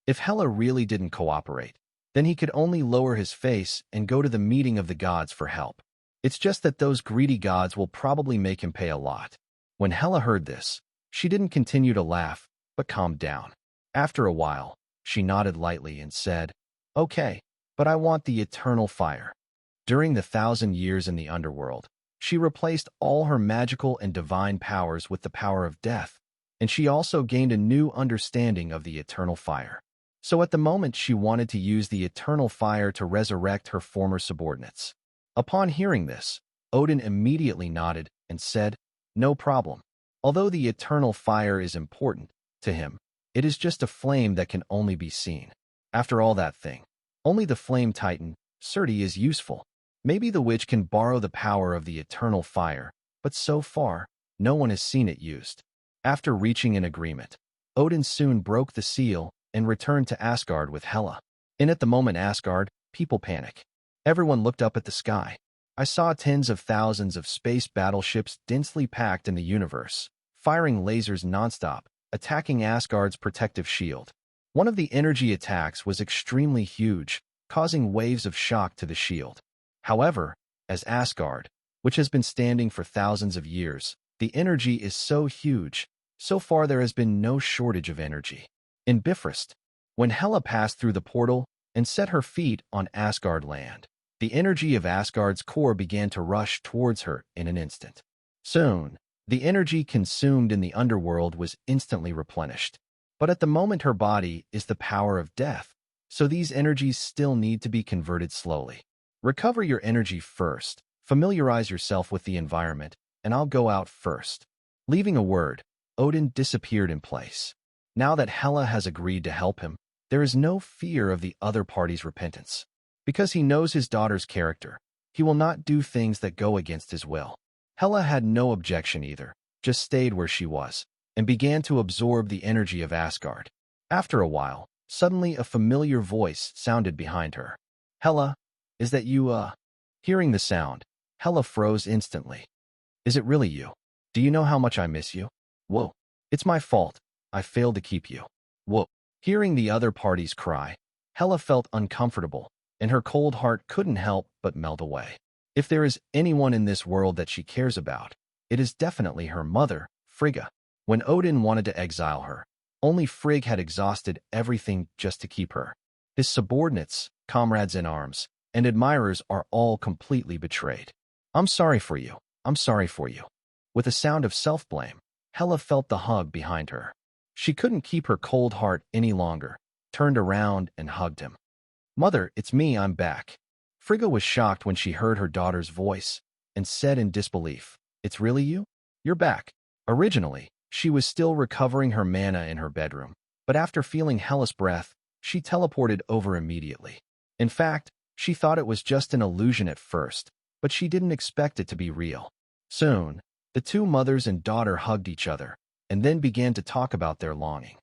If Hela really didn't cooperate, then he could only lower his face and go to the meeting of the gods for help. It's just that those greedy gods will probably make him pay a lot. When Hela heard this, she didn't continue to laugh, but calmed down. After a while, she nodded lightly and said, "Okay, but I want the eternal fire." During the 1,000 years in the underworld, she replaced all her magical and divine powers with the power of death, and she also gained a new understanding of the eternal fire. So at the moment she wanted to use the eternal fire to resurrect her former subordinates. Upon hearing this, Odin immediately nodded and said, "No problem." Although the eternal fire is important to him, it is just a flame that can only be seen. After all that thing, only the flame titan, Surti, is useful. Maybe the witch can borrow the power of the eternal fire, but so far, no one has seen it used. After reaching an agreement, Odin soon broke the seal and returned to Asgard with Hela. And at the moment Asgard, people panic. Everyone looked up at the sky. I saw tens of thousands of space battleships densely packed in the universe, firing lasers nonstop, attacking Asgard's protective shield. One of the energy attacks was extremely huge, causing waves of shock to the shield. However, as Asgard, which has been standing for thousands of years, the energy is so huge, so far there has been no shortage of energy. In Bifrost, when Hela passed through the portal and set her feet on Asgard land, the energy of Asgard's core began to rush towards her in an instant. Soon, the energy consumed in the underworld was instantly replenished. But at the moment her body is the power of death, so these energies still need to be converted slowly. Recover your energy first, familiarize yourself with the environment, and I'll go out first. Leaving a word, Odin disappeared in place. Now that Hela has agreed to help him, there is no fear of the other party's repentance. Because he knows his daughter's character, he will not do things that go against his will. Hela had no objection either, just stayed where she was, and began to absorb the energy of Asgard. After a while, suddenly a familiar voice sounded behind her. Hela, is that you, Hearing the sound, Hela froze instantly. Is it really you? Do you know how much I miss you? Whoa. It's my fault. I failed to keep you. Whoa. Hearing the other party's cry, Hela felt uncomfortable, and her cold heart couldn't help but melt away. If there is anyone in this world that she cares about, it is definitely her mother, Frigga. When Odin wanted to exile her, only Frigg had exhausted everything just to keep her. His subordinates, comrades in arms, and admirers are all completely betrayed. I'm sorry for you. I'm sorry for you. With a sound of self-blame, Hela felt the hug behind her. She couldn't keep her cold heart any longer, turned around and hugged him. Mother, it's me, I'm back. Frigga was shocked when she heard her daughter's voice and said in disbelief, It's really you? You're back. Originally, she was still recovering her mana in her bedroom, but after feeling Hela's breath, she teleported over immediately. In fact, she thought it was just an illusion at first, but she didn't expect it to be real. Soon, the two mothers and daughter hugged each other, and then began to talk about their longing.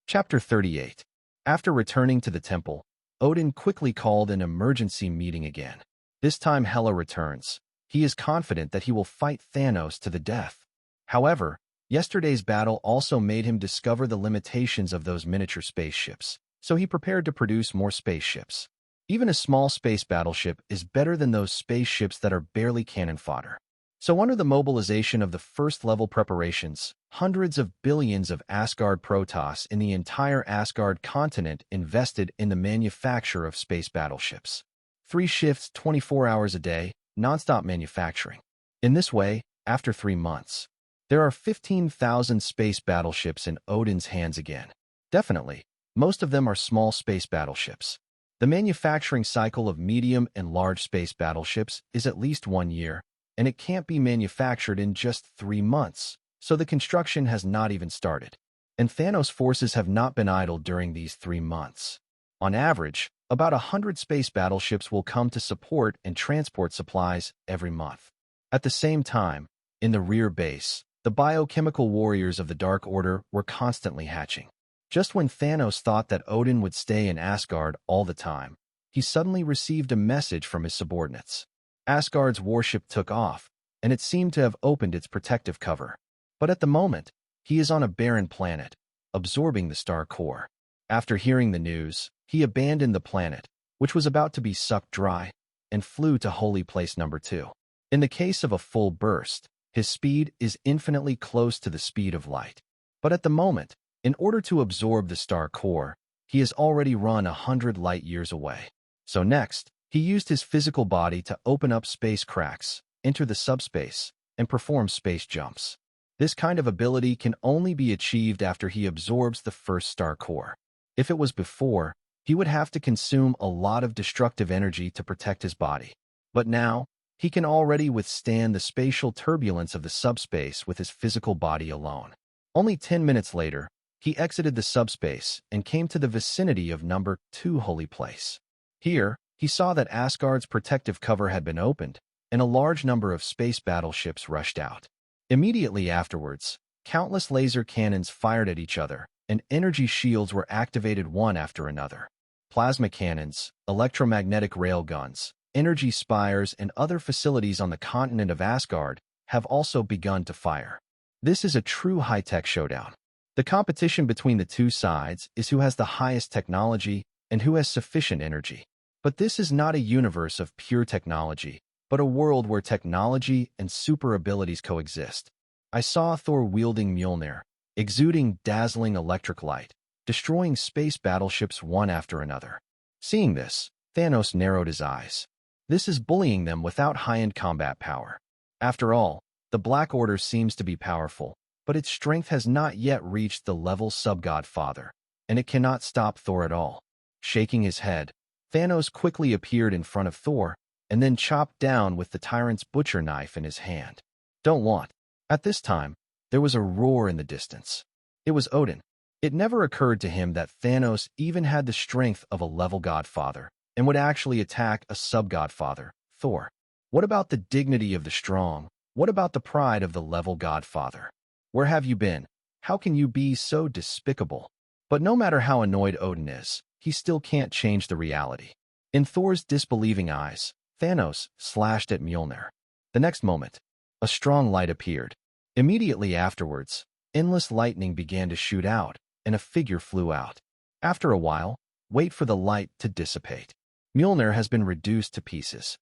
Chapter 38. After returning to the temple, Odin quickly called an emergency meeting again. This time Hela returns. He is confident that he will fight Thanos to the death. However, yesterday's battle also made him discover the limitations of those miniature spaceships, so he prepared to produce more spaceships. Even a small space battleship is better than those spaceships that are barely cannon fodder. So under the mobilization of the first-level preparations, hundreds of billions of Asgard Protoss in the entire Asgard continent invested in the manufacture of space battleships. 3 shifts, 24 hours a day, non-stop manufacturing. In this way, after 3 months, there are 15,000 space battleships in Odin's hands again. Definitely, most of them are small space battleships. The manufacturing cycle of medium and large space battleships is at least 1 year, and it can't be manufactured in just 3 months, so the construction has not even started. And Thanos' forces have not been idle during these 3 months. On average, about 100 space battleships will come to support and transport supplies every month. At the same time, in the rear base, the biochemical warriors of the Dark Order were constantly hatching. Just when Thanos thought that Odin would stay in Asgard all the time, he suddenly received a message from his subordinates. Asgard's warship took off, and it seemed to have opened its protective cover. But at the moment, he is on a barren planet, absorbing the star core. After hearing the news, he abandoned the planet, which was about to be sucked dry, and flew to Holy Place number 2. In the case of a full burst, his speed is infinitely close to the speed of light. But at the moment, in order to absorb the star core, he has already run 100 light-years away. So next, he used his physical body to open up space cracks, enter the subspace, and perform space jumps. This kind of ability can only be achieved after he absorbs the first star core. If it was before, he would have to consume a lot of destructive energy to protect his body. But now, he can already withstand the spatial turbulence of the subspace with his physical body alone. Only 10 minutes later, he exited the subspace and came to the vicinity of number 2 Holy Place. Here, he saw that Asgard's protective cover had been opened, and a large number of space battleships rushed out. Immediately afterwards, countless laser cannons fired at each other, and energy shields were activated one after another. Plasma cannons, electromagnetic railguns, energy spires, and other facilities on the continent of Asgard have also begun to fire. This is a true high-tech showdown. The competition between the two sides is who has the highest technology and who has sufficient energy. But this is not a universe of pure technology, but a world where technology and super abilities coexist. I saw Thor wielding Mjolnir, exuding dazzling electric light, destroying space battleships one after another. Seeing this, Thanos narrowed his eyes. This is bullying them without high-end combat power. After all, the Black Order seems to be powerful, but its strength has not yet reached the level sub-Godfather, and it cannot stop Thor at all. Shaking his head, Thanos quickly appeared in front of Thor, and then chopped down with the tyrant's butcher knife in his hand. Don't want. At this time, there was a roar in the distance. It was Odin. It never occurred to him that Thanos even had the strength of a level godfather and would actually attack a sub-godfather, Thor. What about the dignity of the strong? What about the pride of the level godfather? Where have you been? How can you be so despicable? But no matter how annoyed Odin is, he still can't change the reality. In Thor's disbelieving eyes, Thanos slashed at Mjolnir. The next moment, a strong light appeared. Immediately afterwards, endless lightning began to shoot out, and a figure flew out. After a while, wait for the light to dissipate. Mjolnir has been reduced to pieces.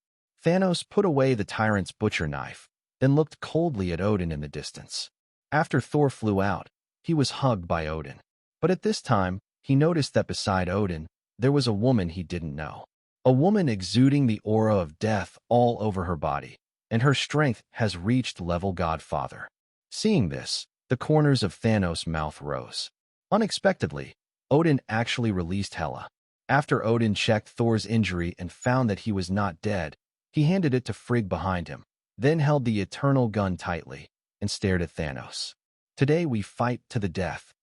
Thanos put away the tyrant's butcher knife, then looked coldly at Odin in the distance. After Thor flew out, he was hugged by Odin. But at this time, he noticed that beside Odin, there was a woman he didn't know. A woman exuding the aura of death all over her body, and her strength has reached level godfather. Seeing this, the corners of Thanos' mouth rose. Unexpectedly, Odin actually released Hela. After Odin checked Thor's injury and found that he was not dead, he handed it to Frigg behind him, then held the eternal gun tightly and stared at Thanos. Today we fight to the death.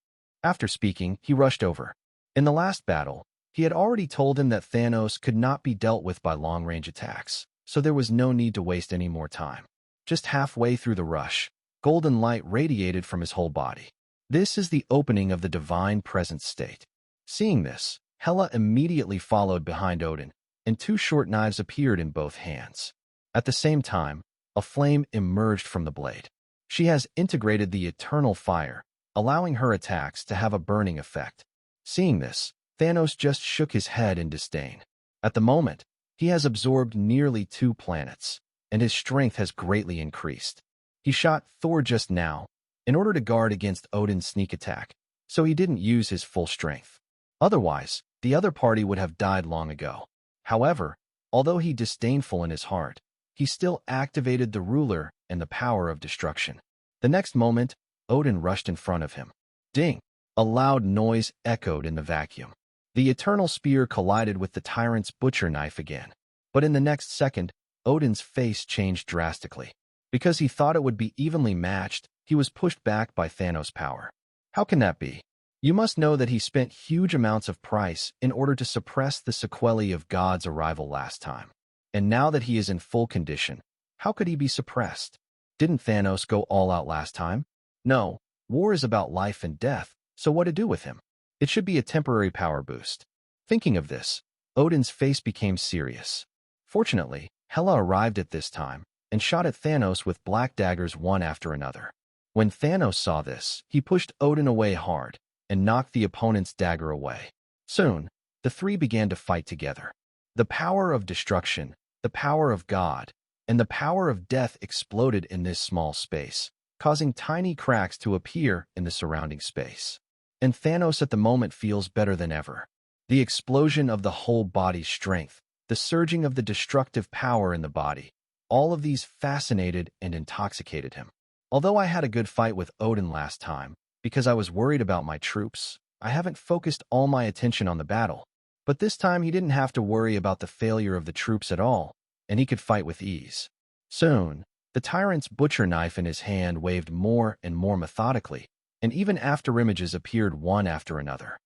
After speaking, he rushed over. In the last battle, he had already told him that Thanos could not be dealt with by long-range attacks, so there was no need to waste any more time. Just halfway through the rush, golden light radiated from his whole body. This is the opening of the divine presence state. Seeing this, Hela immediately followed behind Odin, and two short knives appeared in both hands. At the same time, a flame emerged from the blade. She has integrated the eternal fire, allowing her attacks to have a burning effect. Seeing this, Thanos just shook his head in disdain. At the moment, he has absorbed nearly 2 planets, and his strength has greatly increased. He shot Thor just now, in order to guard against Odin's sneak attack, so he didn't use his full strength. Otherwise, the other party would have died long ago. However, although he disdainful in his heart, he still activated the ruler and the power of destruction. The next moment, Odin rushed in front of him. Ding! A loud noise echoed in the vacuum. The eternal spear collided with the tyrant's butcher knife again. But in the next second, Odin's face changed drastically. Because he thought it would be evenly matched, he was pushed back by Thanos' power. How can that be? You must know that he spent huge amounts of price in order to suppress the sequelae of God's arrival last time. And now that he is in full condition, how could he be suppressed? Didn't Thanos go all out last time? No, war is about life and death, so what to do with him? It should be a temporary power boost. Thinking of this, Odin's face became serious. Fortunately, Hela arrived at this time and shot at Thanos with black daggers one after another. When Thanos saw this, he pushed Odin away hard and knocked the opponent's dagger away. Soon, the three began to fight together. The power of destruction, the power of God, and the power of death exploded in this small space, causing tiny cracks to appear in the surrounding space. And Thanos at the moment feels better than ever. The explosion of the whole body's strength, the surging of the destructive power in the body, all of these fascinated and intoxicated him. Although I had a good fight with Odin last time, because I was worried about my troops, I haven't focused all my attention on the battle. But this time he didn't have to worry about the failure of the troops at all, and he could fight with ease. Soon, the tyrant's butcher knife in his hand waved more and more methodically, and even afterimages appeared one after another.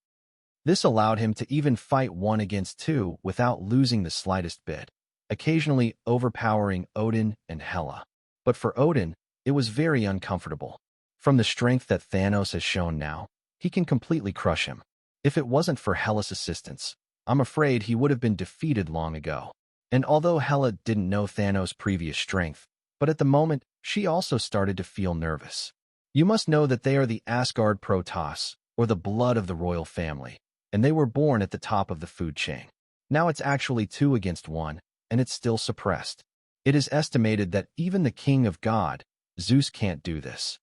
This allowed him to even fight 1 against 2 without losing the slightest bit, occasionally overpowering Odin and Hela. But for Odin, it was very uncomfortable. From the strength that Thanos has shown now, he can completely crush him. If it wasn't for Hela's assistance, I'm afraid he would have been defeated long ago. And although Hela didn't know Thanos' previous strength, but at the moment, she also started to feel nervous. You must know that they are the Asgard Protoss, or the blood of the royal family, and they were born at the top of the food chain. Now it's actually 2 against 1, and it's still suppressed. It is estimated that even the king of God, Zeus, can't do this.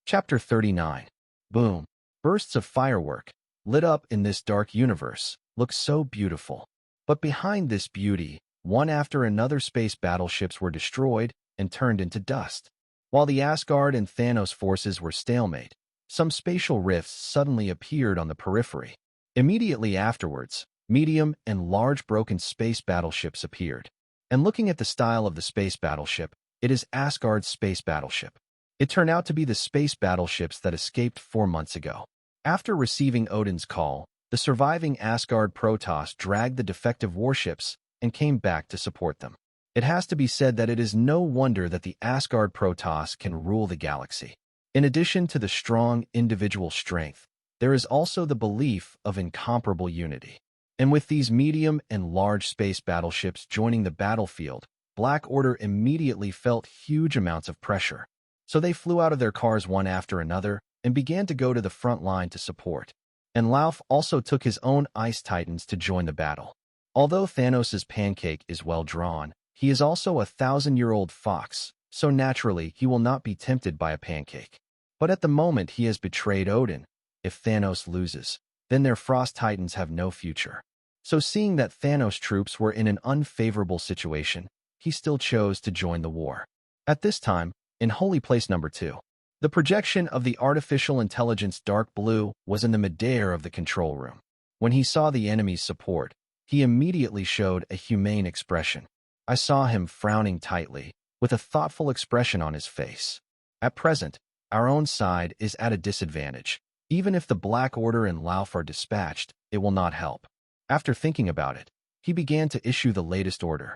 Chapter 39. Boom. Bursts of firework, lit up in this dark universe, look so beautiful. But behind this beauty, one after another space battleships were destroyed and turned into dust. While the Asgard and Thanos forces were stalemate, some spatial rifts suddenly appeared on the periphery. Immediately afterwards, medium and large broken space battleships appeared. And looking at the style of the space battleship, it is Asgard's space battleship. It turned out to be the space battleships that escaped 4 months ago. After receiving Odin's call, the surviving Asgard Protoss dragged the defective warships and came back to support them. It has to be said that it is no wonder that the Asgard Protoss can rule the galaxy. In addition to the strong individual strength, there is also the belief of incomparable unity. And with these medium and large space battleships joining the battlefield, Black Order immediately felt huge amounts of pressure. So they flew out of their cars one after another and began to go to the front line to support. And Lauf also took his own Ice Titans to join the battle. Although Thanos' pancake is well drawn, he is also a 1,000-year-old fox, so naturally he will not be tempted by a pancake. But at the moment he has betrayed Odin. If Thanos loses, then their Frost Titans have no future. So seeing that Thanos' troops were in an unfavorable situation, he still chose to join the war. At this time, in Holy Place Number 2, the projection of the artificial intelligence Dark Blue was in the midair of the control room. When he saw the enemy's support, he immediately showed a humane expression. I saw him frowning tightly, with a thoughtful expression on his face. At present, our own side is at a disadvantage. Even if the Black Order and Lauf are dispatched, it will not help. After thinking about it, he began to issue the latest order.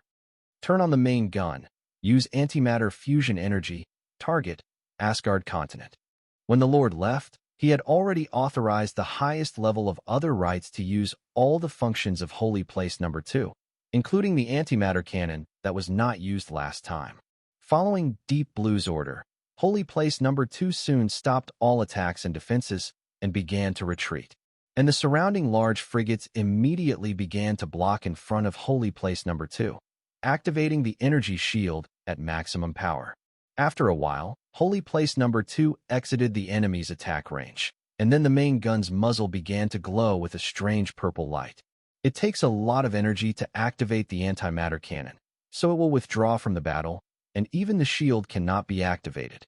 Turn on the main gun. Use antimatter fusion energy. Target Asgard continent. When the Lord left, he had already authorized the highest level of other rights to use all the functions of Holy Place Number 2, including the antimatter cannon that was not used last time. Following Deep Blue's order, Holy Place Number 2 soon stopped all attacks and defenses and began to retreat. And the surrounding large frigates immediately began to block in front of Holy Place Number 2, activating the energy shield at maximum power. After a while, Holy Place Number 2 exited the enemy's attack range, and then the main gun's muzzle began to glow with a strange purple light. It takes a lot of energy to activate the antimatter cannon, so it will withdraw from the battle, and even the shield cannot be activated.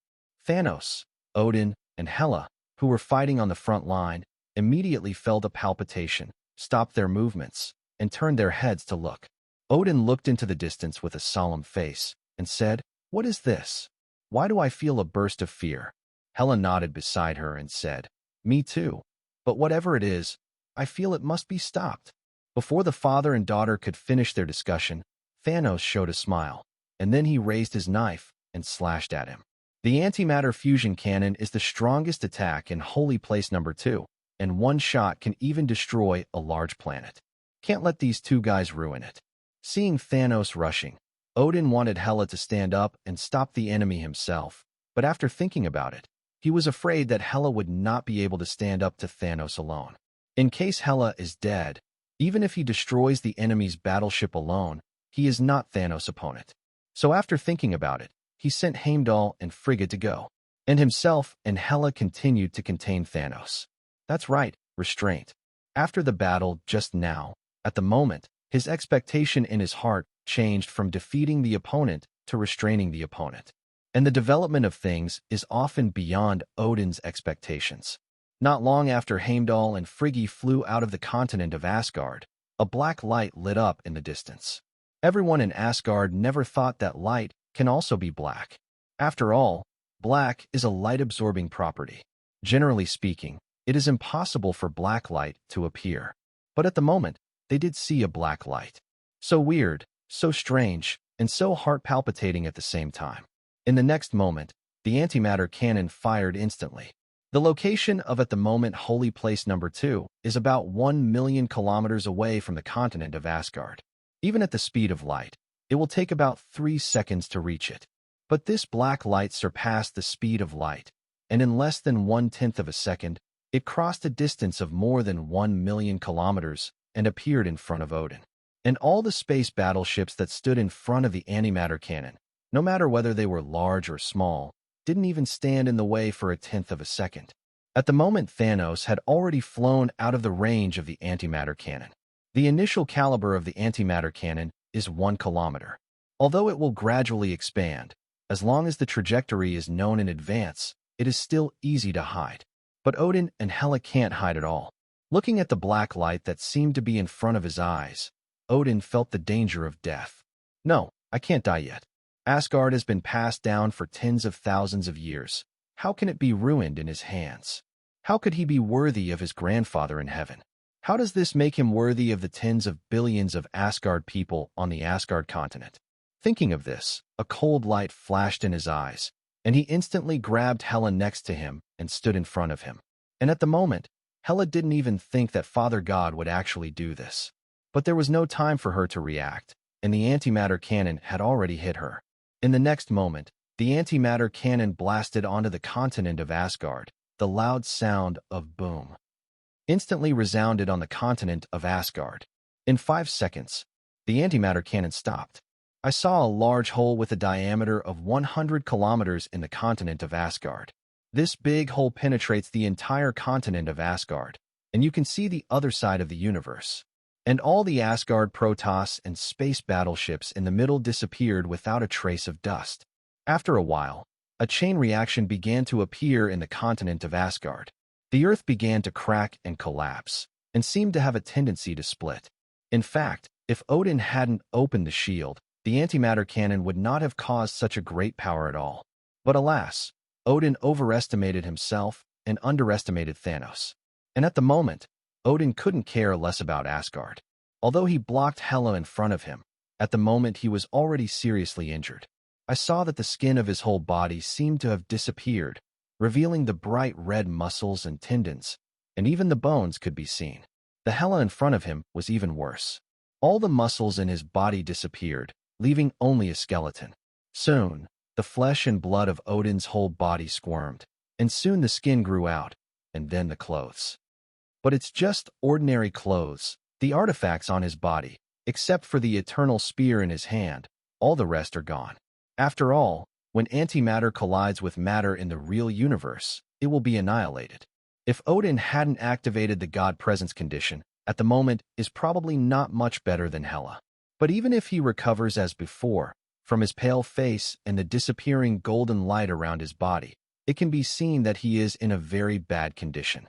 Thanos, Odin, and Hela, who were fighting on the front line, immediately felt a palpitation, stopped their movements, and turned their heads to look. Odin looked into the distance with a solemn face and said, "What is this? Why do I feel a burst of fear?" Hela nodded beside her and said, "Me too. But whatever it is, I feel it must be stopped." Before the father and daughter could finish their discussion, Thanos showed a smile, and then he raised his knife and slashed at him. The antimatter fusion cannon is the strongest attack in Holy Place Number 2, and one shot can even destroy a large planet. Can't let these two guys ruin it. Seeing Thanos rushing, Odin wanted Hela to stand up and stop the enemy himself, but after thinking about it, he was afraid that Hela would not be able to stand up to Thanos alone. In case Hela is dead, even if he destroys the enemy's battleship alone, he is not Thanos' opponent. So after thinking about it, he sent Heimdall and Frigga to go, and himself and Hela continued to contain Thanos. That's right, restraint. After the battle just now, at the moment, his expectation in his heart changed from defeating the opponent to restraining the opponent. And the development of things is often beyond Odin's expectations. Not long after Heimdall and Frigga flew out of the continent of Asgard, a black light lit up in the distance. Everyone in Asgard never thought that light can also be black. After all, black is a light-absorbing property. Generally speaking, it is impossible for black light to appear. But at the moment, they did see a black light. So weird, so strange, and so heart-palpitating at the same time. In the next moment, the antimatter cannon fired instantly. The location of at the moment Holy Place Number 2 is about 1 million kilometers away from the continent of Asgard. Even at the speed of light, it will take about 3 seconds to reach it. But this black light surpassed the speed of light, and in less than 1/10 of a second, it crossed a distance of more than 1 million kilometers and appeared in front of Odin. And all the space battleships that stood in front of the antimatter cannon, no matter whether they were large or small, didn't even stand in the way for 1/10 of a second. At the moment, Thanos had already flown out of the range of the antimatter cannon. The initial caliber of the antimatter cannon is 1 kilometer. Although it will gradually expand, as long as the trajectory is known in advance, it is still easy to hide. But Odin and Hela can't hide at all. Looking at the black light that seemed to be in front of his eyes, Odin felt the danger of death. No, I can't die yet. Asgard has been passed down for tens of thousands of years. How can it be ruined in his hands? How could he be worthy of his grandfather in heaven? How does this make him worthy of the tens of billions of Asgard people on the Asgard continent? Thinking of this, a cold light flashed in his eyes, and he instantly grabbed Hela next to him and stood in front of him. And at the moment, Hela didn't even think that Father God would actually do this. But there was no time for her to react, and the antimatter cannon had already hit her. In the next moment, the antimatter cannon blasted onto the continent of Asgard. The loud sound of boom instantly resounded on the continent of Asgard. In 5 seconds, the antimatter cannon stopped. I saw a large hole with a diameter of 100 kilometers in the continent of Asgard. This big hole penetrates the entire continent of Asgard, and you can see the other side of the universe. And all the Asgard Protoss and space battleships in the middle disappeared without a trace of dust. After a while, a chain reaction began to appear in the continent of Asgard. The earth began to crack and collapse, and seemed to have a tendency to split. In fact, if Odin hadn't opened the shield, the antimatter cannon would not have caused such a great power at all. But alas, Odin overestimated himself and underestimated Thanos. And at the moment, Odin couldn't care less about Asgard. Although he blocked Hela in front of him, at the moment he was already seriously injured. I saw that the skin of his whole body seemed to have disappeared, revealing the bright red muscles and tendons, and even the bones could be seen. The Hela in front of him was even worse. All the muscles in his body disappeared, leaving only a skeleton. Soon, the flesh and blood of Odin's whole body squirmed, and soon the skin grew out, and then the clothes. But it's just ordinary clothes, the artifacts on his body, except for the eternal spear in his hand, all the rest are gone. After all, when antimatter collides with matter in the real universe, it will be annihilated. If Odin hadn't activated the God Presence condition, at the moment is probably not much better than Hela. But even if he recovers as before, from his pale face and the disappearing golden light around his body, it can be seen that he is in a very bad condition.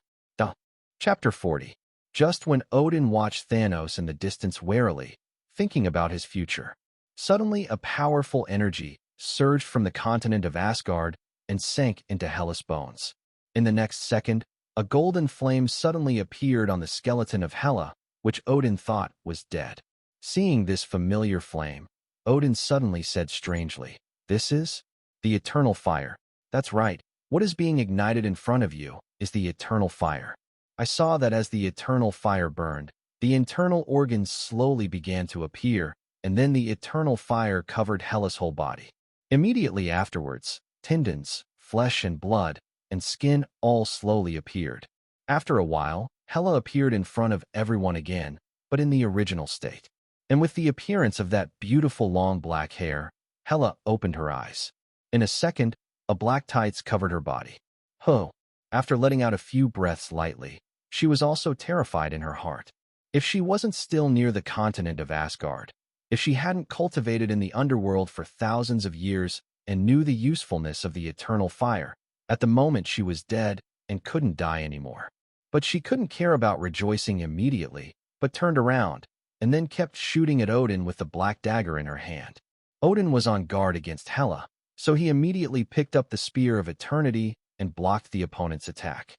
Chapter 40. Just when Odin watched Thanos in the distance warily, thinking about his future, suddenly a powerful energy surged from the continent of Asgard and sank into Hela's bones. In the next second, a golden flame suddenly appeared on the skeleton of Hela, which Odin thought was dead. Seeing this familiar flame, Odin suddenly said strangely, "This is the eternal fire." That's right, what is being ignited in front of you is the eternal fire. I saw that as the eternal fire burned, the internal organs slowly began to appear, and then the eternal fire covered Hela's whole body. Immediately afterwards, tendons, flesh and blood, and skin all slowly appeared. After a while, Hela appeared in front of everyone again, but in the original state. And with the appearance of that beautiful long black hair, Hela opened her eyes. In a second, a black tights covered her body. After letting out a few breaths lightly, she was also terrified in her heart. If she wasn't still near the continent of Asgard, if she hadn't cultivated in the underworld for thousands of years and knew the usefulness of the eternal fire, at the moment she was dead and couldn't die anymore. But she couldn't care about rejoicing immediately, but turned around, and then kept shooting at Odin with the black dagger in her hand. Odin was on guard against Hela, so he immediately picked up the Spear of Eternity and blocked the opponent's attack.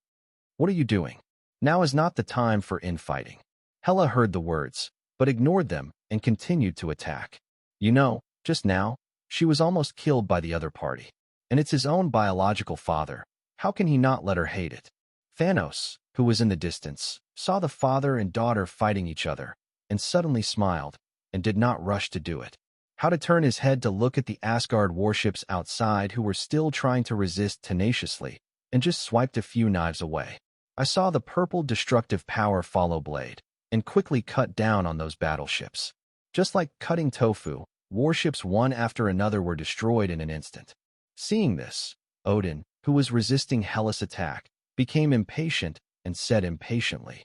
"What are you doing? Now is not the time for infighting." Hela heard the words, but ignored them and continued to attack. Just now, she was almost killed by the other party. And it's his own biological father. How can he not let her hate it? Thanos, who was in the distance, saw the father and daughter fighting each other, and suddenly smiled, and did not rush to do it. How to turn his head to look at the Asgard warships outside who were still trying to resist tenaciously, and just swiped a few knives away. I saw the purple destructive power follow Blade, and quickly cut down on those battleships. Just like cutting tofu, warships one after another were destroyed in an instant. Seeing this, Odin, who was resisting Hela's attack, became impatient and said impatiently,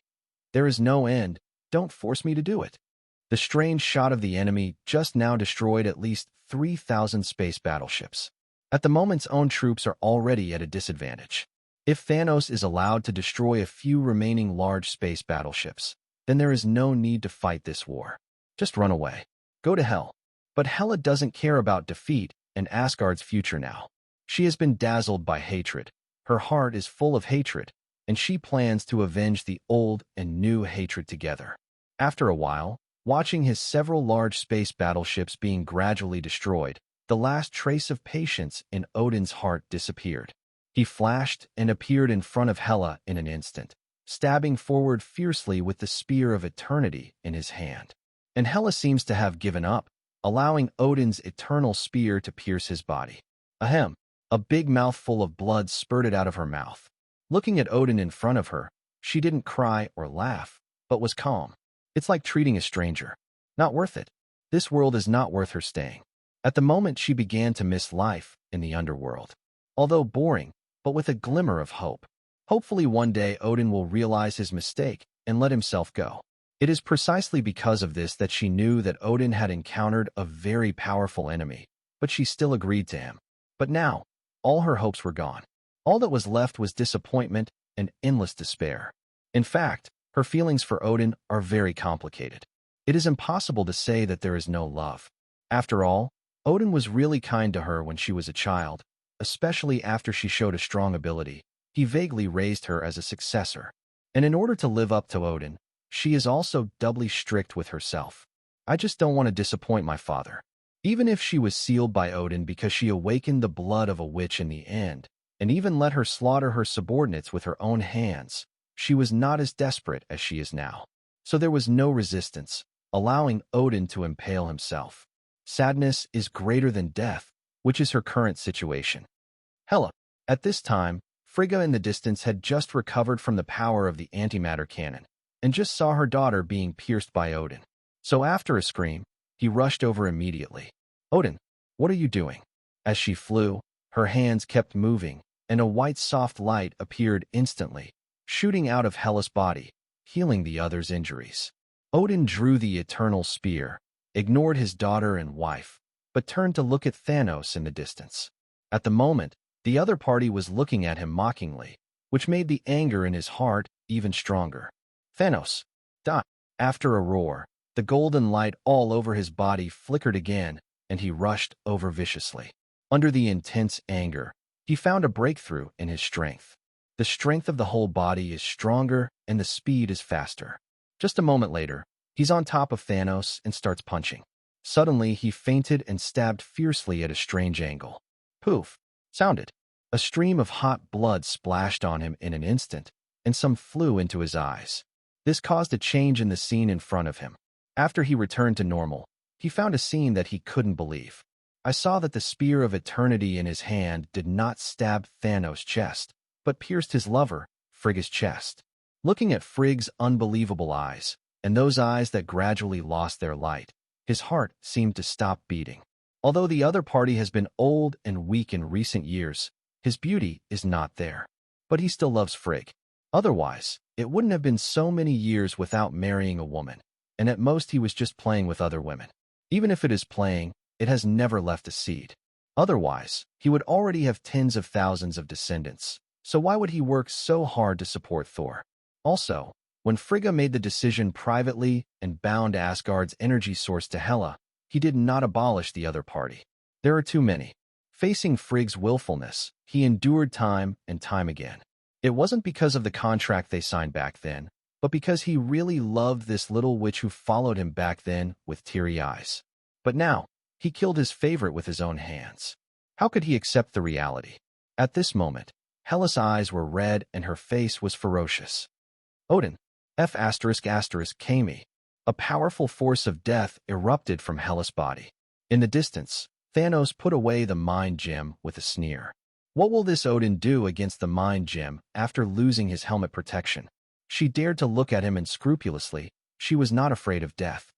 "There is no end, don't force me to do it." The strange shot of the enemy just now destroyed at least 3,000 space battleships. At the moment's own troops are already at a disadvantage. If Thanos is allowed to destroy a few remaining large space battleships, then there is no need to fight this war. Just run away. Go to hell. But Hela doesn't care about defeat and Asgard's future now. She has been dazzled by hatred. Her heart is full of hatred, and she plans to avenge the old and new hatred together. After a while, watching his several large space battleships being gradually destroyed, the last trace of patience in Odin's heart disappeared. He flashed and appeared in front of Hela in an instant, stabbing forward fiercely with the spear of eternity in his hand. And Hela seems to have given up, allowing Odin's eternal spear to pierce his body. Ahem! A big mouthful of blood spurted out of her mouth. Looking at Odin in front of her, she didn't cry or laugh, but was calm. It's like treating a stranger. Not worth it. This world is not worth her staying. At the moment, she began to miss life in the underworld. Although boring, but with a glimmer of hope. Hopefully one day Odin will realize his mistake and let himself go. It is precisely because of this that she knew that Odin had encountered a very powerful enemy, but she still agreed to him. But now, all her hopes were gone. All that was left was disappointment and endless despair. In fact, her feelings for Odin are very complicated. It is impossible to say that there is no love. After all, Odin was really kind to her when she was a child, especially after she showed a strong ability. He vaguely raised her as a successor. And in order to live up to Odin, she is also doubly strict with herself. I just don't want to disappoint my father. Even if she was sealed by Odin because she awakened the blood of a witch in the end, and even let her slaughter her subordinates with her own hands, she was not as desperate as she is now. So there was no resistance, allowing Odin to impale himself. Sadness is greater than death, which is her current situation. Hela. At this time, Frigga in the distance had just recovered from the power of the antimatter cannon, and just saw her daughter being pierced by Odin. So after a scream, he rushed over immediately. Odin, what are you doing? As she flew, her hands kept moving, and a white soft light appeared instantly, shooting out of Hela's body, healing the other's injuries. Odin drew the eternal spear, ignored his daughter and wife, but turned to look at Thanos in the distance. At the moment, the other party was looking at him mockingly, which made the anger in his heart even stronger. Thanos! Die! After a roar, the golden light all over his body flickered again, and he rushed over viciously. Under the intense anger, he found a breakthrough in his strength. The strength of the whole body is stronger, and the speed is faster. Just a moment later, he's on top of Thanos and starts punching. Suddenly, he feinted and stabbed fiercely at a strange angle. Poof! Sounded. A stream of hot blood splashed on him in an instant, and some flew into his eyes. This caused a change in the scene in front of him. After he returned to normal, he found a scene that he couldn't believe. I saw that the spear of eternity in his hand did not stab Thanos' chest, but pierced his lover, Frigga's chest. Looking at Frigg's unbelievable eyes, and those eyes that gradually lost their light, his heart seemed to stop beating. Although the other party has been old and weak in recent years, his beauty is not there. But he still loves Frigg. Otherwise, it wouldn't have been so many years without marrying a woman, and at most he was just playing with other women. Even if it is playing, it has never left a seed. Otherwise, he would already have tens of thousands of descendants, so why would he work so hard to support Thor? Also, when Frigga made the decision privately and bound Asgard's energy source to Hela, he did not abolish the other party. There are too many. Facing Frigg's willfulness, he endured time and time again. It wasn't because of the contract they signed back then, but because he really loved this little witch who followed him back then with teary eyes. But now, he killed his favorite with his own hands. How could he accept the reality? At this moment, Hela's eyes were red and her face was ferocious. Odin, Kami. A powerful force of death erupted from Hela's body. In the distance, Thanos put away the mind gem with a sneer. What will this Odin do against the mind gem after losing his helmet protection? She dared to look at him unscrupulously. She was not afraid of death.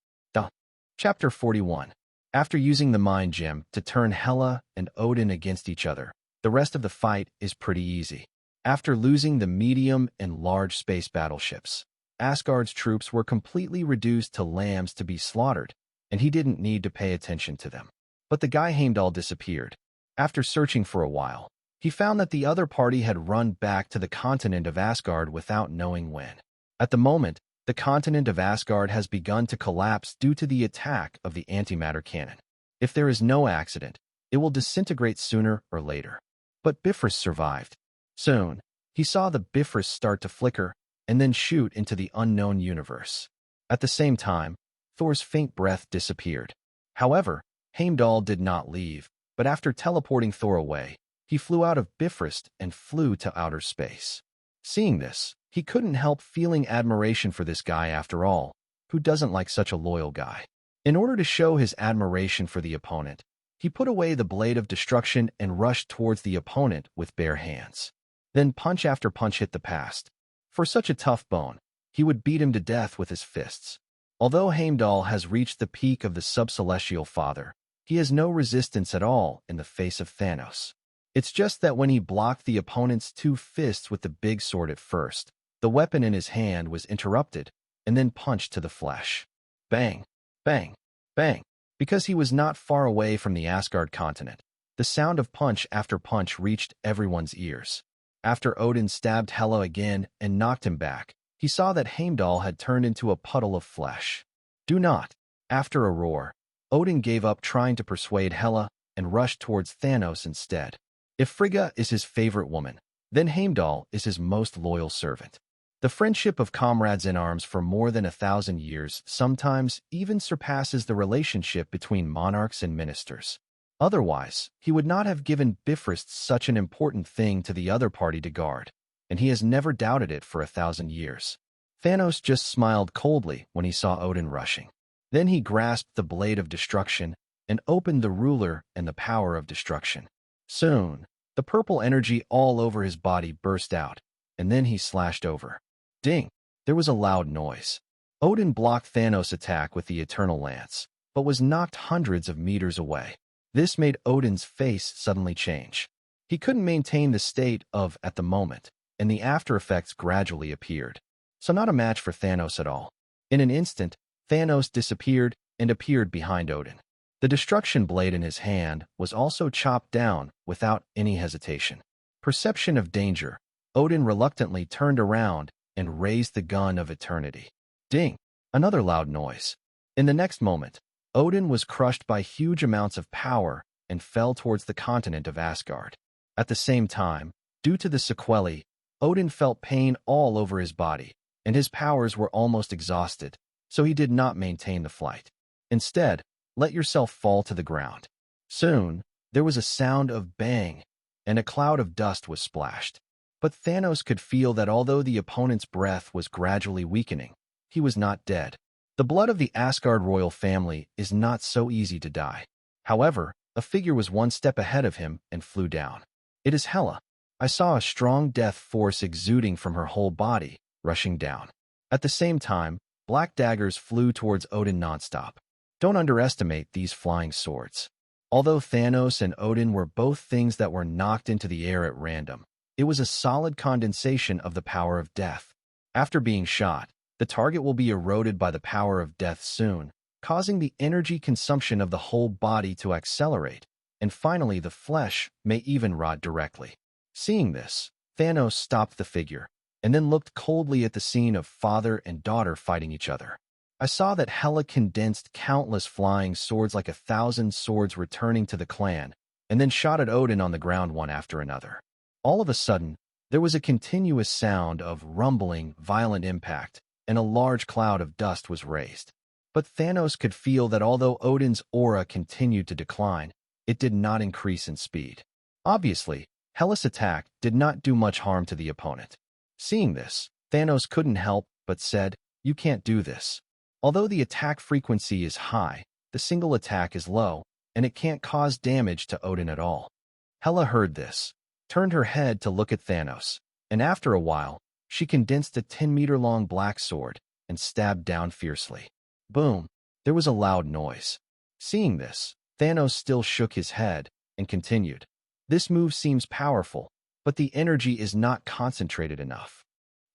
Chapter 41. After using the mind gem to turn Hela and Odin against each other, the rest of the fight is pretty easy. After losing the medium and large space battleships, Asgard's troops were completely reduced to lambs to be slaughtered, and he didn't need to pay attention to them. But the guy Heimdall disappeared. After searching for a while, he found that the other party had run back to the continent of Asgard without knowing when. At the moment, the continent of Asgard has begun to collapse due to the attack of the antimatter cannon. If there is no accident, it will disintegrate sooner or later. But Bifrost survived. Soon, he He saw the Bifrost start to flicker and then shoot into the unknown universe. At the same time, Thor's faint breath disappeared. However, Heimdall did not leave, but after teleporting Thor away, he flew out of Bifrost and flew to outer space. Seeing this, he couldn't help feeling admiration for this guy after all. Who doesn't like such a loyal guy? In order to show his admiration for the opponent, he put away the blade of destruction and rushed towards the opponent with bare hands. Then punch after punch hit the past. For such a tough bone, he would beat him to death with his fists. Although Heimdall has reached the peak of the sub-celestial father, he has no resistance at all in the face of Thanos. It's just that when he blocked the opponent's two fists with the big sword at first, the weapon in his hand was interrupted and then punched to the flesh. Bang, bang, bang. Because he was not far away from the Asgard continent, the sound of punch after punch reached everyone's ears. After Odin stabbed Hela again and knocked him back, he saw that Heimdall had turned into a puddle of flesh. Do not. After a roar, Odin gave up trying to persuade Hela and rushed towards Thanos instead. If Frigga is his favorite woman, then Heimdall is his most loyal servant. The friendship of comrades in arms for more than 1,000 years sometimes even surpasses the relationship between monarchs and ministers. Otherwise, he would not have given Bifrost such an important thing to the other party to guard, and he has never doubted it for 1,000 years. Thanos just smiled coldly when he saw Odin rushing. Then he grasped the blade of destruction and opened the ruler and the power of destruction. Soon, the purple energy all over his body burst out, and then he slashed over. Ding! There was a loud noise. Odin blocked Thanos' attack with the Eternal Lance, but was knocked hundreds of meters away. This made Odin's face suddenly change. He couldn't maintain the state of at the moment, and the after effects gradually appeared. So not a match for Thanos at all. In an instant, Thanos disappeared and appeared behind Odin. The destruction blade in his hand was also chopped down without any hesitation. Perception of danger, Odin reluctantly turned around and raised the gun of eternity. Ding! Another loud noise. In the next moment, Odin was crushed by huge amounts of power and fell towards the continent of Asgard. At the same time, due to the sequelae, Odin felt pain all over his body, and his powers were almost exhausted, so he did not maintain the flight. Instead, let yourself fall to the ground. Soon, there was a sound of bang, and a cloud of dust was splashed. But Thanos could feel that although the opponent's breath was gradually weakening, he was not dead. The blood of the Asgard royal family is not so easy to die. However, a figure was one step ahead of him and flew down. It is Hela. I saw a strong death force exuding from her whole body, rushing down. At the same time, black daggers flew towards Odin nonstop. Don't underestimate these flying swords. Although Thanos and Odin were both things that were knocked into the air at random, it was a solid condensation of the power of death. After being shot, the target will be eroded by the power of death soon, causing the energy consumption of the whole body to accelerate, and finally the flesh may even rot directly. Seeing this, Thanos stopped the figure, and then looked coldly at the scene of father and daughter fighting each other. I saw that Hela condensed countless flying swords like 1,000 swords returning to the clan, and then shot at Odin on the ground one after another. All of a sudden, there was a continuous sound of rumbling, violent impact, and a large cloud of dust was raised. But Thanos could feel that although Odin's aura continued to decline, it did not increase in speed. Obviously, Hela's attack did not do much harm to the opponent. Seeing this, Thanos couldn't help but said, "You can't do this." Although the attack frequency is high, the single attack is low, and it can't cause damage to Odin at all. Hela heard this, turned her head to look at Thanos, and after a while, she condensed a 10-meter-long black sword and stabbed down fiercely. Boom! There was a loud noise. Seeing this, Thanos still shook his head and continued. This move seems powerful, but the energy is not concentrated enough.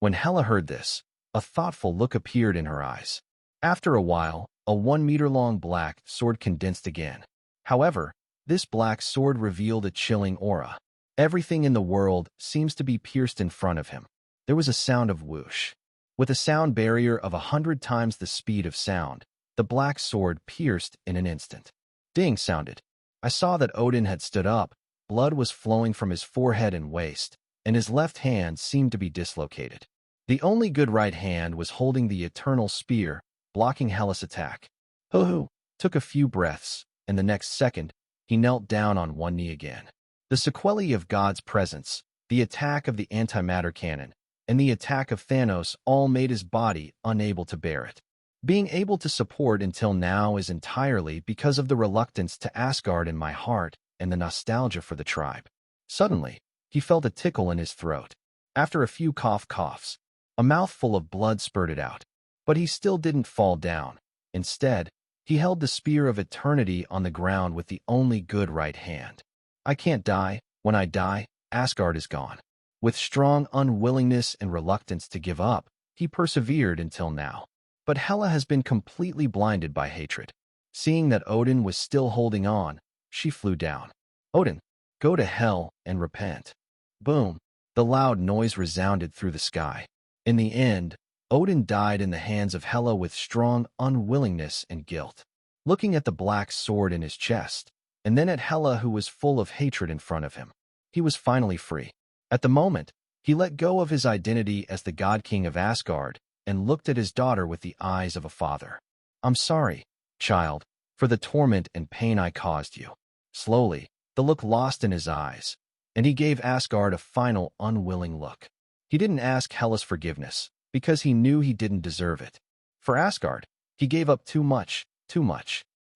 When Hela heard this, a thoughtful look appeared in her eyes. After a while, a 1-meter-long black sword condensed again. However, this black sword revealed a chilling aura. Everything in the world seems to be pierced in front of him. There was a sound of whoosh. With a sound barrier of 100 times the speed of sound, the black sword pierced in an instant. Ding sounded. I saw that Odin had stood up. Blood was flowing from his forehead and waist, and his left hand seemed to be dislocated. The only good right hand was holding the eternal spear, blocking Hela's attack. Ho-ho took a few breaths, and the next second, he knelt down on one knee again. The sequelae of God's presence, the attack of the antimatter cannon, and the attack of Thanos all made his body unable to bear it. Being able to support until now is entirely because of the reluctance to Asgard in my heart and the nostalgia for the tribe. Suddenly, he felt a tickle in his throat. After a few coughs, a mouthful of blood spurted out. But he still didn't fall down. Instead, he held the spear of eternity on the ground with the only good right hand. I can't die. When I die, Asgard is gone. With strong unwillingness and reluctance to give up, he persevered until now. But Hela has been completely blinded by hatred. Seeing that Odin was still holding on, she flew down. Odin, go to hell and repent. Boom! The loud noise resounded through the sky. In the end, Odin died in the hands of Hela with strong unwillingness and guilt. Looking at the black sword in his chest, and then at Hela who was full of hatred in front of him, he was finally free. At the moment, he let go of his identity as the God King of Asgard and looked at his daughter with the eyes of a father. I'm sorry, child, for the torment and pain I caused you. Slowly, the look lost in his eyes, and he gave Asgard a final unwilling look. He didn't ask Hela's forgiveness, because he knew he didn't deserve it. For Asgard, he gave up too much.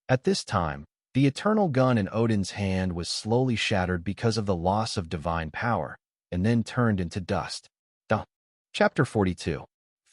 At this time, the eternal gun in Odin's hand was slowly shattered because of the loss of divine power, and then turned into dust. Chapter 42.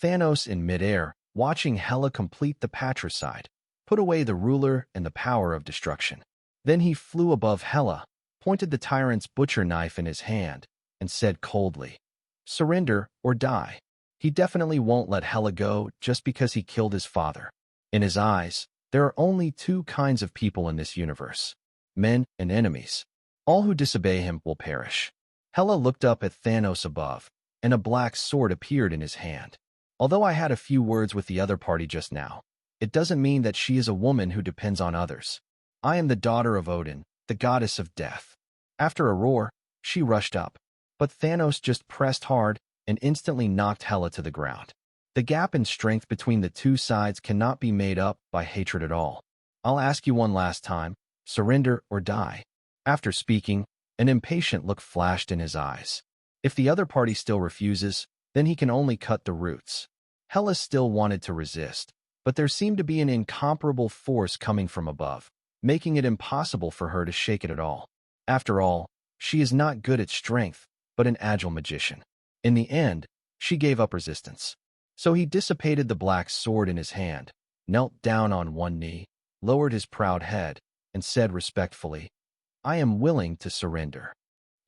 Thanos in midair, watching Hela complete the patricide, put away the ruler and the power of destruction. Then he flew above Hela, pointed the tyrant's butcher knife in his hand, and said coldly, "Surrender or die." He definitely won't let Hela go just because he killed his father. In his eyes, there are only two kinds of people in this universe: men and enemies. All who disobey him will perish. Hela looked up at Thanos above, and a black sword appeared in his hand. Although I had a few words with the other party just now, it doesn't mean that she is a woman who depends on others. I am the daughter of Odin, the goddess of death. After a roar, she rushed up. But Thanos just pressed hard and instantly knocked Hela to the ground. The gap in strength between the two sides cannot be made up by hatred at all. I'll ask you one last time, surrender or die. After speaking, an impatient look flashed in his eyes. If the other party still refuses, then he can only cut the roots. Hela still wanted to resist, but there seemed to be an incomparable force coming from above, making it impossible for her to shake it at all. After all, she is not good at strength, but an agile magician. In the end, she gave up resistance. So he dissipated the black sword in his hand, knelt down on one knee, lowered his proud head, and said respectfully, "I am willing to surrender."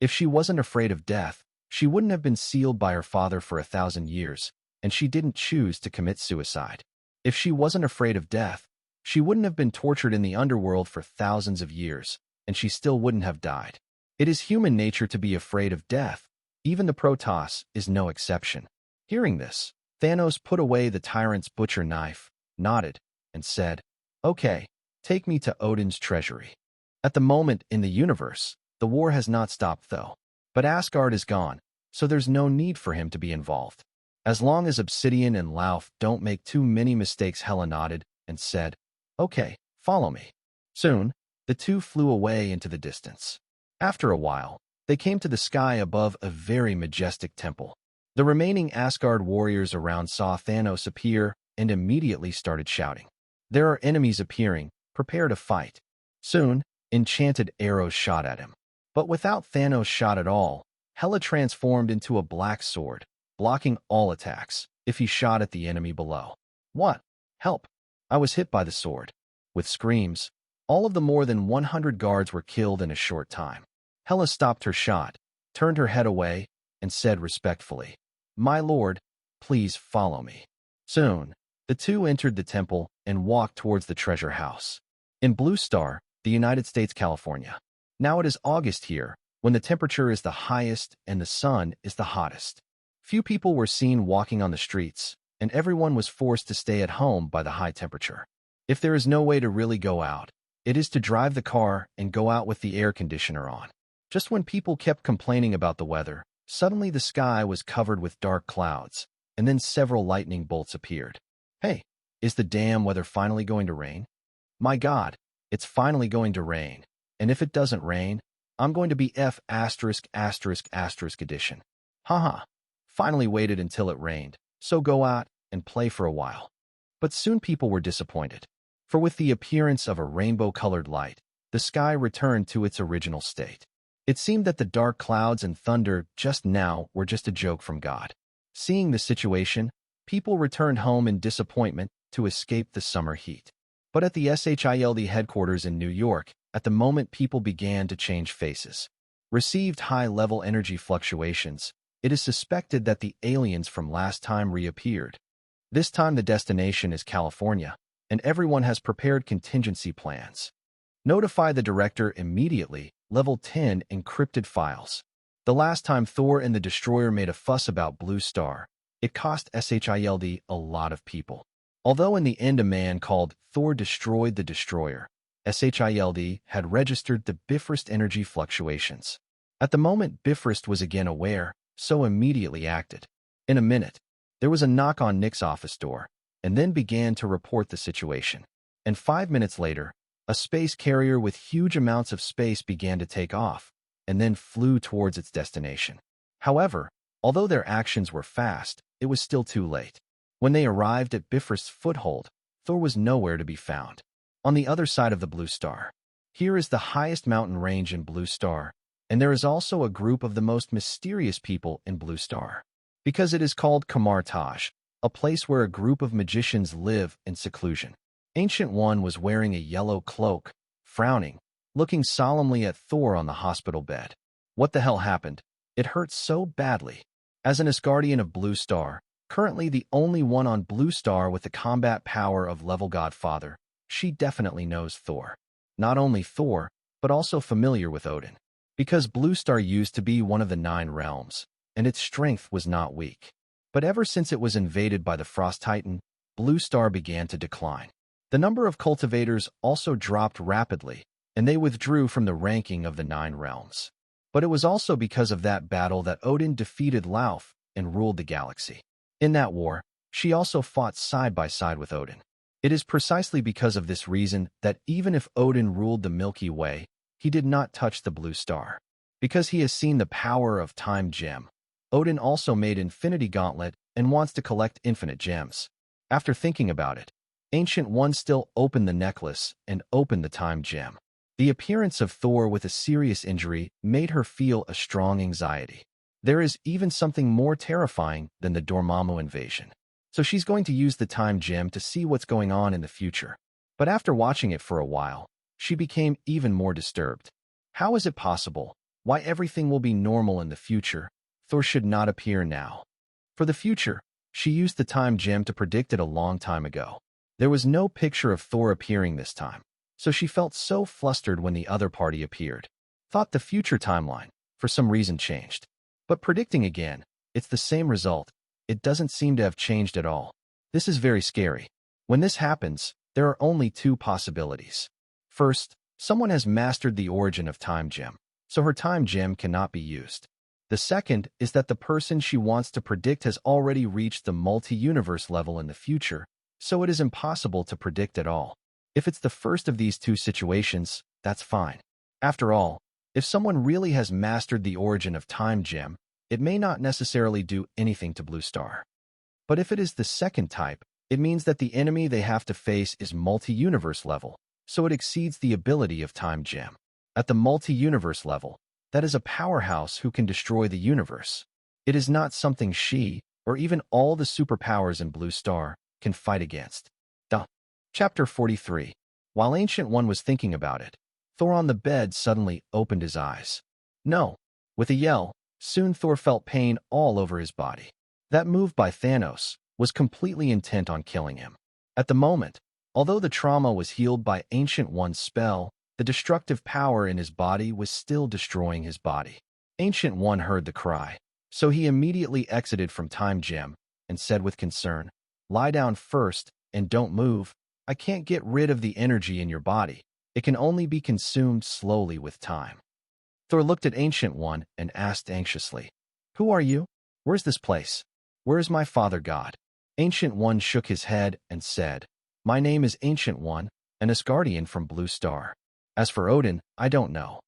If she wasn't afraid of death, she wouldn't have been sealed by her father for 1,000 years, and she didn't choose to commit suicide. If she wasn't afraid of death, she wouldn't have been tortured in the underworld for thousands of years, and she still wouldn't have died. It is human nature to be afraid of death. Even the Protoss is no exception. Hearing this, Thanos put away the tyrant's butcher knife, nodded, and said, "Okay, take me to Odin's treasury." At the moment in the universe, the war has not stopped though. But Asgard is gone, so there's no need for him to be involved. As long as Obsidian and Lauf don't make too many mistakes, Hela nodded and said, "Okay, follow me." Soon, the two flew away into the distance. After a while, they came to the sky above a very majestic temple. The remaining Asgard warriors around saw Thanos appear and immediately started shouting, "There are enemies appearing, prepare to fight." Soon, enchanted arrows shot at him. But without Thanos' shot at all, Hela transformed into a black sword, blocking all attacks if he shot at the enemy below. "What? Help! I was hit by the sword." With screams, all of the more than 100 guards were killed in a short time. Hela stopped her shot, turned her head away, and said respectfully, "My lord, please follow me." Soon, the two entered the temple and walked towards the treasure house. In Blue Star, the United States, California. Now it is August here, when the temperature is the highest and the sun is the hottest. Few people were seen walking on the streets, and everyone was forced to stay at home by the high temperature. If there is no way to really go out, it is to drive the car and go out with the air conditioner on. Just when people kept complaining about the weather, Suddenly the sky was covered with dark clouds, and then several lightning bolts appeared. Hey, is the damn weather finally going to rain? My God, it's finally going to rain. And if it doesn't rain, I'm going to be F asterisk asterisk asterisk edition. Haha, finally waited until it rained, so go out and play for a while. But soon people were disappointed, for with the appearance of a rainbow-colored light, the sky returned to its original state. It seemed that the dark clouds and thunder just now were just a joke from God. Seeing the situation, people returned home in disappointment to escape the summer heat. But at the SHIELD headquarters in New York, at the moment people began to change faces. Received high-level energy fluctuations, it is suspected that the aliens from last time reappeared. This time the destination is California, and everyone has prepared contingency plans. Notify the director immediately, level 10 encrypted files. The last time Thor and the Destroyer made a fuss about Blue Star, it cost SHIELD a lot of people. Although in the end a man called Thor destroyed the Destroyer, SHIELD had registered the Bifrost energy fluctuations. At the moment Bifrost was again aware, so immediately acted. In a minute, there was a knock on Nick's office door, and then began to report the situation. And 5 minutes later, a space carrier with huge amounts of space began to take off, and then flew towards its destination. However, although their actions were fast, it was still too late. When they arrived at Bifrost's foothold, Thor was nowhere to be found. On the other side of the Blue Star, here is the highest mountain range in Blue Star, and there is also a group of the most mysterious people in Blue Star. Because it is called Kamar Taj, a place where a group of magicians live in seclusion. Ancient One was wearing a yellow cloak, frowning, looking solemnly at Thor on the hospital bed. What the hell happened? It hurts so badly. As an Asgardian of Blue Star, currently the only one on Blue Star with the combat power of level Godfather, she definitely knows Thor. Not only Thor, but also familiar with Odin. Because Blue Star used to be one of the 9 realms, and its strength was not weak. But ever since it was invaded by the Frost Titan, Blue Star began to decline. The number of cultivators also dropped rapidly, and they withdrew from the ranking of the 9 realms. But it was also because of that battle that Odin defeated Lauf and ruled the galaxy. In that war, she also fought side by side with Odin. It is precisely because of this reason that even if Odin ruled the Milky Way, he did not touch the Blue Star. Because he has seen the power of Time Gem, Odin also made Infinity Gauntlet and wants to collect infinite gems. After thinking about it, Ancient One still opened the necklace and opened the Time Gem. The appearance of Thor with a serious injury made her feel a strong anxiety. There is even something more terrifying than the Dormammu invasion. So she's going to use the Time Gem to see what's going on in the future. But after watching it for a while, she became even more disturbed. How is it possible? Why everything will be normal in the future? Thor should not appear now. For the future, she used the Time Gem to predict it a long time ago. There was no picture of Thor appearing this time, so she felt so flustered when the other party appeared. Thought the future timeline, for some reason, changed. But predicting again, it's the same result. It doesn't seem to have changed at all. This is very scary. When this happens, there are only 2 possibilities. First, someone has mastered the origin of Time Gem, so her Time Gem cannot be used. The second is that the person she wants to predict has already reached the multi-universe level in the future, so it is impossible to predict at all. If it's the first of these 2 situations, that's fine. After all, if someone really has mastered the origin of Time Gem, it may not necessarily do anything to Blue Star. But if it is the second type, it means that the enemy they have to face is multi-universe level, so it exceeds the ability of Time Gem. At the multi-universe level, that is a powerhouse who can destroy the universe. It is not something she, or even all the superpowers in Blue Star, can fight against. Chapter 43. While Ancient One was thinking about it, Thor on the bed suddenly opened his eyes. No! With a yell, soon Thor felt pain all over his body. That move by Thanos was completely intent on killing him. At the moment, although the trauma was healed by Ancient One's spell, the destructive power in his body was still destroying his body. Ancient One heard the cry, so he immediately exited from Time Gem and said with concern, "Lie down first and don't move. I can't get rid of the energy in your body. It can only be consumed slowly with time." Thor looked at Ancient One and asked anxiously, Who are you? Where's this place? Where is my father god? Ancient One shook his head and said, My name is Ancient One, an Asgardian from Blue Star. As for Odin, I don't know.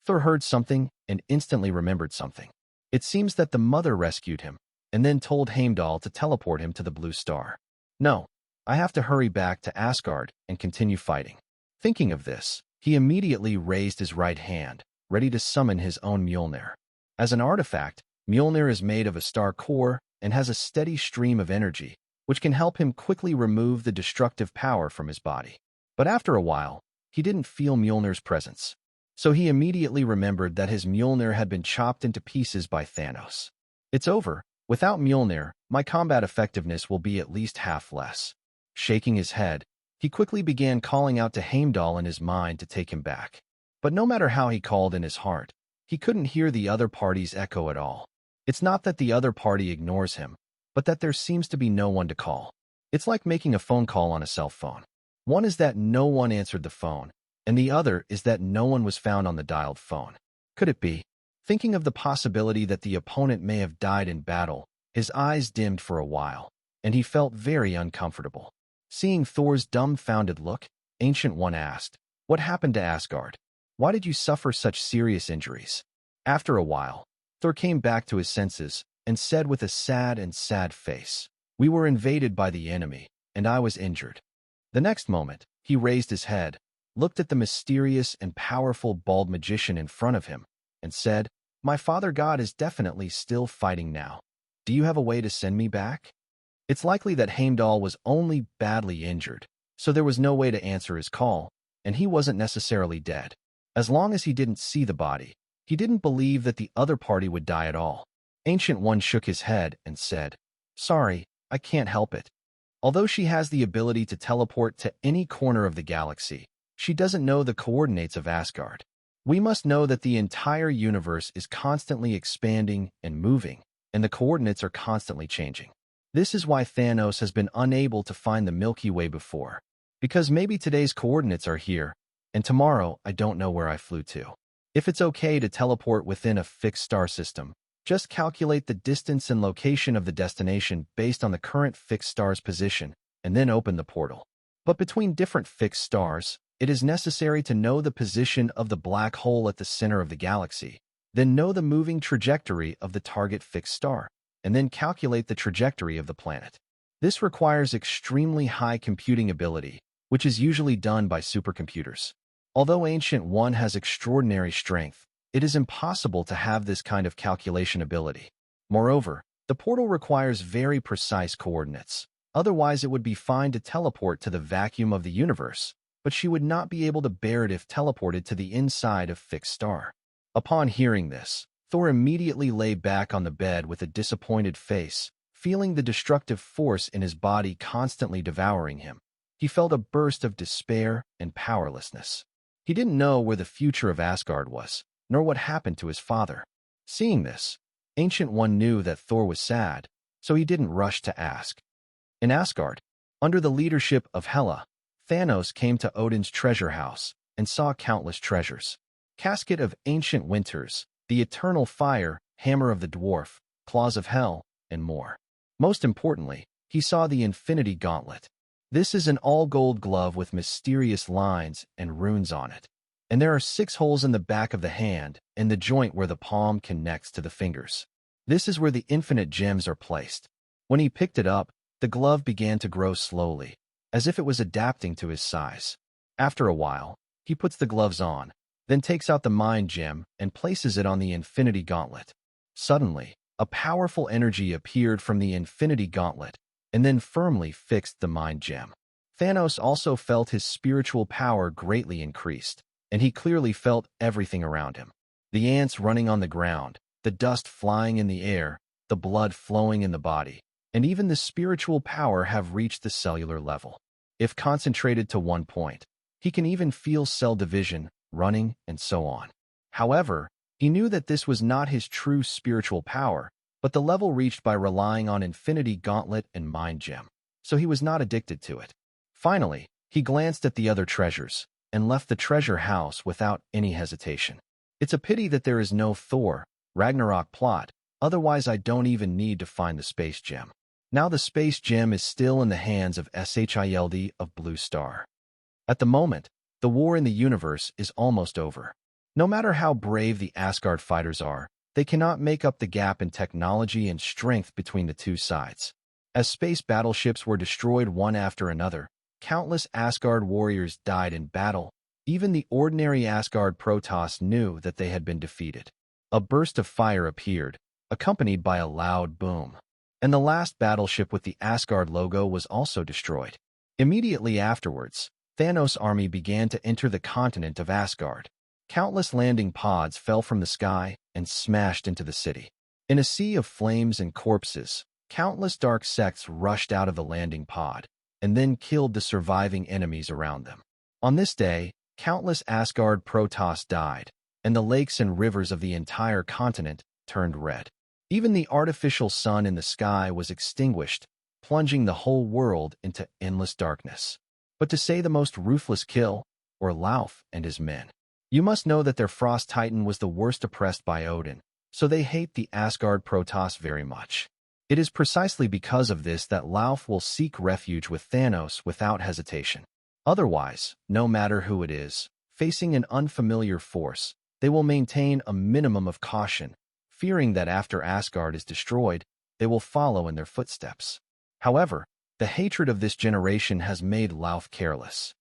Thor heard something and instantly remembered something. It seems that the mother rescued him and then told Heimdall to teleport him to the Blue Star. No, I have to hurry back to Asgard and continue fighting. Thinking of this, he immediately raised his right hand, ready to summon his own Mjolnir. As an artifact, Mjolnir is made of a star core and has a steady stream of energy, which can help him quickly remove the destructive power from his body. But after a while, he didn't feel Mjolnir's presence. So he immediately remembered that his Mjolnir had been chopped into pieces by Thanos. It's over. Without Mjolnir, my combat effectiveness will be at least half less. Shaking his head, he quickly began calling out to Heimdall in his mind to take him back. But no matter how he called in his heart, he couldn't hear the other party's echo at all. It's not that the other party ignores him, but that there seems to be no one to call. It's like making a phone call on a cell phone. One is that no one answered the phone, and the other is that no one was found on the dialed phone. Could it be? Thinking of the possibility that the opponent may have died in battle, his eyes dimmed for a while, and he felt very uncomfortable. Seeing Thor's dumbfounded look, Ancient One asked, What happened to Asgard? Why did you suffer such serious injuries? After a while, Thor came back to his senses and said with a sad face, We were invaded by the enemy, and I was injured. The next moment, he raised his head, looked at the mysterious and powerful bald magician in front of him, and said, My father god is definitely still fighting now. Do you have a way to send me back? It's likely that Heimdall was only badly injured, so there was no way to answer his call, and he wasn't necessarily dead. As long as he didn't see the body, he didn't believe that the other party would die at all. Ancient One shook his head and said, Sorry, I can't help it. Although she has the ability to teleport to any corner of the galaxy, she doesn't know the coordinates of Asgard. We must know that the entire universe is constantly expanding and moving, and the coordinates are constantly changing. This is why Thanos has been unable to find the Milky Way before. Because maybe today's coordinates are here, and tomorrow I don't know where I flew to. If it's okay to teleport within a fixed star system, just calculate the distance and location of the destination based on the current fixed star's position, and then open the portal. But between different fixed stars, it is necessary to know the position of the black hole at the center of the galaxy, then know the moving trajectory of the target fixed star, and then calculate the trajectory of the planet. This requires extremely high computing ability, which is usually done by supercomputers. Although Ancient One has extraordinary strength, it is impossible to have this kind of calculation ability. Moreover, the portal requires very precise coordinates. Otherwise, it would be fine to teleport to the vacuum of the universe, but she would not be able to bear it if teleported to the inside of fixed star. Upon hearing this, Thor immediately lay back on the bed with a disappointed face, feeling the destructive force in his body constantly devouring him. He felt a burst of despair and powerlessness. He didn't know where the future of Asgard was, nor what happened to his father. Seeing this, Ancient One knew that Thor was sad, so he didn't rush to ask. In Asgard, under the leadership of Hela, Thanos came to Odin's treasure house and saw countless treasures. Casket of Ancient Winters, the Eternal Fire, Hammer of the Dwarf, Claws of Hell, and more. Most importantly, he saw the Infinity Gauntlet. This is an all-gold glove with mysterious lines and runes on it. And there are 6 holes in the back of the hand and the joint where the palm connects to the fingers. This is where the infinite gems are placed. When he picked it up, the glove began to grow slowly, as if it was adapting to his size. After a while, he puts the gloves on, then takes out the mind gem and places it on the Infinity Gauntlet. Suddenly, a powerful energy appeared from the Infinity Gauntlet, and then firmly fixed the mind gem. Thanos also felt his spiritual power greatly increased, and he clearly felt everything around him. The ants running on the ground, the dust flying in the air, the blood flowing in the body, and even the spiritual power have reached the cellular level. If concentrated to one point, he can even feel cell division, running, and so on. However, he knew that this was not his true spiritual power, but the level reached by relying on Infinity Gauntlet and Mind Gem, so he was not addicted to it. Finally, he glanced at the other treasures, and left the treasure house without any hesitation. It's a pity that there is no Thor, Ragnarok plot, Otherwise, I don't even need to find the space gem. Now the space gem is still in the hands of Shield of Blue Star. At the moment, the war in the universe is almost over. No matter how brave the Asgard fighters are, they cannot make up the gap in technology and strength between the two sides. As space battleships were destroyed one after another, countless Asgard warriors died in battle. Even the ordinary Asgard Protoss knew that they had been defeated. A burst of fire appeared, accompanied by a loud boom. And the last battleship with the Asgard logo was also destroyed. Immediately afterwards, Thanos' army began to enter the continent of Asgard. Countless landing pods fell from the sky and smashed into the city. In a sea of flames and corpses, countless dark sects rushed out of the landing pod and then killed the surviving enemies around them. On this day, countless Asgard Protoss died, and the lakes and rivers of the entire continent turned red. Even the artificial sun in the sky was extinguished, plunging the whole world into endless darkness. But to say the most ruthless kill, or Lauf and his men. You must know that their Frost Titan was the worst oppressed by Odin, so they hate the Asgard Protoss very much. It is precisely because of this that Lauf will seek refuge with Thanos without hesitation. Otherwise, no matter who it is, facing an unfamiliar force, they will maintain a minimum of caution, fearing that after Asgard is destroyed, they will follow in their footsteps. However, the hatred of this generation has made Lauf careless.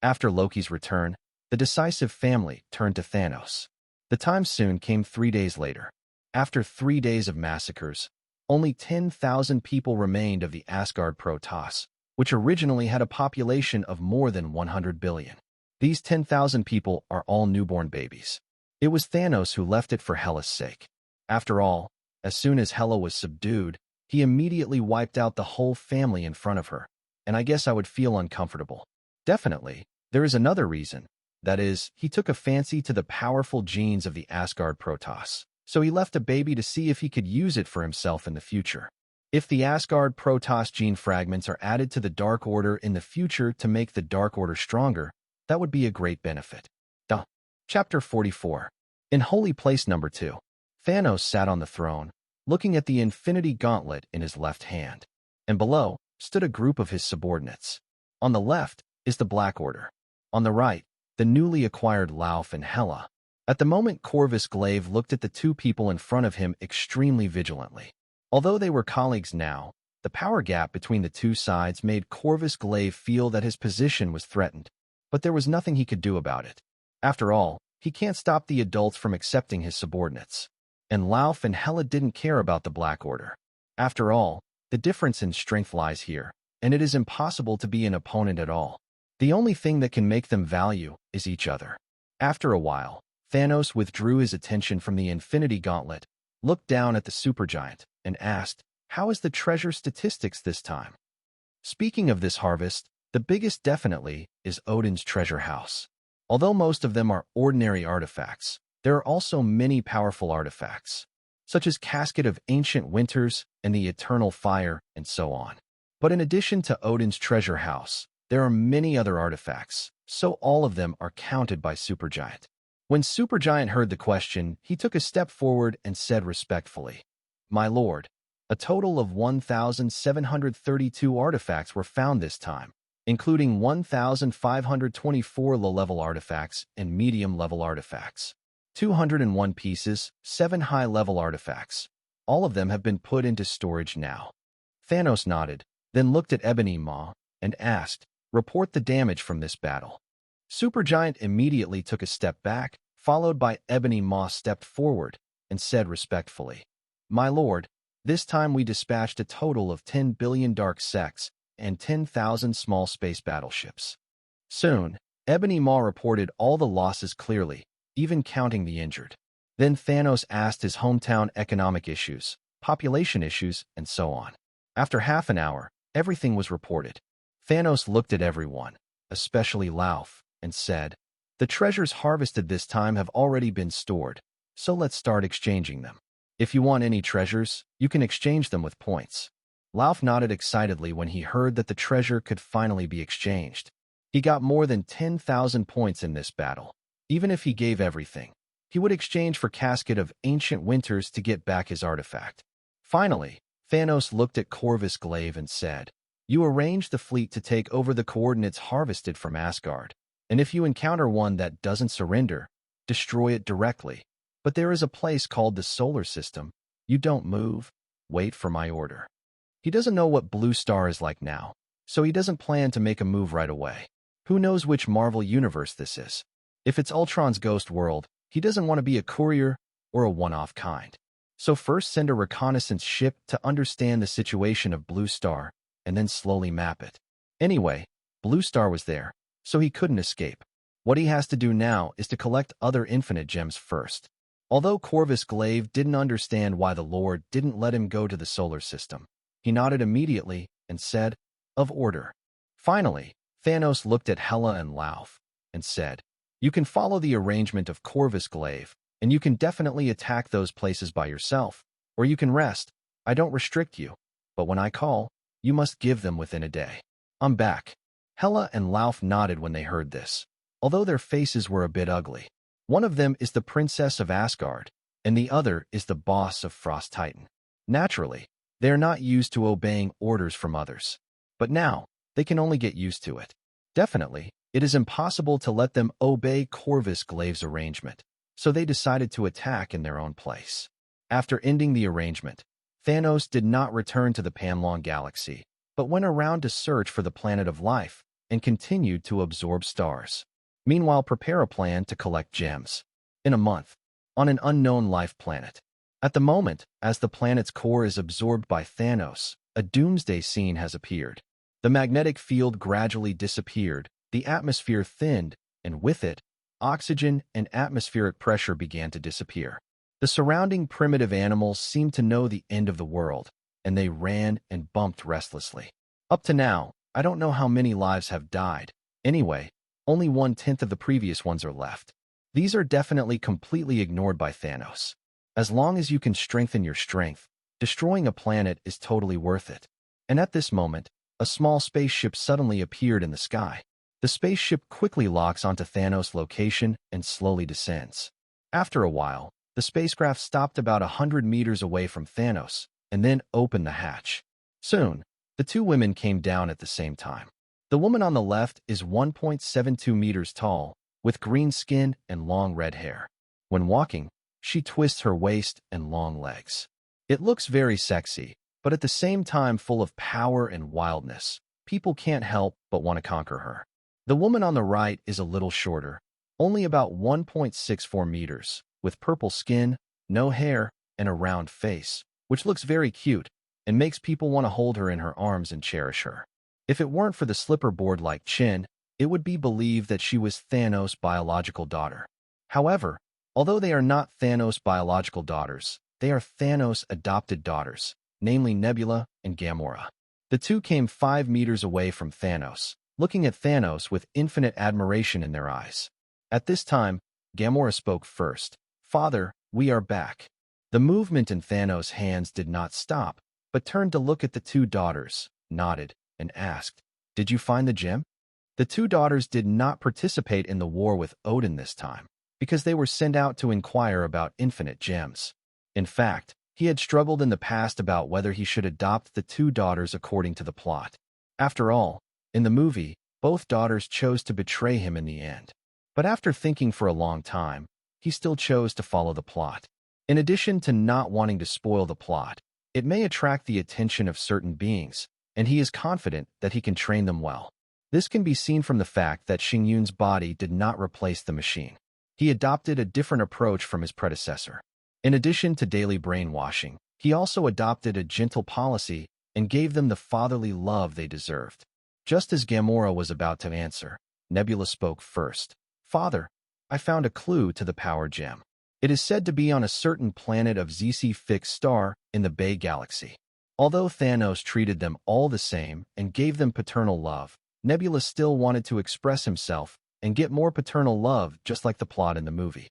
After Loki's return, the decisive family turned to Thanos. The time soon came 3 days later. After 3 days of massacres, only 10,000 people remained of the Asgard Protoss, which originally had a population of more than 100 billion. These 10,000 people are all newborn babies. It was Thanos who left it for Hela's sake. After all, as soon as Hela was subdued, he immediately wiped out the whole family in front of her, and I guess I would feel uncomfortable. Definitely, there is another reason. That is, he took a fancy to the powerful genes of the Asgard Protoss, so he left a baby to see if he could use it for himself in the future. If the Asgard Protoss gene fragments are added to the Dark Order in the future to make the Dark Order stronger, that would be a great benefit. Chapter 44. In Holy Place Number 2. Thanos sat on the throne, looking at the Infinity Gauntlet in his left hand, and below stood a group of his subordinates. On the left is the Black Order. On the right, the newly acquired Lauf and Hela. At the moment, Corvus Glaive looked at the two people in front of him extremely vigilantly. Although they were colleagues now, the power gap between the two sides made Corvus Glaive feel that his position was threatened, but there was nothing he could do about it. After all, he can't stop the adults from accepting his subordinates. And Lauf and Hela didn't care about the Black Order. After all, the difference in strength lies here, and it is impossible to be an opponent at all. The only thing that can make them value is each other. After a while, Thanos withdrew his attention from the Infinity Gauntlet, looked down at the supergiant, and asked, "How is the treasure statistics this time?" Speaking of this harvest, the biggest definitely is Odin's treasure house. Although most of them are ordinary artifacts, there are also many powerful artifacts, such as Casket of Ancient Winters and the Eternal Fire, and so on. But in addition to Odin's treasure house, there are many other artifacts, so all of them are counted by Supergiant. When Supergiant heard the question, he took a step forward and said respectfully, "My lord, a total of 1,732 artifacts were found this time, including 1,524 low-level artifacts and medium-level artifacts. 201 pieces, 7 high-level artifacts. All of them have been put into storage now." Thanos nodded, then looked at Ebony Maw and asked, "Report the damage from this battle." Supergiant immediately took a step back, followed by Ebony Maw stepped forward and said respectfully, "My lord, this time we dispatched a total of 10 billion dark sects and 10,000 small space battleships." Soon, Ebony Maw reported all the losses clearly, even counting the injured. Then Thanos asked his hometown economic issues, population issues, and so on. After half an hour, everything was reported. Thanos looked at everyone, especially Lauf, and said, "The treasures harvested this time have already been stored, so let's start exchanging them. If you want any treasures, you can exchange them with points." Lauf nodded excitedly when he heard that the treasure could finally be exchanged. He got more than 10,000 points in this battle. Even if he gave everything, He would exchange for casket of ancient winters to get back his artifact. Finally, Thanos looked at Corvus Glaive and said, "You arrange the fleet to take over the coordinates harvested from Asgard, and if you encounter one that doesn't surrender, destroy it directly. But there is a place called the solar system. You don't move. Wait for my order." He doesn't know what Blue Star is like now, so he doesn't plan to make a move right away. Who knows which Marvel universe this is? If it's Ultron's ghost world, he doesn't want to be a courier or a one-off kind. So first send a reconnaissance ship to understand the situation of Blue Star, and then slowly map it. Anyway, Blue Star was there, so he couldn't escape. What he has to do now is to collect other infinite gems first. Although Corvus Glaive didn't understand why the Lord didn't let him go to the solar system, he nodded immediately and said, "Of order." Finally, Thanos looked at Hela and Lauf and said, "You can follow the arrangement of Corvus Glaive, and you can definitely attack those places by yourself, or you can rest. I don't restrict you, but when I call, you must give them within a day. I'm back." Hela and Lauf nodded when they heard this, although their faces were a bit ugly. One of them is the Princess of Asgard, and the other is the boss of Frost Titan. Naturally, they are not used to obeying orders from others. But now, they can only get used to it. Definitely, it is impossible to let them obey Corvus Glaive's arrangement, so they decided to attack in their own place. After ending the arrangement, Thanos did not return to the Panlong Galaxy, but went around to search for the planet of life and continued to absorb stars. Meanwhile, prepare a plan to collect gems. In a month, on an unknown life planet. At the moment, as the planet's core is absorbed by Thanos, a doomsday scene has appeared. The magnetic field gradually disappeared, the atmosphere thinned, and with it, oxygen and atmospheric pressure began to disappear. The surrounding primitive animals seemed to know the end of the world, and they ran and bumped restlessly. Up to now, I don't know how many lives have died. Anyway, only 1/10 of the previous ones are left. These are definitely completely ignored by Thanos. As long as you can strengthen your strength, destroying a planet is totally worth it. And at this moment, a small spaceship suddenly appeared in the sky. The spaceship quickly locks onto Thanos' location and slowly descends. After a while, the spacecraft stopped about 100 meters away from Thanos and then opened the hatch. Soon, the two women came down at the same time. The woman on the left is 1.72 meters tall, with green skin and long red hair. When walking, she twists her waist and long legs. It looks very sexy, but at the same time full of power and wildness. People can't help but want to conquer her. The woman on the right is a little shorter, only about 1.64 meters, with purple skin, no hair, and a round face, which looks very cute and makes people want to hold her in her arms and cherish her. If it weren't for the slipper board-like chin, it would be believed that she was Thanos' biological daughter. However, although they are not Thanos' biological daughters, they are Thanos' adopted daughters, namely Nebula and Gamora. The two came 5 meters away from Thanos, looking at Thanos with infinite admiration in their eyes. At this time, Gamora spoke first. "Father, we are back." The movement in Thanos' hands did not stop, but turned to look at the two daughters, nodded, and asked, "Did you find the gem?" The two daughters did not participate in the war with Odin this time, because they were sent out to inquire about infinite gems. In fact, he had struggled in the past about whether he should adopt the two daughters according to the plot. After all, in the movie, both daughters chose to betray him in the end. But after thinking for a long time, he still chose to follow the plot. In addition to not wanting to spoil the plot, it may attract the attention of certain beings, and he is confident that he can train them well. This can be seen from the fact that Xing Yun's body did not replace the machine. He adopted a different approach from his predecessor. In addition to daily brainwashing, he also adopted a gentle policy and gave them the fatherly love they deserved. Just as Gamora was about to answer, Nebula spoke first. "Father, I found a clue to the power gem. It is said to be on a certain planet of ZC fixed star in the Bay Galaxy." Although Thanos treated them all the same and gave them paternal love, Nebula still wanted to express himself and get more paternal love, just like the plot in the movie.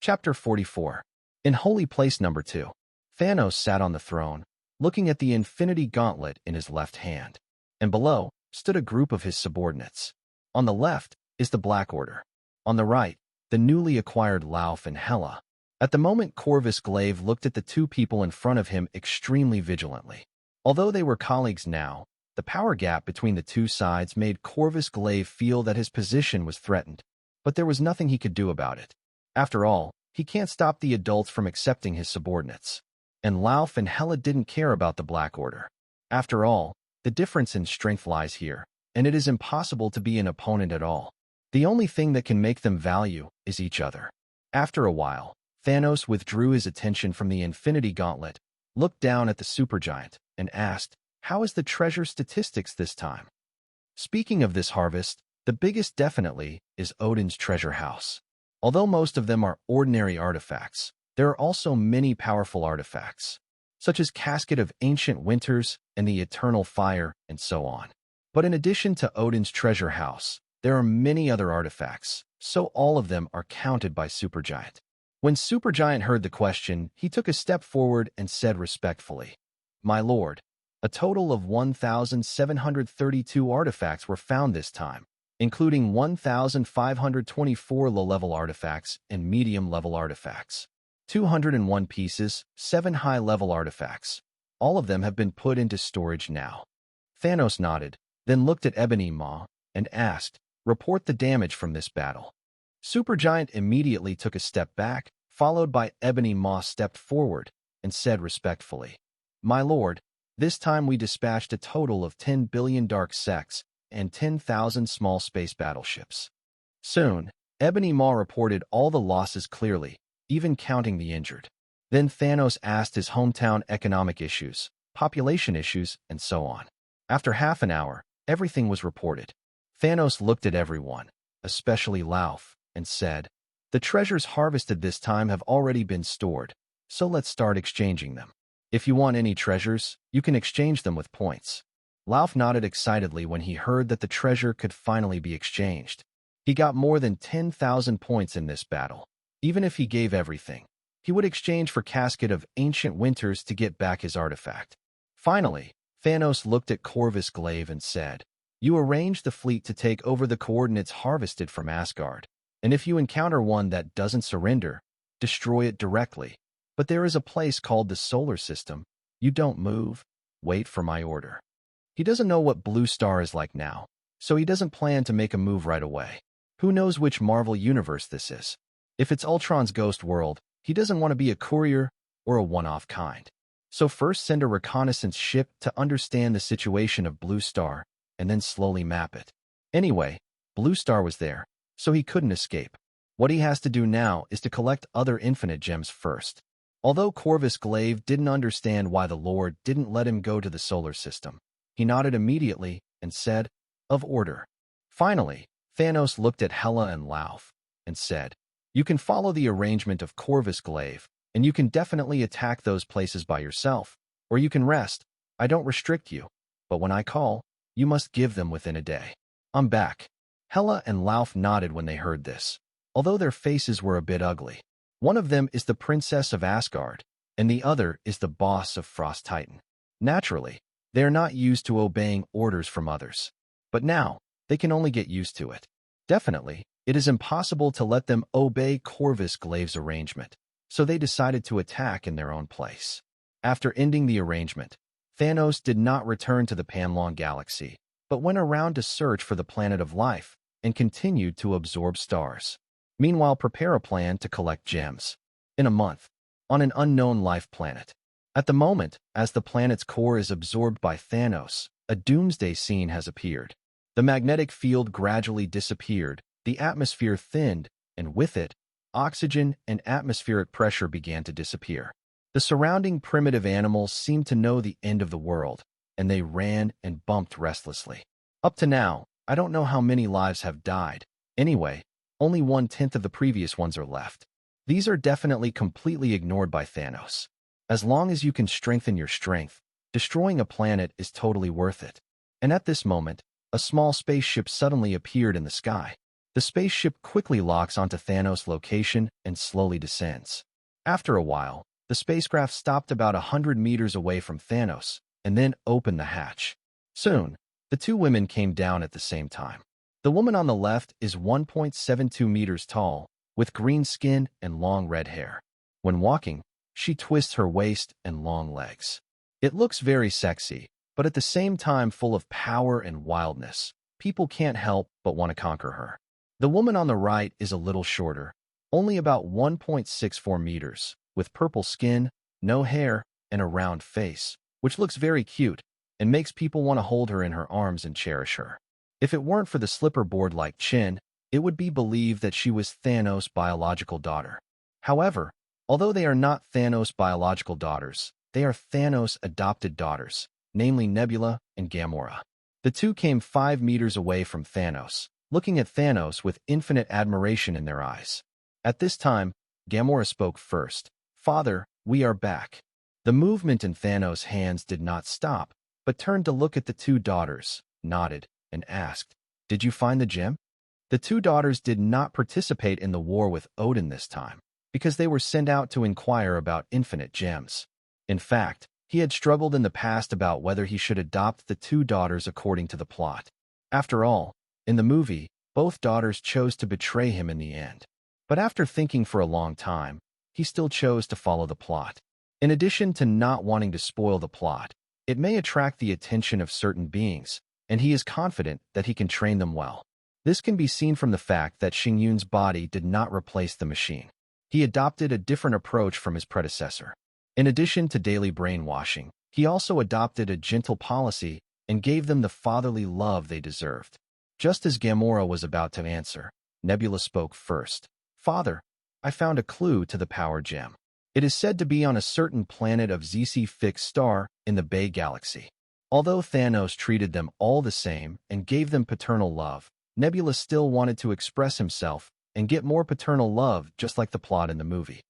Chapter 44. In Holy Place Number 2, Thanos sat on the throne, looking at the Infinity Gauntlet in his left hand, and below stood a group of his subordinates. On the left is the Black Order. On the right the newly acquired Lauf and Hela. At the moment, Corvus Glaive looked at the two people in front of him extremely vigilantly. Although they were colleagues now, the power gap between the two sides made Corvus Glaive feel that his position was threatened, but there was nothing he could do about it. After all, he can't stop the adults from accepting his subordinates. And Lauf and Hela didn't care about the Black Order. After all, the difference in strength lies here, and it is impossible to be an opponent at all. The only thing that can make them value is each other. After a while, Thanos withdrew his attention from the Infinity Gauntlet, looked down at the supergiant, and asked, "How is the treasure statistics this time?" Speaking of this harvest, the biggest definitely is Odin's treasure house. Although most of them are ordinary artifacts, there are also many powerful artifacts, such as Casket of Ancient Winters and the Eternal Fire, and so on. But in addition to Odin's treasure house, there are many other artifacts, so all of them are counted by Supergiant. When Supergiant heard the question, he took a step forward and said respectfully, "My lord, a total of 1,732 artifacts were found this time, including 1,524 low-level artifacts and medium-level artifacts. 201 pieces, 7 high-level artifacts. All of them have been put into storage now." Thanos nodded, then looked at Ebony Maw and asked, "Report the damage from this battle." Supergiant immediately took a step back, followed by Ebony Maw stepped forward and said respectfully, "My lord, this time we dispatched a total of 10 billion dark sects and 10,000 small space battleships." Soon, Ebony Maw reported all the losses clearly, even counting the injured. Then Thanos asked his hometown economic issues, population issues, and so on. After half an hour, everything was reported. Thanos looked at everyone, especially Lauf, and said, "The treasures harvested this time have already been stored, so let's start exchanging them. If you want any treasures, you can exchange them with points." Lauf nodded excitedly when he heard that the treasure could finally be exchanged. He got more than 10,000 points in this battle. Even if he gave everything, he would exchange for Casket of Ancient Winters to get back his artifact. Finally, Thanos looked at Corvus Glaive and said, "You arranged the fleet to take over the coordinates harvested from Asgard, and if you encounter one that doesn't surrender, destroy it directly. But there is a place called the Solar System. You don't move. Wait for my order." He doesn't know what Blue Star is like now, so he doesn't plan to make a move right away. Who knows which Marvel universe this is? If it's Ultron's ghost world, he doesn't want to be a courier or a one-off kind. So first send a reconnaissance ship to understand the situation of Blue Star, and then slowly map it. Anyway, Blue Star was there, so he couldn't escape. What he has to do now is to collect other infinite gems first. Although Corvus Glaive didn't understand why the Lord didn't let him go to the solar system, he nodded immediately and said, "Of order." Finally, Thanos looked at Hela and Lauf and said, "You can follow the arrangement of Corvus Glaive, and you can definitely attack those places by yourself, or you can rest. I don't restrict you, but when I call, you must give them within a day. I'm back." Hela and Lauf nodded when they heard this, although their faces were a bit ugly. One of them is the Princess of Asgard, and the other is the boss of Frost Titan. Naturally, they are not used to obeying orders from others. But now, they can only get used to it. Definitely, it is impossible to let them obey Corvus Glaive's arrangement, so they decided to attack in their own place. After ending the arrangement, Thanos did not return to the Panlong Galaxy, but went around to search for the planet of life and continued to absorb stars. Meanwhile, prepare a plan to collect gems. In a month, on an unknown life planet. At the moment, as the planet's core is absorbed by Thanos, a doomsday scene has appeared. The magnetic field gradually disappeared, the atmosphere thinned, and with it, oxygen and atmospheric pressure began to disappear. The surrounding primitive animals seemed to know the end of the world, and they ran and bumped restlessly. Up to now, I don't know how many lives have died. Anyway, only 1/10 of the previous ones are left. These are definitely completely ignored by Thanos. As long as you can strengthen your strength, destroying a planet is totally worth it. And at this moment, a small spaceship suddenly appeared in the sky. The spaceship quickly locks onto Thanos' location and slowly descends. After a while, the spacecraft stopped about 100 meters away from Thanos and then opened the hatch. Soon, the two women came down at the same time. The woman on the left is 1.72 meters tall, with green skin and long red hair. When walking, she twists her waist and long legs. It looks very sexy, but at the same time full of power and wildness. People can't help but want to conquer her. The woman on the right is a little shorter, only about 1.64 meters, with purple skin, no hair, and a round face, which looks very cute and makes people want to hold her in her arms and cherish her. If it weren't for the slipper board-like chin, it would be believed that she was Thanos' biological daughter. However, although they are not Thanos' biological daughters, they are Thanos' adopted daughters, namely Nebula and Gamora. The two came 5 meters away from Thanos, looking at Thanos with infinite admiration in their eyes. At this time, Gamora spoke first. "Father, we are back." The movement in Thanos' hands did not stop, but turned to look at the two daughters, nodded, and asked, "Did you find the gem?" The two daughters did not participate in the war with Odin this time, because they were sent out to inquire about infinite gems. In fact, he had struggled in the past about whether he should adopt the two daughters according to the plot. After all, in the movie, both daughters chose to betray him in the end. But after thinking for a long time, he still chose to follow the plot. In addition to not wanting to spoil the plot, it may attract the attention of certain beings, and he is confident that he can train them well. This can be seen from the fact that Xingyun's body did not replace the machine. He adopted a different approach from his predecessor. In addition to daily brainwashing, he also adopted a gentle policy and gave them the fatherly love they deserved. Just as Gamora was about to answer, Nebula spoke first. "Father, I found a clue to the power gem. It is said to be on a certain planet of ZC fixed star in the Bay Galaxy." Although Thanos treated them all the same and gave them paternal love, Nebula still wanted to express himself and get more paternal love, just like the plot in the movie.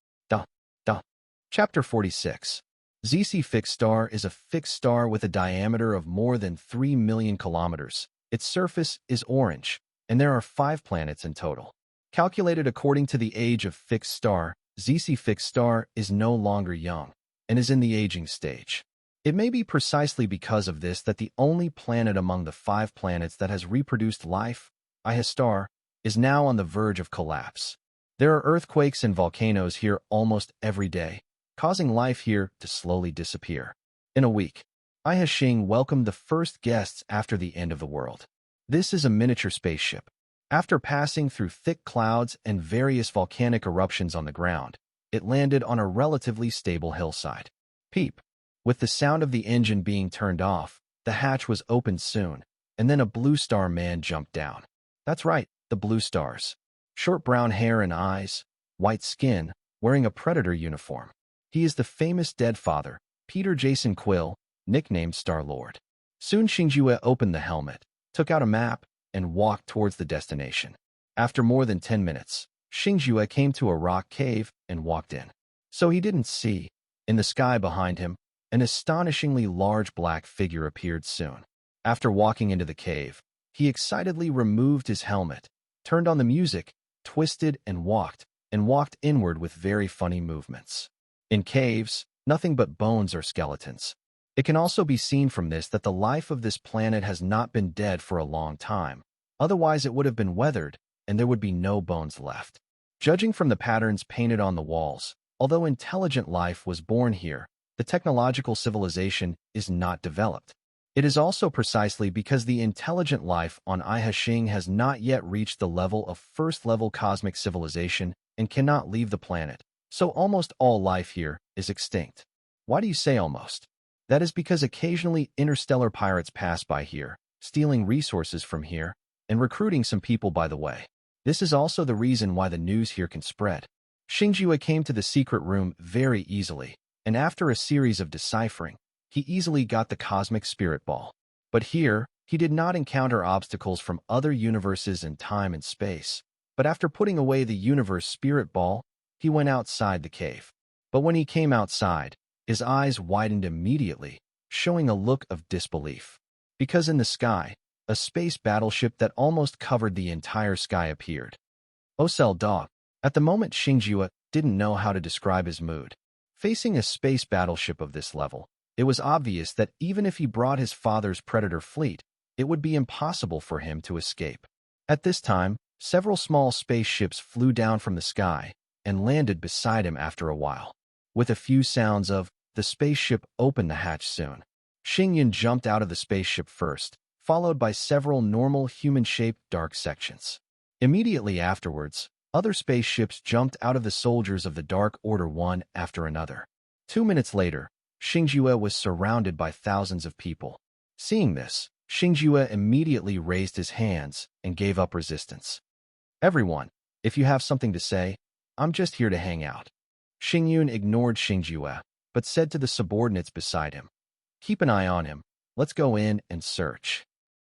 Chapter 46. ZC fixed star is a fixed star with a diameter of more than 3 million kilometers. Its surface is orange, and there are 5 planets in total. Calculated according to the age of fixed star, ZC fixed star is no longer young and is in the aging stage. It may be precisely because of this that the only planet among the 5 planets that has reproduced life, Iha star, is now on the verge of collapse. There are earthquakes and volcanoes here almost every day, causing life here to slowly disappear. In a week, Iha Xing welcomed the first guests after the end of the world. This is a miniature spaceship. After passing through thick clouds and various volcanic eruptions on the ground, it landed on a relatively stable hillside. Peep. With the sound of the engine being turned off, the hatch was opened soon, and then a blue star man jumped down. That's right, the blue stars. Short brown hair and eyes, white skin, wearing a predator uniform. He is the famous dead father, Peter Jason Quill, nicknamed Star-Lord. Soon Xingjue opened the helmet, took out a map, and walked towards the destination. After more than 10 minutes, Xingjue came to a rock cave and walked in. So he didn't see, in the sky behind him, an astonishingly large black figure appeared soon. After walking into the cave, he excitedly removed his helmet, turned on the music, twisted and walked inward with very funny movements. In caves, nothing but bones or skeletons. It can also be seen from this that the life of this planet has not been dead for a long time. Otherwise, it would have been weathered, and there would be no bones left. Judging from the patterns painted on the walls, although intelligent life was born here, the technological civilization is not developed. It is also precisely because the intelligent life on Iha Xing has not yet reached the level of first-level cosmic civilization and cannot leave the planet, so almost all life here is extinct. Why do you say almost? That is because occasionally interstellar pirates pass by here, stealing resources from here, and recruiting some people by the way. This is also the reason why the news here can spread. Xingjue came to the secret room very easily, and after a series of deciphering, he easily got the cosmic spirit ball. But here, he did not encounter obstacles from other universes in time and space. But after putting away the universe spirit ball, he went outside the cave. But when he came outside, his eyes widened immediately, showing a look of disbelief. Because in the sky, a space battleship that almost covered the entire sky appeared. Ocel Dog. At the moment, Xingjue didn't know how to describe his mood. Facing a space battleship of this level, it was obvious that even if he brought his father's predator fleet, it would be impossible for him to escape. At this time, several small spaceships flew down from the sky and landed beside him after a while. With a few sounds of, the spaceship opened the hatch soon. Xingyun jumped out of the spaceship first, followed by several normal human-shaped dark sections. Immediately afterwards, other spaceships jumped out of the soldiers of the Dark Order one after another. 2 minutes later, Xingjue was surrounded by thousands of people. Seeing this, Xingjue immediately raised his hands and gave up resistance. "Everyone, if you have something to say, I'm just here to hang out." Xingyun ignored Xingjue, but said to the subordinates beside him, "Keep an eye on him. Let's go in and search."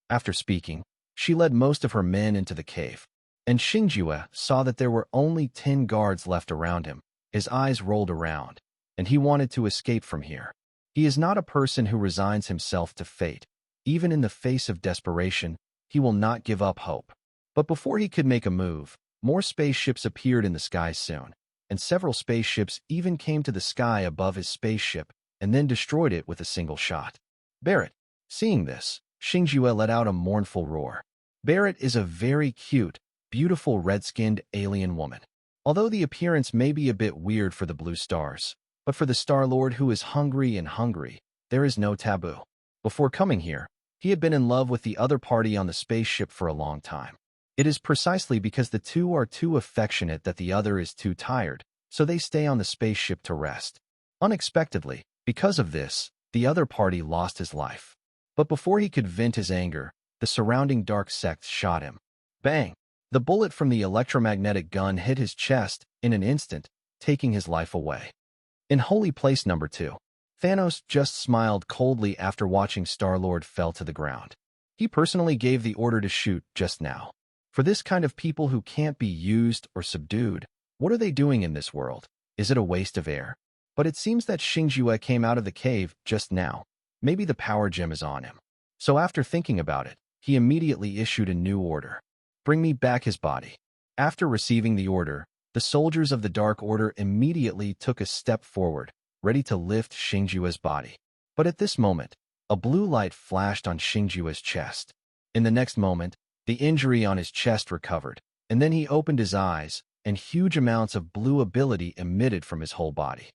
After speaking, she led most of her men into the cave, and Xingjue saw that there were only 10 guards left around him. His eyes rolled around, and he wanted to escape from here. He is not a person who resigns himself to fate. Even in the face of desperation, he will not give up hope. But before he could make a move, more spaceships appeared in the sky soon, and several spaceships even came to the sky above his spaceship and then destroyed it with a single shot. Barrett. Seeing this, Xingjue let out a mournful roar. Barrett is a very cute, beautiful red-skinned alien woman. Although the appearance may be a bit weird for the blue stars, but for the Star-Lord who is hungry, there is no taboo. Before coming here, he had been in love with the other party on the spaceship for a long time. It is precisely because the two are too affectionate that the other is too tired, so they stay on the spaceship to rest. Unexpectedly, because of this, the other party lost his life. But before he could vent his anger, the surrounding dark sects shot him. Bang! The bullet from the electromagnetic gun hit his chest in an instant, taking his life away. In Holy Place number 2, Thanos just smiled coldly after watching Star-Lord fell to the ground. He personally gave the order to shoot just now. For this kind of people who can't be used or subdued, what are they doing in this world? Is it a waste of air? But it seems that Xingjue came out of the cave just now. Maybe the power gem is on him. So after thinking about it, he immediately issued a new order. "Bring me back his body." After receiving the order, the soldiers of the Dark Order immediately took a step forward, ready to lift Xingjue's body. But at this moment, a blue light flashed on Xingjue's chest. In the next moment, the injury on his chest recovered, and then he opened his eyes, and huge amounts of blue ability emitted from his whole body.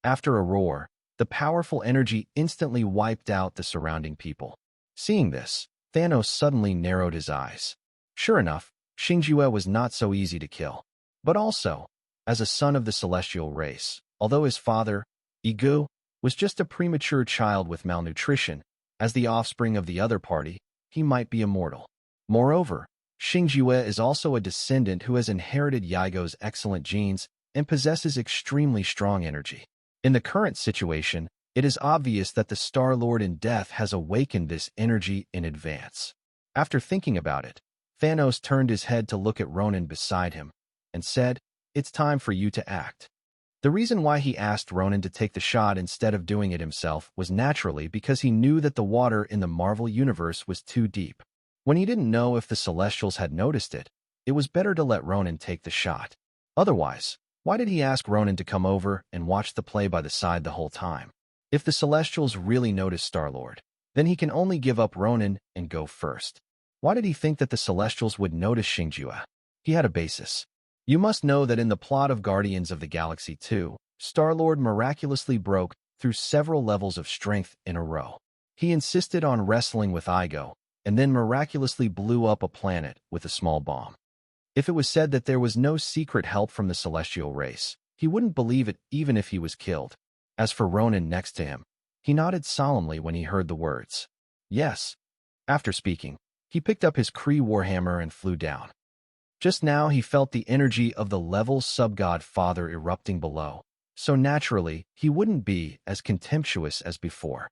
After a roar, the powerful energy instantly wiped out the surrounding people. Seeing this, Thanos suddenly narrowed his eyes. Sure enough, Xingjue was not so easy to kill. But also, as a son of the celestial race, although his father, Igu, was just a premature child with malnutrition, as the offspring of the other party, he might be immortal. Moreover, Xingjue is also a descendant who has inherited Yigo's excellent genes and possesses extremely strong energy. In the current situation, it is obvious that the Star-Lord in death has awakened this energy in advance. After thinking about it, Thanos turned his head to look at Ronan beside him and said, "It's time for you to act." The reason why he asked Ronan to take the shot instead of doing it himself was naturally because he knew that the water in the Marvel Universe was too deep. When he didn't know if the Celestials had noticed it, it was better to let Ronan take the shot. Otherwise, why did he ask Ronan to come over and watch the play by the side the whole time? If the Celestials really noticed Star-Lord, then he can only give up Ronan and go first. Why did he think that the Celestials would notice Xingjue? He had a basis. You must know that in the plot of Guardians of the Galaxy 2, Star-Lord miraculously broke through several levels of strength in a row. He insisted on wrestling with Igo, and then miraculously blew up a planet with a small bomb. If it was said that there was no secret help from the celestial race, he wouldn't believe it even if he was killed. As for Ronan next to him, he nodded solemnly when he heard the words. Yes. After speaking, he picked up his Kree warhammer and flew down. Just now he felt the energy of the level sub-god father erupting below, so naturally he wouldn't be as contemptuous as before.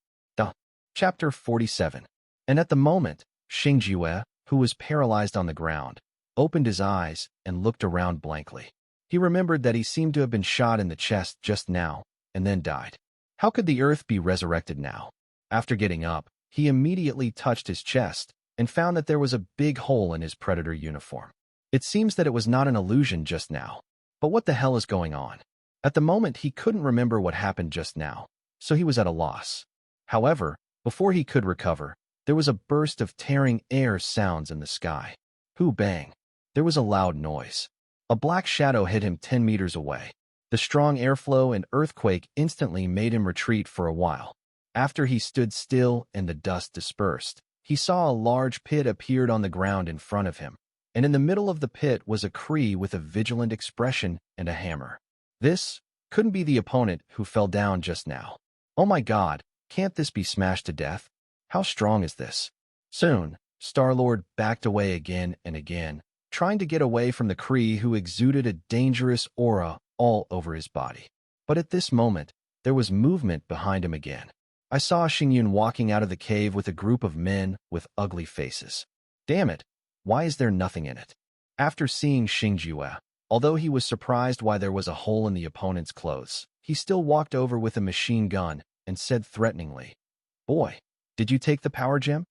Chapter 47. And at the moment, Xingjue, who was paralyzed on the ground, opened his eyes and looked around blankly. He remembered that he seemed to have been shot in the chest just now, and then died. How could the earth be resurrected now? After getting up, he immediately touched his chest and found that there was a big hole in his Predator uniform. It seems that it was not an illusion just now. But what the hell is going on? At the moment, he couldn't remember what happened just now, so he was at a loss. However, before he could recover, there was a burst of tearing air sounds in the sky. Who bang? There was a loud noise. A black shadow hit him 10 meters away. The strong airflow and earthquake instantly made him retreat for a while. After he stood still and the dust dispersed, he saw a large pit appeared on the ground in front of him, and in the middle of the pit was a Cree with a vigilant expression and a hammer. This couldn't be the opponent who fell down just now. Oh my God, can't this be smashed to death? How strong is this? Soon, Star-Lord backed away again and again, trying to get away from the Cree who exuded a dangerous aura all over his body. But at this moment, there was movement behind him again. I saw Xingyun walking out of the cave with a group of men with ugly faces. Damn it, why is there nothing in it? After seeing Xingjue, although he was surprised why there was a hole in the opponent's clothes, he still walked over with a machine gun and said threateningly, "Boy, did you take the power gem?"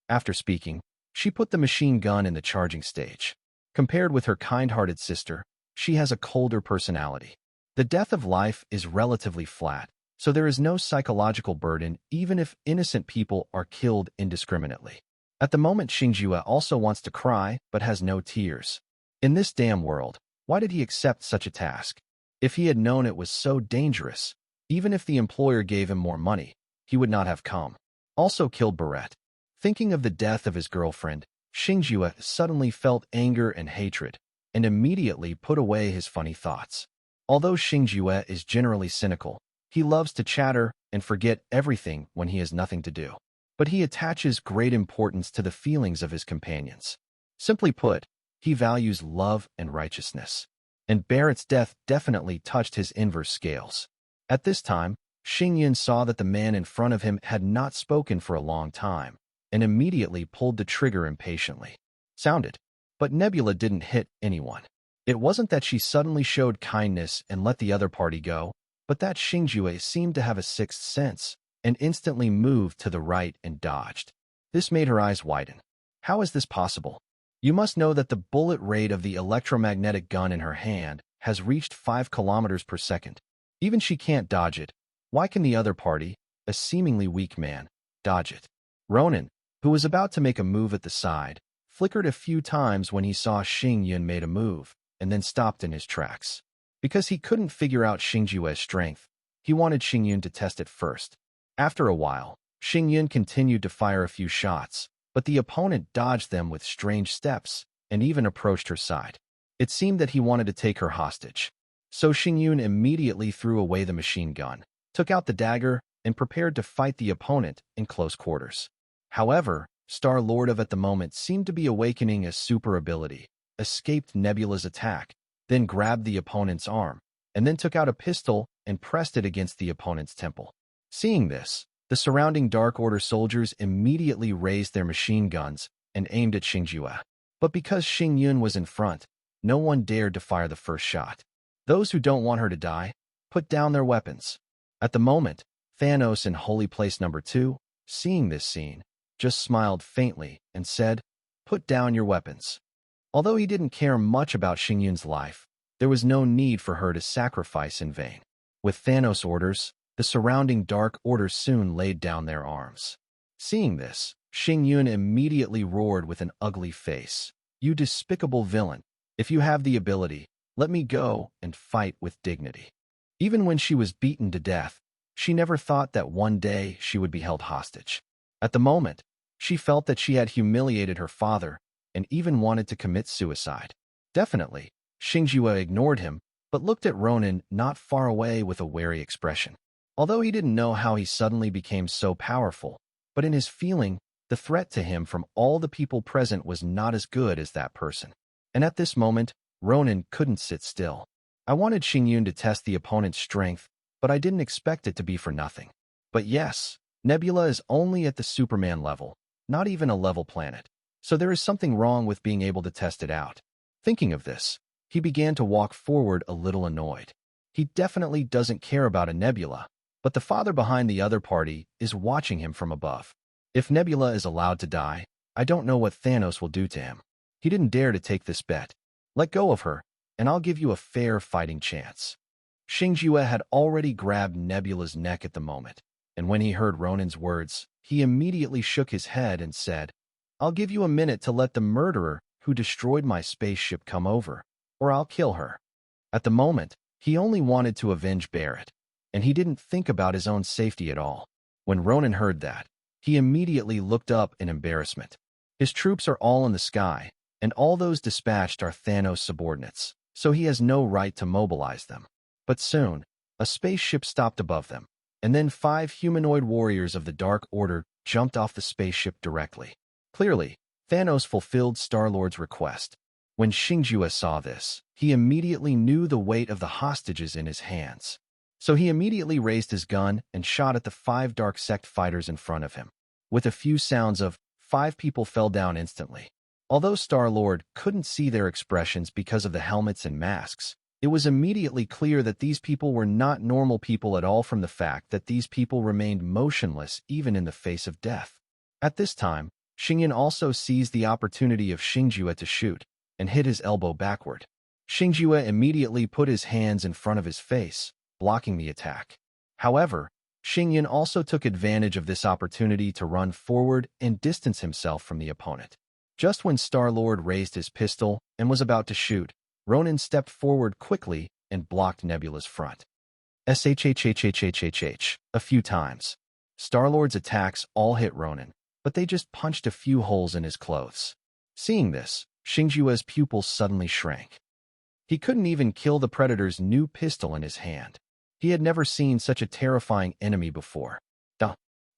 After speaking, she put the machine gun in the charging stage. Compared with her kind-hearted sister, she has a colder personality. The death of life is relatively flat, so there is no psychological burden even if innocent people are killed indiscriminately. At the moment, Xingjue also wants to cry but has no tears. In this damn world, why did he accept such a task? If he had known it was so dangerous, even if the employer gave him more money, he would not have come. Also killed Barrett. Thinking of the death of his girlfriend, Xingjue suddenly felt anger and hatred, and immediately put away his funny thoughts. Although Xingjue is generally cynical, he loves to chatter and forget everything when he has nothing to do. But he attaches great importance to the feelings of his companions. Simply put, he values love and righteousness. And Barrett's death definitely touched his inverse scales. At this time, Xingyun saw that the man in front of him had not spoken for a long time, and immediately pulled the trigger impatiently. Sounded. But Nebula didn't hit anyone. It wasn't that she suddenly showed kindness and let the other party go, but that Xingjue seemed to have a sixth sense, and instantly moved to the right and dodged. This made her eyes widen. How is this possible? You must know that the bullet rate of the electromagnetic gun in her hand has reached 5 kilometers per second. Even she can't dodge it. Why can the other party, a seemingly weak man, dodge it? Ronan, who was about to make a move at the side, flickered a few times when he saw Xingyun made a move, and then stopped in his tracks. Because he couldn't figure out Xingjue's strength, he wanted Xingyun to test it first. After a while, Xingyun continued to fire a few shots, but the opponent dodged them with strange steps and even approached her side. It seemed that he wanted to take her hostage. So Xingyun immediately threw away the machine gun, took out the dagger, and prepared to fight the opponent in close quarters. However, Star-Lord at the moment seemed to be awakening a super ability, escaped Nebula's attack, then grabbed the opponent's arm, and then took out a pistol and pressed it against the opponent's temple. Seeing this, the surrounding Dark Order soldiers immediately raised their machine guns and aimed at Xingjue. But because Xingyun was in front, no one dared to fire the first shot. Those who don't want her to die, put down their weapons. At the moment, Thanos in Holy Place Number 2, seeing this scene, just smiled faintly and said, "Put down your weapons." Although he didn't care much about Xingyun's life, there was no need for her to sacrifice in vain. With Thanos' orders, the surrounding Dark Order soon laid down their arms. Seeing this, Xingyun immediately roared with an ugly face, "You despicable villain! If you have the ability, let me go and fight with dignity." Even when she was beaten to death, she never thought that one day she would be held hostage. At the moment, she felt that she had humiliated her father and even wanted to commit suicide. Definitely, Xingjue ignored him, but looked at Ronan not far away with a wary expression. Although he didn't know how he suddenly became so powerful, but in his feeling, the threat to him from all the people present was not as good as that person. And at this moment, Ronan couldn't sit still. I wanted Xingyun to test the opponent's strength, but I didn't expect it to be for nothing. But yes, Nebula is only at the Superman level, not even a level planet. So there is something wrong with being able to test it out. Thinking of this, he began to walk forward a little annoyed. He definitely doesn't care about a Nebula, but the father behind the other party is watching him from above. If Nebula is allowed to die, I don't know what Thanos will do to him. He didn't dare to take this bet. Let go of her, and I'll give you a fair fighting chance. Xingjue had already grabbed Nebula's neck at the moment, and when he heard Ronan's words, he immediately shook his head and said, "I'll give you a minute to let the murderer who destroyed my spaceship come over, or I'll kill her." At the moment, he only wanted to avenge Barrett, and he didn't think about his own safety at all. When Ronan heard that, he immediately looked up in embarrassment. His troops are all in the sky, and all those dispatched are Thanos' subordinates, so he has no right to mobilize them. But soon, a spaceship stopped above them, and then 5 humanoid warriors of the Dark Order jumped off the spaceship directly. Clearly, Thanos fulfilled Star-Lord's request. When Xingjue saw this, he immediately knew the weight of the hostages in his hands. So he immediately raised his gun and shot at the 5 Dark Sect fighters in front of him. With a few sounds of, 5 people fell down instantly. Although Star-Lord couldn't see their expressions because of the helmets and masks, it was immediately clear that these people were not normal people at all from the fact that these people remained motionless even in the face of death. At this time, Xingyan also seized the opportunity of Xingjue to shoot, and hit his elbow backward. Xingjue immediately put his hands in front of his face, blocking the attack. However, Xingyan also took advantage of this opportunity to run forward and distance himself from the opponent. Just when Star-Lord raised his pistol and was about to shoot, Ronan stepped forward quickly and blocked Nebula's front. Shhhhhhhh a few times. Star-Lord's attacks all hit Ronan, but they just punched a few holes in his clothes. Seeing this, Xingjue's pupils suddenly shrank. He couldn't even kill the Predator's new pistol in his hand. He had never seen such a terrifying enemy before.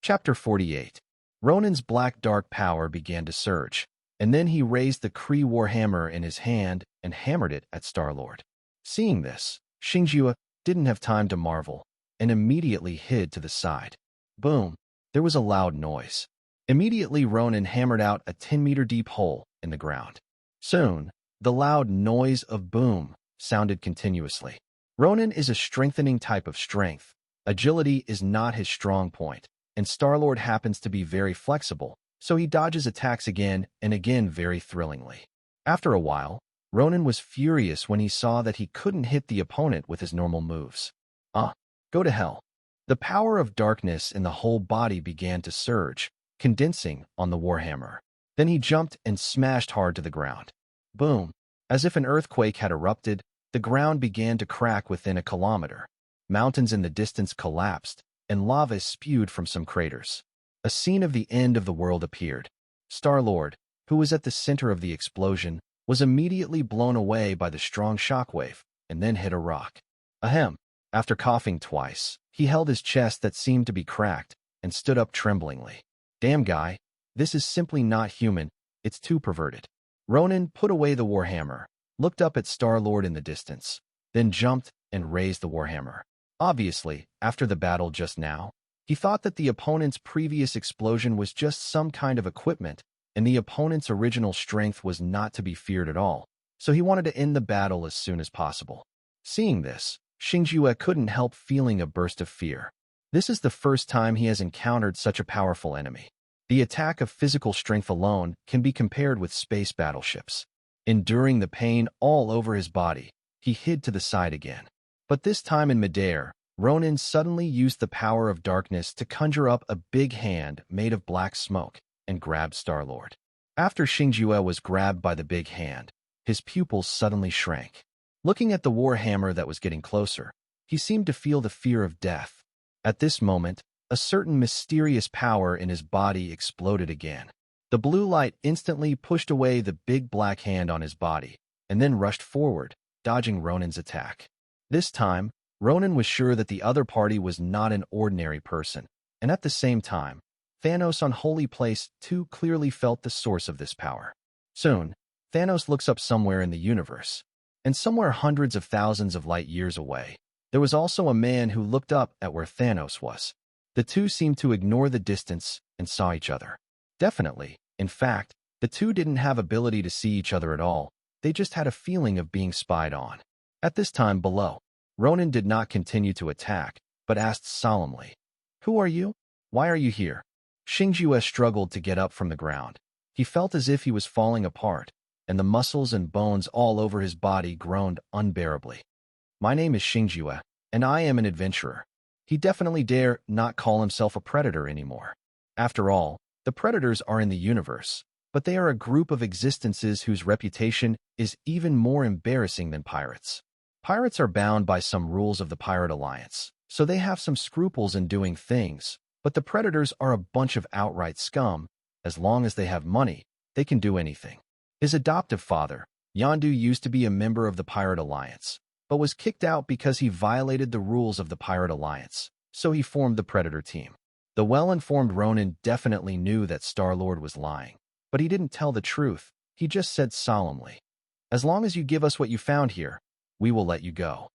Chapter 48. Ronan's black dark power began to surge, and then he raised the Kree Warhammer in his hand and hammered it at Star-Lord. Seeing this, Xingjue didn't have time to marvel, and immediately hid to the side. Boom! There was a loud noise. Immediately Ronan hammered out a 10-meter-deep hole in the ground. Soon, the loud noise of boom sounded continuously. Ronan is a strengthening type of strength. Agility is not his strong point, and Star-Lord happens to be very flexible, so he dodges attacks again and again very thrillingly. After a while, Ronan was furious when he saw that he couldn't hit the opponent with his normal moves. Go to hell. The power of darkness in the whole body began to surge, condensing on the Warhammer. Then he jumped and smashed hard to the ground. Boom! As if an earthquake had erupted, the ground began to crack within a kilometer. Mountains in the distance collapsed, and lava spewed from some craters. A scene of the end of the world appeared. Star-Lord, who was at the center of the explosion, was immediately blown away by the strong shockwave, and then hit a rock. Ahem! After coughing twice, he held his chest that seemed to be cracked, and stood up tremblingly. Damn guy, this is simply not human, it's too perverted. Ronan put away the Warhammer, looked up at Star-Lord in the distance, then jumped and raised the Warhammer. Obviously, after the battle just now, he thought that the opponent's previous explosion was just some kind of equipment, and the opponent's original strength was not to be feared at all, so he wanted to end the battle as soon as possible. Seeing this, Xingjue couldn't help feeling a burst of fear. This is the first time he has encountered such a powerful enemy. The attack of physical strength alone can be compared with space battleships. Enduring the pain all over his body, he hid to the side again. But this time in midair, Ronan suddenly used the power of darkness to conjure up a big hand made of black smoke and grabbed Star-Lord. After Xingjue was grabbed by the big hand, his pupils suddenly shrank. Looking at the Warhammer that was getting closer, he seemed to feel the fear of death. At this moment, a certain mysterious power in his body exploded again. The blue light instantly pushed away the big black hand on his body, and then rushed forward, dodging Ronan's attack. This time, Ronan was sure that the other party was not an ordinary person, and at the same time, Thanos on Holy Place too clearly felt the source of this power. Soon, Thanos looks up somewhere in the universe, and somewhere hundreds of thousands of light years away, there was also a man who looked up at where Thanos was. The two seemed to ignore the distance and saw each other. Definitely, in fact, the two didn't have ability to see each other at all, they just had a feeling of being spied on. At this time below, Ronan did not continue to attack, but asked solemnly, "Who are you? Why are you here?" Xingjue struggled to get up from the ground. He felt as if he was falling apart, and the muscles and bones all over his body groaned unbearably. "My name is Xingjue, and I am an adventurer." He definitely dare not call himself a predator anymore. After all, the predators are in the universe, but they are a group of existences whose reputation is even more embarrassing than pirates. Pirates are bound by some rules of the Pirate Alliance, so they have some scruples in doing things, but the predators are a bunch of outright scum. As long as they have money, they can do anything. His adoptive father, Yondu, used to be a member of the Pirate Alliance, but was kicked out because he violated the rules of the Pirate Alliance, so he formed the Predator team. The well-informed Ronin definitely knew that Star-Lord was lying, but he didn't tell the truth. He just said solemnly, "As long as you give us what you found here, we will let you go."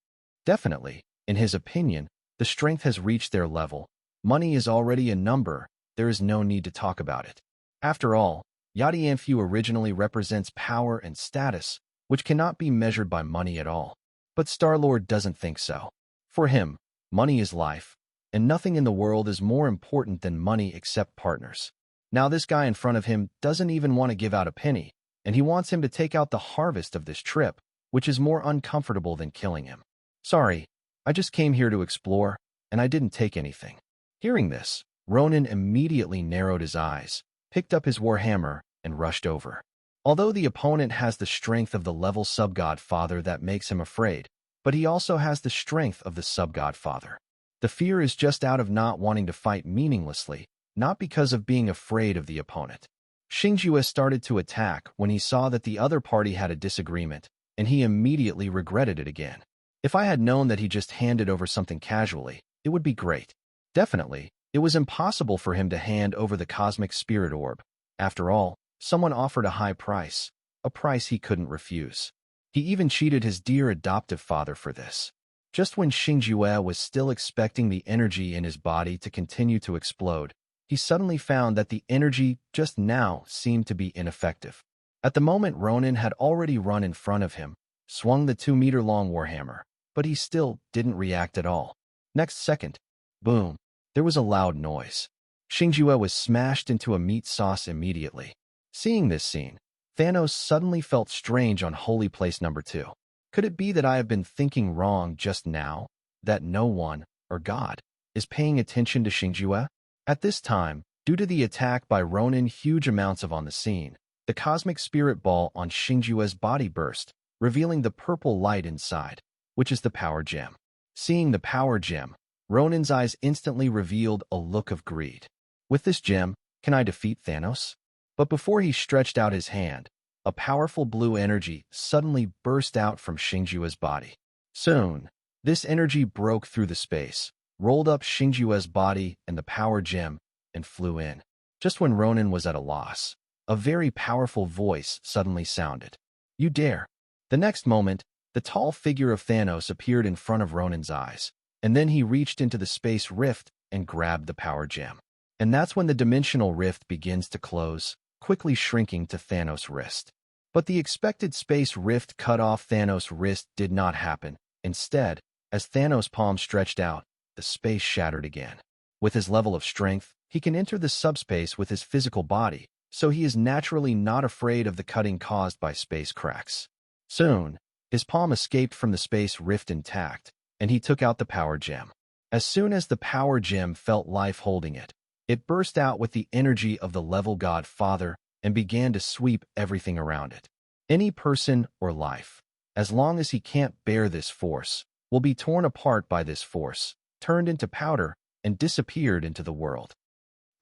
Definitely, in his opinion, the strength has reached their level. Money is already a number. There is no need to talk about it. After all, Yadianfu originally represents power and status, which cannot be measured by money at all. But Star-Lord doesn't think so. For him, money is life, and nothing in the world is more important than money except partners. Now this guy in front of him doesn't even want to give out a penny, and he wants him to take out the harvest of this trip, which is more uncomfortable than killing him. "Sorry, I just came here to explore, and I didn't take anything." Hearing this, Ronin immediately narrowed his eyes, picked up his warhammer, and rushed over. Although the opponent has the strength of the level sub-god father that makes him afraid, but he also has the strength of the sub-god father. The fear is just out of not wanting to fight meaninglessly, not because of being afraid of the opponent. Xingjue started to attack when he saw that the other party had a disagreement, and he immediately regretted it again. If I had known that he just handed over something casually, it would be great. Definitely, it was impossible for him to hand over the cosmic spirit orb. After all, someone offered a high price, a price he couldn't refuse. He even cheated his dear adoptive father for this. Just when Xingjue was still expecting the energy in his body to continue to explode, he suddenly found that the energy just now seemed to be ineffective. At the moment, Ronin had already run in front of him, swung the 2-meter-long warhammer, but he still didn't react at all. Next second, boom, there was a loud noise. Xingjue was smashed into a meat sauce immediately. Seeing this scene, Thanos suddenly felt strange on holy place number 2. Could it be that I have been thinking wrong just now, that no one, or God, is paying attention to Xingjue? At this time, due to the attack by Ronin, huge amounts of on the scene, the cosmic spirit ball on Xingjue's body burst, revealing the purple light inside, which is the power gem. Seeing the power gem, Ronin's eyes instantly revealed a look of greed. With this gem, can I defeat Thanos? But before he stretched out his hand, a powerful blue energy suddenly burst out from Xingjue's body. Soon, this energy broke through the space, rolled up Xingjue's body and the power gem, and flew in. Just when Ronin was at a loss, a very powerful voice suddenly sounded. "You dare!" The next moment, the tall figure of Thanos appeared in front of Ronin's eyes, and then he reached into the space rift and grabbed the power gem. And that's when the dimensional rift begins to close, quickly shrinking to Thanos' wrist. But the expected space rift cut off Thanos' wrist did not happen. Instead, as Thanos' palm stretched out, the space shattered again. With his level of strength, he can enter the subspace with his physical body, so he is naturally not afraid of the cutting caused by space cracks. Soon, his palm escaped from the space rift intact, and he took out the power gem. As soon as the power gem felt life holding it, it burst out with the energy of the level god father and began to sweep everything around it. Any person or life, as long as he can't bear this force, will be torn apart by this force, turned into powder, and disappeared into the world.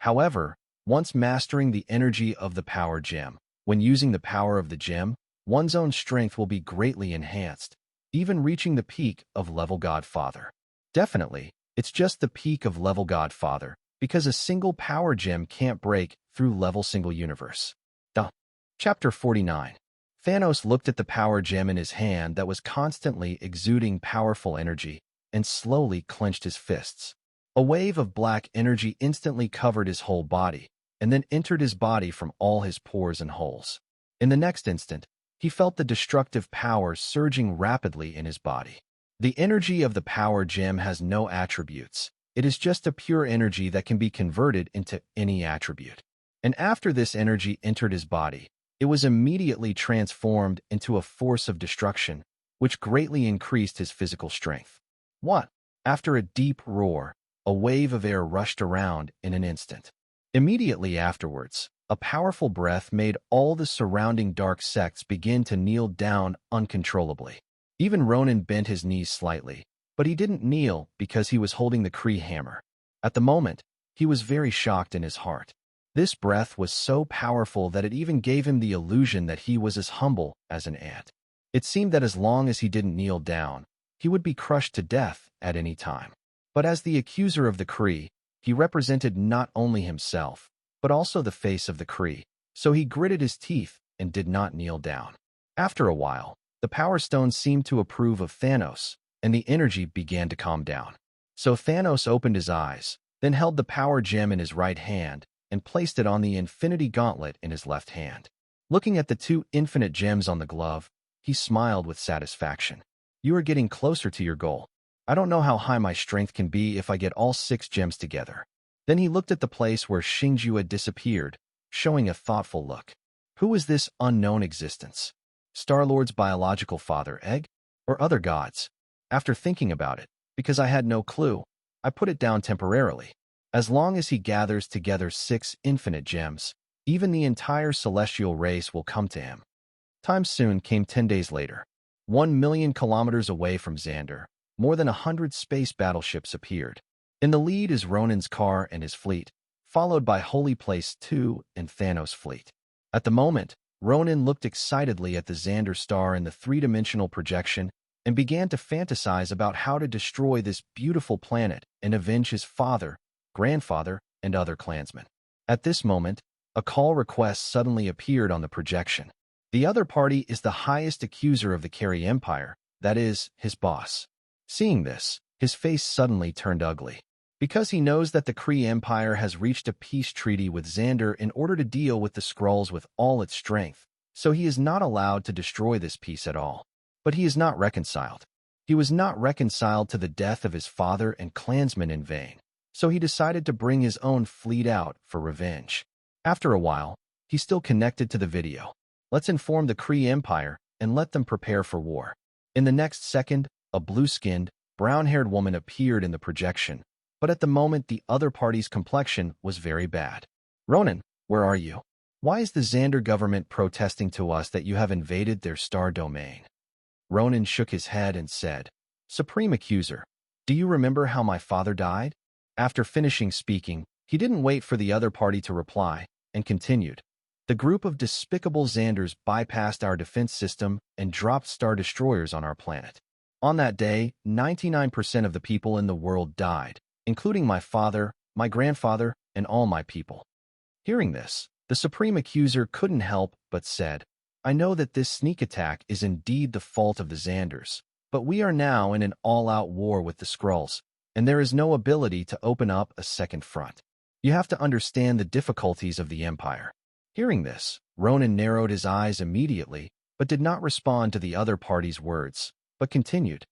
However, once mastering the energy of the power gem, when using the power of the gem, one's own strength will be greatly enhanced, even reaching the peak of level god father. Definitely, it's just the peak of level god father, because a single power gem can't break through level single universe. Chapter 49. Thanos looked at the power gem in his hand that was constantly exuding powerful energy and slowly clenched his fists. A wave of black energy instantly covered his whole body and then entered his body from all his pores and holes. In the next instant, he felt the destructive power surging rapidly in his body. The energy of the power gem has no attributes. It is just a pure energy that can be converted into any attribute. And after this energy entered his body, it was immediately transformed into a force of destruction, which greatly increased his physical strength. What? After a deep roar, a wave of air rushed around in an instant. Immediately afterwards, A powerful breath made all the surrounding dark sects begin to kneel down uncontrollably. Even Ronin bent his knees slightly, but he didn't kneel because he was holding the Kree hammer. At the moment, he was very shocked in his heart. This breath was so powerful that it even gave him the illusion that he was as humble as an ant. It seemed that as long as he didn't kneel down, he would be crushed to death at any time. But as the accuser of the Kree, he represented not only himself, but also the face of the Kree, so he gritted his teeth and did not kneel down. After a while, the Power Stone seemed to approve of Thanos, and the energy began to calm down. So Thanos opened his eyes, then held the Power Gem in his right hand and placed it on the Infinity Gauntlet in his left hand. Looking at the two infinite gems on the glove, he smiled with satisfaction. You are getting closer to your goal. I don't know how high my strength can be if I get all 6 gems together. Then he looked at the place where Xingju had disappeared, showing a thoughtful look. Who is this unknown existence? Star-Lord's biological father, Egg? Or other gods? After thinking about it, because I had no clue, I put it down temporarily. As long as he gathers together 6 infinite gems, even the entire celestial race will come to him. Time soon came 10 days later. 1,000,000 kilometers away from Xander, more than 100 space battleships appeared. In the lead is Ronin's car and his fleet, followed by Holy Place 2 and Thanos' fleet. At the moment, Ronin looked excitedly at the Xander star in the 3-dimensional projection and began to fantasize about how to destroy this beautiful planet and avenge his father, grandfather, and other clansmen. At this moment, a call request suddenly appeared on the projection. The other party is the highest accuser of the Carey Empire, that is, his boss. Seeing this, his face suddenly turned ugly. Because he knows that the Kree Empire has reached a peace treaty with Xander in order to deal with the Skrulls with all its strength, so he is not allowed to destroy this peace at all. But he is not reconciled. He was not reconciled to the death of his father and clansmen in vain, so he decided to bring his own fleet out for revenge. After a while, he still connected to the video. Let's inform the Kree Empire and let them prepare for war. In the next second, a blue-skinned, brown-haired woman appeared in the projection, but at the moment the other party's complexion was very bad. Ronin, where are you? Why is the Xander government protesting to us that you have invaded their star domain? Ronin shook his head and said, Supreme Accuser, do you remember how my father died? After finishing speaking, he didn't wait for the other party to reply, and continued. The group of despicable Xanders bypassed our defense system and dropped star destroyers on our planet. On that day, 99% of the people in the world died, including my father, my grandfather, and all my people. Hearing this, the Supreme Accuser couldn't help but said, I know that this sneak attack is indeed the fault of the Xanders, but we are now in an all-out war with the Skrulls, and there is no ability to open up a second front. You have to understand the difficulties of the Empire. Hearing this, Ronin narrowed his eyes immediately, but did not respond to the other party's words, but continued.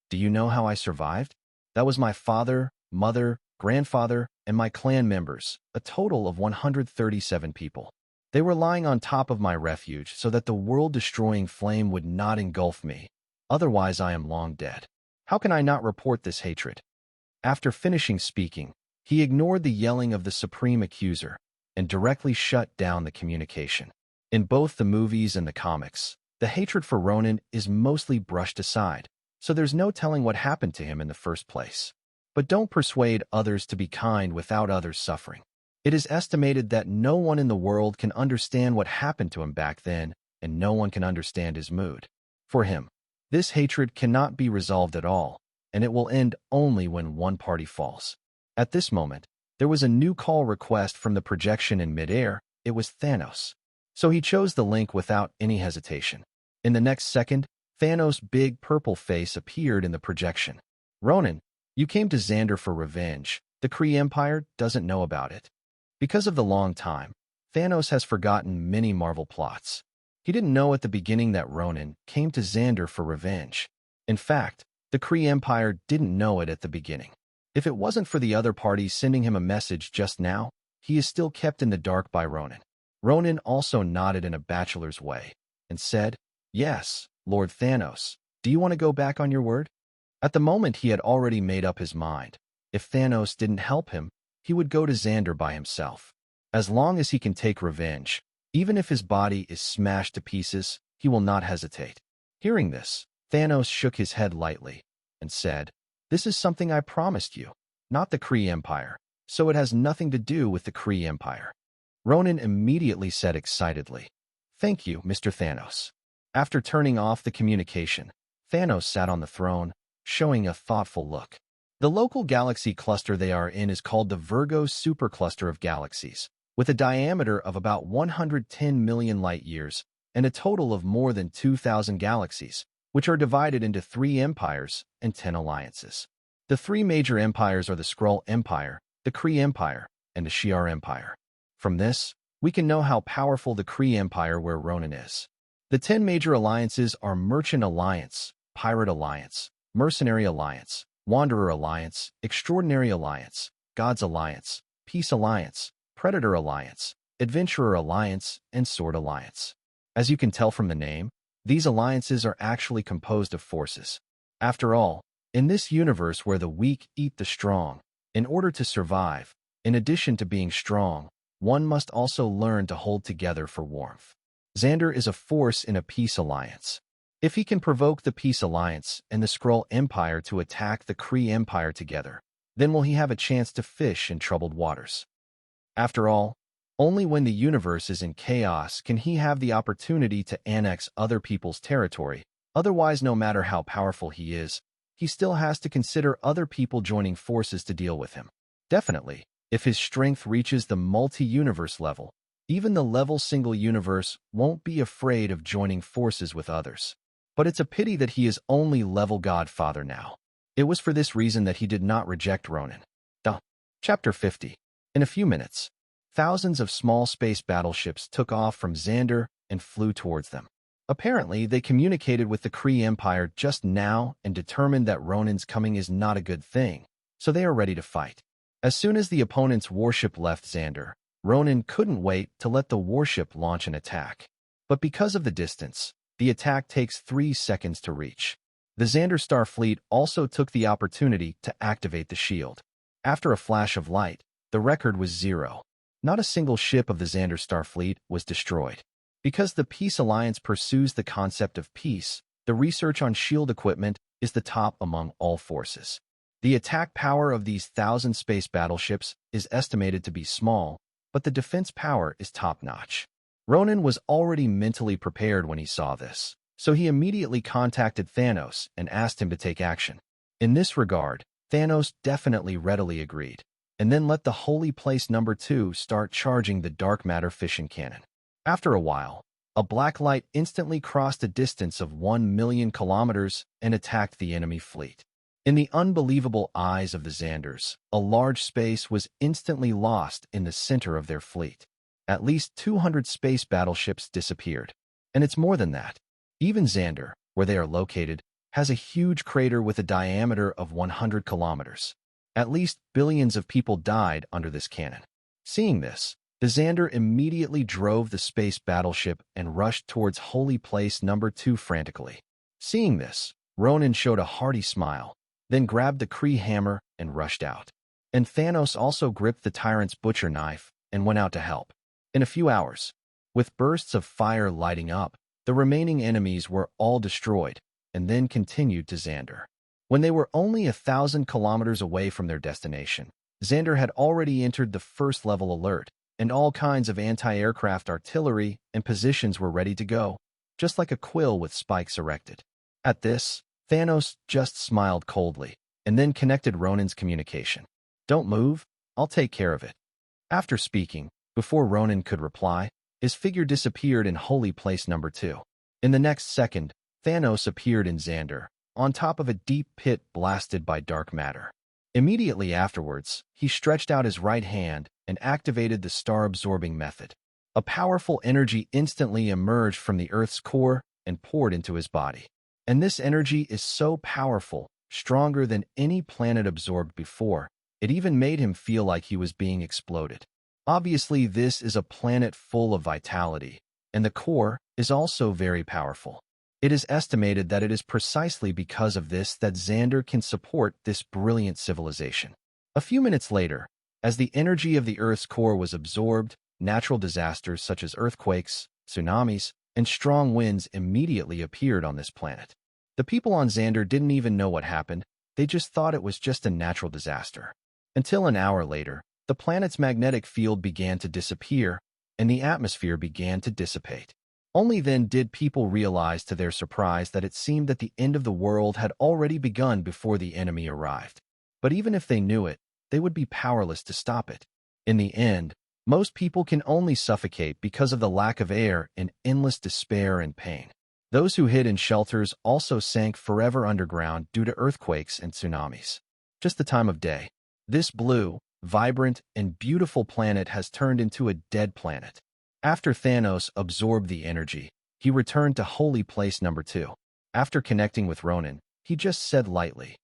Do you know how I survived? That was my father, mother, grandfather, and my clan members, a total of 137 people. They were lying on top of my refuge so that the world-destroying flame would not engulf me. Otherwise, I am long dead. How can I not report this hatred? After finishing speaking, he ignored the yelling of the Supreme Accuser and directly shut down the communication. In both the movies and the comics, the hatred for Ronin is mostly brushed aside, so there's no telling what happened to him in the first place. But don't persuade others to be kind without others suffering. It is estimated that no one in the world can understand what happened to him back then, and no one can understand his mood. For him, this hatred cannot be resolved at all, and it will end only when one party falls. At this moment, there was a new call request from the projection in midair. It was Thanos. So he chose the link without any hesitation. In the next second, Thanos' big purple face appeared in the projection. Ronin, you came to Xander for revenge. The Kree Empire doesn't know about it. Because of the long time, Thanos has forgotten many Marvel plots. He didn't know at the beginning that Ronin came to Xander for revenge. In fact, the Kree Empire didn't know it at the beginning. If it wasn't for the other party sending him a message just now, he is still kept in the dark by Ronin. Ronin also nodded in a bachelor's way and said, Yes, Lord Thanos, do you want to go back on your word? At the moment he had already made up his mind. If Thanos didn't help him, he would go to Xander by himself. As long as he can take revenge, even if his body is smashed to pieces, he will not hesitate. Hearing this, Thanos shook his head lightly and said, "This is something I promised you, not the Kree Empire, so it has nothing to do with the Kree Empire." Ronan immediately said excitedly, "Thank you, Mr. Thanos." After turning off the communication, Thanos sat on the throne, showing a thoughtful look. The local galaxy cluster they are in is called the Virgo supercluster of galaxies, with a diameter of about 110 million light-years and a total of more than 2,000 galaxies, which are divided into 3 empires and 10 alliances. The 3 major empires are the Skrull Empire, the Kree Empire, and the Shi'ar Empire. From this, we can know how powerful the Kree Empire where Ronan is. The 10 major alliances are Merchant Alliance, Pirate Alliance, Mercenary Alliance, Wanderer Alliance, Extraordinary Alliance, Gods Alliance, Peace Alliance, Predator Alliance, Adventurer Alliance, and Sword Alliance. As you can tell from the name, these alliances are actually composed of forces. After all, in this universe where the weak eat the strong, in order to survive, in addition to being strong, one must also learn to hold together for warmth. Xander is a force in a peace alliance. If he can provoke the Peace Alliance and the Skrull Empire to attack the Kree Empire together, then will he have a chance to fish in troubled waters. After all, only when the universe is in chaos can he have the opportunity to annex other people's territory. Otherwise, no matter how powerful he is, he still has to consider other people joining forces to deal with him. Definitely, if his strength reaches the multi-universe level, even the level single universe won't be afraid of joining forces with others. But it's a pity that he is only level Godfather now. It was for this reason that he did not reject Ronan. Chapter 50. In a few minutes, thousands of small space battleships took off from Xander and flew towards them. Apparently, they communicated with the Kree Empire just now and determined that Ronan's coming is not a good thing, so they are ready to fight. As soon as the opponent's warship left Xander, Ronan couldn't wait to let the warship launch an attack. But because of the distance, the attack takes 3 seconds to reach. The Xander Star Fleet also took the opportunity to activate the shield. After a flash of light, the record was 0. Not a single ship of the Xander Star Fleet was destroyed. Because the Peace Alliance pursues the concept of peace, the research on shield equipment is the top among all forces. The attack power of these 1,000 space battleships is estimated to be small, but the defense power is top-notch. Ronan was already mentally prepared when he saw this, so he immediately contacted Thanos and asked him to take action. In this regard, Thanos definitely readily agreed, and then let the Holy Place No. 2 start charging the dark matter fission cannon. After a while, a black light instantly crossed a distance of 1 million kilometers and attacked the enemy fleet. In the unbelievable eyes of the Xanders, a large space was instantly lost in the center of their fleet. At least 200 space battleships disappeared. And it's more than that. Even Xander, where they are located, has a huge crater with a diameter of 100 kilometers. At least billions of people died under this cannon. Seeing this, the Xander immediately drove the space battleship and rushed towards Holy Place No. 2 frantically. Seeing this, Ronan showed a hearty smile, then grabbed the Kree hammer and rushed out. And Thanos also gripped the tyrant's butcher knife and went out to help. In a few hours, with bursts of fire lighting up, the remaining enemies were all destroyed and then continued to Xander. When they were only 1,000 kilometers away from their destination, Xander had already entered the first level alert, and all kinds of anti-aircraft artillery and positions were ready to go, just like a quill with spikes erected. At this, Thanos just smiled coldly, and then connected Ronan's communication. "Don't move, I'll take care of it." After speaking, before Ronan could reply, his figure disappeared in Holy Place No. 2. In the next second, Thanos appeared in Xander, on top of a deep pit blasted by dark matter. Immediately afterwards, he stretched out his right hand and activated the star-absorbing method. A powerful energy instantly emerged from the Earth's core and poured into his body. And this energy is so powerful, stronger than any planet absorbed before, it even made him feel like he was being exploded. Obviously, this is a planet full of vitality, and the core is also very powerful. It is estimated that it is precisely because of this that Xander can support this brilliant civilization. A few minutes later, As the energy of the Earth's core was absorbed, natural disasters such as earthquakes, tsunamis, and strong winds immediately appeared on this planet. The people on Xander didn't even know what happened, they just thought it was just a natural disaster. Until an hour later, the planet's magnetic field began to disappear, and the atmosphere began to dissipate. Only then did people realize to their surprise that it seemed that the end of the world had already begun before the enemy arrived. But even if they knew it, they would be powerless to stop it. In the end, most people can only suffocate because of the lack of air and endless despair and pain. Those who hid in shelters also sank forever underground due to earthquakes and tsunamis. Just the time of day. This blue, vibrant, and beautiful planet has turned into a dead planet. After Thanos absorbed the energy, he returned to Holy Place number 2. After connecting with Ronan, he just said lightly,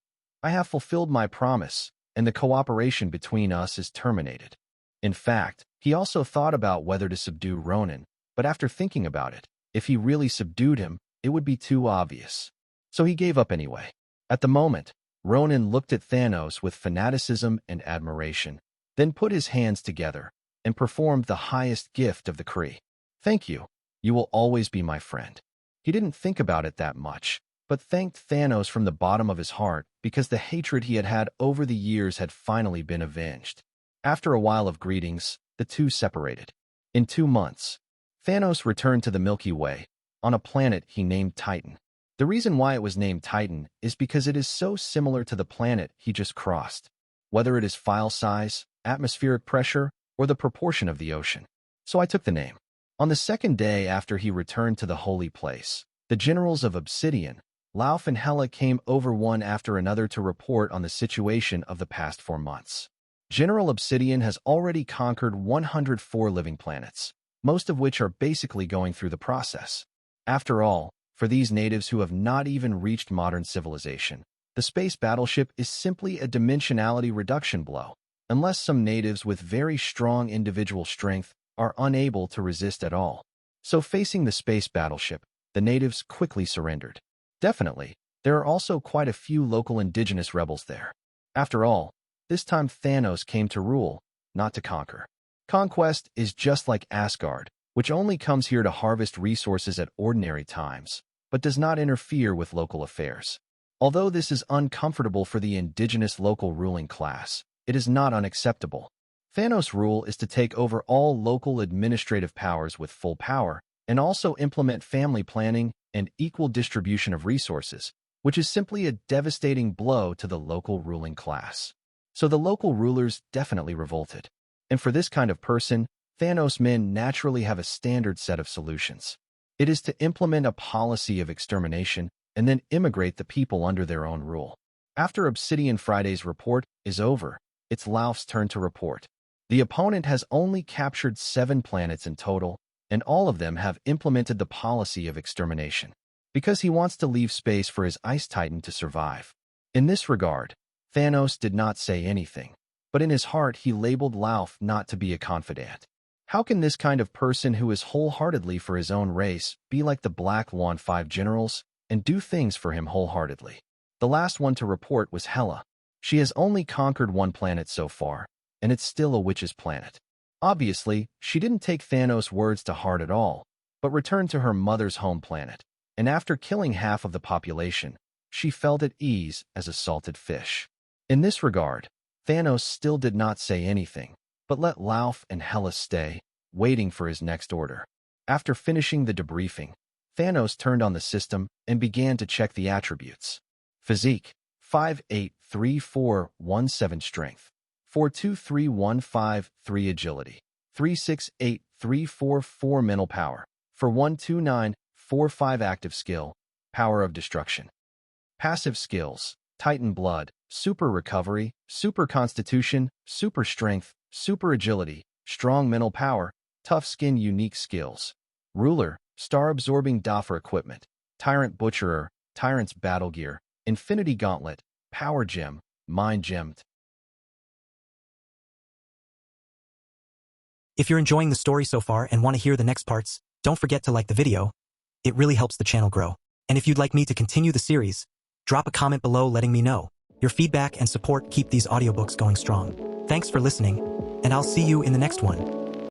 "I have fulfilled my promise, and the cooperation between us is terminated." In fact, he also thought about whether to subdue Ronan, but after thinking about it, if he really subdued him, it would be too obvious. So he gave up anyway. At the moment, Ronan looked at Thanos with fanaticism and admiration, then put his hands together and performed the highest gift of the Kree. "Thank you. You will always be my friend." He didn't think about it that much, but thanked Thanos from the bottom of his heart because the hatred he had had over the years had finally been avenged. After a while of greetings, the two separated. In 2 months, Thanos returned to the Milky Way, on a planet he named Titan. The reason why it was named Titan is because it is so similar to the planet he just crossed, whether it is file size, atmospheric pressure, or the proportion of the ocean. So I took the name. On the second day after he returned to the Holy Place, the generals of Obsidian, Lauf and Hela, came over one after another to report on the situation of the past 4 months. General Obsidian has already conquered 104 living planets, most of which are basically going through the process. After all, for these natives who have not even reached modern civilization, the space battleship is simply a dimensionality reduction blow, unless some natives with very strong individual strength are unable to resist at all. So facing the space battleship, the natives quickly surrendered. Definitely, there are also quite a few local indigenous rebels there. After all, this time Thanos came to rule, not to conquer. Conquest is just like Asgard, which only comes here to harvest resources at ordinary times, but does not interfere with local affairs. Although this is uncomfortable for the indigenous local ruling class, it is not unacceptable. Thanos' rule is to take over all local administrative powers with full power, and also implement family planning and equal distribution of resources, which is simply a devastating blow to the local ruling class. So the local rulers definitely revolted. And for this kind of person, Thanos' men naturally have a standard set of solutions. It is to implement a policy of extermination and then immigrate the people under their own rule. After Obsidian Friday's report is over, it's Lauf's turn to report. The opponent has only captured 7 planets in total, and all of them have implemented the policy of extermination, because he wants to leave space for his Ice Titan to survive. In this regard, Thanos did not say anything, but in his heart he labeled Lauf not to be a confidant. How can this kind of person who is wholeheartedly for his own race be like the Black Lawn 5 generals and do things for him wholeheartedly? The last one to report was Hela. She has only conquered 1 planet so far, and it's still a witch's planet. Obviously, she didn't take Thanos' words to heart at all, but returned to her mother's home planet, and after killing half of the population, she felt at ease as a salted fish. In this regard, Thanos still did not say anything, but let Lauf and Hela stay, waiting for his next order. After finishing the debriefing, Thanos turned on the system and began to check the attributes. Physique, 5'8", strength, 4'2", agility, 3'6'8", mental power, 1'29", active skill, power of destruction. Passive skills, Titan blood, super recovery, super constitution, super strength, super agility, strong mental power, tough skin. Unique skills. Ruler, star-absorbing Doffer equipment, Tyrant Butcherer, Tyrant's battle gear, Infinity Gauntlet, Power Gem, Mind Gemmed. If you're enjoying the story so far and want to hear the next parts, don't forget to like the video. It really helps the channel grow. And if you'd like me to continue the series, drop a comment below letting me know. Your feedback and support keep these audiobooks going strong. Thanks for listening, and I'll see you in the next one.